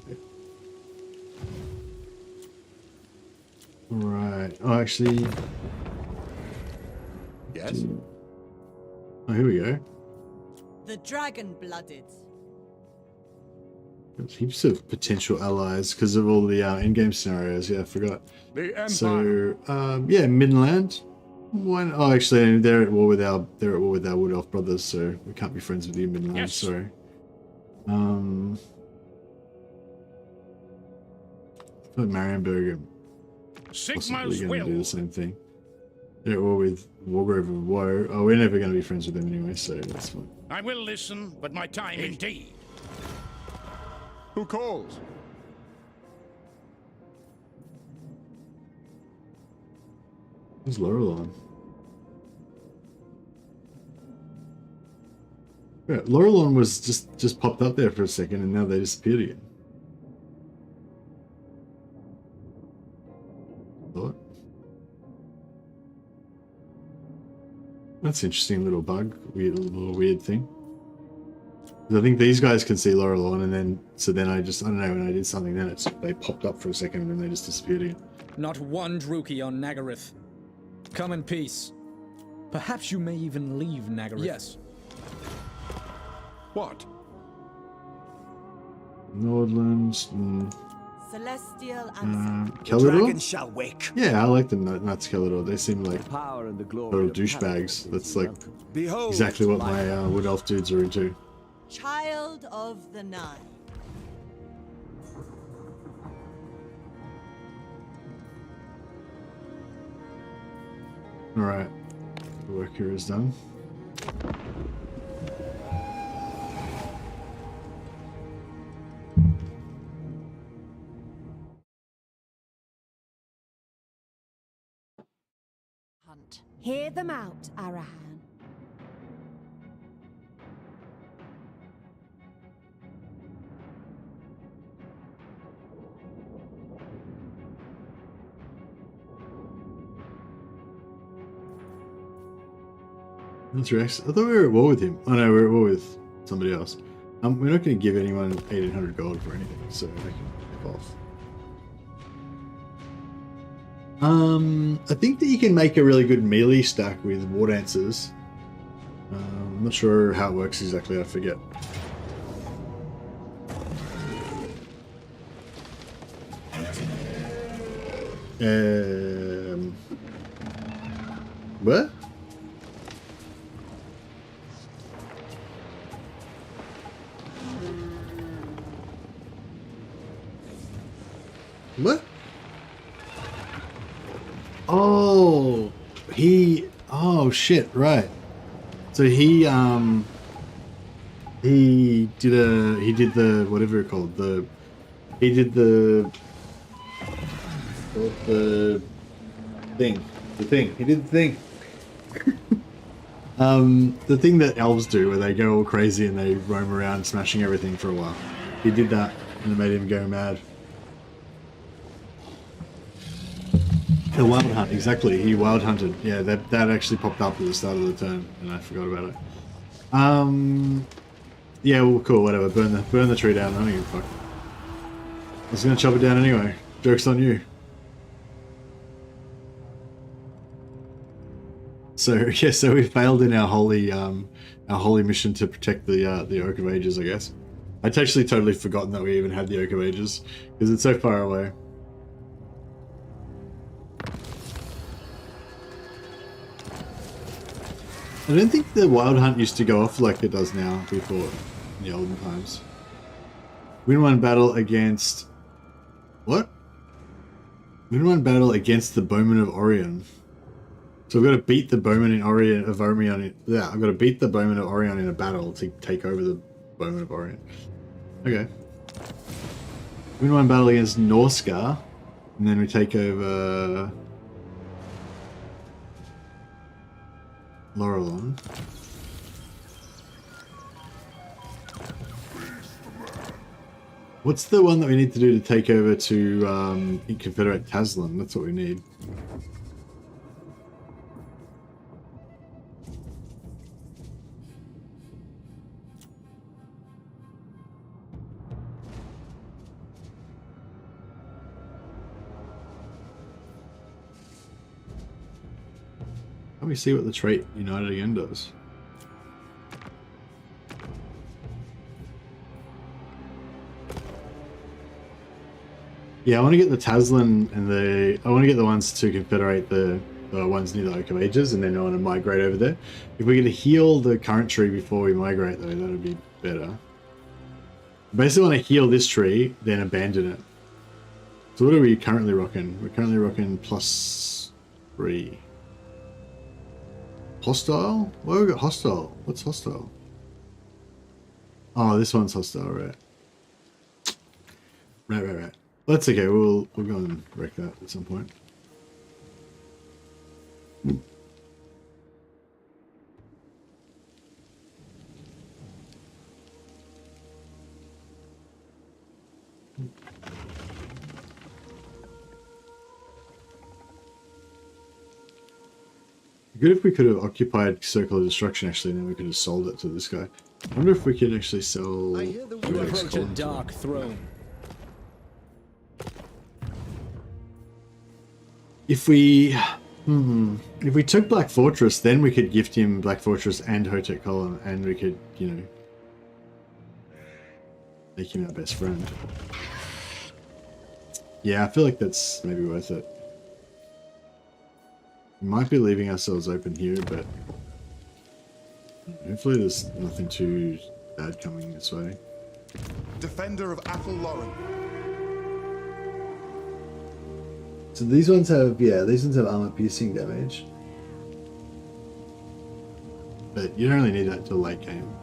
Okay. Right. Oh, actually. Yes. Oh, here we go. The dragon-blooded. There's heaps of potential allies because of all the in-game scenarios. Yeah, I forgot. The Empire. So, yeah, Midland. One. Oh, actually, they're at war with our Wood Elf brothers, so we can't be friends with you, Midland. Yes. Sorry. But Marienburg are possibly going to do the same thing. They're at war with Wargrove of Woe. Oh, we're never going to be friends with them anyway, so that's fine. I will listen, but my time indeed. Who calls? Where's Laurelon? Yeah, Laurelon was just popped up there for a second, and now they disappeared again. What? That's an interesting little bug, little weird thing. I think these guys can see Laurelon, and then I don't know, when I did something, then they popped up for a second, and then they just disappeared again. Not one Druki on Nagaryth. Come in peace. Perhaps you may even leave Nagaryth. Yes. What? Nordlands. Celestial and Kelador? Shall wake. Yeah, I like the Nuts Kelador. They seem like Power and the glory total of douchebags. That's like Behold, exactly what my Wood Elf dudes are into. Child of the Nine. Alright. The work here is done. hunt. Hear them out, Arahan. That's right. I thought we were at war with him. Oh no, we're at war with somebody else. We're not going to give anyone 1800 gold for anything, so they can pick off. I think that you can make a really good melee stack with war dancers. I'm not sure how it works exactly, I forget. What? What? Oh, oh shit, right. So he did the, whatever it's called, he did the thing, he did the thing. The thing that elves do where they go all crazy and they roam around smashing everything for a while. He did that and it made him go mad. The wild hunt, exactly. He wild hunted. Yeah, that actually popped up at the start of the turn, and I forgot about it. Yeah, well, cool. Whatever. Burn the tree down. I don't give a fuck. I was gonna chop it down anyway. Joke's on you. So yeah, so we failed in our holy mission to protect the Oak of Ages. I guess I'd actually totally forgotten that we even had the Oak of Ages because it's so far away. I don't think the wild hunt used to go off like it does now before, in the olden times. Win one battle against... What? Win one battle against the Bowman of Orion. So I've got to beat the Bowman of Orion. Yeah, I've got to beat the Bowman of Orion in a battle to take over the Bowman of Orion. Okay. Win one battle against Norscar, and then we take over... Laurelon. What's the one that we need to do to take over to Confederate Taslan? That's what we need. Let me see what the trait United Again does. Yeah, I want to get the Taslan and I want to get the ones to confederate the ones near the Oak of Ages, and then I want to migrate over there. If we get to heal the current tree before we migrate, though, that would be better. Basically, want to heal this tree, then abandon it. So what are we currently rocking? We're currently rocking +3. Hostile? Why have we got hostile? What's hostile? Oh, this one's hostile, right? Right. That's okay. We'll go and wreck that at some point. Good if we could have occupied Circle of Destruction actually, and then we could have sold it to this guy. I wonder if we could actually sell. I hear the you approach a dark throne. If we took Black Fortress, then we could gift him Black Fortress and Hotep Column, and we could, you know, make him our best friend. Yeah, I feel like that's maybe worth it. We might be leaving ourselves open here, but hopefully there's nothing too bad coming this way. Defender of Athel Lauren. So these ones have, these ones have armor piercing damage. But you don't really need that till late game.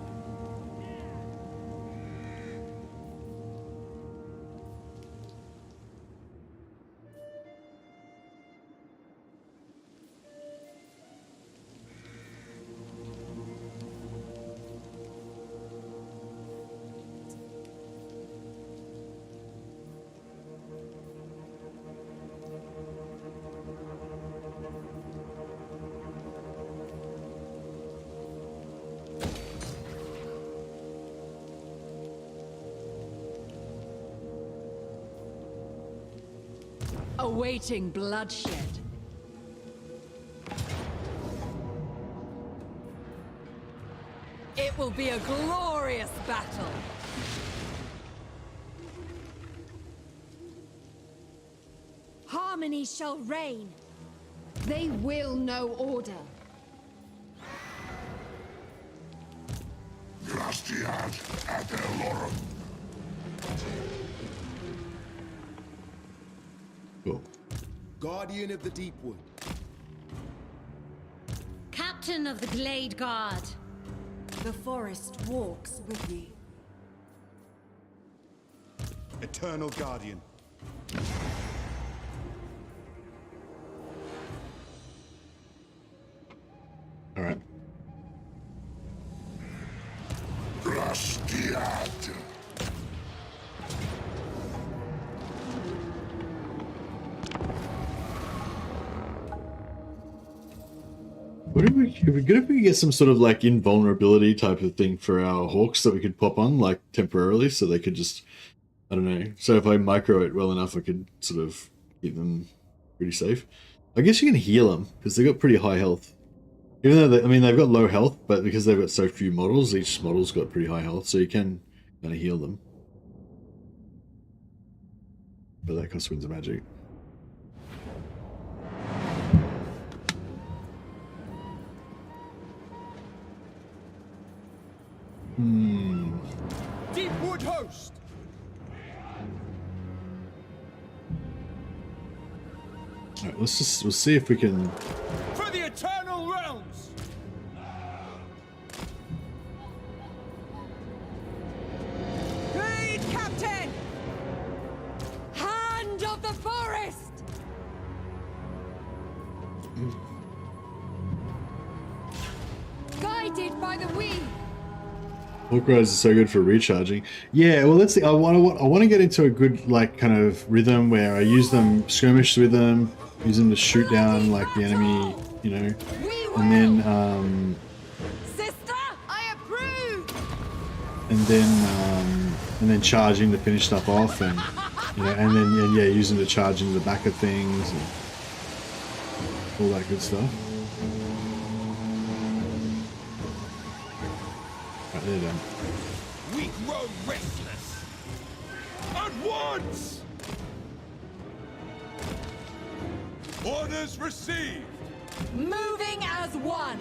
awaiting bloodshed. It will be a glorious battle. Harmony shall reign. They will know order. Cool. Guardian of the Deepwood. Captain of the Glade Guard. The forest walks with me. Eternal Guardian. All right. It'd be good if we could get some sort of like invulnerability type of thing for our hawks that we could pop on like temporarily, so they could just, I don't know. So if I micro it well enough, I could sort of keep them pretty safe. I guess you can heal them because they've got pretty high health. Even though I mean they've got low health, but because they've got so few models, each model's got pretty high health, so you can kind of heal them. But that costs wins of magic. Deepwood host. Alright, we'll see if we can. For the eternal realms. Great Captain! Hand of the forest! Guided by the wind. Hawk Rise is so good for recharging. Yeah, well, let's see. I want to get into a good like kind of rhythm where I use them, skirmish with them, use them to shoot down like the enemy, you know, and then Sister, I approve. and then charging to finish stuff off, and you know, and yeah, using to charge into the back of things and all that good stuff. Right, they're done. We grow restless. At once! Orders received. Moving as one.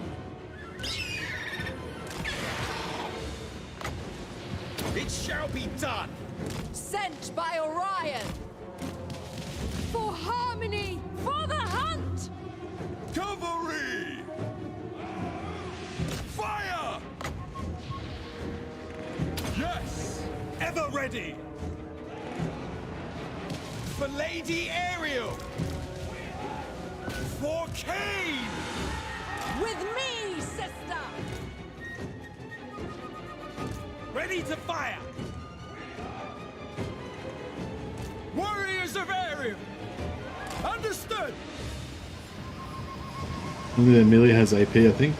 It shall be done. Sent by Orion. For harmony, for the hunt. Cavalry! Fire! Yes! Ever ready! For Lady Ariel! For Cain! With me, sister! Ready to fire! Warriors of Ariel! Understood! Only melee has AP, I think.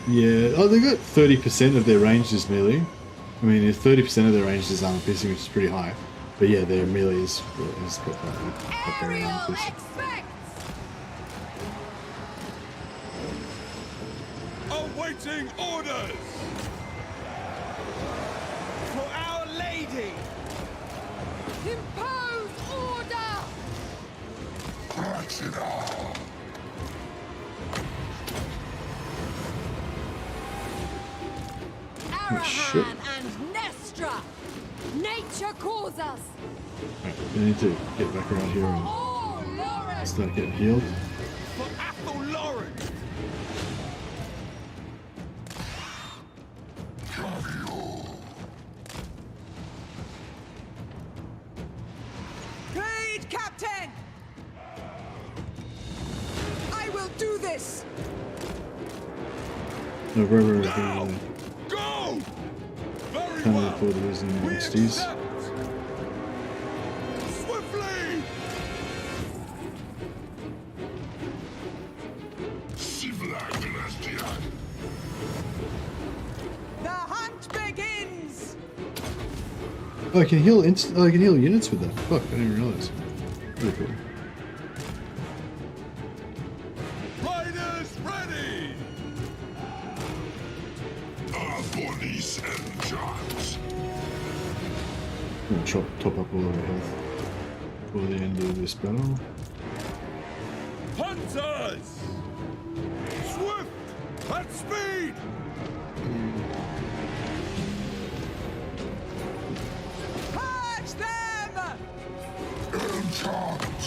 Yeah. Oh, they got 30% of their range is melee. I mean, 30% of their range is armor piercing, which is pretty high. But yeah, their melee is got their armor piercing. Awaiting orders! For Our Lady! Impose order! shit. Arahan and Nestra! Nature calls us! Right, we need to get back around here and Oh, Lauren! start getting healed. For Athel Lauren! Great Captain! I will do this! No, right. Now! Go! Very Can't well. afford losing We XDs. accept. Swiftly! The hunt begins! Oh, I can heal I can heal units with that. Fuck, I didn't realize. Really cool. Riders ready! Our bodies and charms. I'm gonna top up all of our health before the end of this battle. Hunters! Swift! At speed! Catch them! Enchant!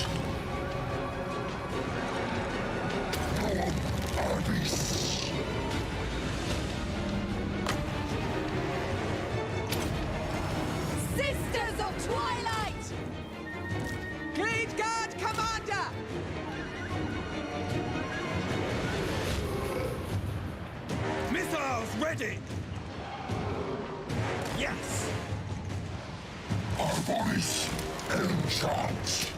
Arby's. Sisters of Twilight! Glade Guard Commander! Missiles ready! Yes! Arboris enchant.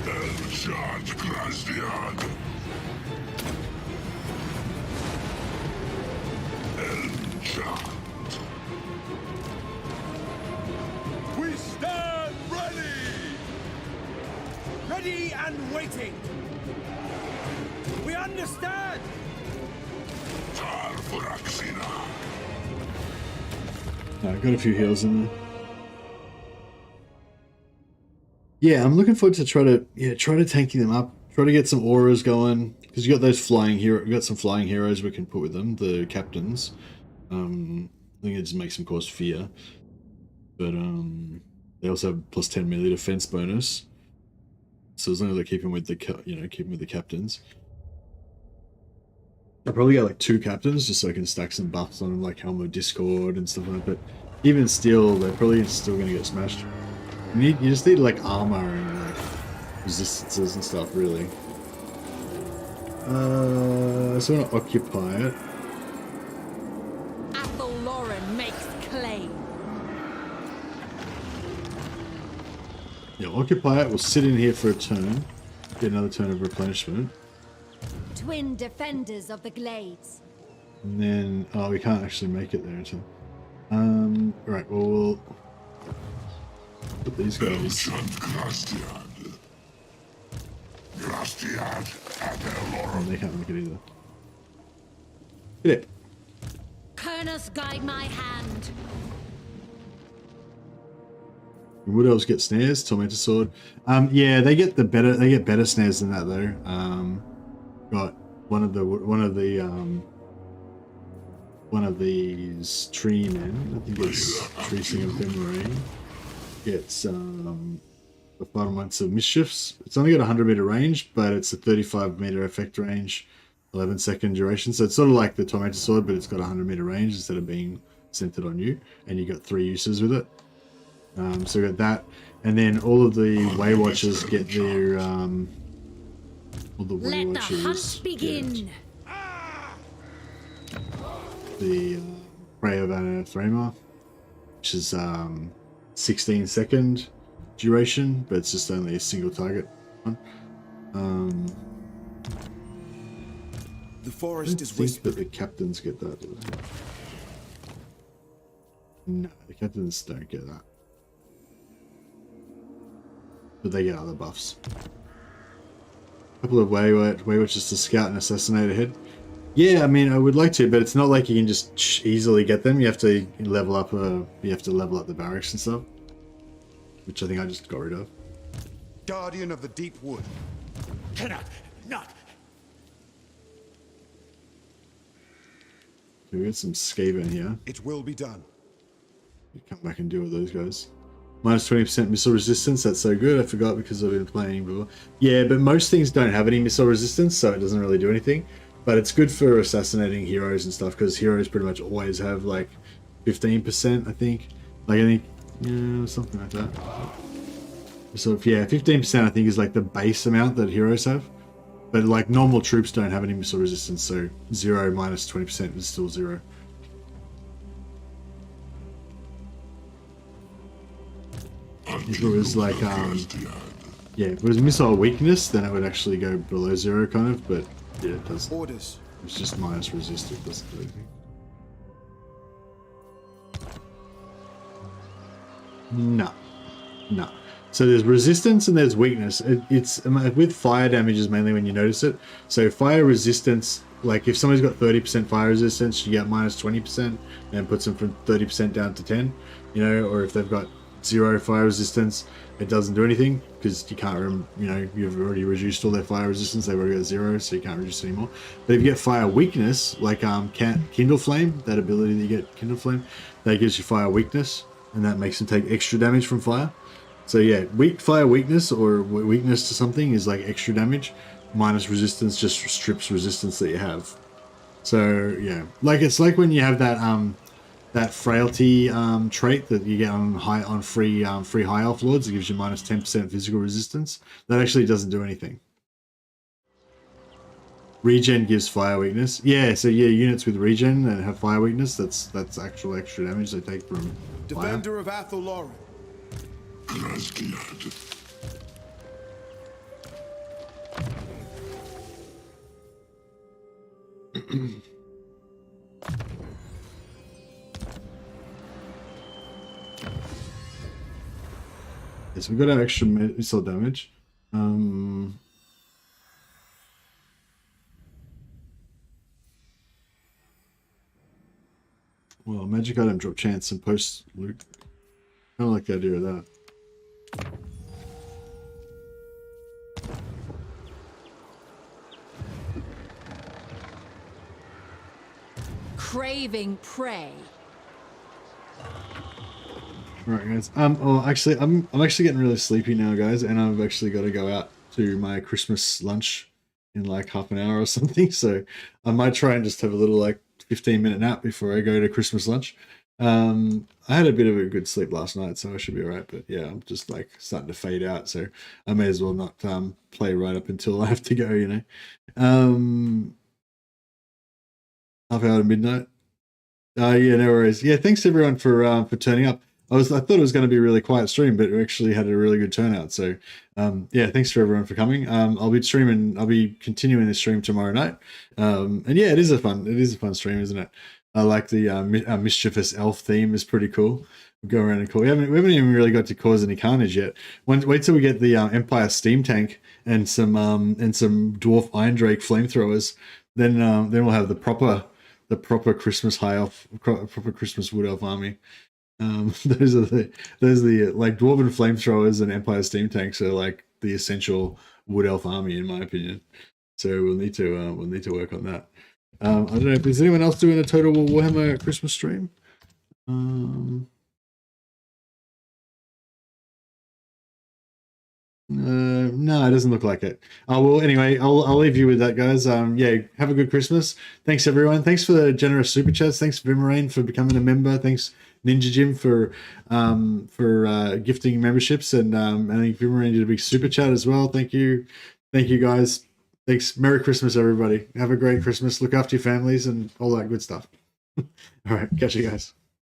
Enchant Krasdian. Enchant. We stand ready! Ready and waiting! We understand! Tar for Axina. No, I got a few heals in there. Yeah, I'm looking forward to try to tanking them up. Try to get some auras going because you got those flying hero. We got some flying heroes we can put with them, the captains. I think it just makes them cause fear. But they also have plus 10 melee defense bonus. So as long as I keep them with the captains. I'll probably get like 2 captains just so I can stack some buffs on them, like Helm of Discord and stuff like that. But even still, they're probably still gonna get smashed. You just need like armor and like resistances and stuff, really. So I'm gonna occupy it. Athel Lauren makes claim. Yeah, occupy it. We'll sit in here for a turn. Get another turn of replenishment. Twin defenders of the glades. And then, oh, we can't actually make it there until. Right. Well, we'll put these guys. Oh, they can't make it either. Get it. Kernus guide my hand. Wood elves get snares. Tormentor sword. Yeah, they get better snares than that though. Got one of these tree men. I think it's Tree Singer Ephemerine. Gets the final months of Mischiefs. It's only got 100 meter range, but it's a 35 meter effect range, 11-second duration. So it's sort of like the Tormentor sword, but it's got 100 meter range instead of being centered on you, and you got 3 uses with it. So we got that, and then all of the Way Watchers get their all the Way Let Watchers. the hunt begin. The Prey of Anathema, which is 16-second duration, but it's just only a single target one. The forest is whispering. But the captains get that. No, the captains don't get that. But they get other buffs. A couple of Way Watchers to scout and assassinate ahead. Yeah, I mean, I would like to, but it's not like you can just easily get them. You have to level up. You have to level up the barracks and stuff, which I think I just got rid of. Guardian of the Deep Wood. Cannot, not. Okay, we got some Skaven here. It will be done. Come back and deal with those guys. Minus 20% missile resistance. That's so good. I forgot because I've been playing before. Yeah, but most things don't have any missile resistance, so it doesn't really do anything. But it's good for assassinating heroes and stuff, because heroes pretty much always have like 15%, I think. Like, I think, yeah, something like that. So, yeah, 15% I think is like the base amount that heroes have. But like normal troops don't have any missile resistance, so 0 minus 20% is still 0. If it was like, yeah, if it was missile weakness, then it would actually go below 0 kind of, but yeah, it doesn't. Orders. It's just minus resist, it doesn't do anything. No. No. So there's resistance and there's weakness. It's with fire damage is mainly when you notice it. So fire resistance, like if somebody's got 30% fire resistance, you get minus 20% and puts them from 30% down to 10, you know, or if they've got 0 fire resistance, it doesn't do anything because you can't, you know, you've already reduced all their fire resistance. They've already got 0, so you can't reduce it anymore. But if you get fire weakness, like Kindle Flame, that ability that you get Kindle Flame, that gives you fire weakness, and that makes them take extra damage from fire. So yeah, fire weakness or weakness to something is like extra damage, minus resistance just strips resistance that you have. So yeah, like it's like when you have that that frailty trait that you get on free high elf lords. It gives you minus 10% physical resistance. That actually doesn't do anything. Regen gives fire weakness. Yeah, so yeah, units with regen and have fire weakness. That's actual extra damage they take from fire. Defender of Athel. Yes, we got our extra missile damage. Well, magic item drop chance and post loot. I don't like the idea of that. Craving prey. Right, guys. Well, actually, I'm actually getting really sleepy now, guys, and I've actually got to go out to my Christmas lunch in like half an hour or something. So I might try and just have a little like 15-minute nap before I go to Christmas lunch. I had a bit of a good sleep last night, so I should be alright. But yeah, I'm just like starting to fade out, so I may as well not play right up until I have to go. You know, half hour to midnight. Yeah, no worries. Yeah, thanks everyone for turning up. I thought it was going to be a really quiet stream, but we actually had a really good turnout. So yeah, thanks for everyone for coming. I'll be continuing this stream tomorrow night. And yeah, it is a fun stream, isn't it? I like the mischievous elf theme is pretty cool. We'll go around and call. We haven't even really got to cause any carnage yet. Wait till we get the Empire steam tank and some dwarf Iron Drake flamethrowers. Then we'll have the proper Christmas high elf, proper Christmas wood elf army. Those are the like dwarven flamethrowers and Empire steam tanks are like the essential wood elf army in my opinion. So we'll need to work on that. I don't know. Is anyone else doing a Total War Warhammer Christmas stream? No, it doesn't look like it. Well, anyway, I'll leave you with that, guys. Yeah, have a good Christmas. Thanks, everyone. Thanks for the generous super chats. Thanks, Vimarain, for becoming a member. Thanks, Ninja Jim, for gifting memberships, and I think Vimarain did a big super chat as well. Thank you, guys. Thanks. Merry Christmas, everybody. Have a great Christmas. Look after your families and all that good stuff. All right, catch you guys.